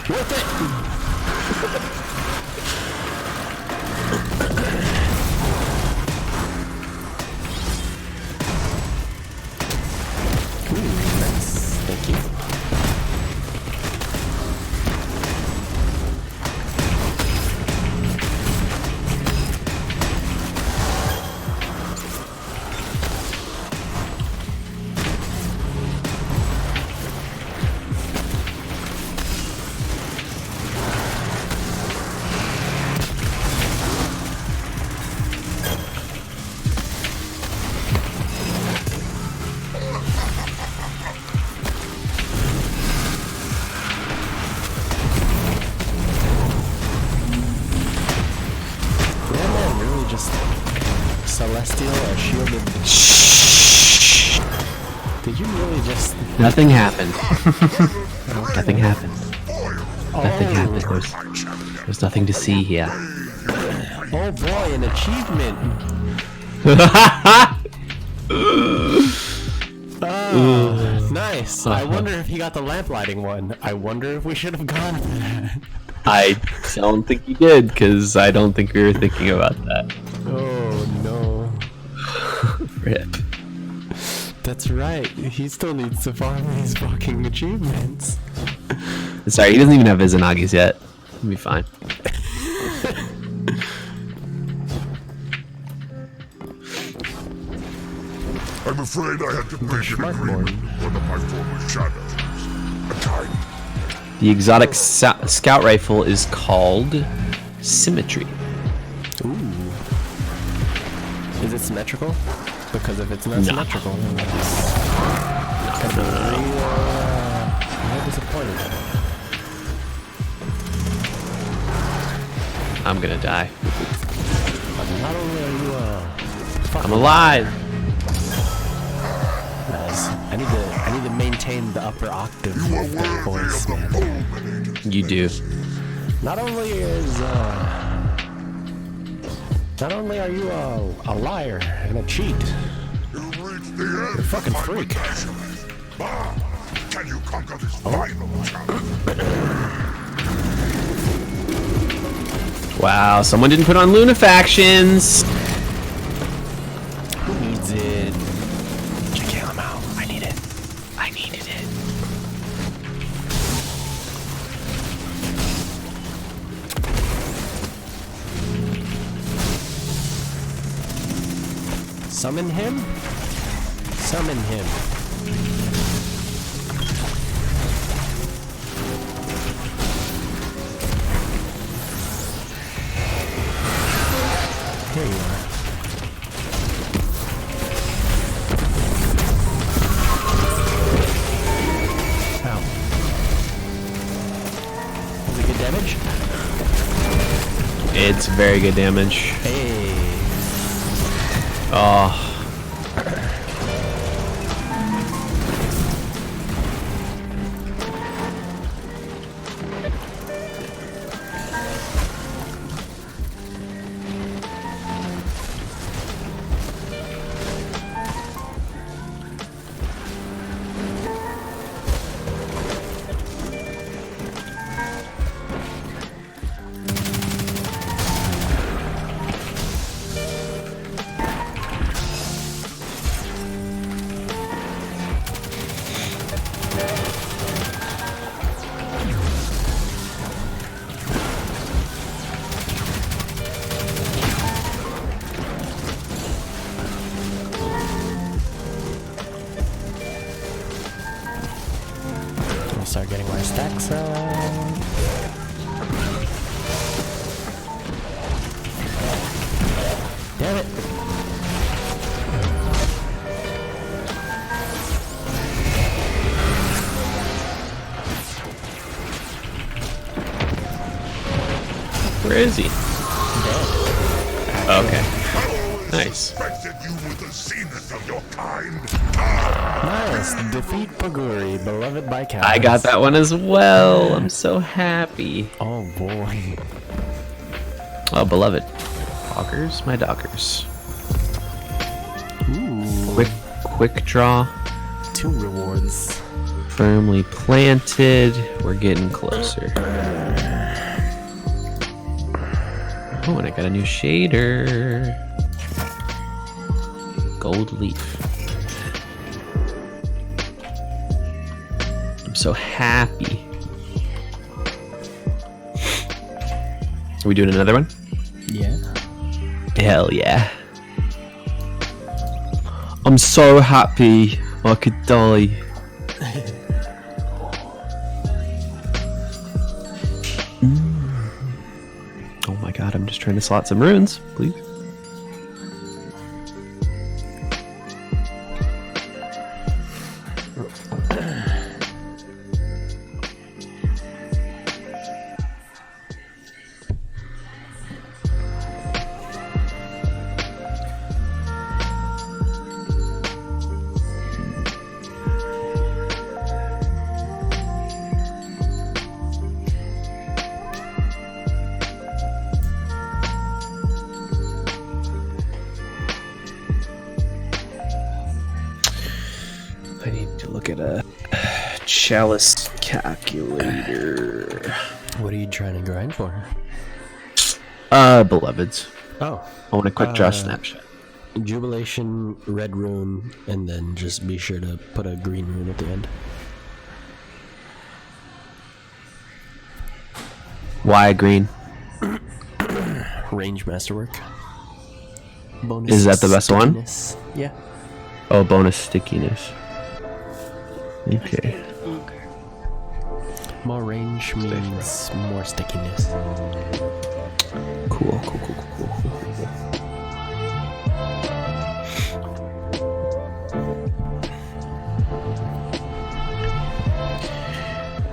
Worth it! Ooh. celestial or shielded. Shh. Did you really just? Nothing happened. Nothing happened. Nothing happened. There's nothing to see here. Oh boy, an achievement. Nice. I wonder if he got the lamp lighting one. I wonder if we should have gone for that. I don't think you did, because I don't think we were thinking about that. Oh no. Rip. That's right. He still needs to farm these fucking achievements. Sorry, he doesn't even have Izanagis yet. He'll be fine. I'm afraid I had to make an agreement with one of my former shadows. A kind. The exotic scout rifle is called Symmetry. Ooh. Is it symmetrical? Because if it's not symmetrical, then it's gonna be real disappointed. I'm gonna die. But not only are you I'm alive. I need to maintain the upper octave of that voice, man. You do. Not only are you a liar and a cheat, you're a fucking freak. Can you conquer this final challenge? Wow, someone didn't put on Lunafactions. Who needs it? Kill him out. I need it. I needed it. Summon him? Summon him. Here you are. Ow. Is it good damage? It's very good damage. Hey. Oh. Start getting my stacks up. Damn it. Where is he? Oh, okay. Nice. You were the zenith of your kind. Nice. Defeat Paguri, beloved by cats. I got that one as well. I'm so happy. Oh boy. Oh, beloved. Doggers, my doggers. Ooh. Quick draw. 2 rewards. Firmly planted. We're getting closer. Oh, and I got a new shader. Gold leaf. I'm so happy. Are we doing another one? Yeah. Hell yeah. I'm so happy I could die. Oh my god, I'm just trying to slot some runes, please. look at a chalice calculator. What are you trying to grind for? Beloveds. Oh. I want a quick draw snapshot. Jubilation, red rune, and then just be sure to put a green rune at the end. Why green? Range masterwork. Bonus Is that the best stickiness. one? Yeah. Oh, bonus stickiness. Okay. More range means more stickiness. Cool.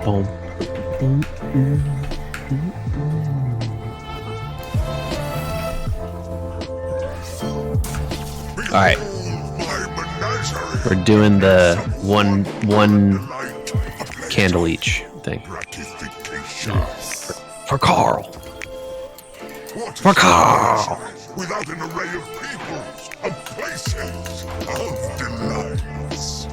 Boom. All right. We're doing the one candle each thing. For Carl. For Carl. Without an array of peoples, of places, of delights.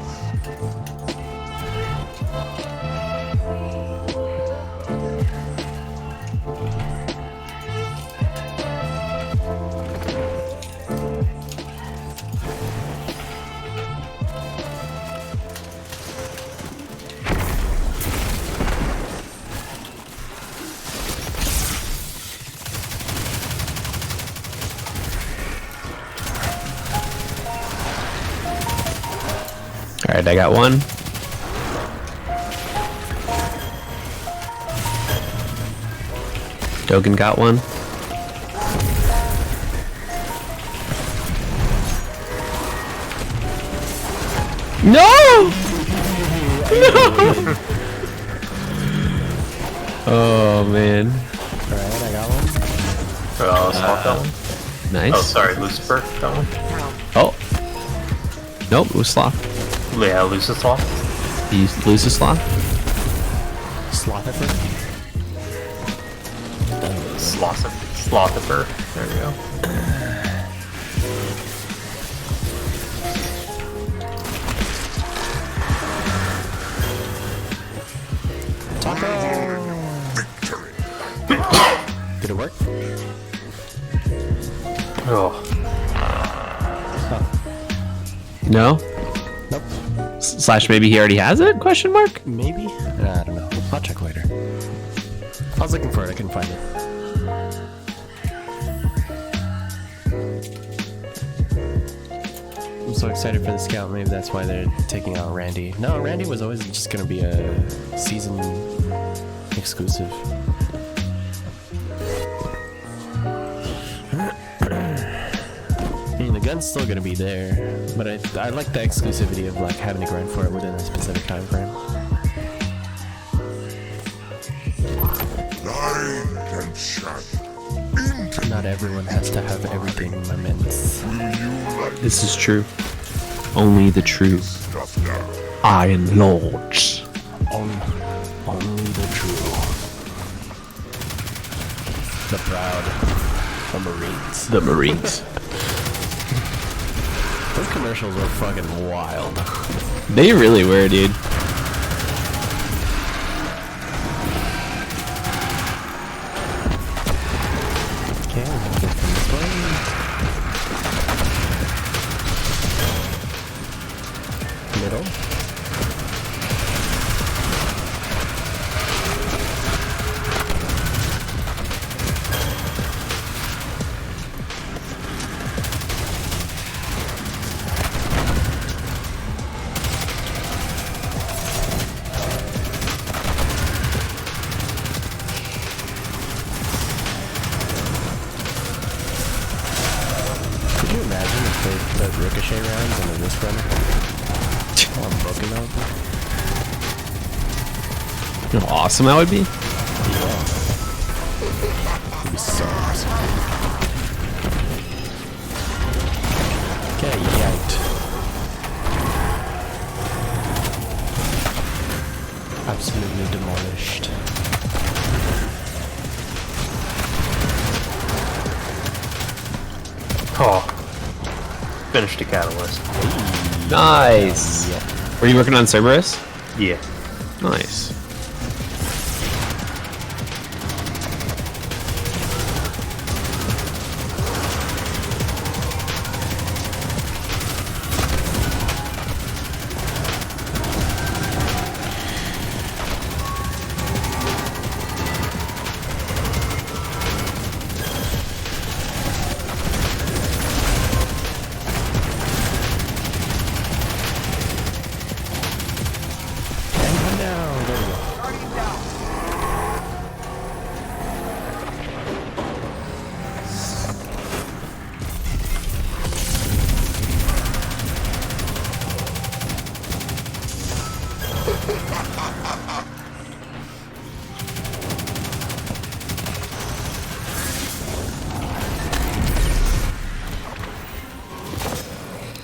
Alright, I got one. Dogen got one. No! No! Oh man. Alright, I got one. Sloth got one. Nice. Oh, sorry, Lucifer got one. Oh. Nope, it was Sloth. Yeah, Lucius Sloth. He's Lucius Sloth? Slothifer? Slothifer. There we go. Did it work? Oh. No? Nope. Slash maybe he already has it? Question mark? Maybe? I don't know. I'll check later. I was looking for it, I couldn't find it. I'm so excited for the scout, maybe that's why they're taking out Randy. No, Randy was always just gonna be a season exclusive. I mean, the gun's still gonna be there, but I like the exclusivity of like having to grind for it within a specific time frame. Not everyone has to have everything, my mans. This is true. Only the true Iron Lords. Only the true. The proud. The Marines. The Marines. Those commercials were fucking wild. They really were, dude. Okay, I'm gonna get from this way. Middle. Could you imagine if they put ricochet rounds on the wrist runner? Oh, I'm broken out. You know how awesome that would be? Yeah. It'd be so awesome. Okay, yanked. Absolutely demolished. Oh. Finished a catalyst. Nice. Yeah. Were you working on Cerberus? Yeah. Nice.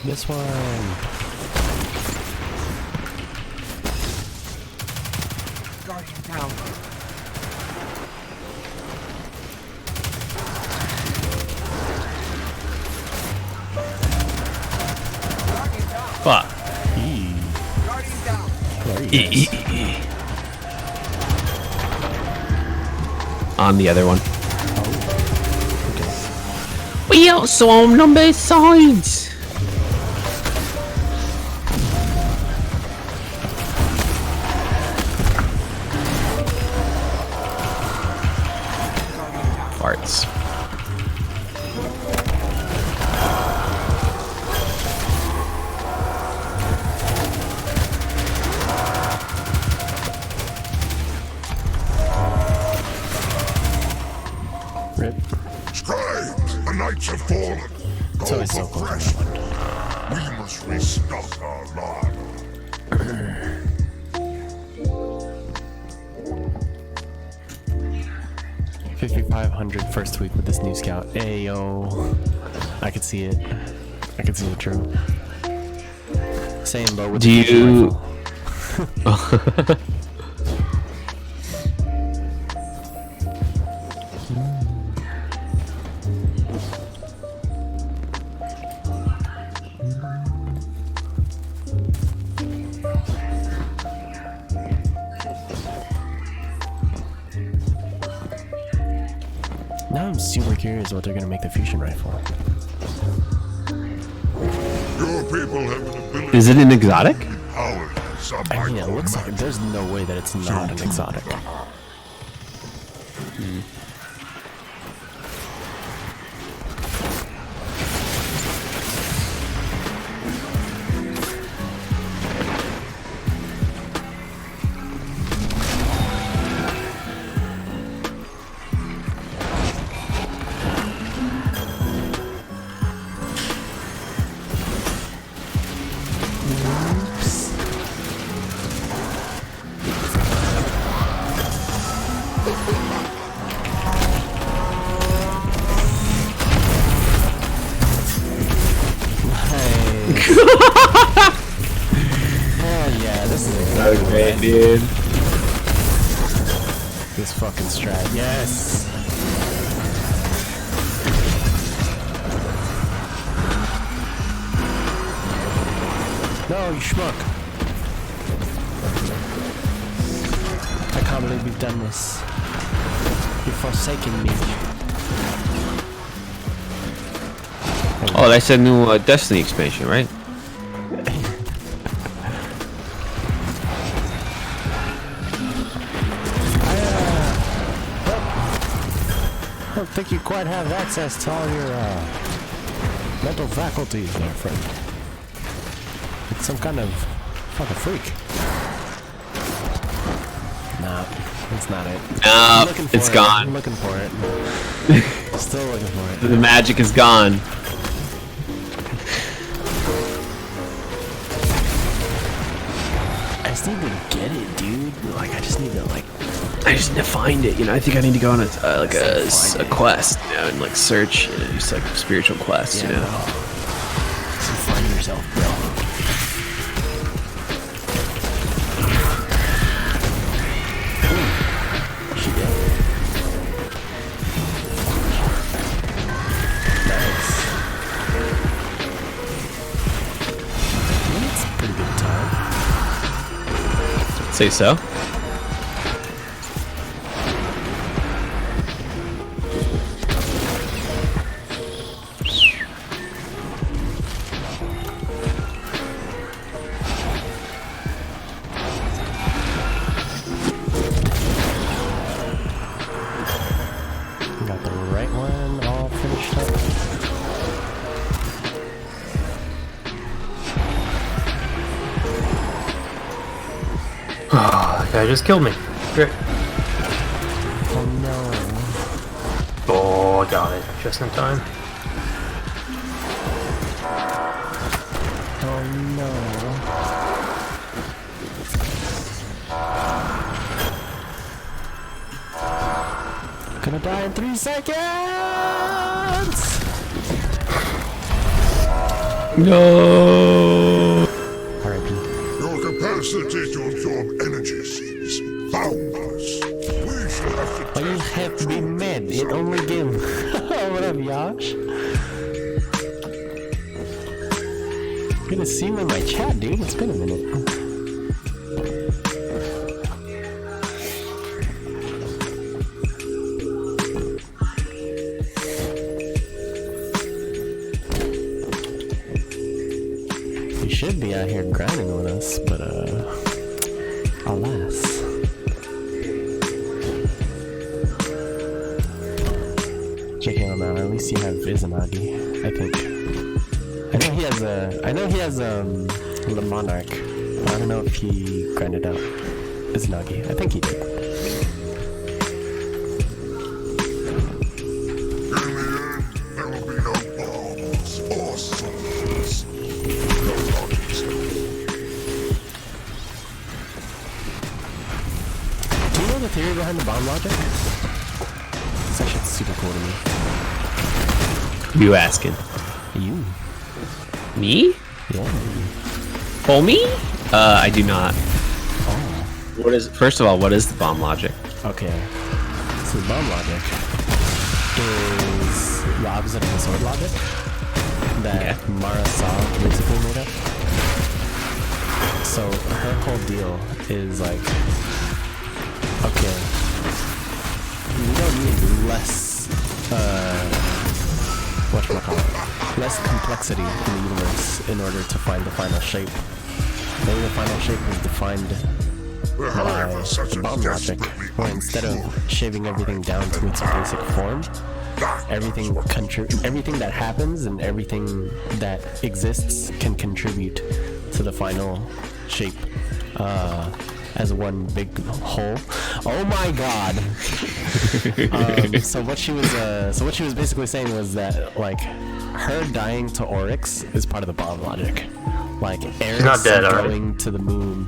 This one. Guardian down. Fuck. Guardian down. On the other one. We also own number sides. Farts. Rip. Scribe, the knights have fallen. It's always so cool. We must restock our larder. 5,500 first week with this new scout. Ayo. I could see it. I could see it true. Same, but with Do you... Now I'm super curious what they're gonna make the fusion rifle. Your people have an ability. Is it an exotic? I mean, it looks like there's no way that it's not an exotic. Oh yeah, this is a great, dude. This fucking strat, yes. No, you schmuck. I can't believe we've done this. You've forsaken me. Oh, that's a new Destiny expansion, right? I don't think you quite have access to all your mental faculties there, friend. It's some kind of fucking freak. Nah, it's not it. No, it's gone. I'm looking for it. Still looking for it. The magic is gone. I just need to get it, dude. Like, I just need to, like... I just need to find it, you know. I think I need to go on a quest, you know, and like search, you know, just like spiritual quests, yeah, you know. So find yourself, bro. She did. Nice. That's a pretty good time. say so. Got the right one all finished up. Oh, that guy just killed me. Great. Oh no. Oh, I got it. Just in time. Oh no. Gonna die in 3 seconds! No! R.I.P. Your capacity to absorb energies is boundless. We shall have to Why you have to be mad? It only game. What up, Yash? Good to see you in my chat, dude. It's been a minute. You should be out here grinding with us, but alas. Checking on that, at least you have Izanagi, I think. I know he has the Monarch. I don't know if he grinded out Izanagi. I think he did. there will be no bombs or swords. Do you know the theory behind the bomb logic? That shit's super cool to me. Who you asking? You. Me? Yeah. Oh, me? I do not. Oh. What is? First of all, what is the bomb logic? Okay. So the bomb logic is the opposite of the sword logic that Mara Saw basically made up. So her whole deal is like, okay, we don't need less, less complexity in the universe in order to find the final shape. Maybe the final shape is defined by the bomb logic, where instead of shaving everything down to its basic form, everything that happens and everything that exists can contribute to the final shape as one big whole. Oh my god. So what she was basically saying was that, like, her dying to Oryx is part of the bomb logic. Like, Eris going to the moon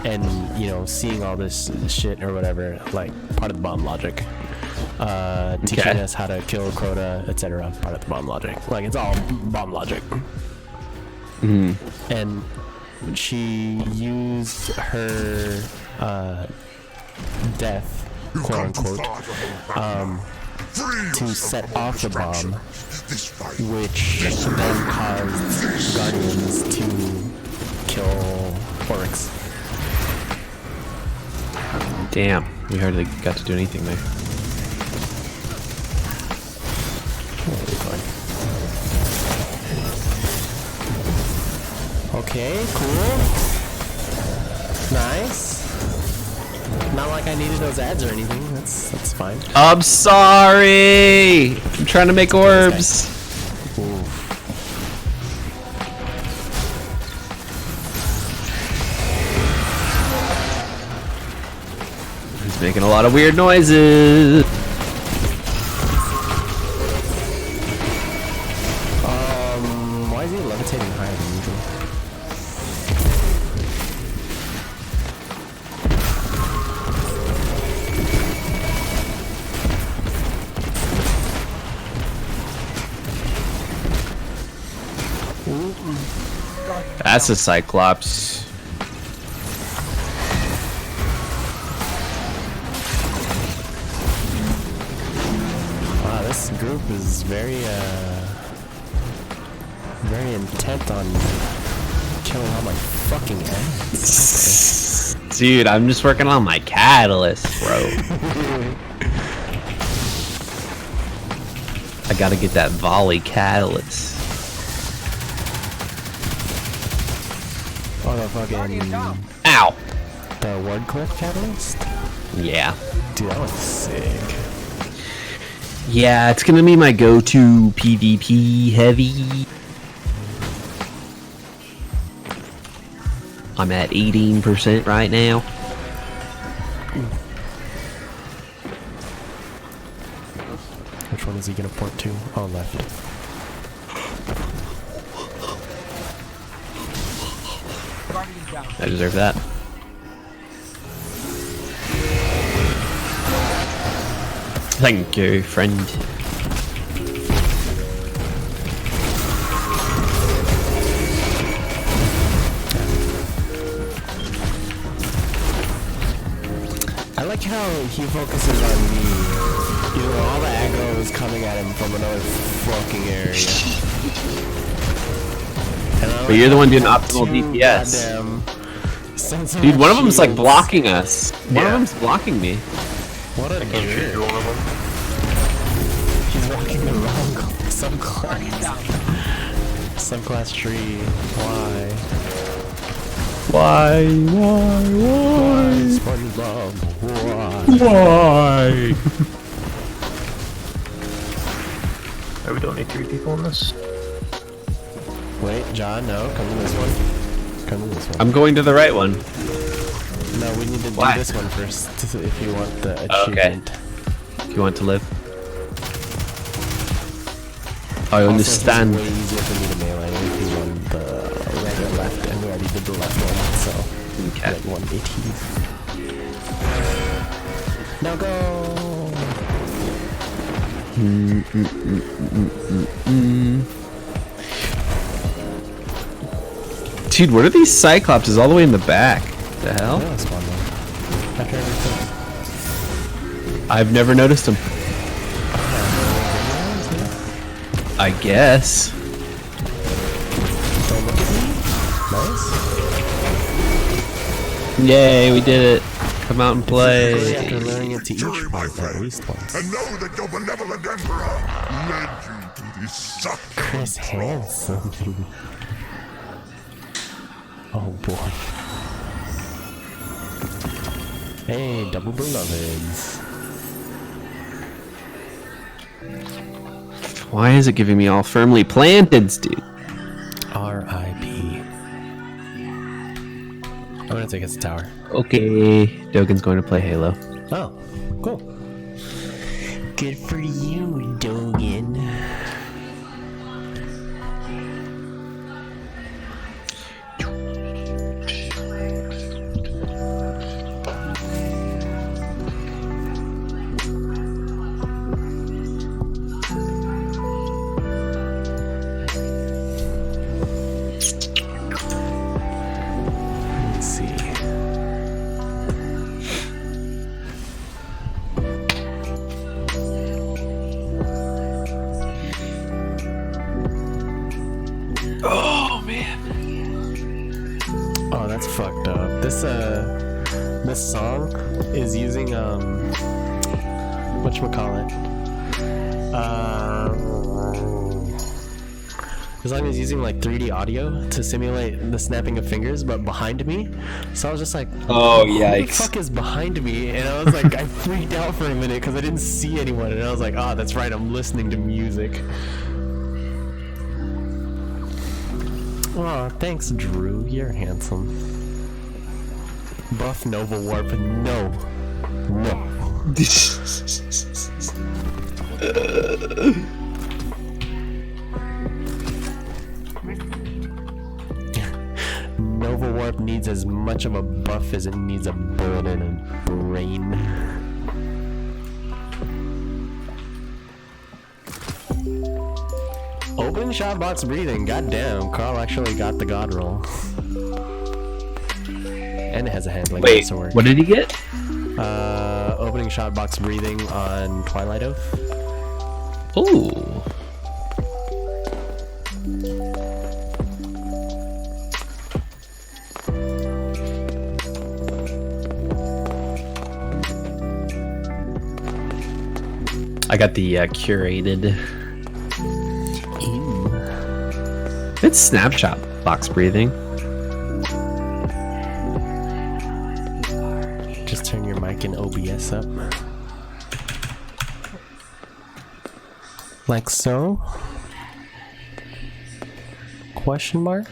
and, you know, seeing all this shit or whatever, like, part of the bomb logic. Teaching us how to kill Crota, etc., part of the bomb logic. Like, it's all bomb logic. Mm. And she used her death, quote unquote, to set off the bomb, which then caused Guardians to kill Oryx. Damn, we hardly got to do anything there. Okay, cool. Nice. Not like I needed those ads or anything. That's fine. I'm sorry! I'm trying to make orbs. He's making a lot of weird noises. Why is he levitating higher than usual? That's a Cyclops. Wow, this group is very intent on killing all my fucking ads. Okay. Dude, I'm just working on my catalyst, bro. I gotta get that volley catalyst. Oh, the fucking... Ow! The Wardcliff catalyst? Yeah. Dude, that was sick. Yeah, it's gonna be my go-to PvP heavy. I'm at 18% right now. Which one is he gonna port to? Oh, left. I deserve that. Thank you, friend. I like how he focuses on me. You know, all the aggro is coming at him from another fucking area. But you're the one doing optimal DPS. Dude, one of them's like blocking us. One of them's blocking me. What a jerk. One of them. He's walking the wrong subclass. Subclass tree. Why? Why? SpongeBob, Why? Oh, we don't need 3 people in this. Wait, John, no, come to this one. Come to this one. I'm going to the right one. No, we need to do this one first if you want the achievement. Okay. If you want to live. I understand. Also, it's way easier for me to melee if you want the right or left, and we already did the left one, so okay. Get 180. Now go! Dude, what are these Cyclopses all the way in the back? The hell? Yeah, that's fun, though. I've never noticed them. I guess. Don't look at me. Nice. Yay, we did it. Come out and play. After learning it to each point at least once. And know that your benevolent emperor led you to this suck. Chris Hansen. Oh boy. Hey, double beloveds. Why is it giving me all firmly planted, dude? R.I.P. I'm gonna take us to tower. Okay, Dogen's going to play Halo. Oh, cool. Good for you, Dogen. Fucked up. This song is using whatchamacallit. This song is using like 3D audio to simulate the snapping of fingers, but behind me. So I was just like, oh yikes! Who the fuck is behind me? And I was like, I freaked out for a minute because I didn't see anyone, and I was like, oh, that's right, I'm listening to music. Oh, thanks, Drew. You're handsome. Buff Nova Warp, no. No. Nova Warp needs as much of a buff as it needs a bullet in a brain. Opening shot box breathing. Goddamn, Carl actually got the god roll. And it has a handling. Wait, what did he get? Opening shot box breathing on Twilight Oath. Ooh. I got the curated. It's snapshot box breathing. Just turn your mic in OBS up. Like so? Question mark?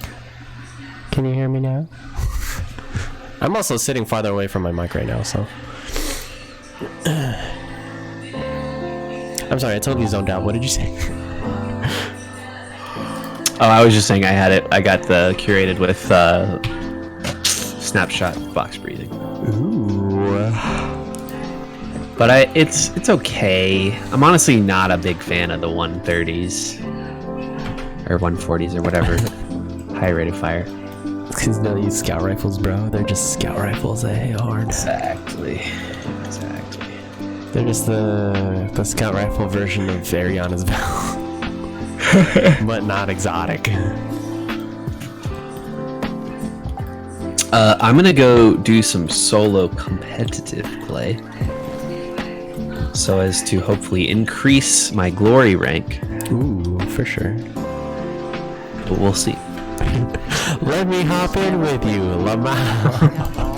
Can you hear me now? I'm also sitting farther away from my mic right now, so. I'm sorry, I totally zoned out. What did you say? Oh, I was just saying I had it. I got the curated with snapshot box breathing. Ooh. But it's okay. I'm honestly not a big fan of the 130s or 140s or whatever high rate of fire. Because they don't use scout rifles, bro. They're just scout rifles that hit hard. Exactly. They're just the scout rifle version of Ariana's Val. But not exotic. I'm gonna go do some solo competitive play so as to hopefully increase my glory rank. Ooh, for sure. But we'll see. Let me hop in with you, Lamau.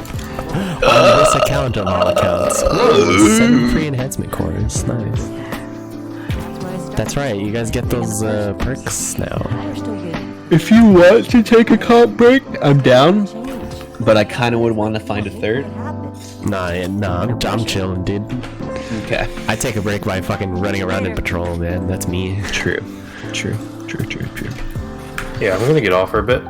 On this account of all accounts. Ooh, 7 free enhancement cores. Nice. That's right, you guys get those perks now. If you want to take a comp break, I'm down. But I kind of would want to find a third. Nah, I'm chilling, dude. Okay. I take a break by fucking running around in patrol, man. That's me. True. Yeah, I'm gonna get off for a bit.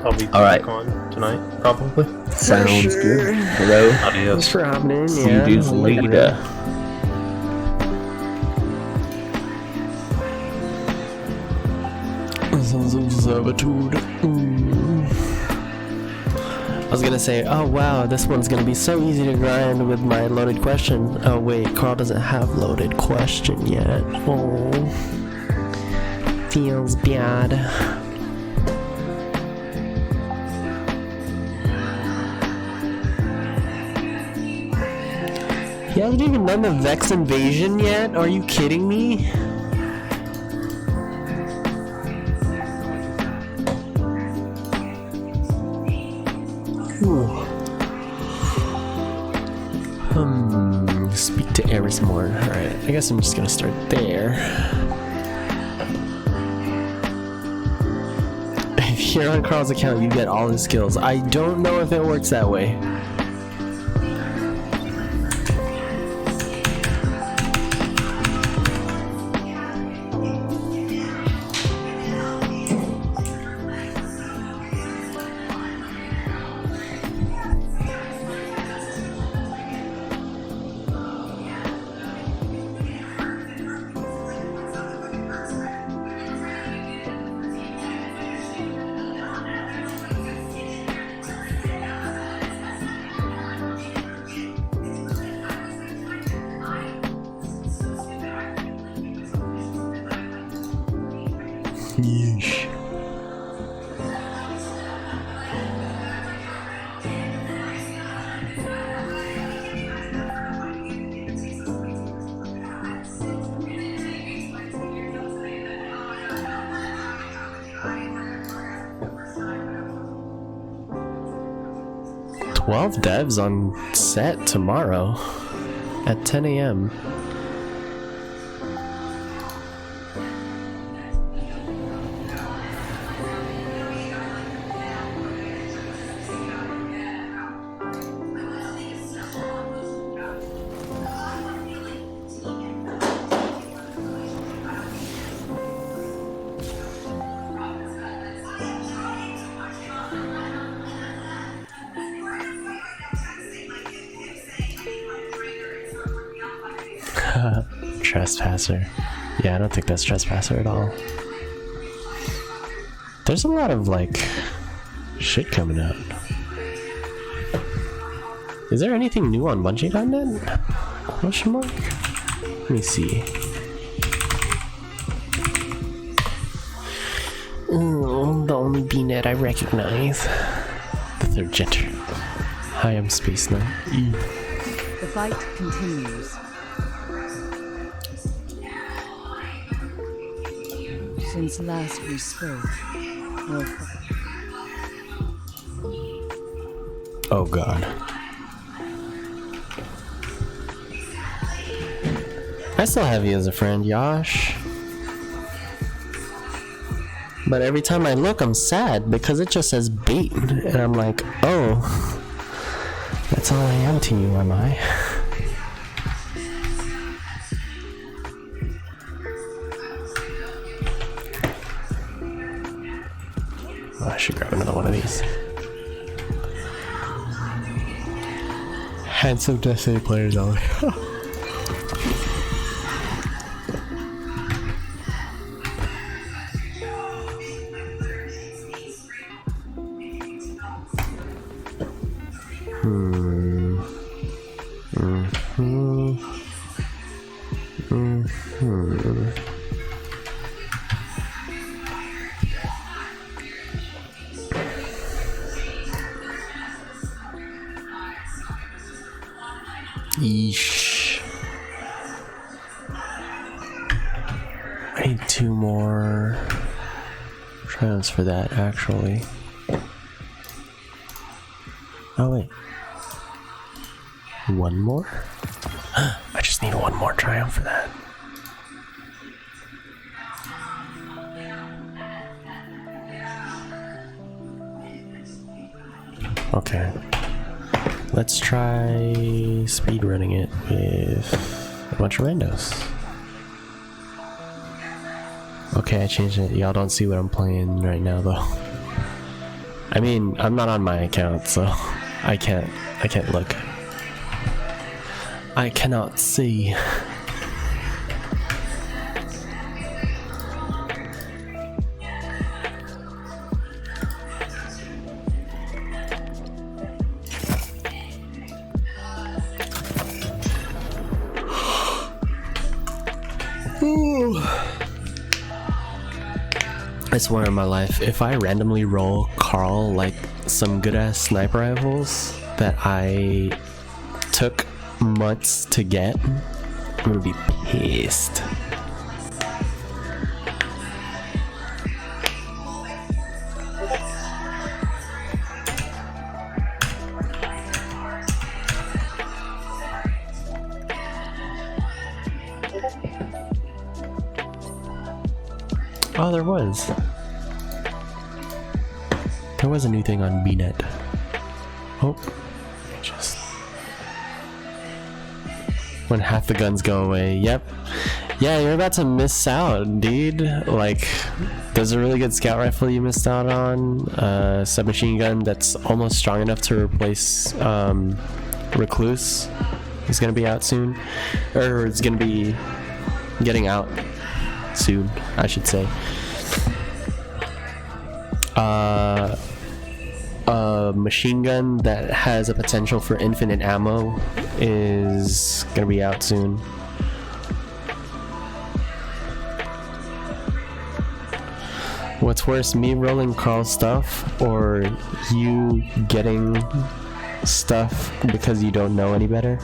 I'll be Alright. back on tonight, probably. Sounds good. Hello. Adios. Thanks for hopping in, See you dudes later. I was gonna say, oh wow, this one's gonna be so easy to grind with my loaded question. Oh wait, Carl doesn't have loaded question yet. Oh, feels bad. He hasn't even done the Vex invasion yet? Are you kidding me? Speak to Eris more. Alright, I guess I'm just gonna start there. If you're on Carl's account, you get all his skills. I don't know if it works that way. 12 devs on set tomorrow at 10 a.m. Trespasser. Yeah, I don't think that's Trespasser at all. There's a lot of, like, shit coming out. Is there anything new on Bungie.net? Question mark? Let me see. Oh, the only BNet I recognize. The third gender. Hi, I'm Space Knight. The fight continues. Since last we spoke, Oh god. I still have you as a friend, Yash. But every time I look, I'm sad because it just says bait. And I'm like, oh, that's all I am to you, am I? Oh, I should grab another one of these. Handsome Destiny players only. Yeesh. I need 2 more triumphs for that, actually. Oh, wait. 1 more? I just need 1 more triumph for that. Okay. Let's try speedrunning it with a bunch of randos. Okay, I changed it. Y'all don't see what I'm playing right now, though. I mean, I'm not on my account, so I can't look. I cannot see. I swear on my life, if I randomly roll Carl like some good ass sniper rifles that I took months to get, I'm gonna be pissed. Oh, there was a new thing on BNet. Oh, just when half the guns go away. Yep. Yeah, you're about to miss out, dude. Like, there's a really good scout rifle you missed out on. Submachine gun that's almost strong enough to replace Recluse. Is gonna be out soon, or it's gonna be getting out soon, I should say. A machine gun that has a potential for infinite ammo is gonna be out soon. What's worse, me rolling Carl stuff or you getting stuff because you don't know any better?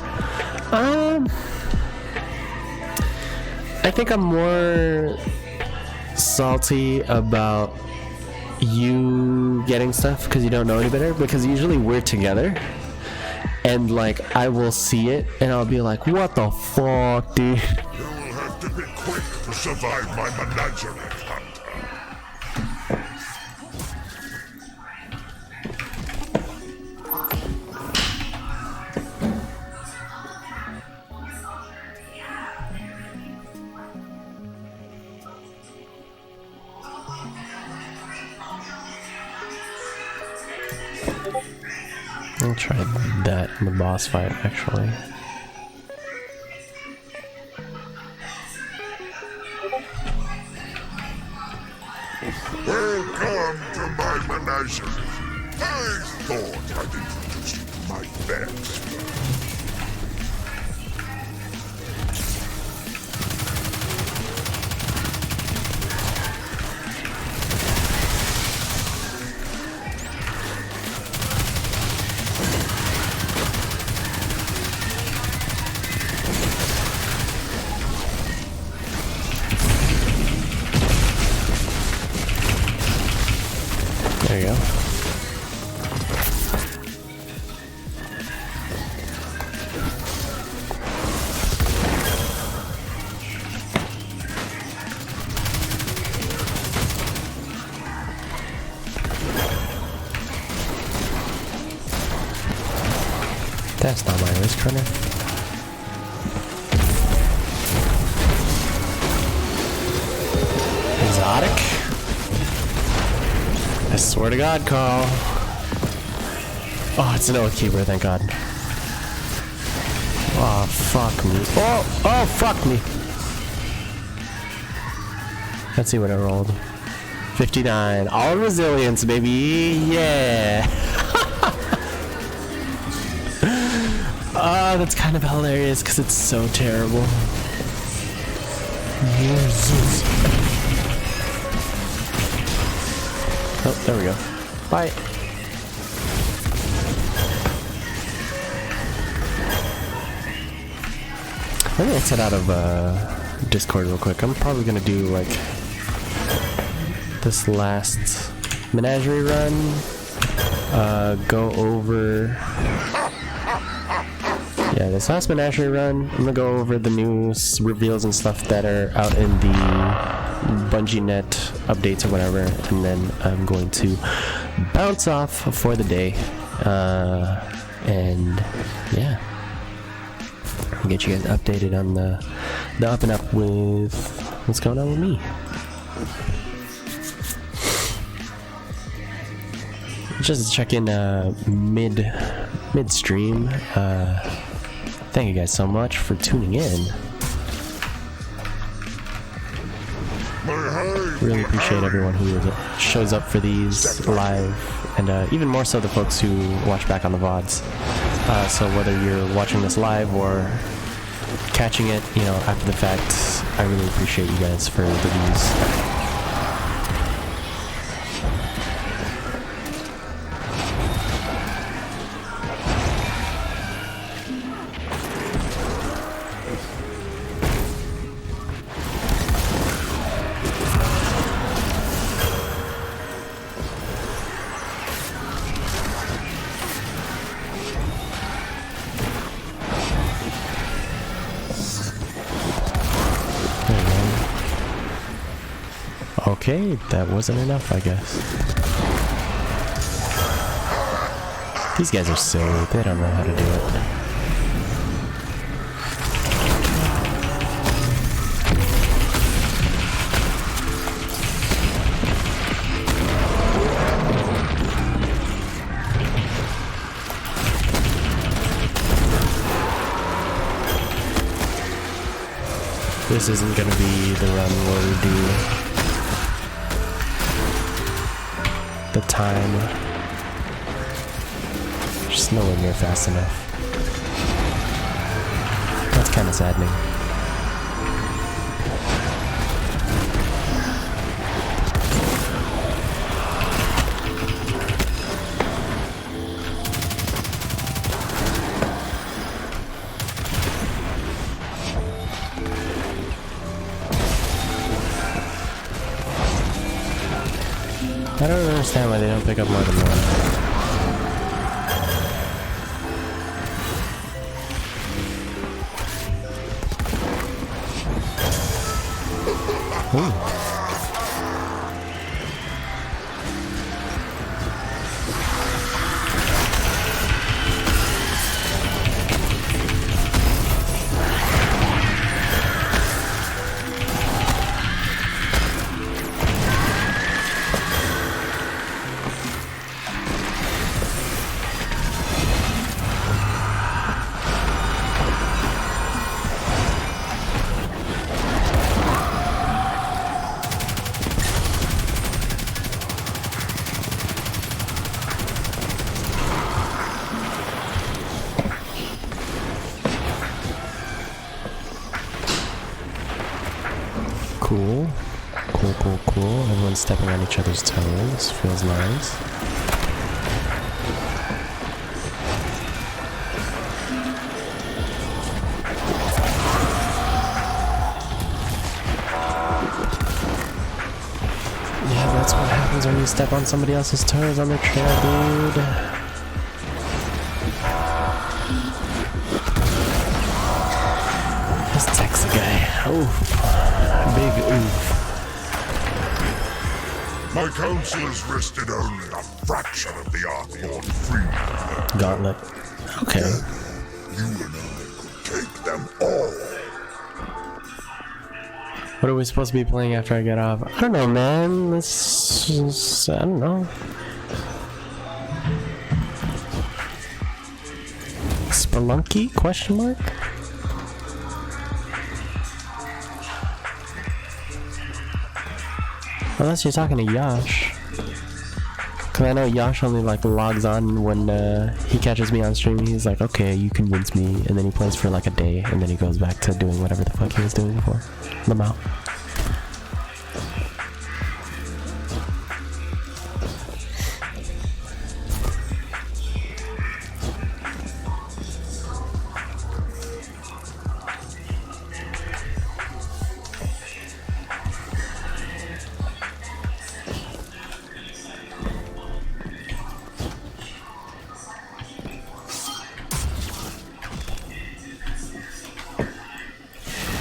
I think I'm more salty about you getting stuff because you don't know any better, because usually we're together and like I will see it and I'll be like, what the fuck, dude? You will have to be quick to survive my menagerie, Hunter. I'll try that in the boss fight, actually. Welcome to my menagerie. I thought I'd introduce you to my best. There you go. That's not my wrist runner. Exotic? I swear to God, Carl. Oh, it's an Oath Keeper, thank God. Oh, fuck me. Oh, fuck me. Let's see what I rolled. 59. All resilience, baby. Yeah. Oh, that's kind of hilarious because it's so terrible. Jesus. Oh, there we go. Bye. Let me exit out of Discord real quick. I'm probably gonna do like this last menagerie run. Go over. Yeah, this last menagerie run. I'm gonna go over the new reveals and stuff that are out in the Bungie Net updates or whatever, and then I'm going to bounce off for the day. And yeah, I'll get you guys updated on the up and up with what's going on with me. Just check in midstream. Thank you guys so much for tuning in. Really appreciate everyone who shows up for these live, and even more so the folks who watch back on the VODs. So whether you're watching this live or catching it, you know, after the fact, I really appreciate you guys for the views. Okay, that wasn't enough, I guess. These guys are silly. They don't know how to do it. This isn't gonna be the run where we do the time. Just nowhere near fast enough. That's kind of saddening. I don't understand why they don't pick up more than one. Ooh. Cool. Cool. Everyone's stepping on each other's toes. Feels nice. Yeah, that's what happened. happens when you step on somebody else's toes on their trail, dude. This Texas guy. Oof. Big oof. My counselors rested only a fraction of the Archlord free. Gauntlet. Okay. You and I could take them all. What are we supposed to be playing after I get off? I don't know, man. Let's... I don't know. Spelunky? Question mark? Unless you're talking to Yash. Cause I know Yash only like logs on when he catches me on stream. He's like, okay, you convince me, and then he plays for like a day, and then he goes back to doing whatever the fuck he was doing before. I'm out.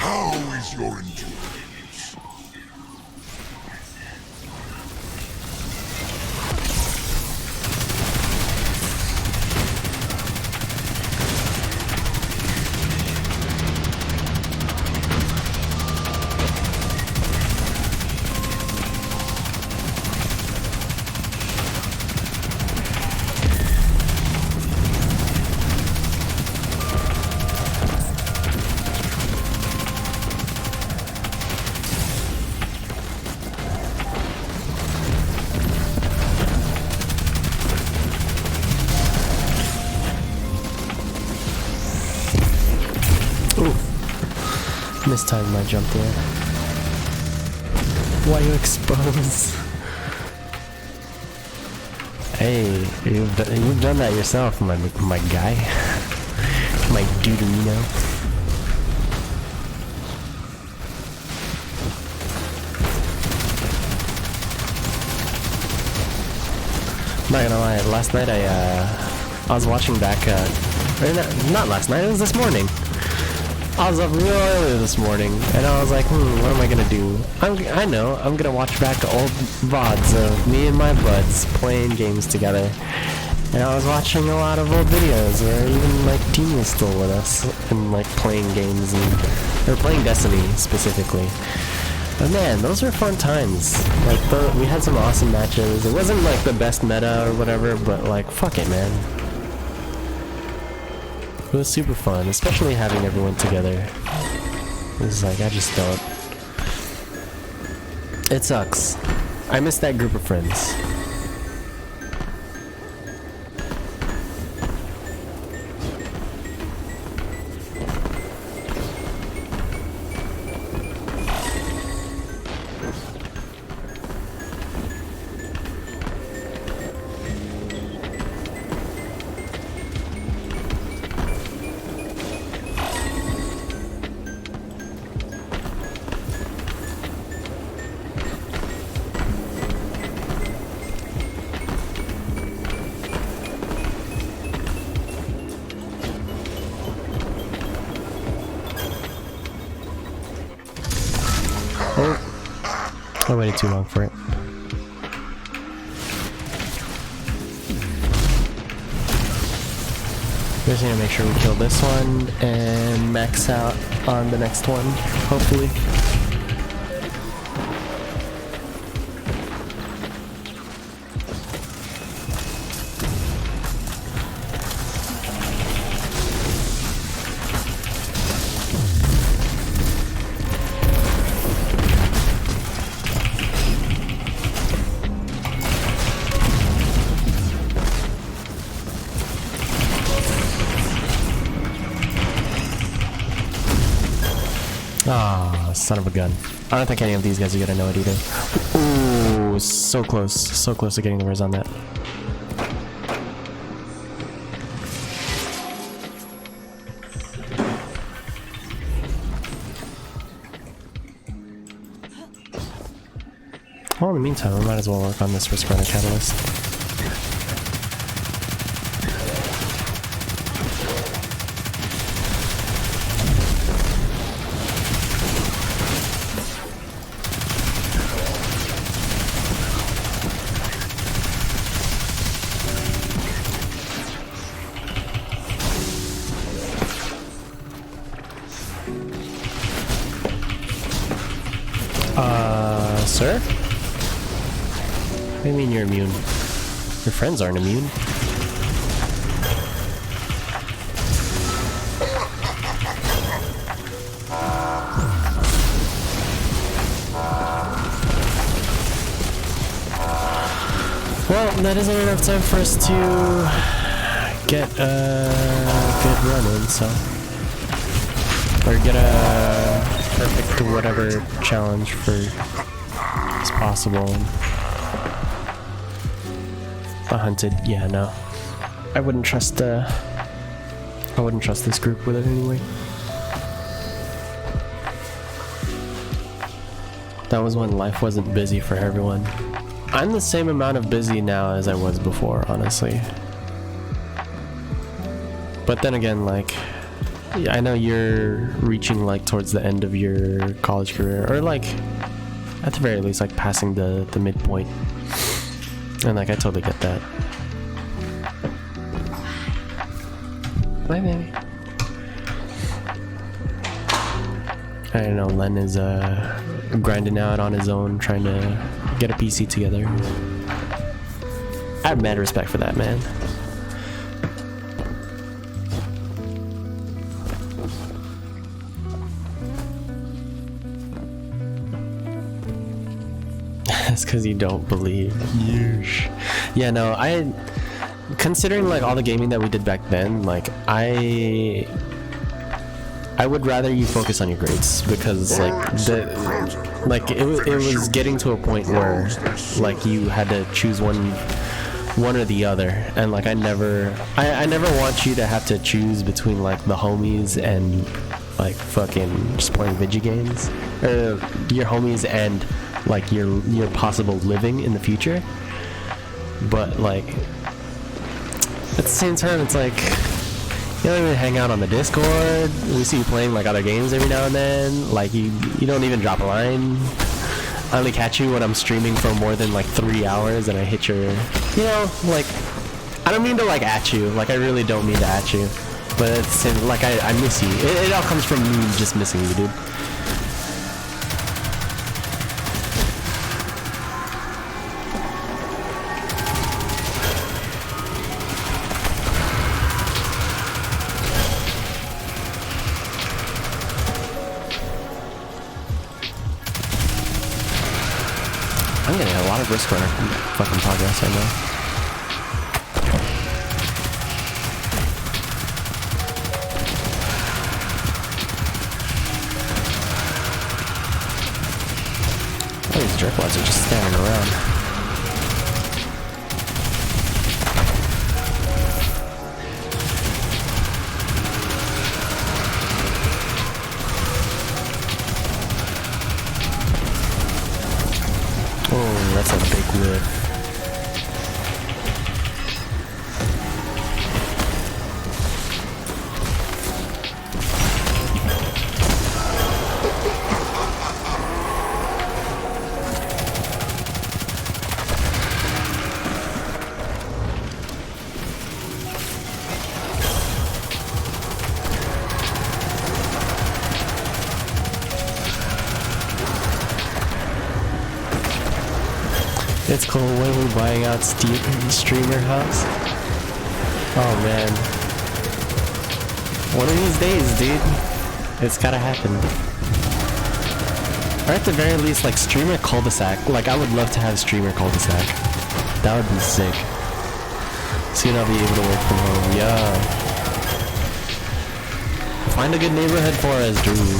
How is your endurance? Mistimed my jump there. Why you expose? Hey, you've done that yourself, my guy. My duderino. I'm not gonna lie, last night I was watching back, not last night, it was this morning. I was up real early this morning, and I was like, what am I gonna do? I know, I'm gonna watch back old VODs of me and my buds playing games together. And I was watching a lot of old videos where even like Dean was still with us and like playing games, and or playing Destiny specifically. But man, those were fun times. Like we had some awesome matches. It wasn't like the best meta or whatever, but like fuck it, man. It was super fun, especially having everyone together. It was like, I just don't. It sucks. I miss that group of friends. I waited too long for it. We're just gonna make sure we kill this one and max out on the next one, hopefully. Ah, son of a gun. I don't think any of these guys are gonna know it either. Ooh, so close to getting the res on that. Well, in the meantime, I might as well work on this risk runner catalyst. Sir? What do you mean you're immune? Your friends aren't immune. Well, that isn't enough time for us to get a good run in, so... Or get a perfect whatever challenge for as possible. The hunted, yeah, no. I wouldn't trust this group with it anyway. That was when life wasn't busy for everyone. I'm the same amount of busy now as I was before, honestly. But then again, like, I know you're reaching like towards the end of your college career, or like at the very least like passing the midpoint, and like I totally get that. Bye, baby. I don't know, Len is grinding out on his own, trying to get a PC together. I have mad respect for that, man. That's because you don't believe. Yeesh. Yeah, no, considering like all the gaming that we did back then, like I would rather you focus on your grades, because like it was getting to a point where like you had to choose one or the other, and like I never want you to have to choose between like the homies and like fucking just playing video games, or your homies and like your possible living in the future. But like at the same time, it's like you don't even hang out on the Discord. We see you playing like other games every now and then. Like you don't even drop a line. I only catch you when I'm streaming for more than like 3 hours and I hit your, you know, like I don't mean to like at you, like I really don't mean to at you, but it's like I miss you. It all comes from me just missing you, dude. I'm getting a lot of risk runner fucking progress right now. All these jerkwads are just standing around. Oh, that's a big whip. It's cool when we're buying out streamer house. Oh man. One of these days, dude. It's gotta happen. Or at the very least, like streamer cul-de-sac. Like I would love to have streamer cul-de-sac. That would be sick. Soon I'll be able to work from home. Yeah. Find a good neighborhood for us, Drew.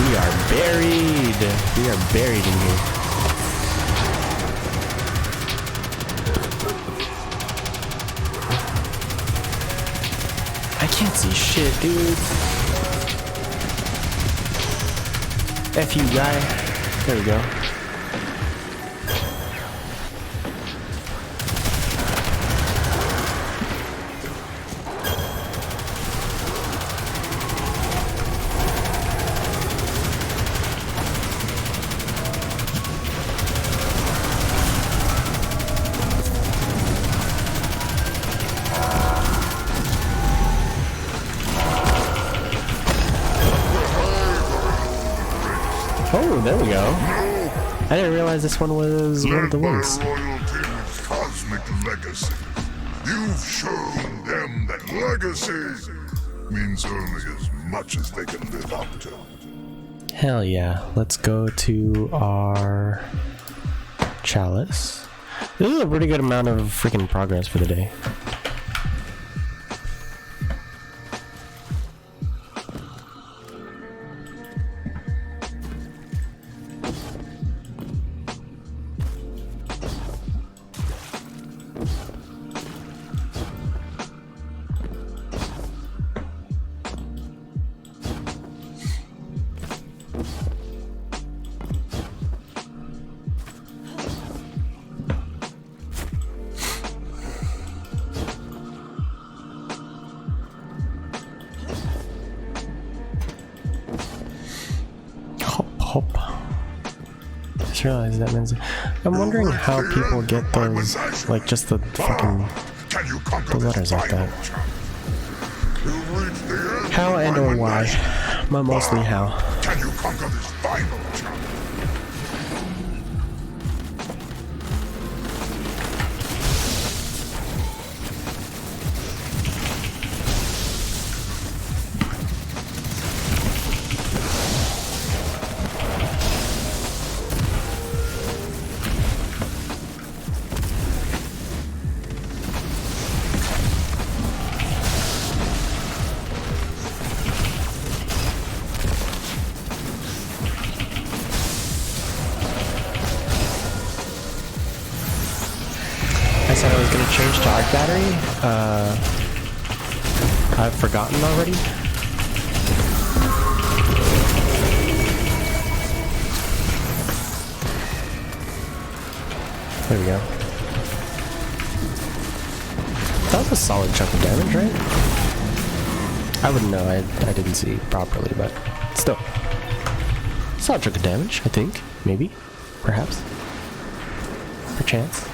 We are buried. We are buried in here. I can't see shit, dude. F you, guy. There we go. Oh, there we go. I didn't realize this one was one of the ones. Cosmic legacy. You've shown them that legacy means only as much as they can live up to. Hell yeah. Let's go to our chalice. This is a pretty good amount of freaking progress for the day. Hop. Just realized that means. I'm wondering how people get those, like just the fucking the letters like that. How and or why, but mostly how. Can you conquer this final challenge? I said I was gonna change to arc battery. I've forgotten already. There we go. That was a solid chunk of damage, right? I wouldn't know. I didn't see properly, but still, solid chunk of damage. I think, maybe, perhaps, perchance.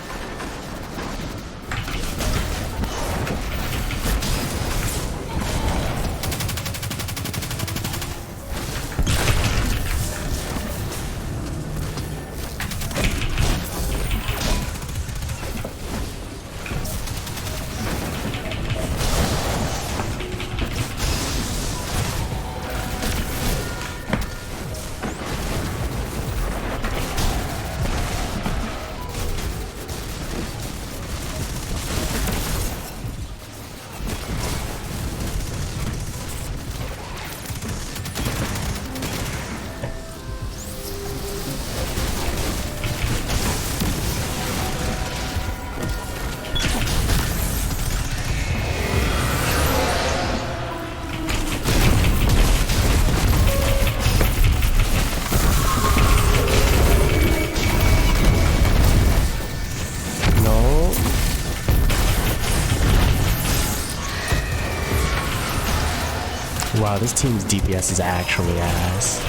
Wow, this team's DPS is actually ass.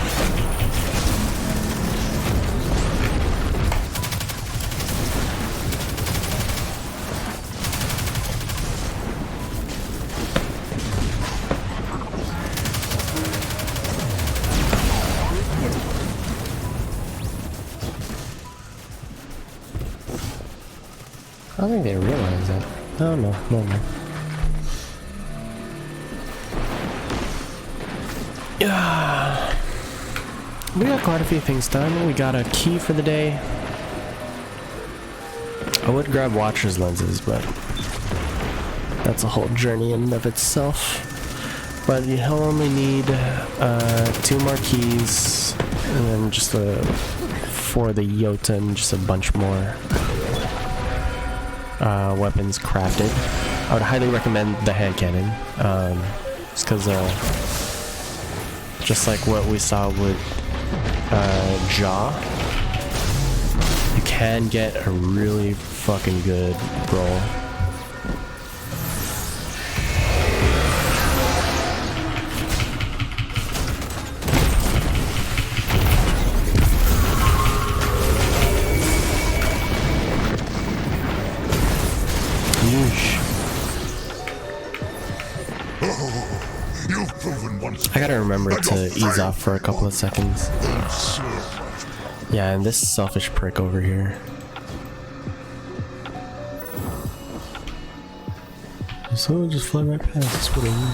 I don't think they realize that. Oh no, no. Yeah, we got quite a few things done. We got a key for the day. I would grab Watcher's lenses, but that's a whole journey in and of itself. But he'll only need 2 more keys, and then just for the Jotun, just a bunch more weapons crafted. I would highly recommend the hand cannon, just because. Just like what we saw with jaw, you can get a really fucking good roll. I gotta remember to ease off for a couple of seconds. Yeah, and this selfish prick over here. So just fly right past, that's what I mean.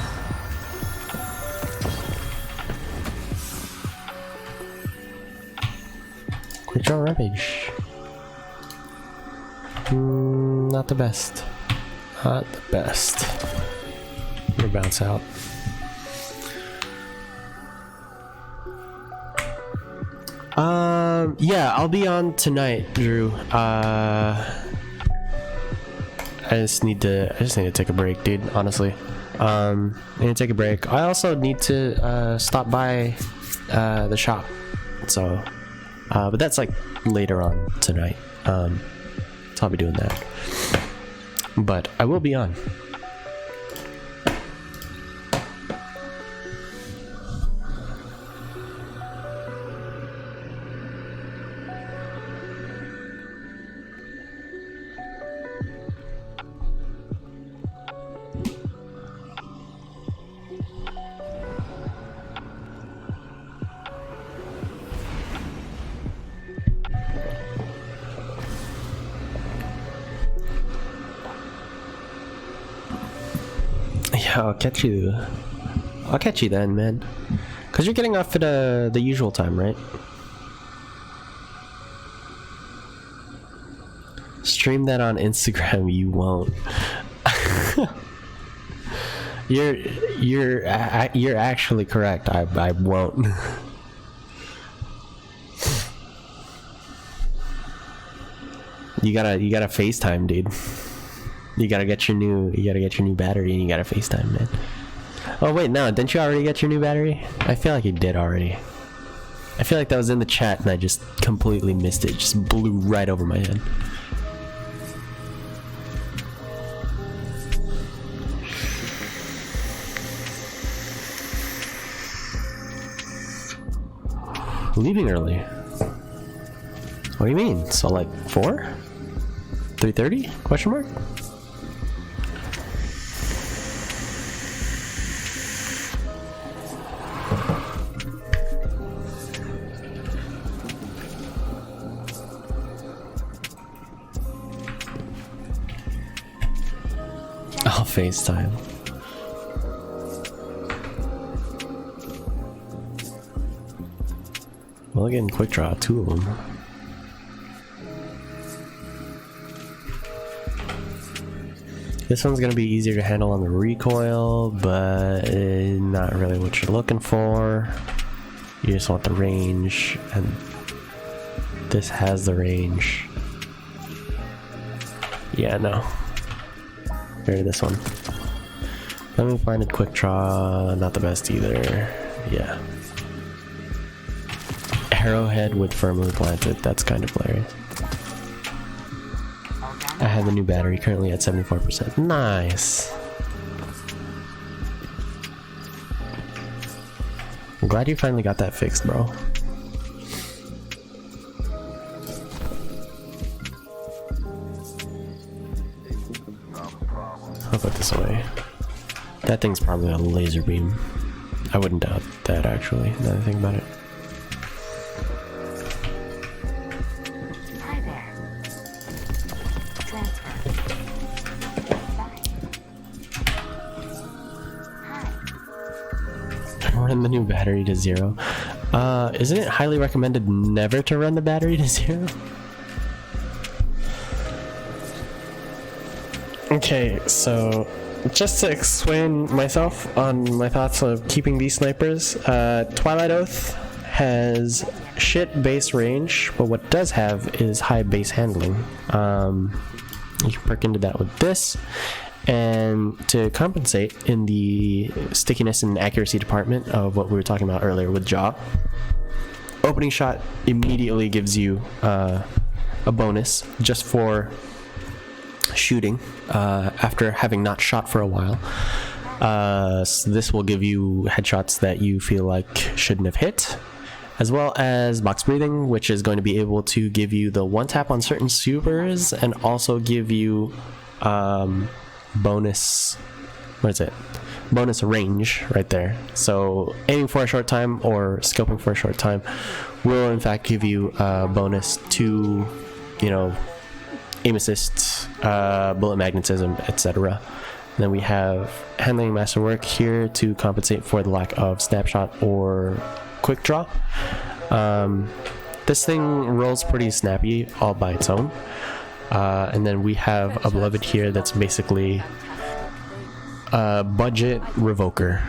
Quick draw rampage. Not the best. Not the best. I'm gonna bounce out. Yeah, I'll be on tonight, Drew. I just need to take a break, dude, honestly. I need to take a break. I also need to stop by the shop. So but that's like later on tonight. So I'll be doing that. But I will be on. I'll catch you. I'll catch you then, man. Cause you're getting off at the usual time, right? Stream that on Instagram. You won't. You're actually correct. I won't. You gotta FaceTime, dude. You gotta get your new battery and you gotta FaceTime, man. Oh wait, no, didn't you already get your new battery? I feel like you did already. I feel like that was in the chat and I just completely missed it. Just blew right over my head. Leaving early? What do you mean? So like 4? 3:30? Question mark? I'll FaceTime. Well, again, quick draw, 2 of them. This one's gonna be easier to handle on the recoil, but not really what you're looking for. You just want the range, and this has the range. Yeah, no. Here, this one. Let me find a quick draw, not the best either. Yeah. Arrowhead with firmly planted, that's kind of hilarious. I have the new battery, currently at 74%. Nice. I'm glad you finally got that fixed, bro. I'll put this away. That thing's probably a laser beam. I wouldn't doubt that, actually, now that I think about it. Hi there. Transfer. Bye. Run the new battery to 0. Isn't it highly recommended never to run the battery to 0? Okay, so just to explain myself on my thoughts of keeping these snipers, Twilight Oath has shit base range, but what it does have is high base handling. You can perk into that with this, and to compensate in the stickiness and accuracy department of what we were talking about earlier with Jaw, opening shot immediately gives you a bonus just for shooting after having not shot for a while. So this will give you headshots that you feel like shouldn't have hit, as well as box breathing, which is going to be able to give you the one tap on certain supers and also give you bonus, what is it? Bonus range right there. So aiming for a short time or scoping for a short time will in fact give you a bonus to, you know, aim assist, bullet magnetism, etc. Then we have handling masterwork here to compensate for the lack of snapshot or quick draw. This thing rolls pretty snappy all by its own. And then we have a beloved here that's basically a budget revoker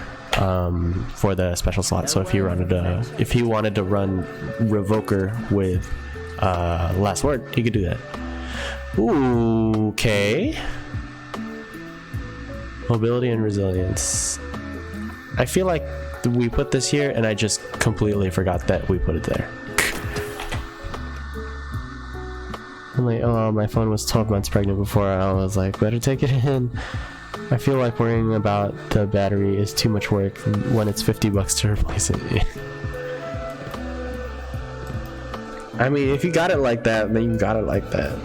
for the special slot. So if you wanted to run revoker with last word, you could do that. Ooh, okay. Mobility and resilience. I feel like we put this here and I just completely forgot that we put it there. I'm like, oh, my phone was 12 months pregnant before. I was like, better take it in. I feel like worrying about the battery is too much work when it's $50 to replace it. I mean, if you got it like that, then you got it like that.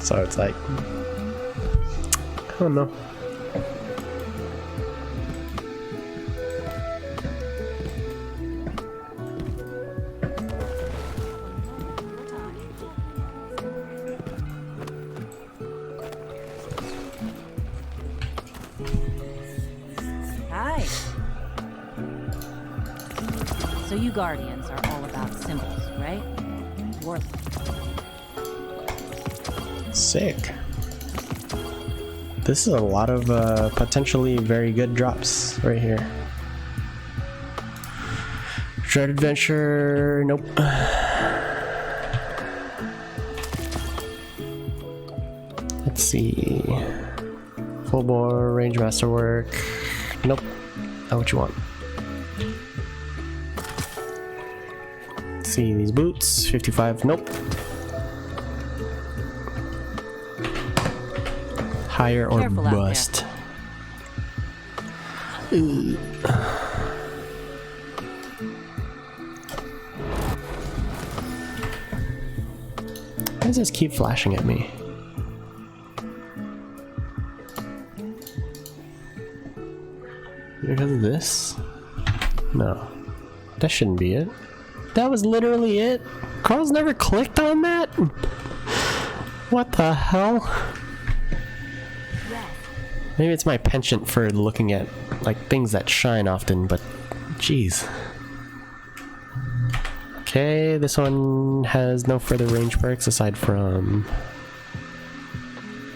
So it's like, I don't know. Hi. So you Guardians are all about symbols, right? Worth. Sick. This is a lot of potentially very good drops right here. Dread Adventure, nope. Let's see. Full bore, range masterwork. Nope. Not what you want. Let's see these boots. 55. Nope. Higher or Careful bust. Ooh. Why does this keep flashing at me? Because of this? No. That shouldn't be it. That was literally it? Carl's never clicked on that? What the hell? Maybe it's my penchant for looking at like things that shine often, but jeez. Okay, this one has no further range perks aside from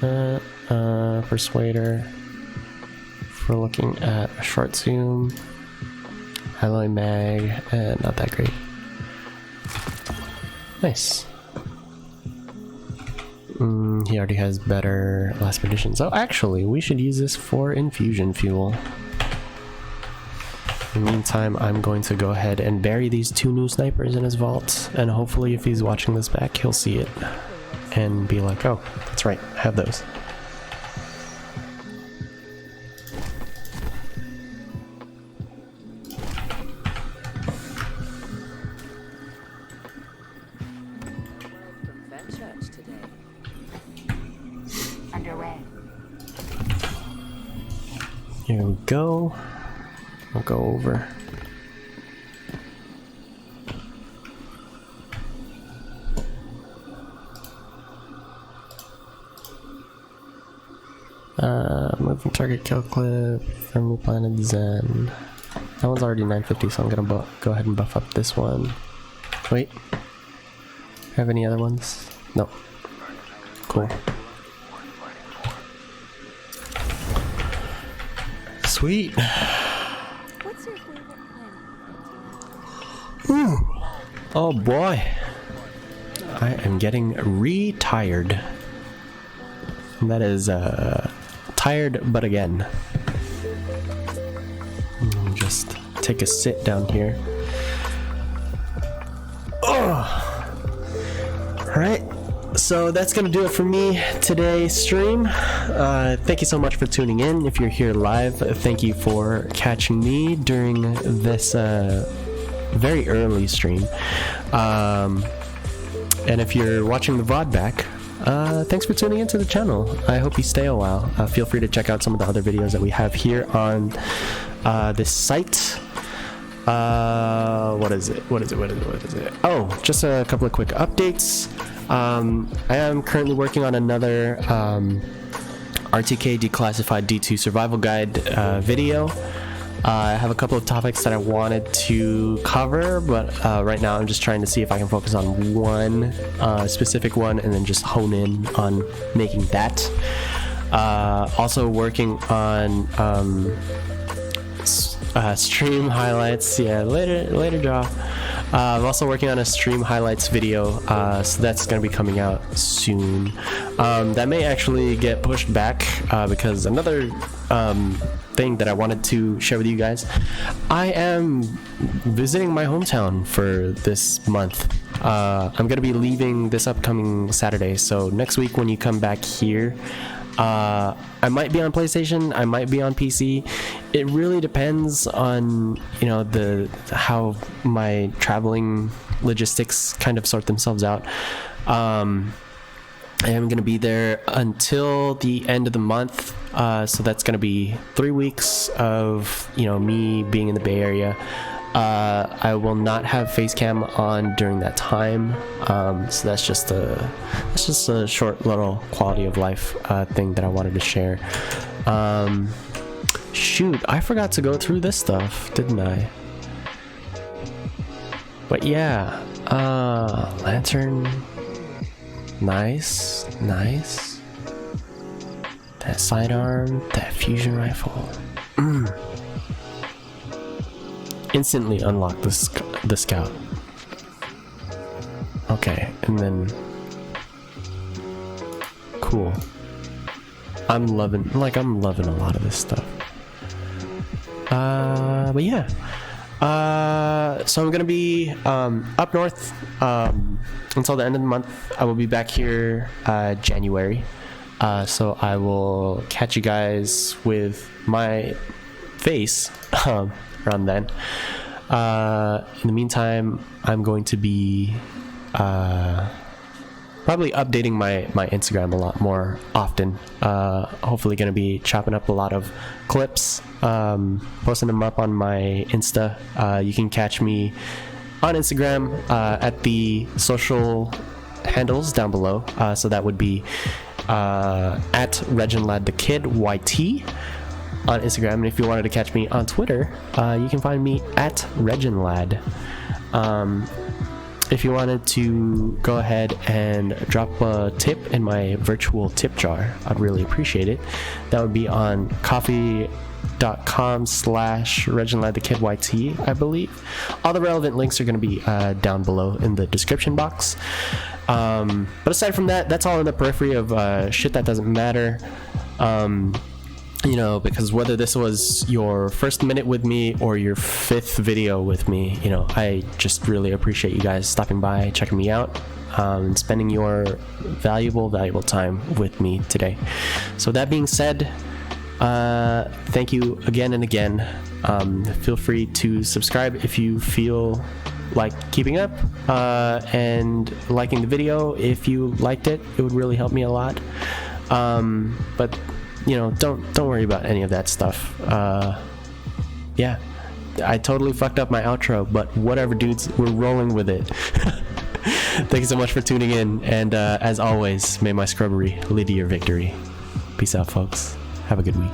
Persuader. If we're looking at a short zoom, alloy mag, and not that great. Nice. He already has better last editions. Oh, actually, we should use this for infusion fuel. In the meantime, I'm going to go ahead and bury these 2 new snipers in his vault, and hopefully if he's watching this back, he'll see it and be like, oh, that's right, I have those. Here we go. I'll go over. Moving target kill clip, firmly planted Zen. That one's already 950, so I'm gonna go ahead and buff up this one. Wait. Have any other ones? No. Cool. Sweet. What's your favorite planet? Ooh. Oh boy. I am getting retired. That is tired, but again. Just take a sit down here. Alright, so that's gonna do it for me today's stream. Thank you so much for tuning in. If you're here live, thank you for catching me during this very early stream. And if you're watching the VOD back, thanks for tuning into the channel. I hope you stay a while. Feel free to check out some of the other videos that we have here on this site. What is it? Oh, just a couple of quick updates. I am currently working on another RTK Declassified D2 Survival Guide video. I have a couple of topics that I wanted to cover, but right now I'm just trying to see if I can focus on one specific one and then just hone in on making that. Also working on stream highlights. Yeah, later job. I'm also working on a stream highlights video, so that's going to be coming out soon. That may actually get pushed back because another thing that I wanted to share with you guys, I am visiting my hometown for this month. I'm going to be leaving this upcoming Saturday, so next week when you come back here, I might be on PlayStation, I might be on PC. It really depends on, you know, how my traveling logistics kind of sort themselves out. I am going to be there until the end of the month, so that's going to be 3 weeks of, you know, me being in the Bay Area. I will not have face cam on during that time, so that's just a short little quality of life thing that I wanted to share. Shoot, I forgot to go through this stuff, didn't I? But yeah, lantern, nice. That sidearm, that fusion rifle. Instantly unlock the scout. Okay, and then cool. I'm loving a lot of this stuff. But yeah. So I'm gonna be up north until the end of the month. I will be back here January. So I will catch you guys with my face around then. In the meantime, I'm going to be probably updating my Instagram a lot more often. Hopefully going to be chopping up a lot of clips, posting them up on my Insta. You can catch me on Instagram at the social handles down below. So that would be at ReginLadTheKid YT on Instagram, and if you wanted to catch me on Twitter, you can find me at ReginLad. If you wanted to go ahead and drop a tip in my virtual tip jar, I'd really appreciate it. That would be on coffee.com/ReginLadTheKidYT, I believe. All the relevant links are going to be down below in the description box. But aside from that, that's all in the periphery of shit that doesn't matter. You know, because whether this was your first minute with me or your 5th video with me, you know, I just really appreciate you guys stopping by, checking me out, and spending your valuable time with me today. So that being said, thank you again and again. Feel free to subscribe if you feel like keeping up, and liking the video if you liked it. It would really help me a lot. But you know, don't worry about any of that stuff. Yeah, I totally fucked up my outro, but whatever, dudes, we're rolling with it. Thank you so much for tuning in, and as always, may my scrubbery lead to your victory. Peace out, folks. Have a good week.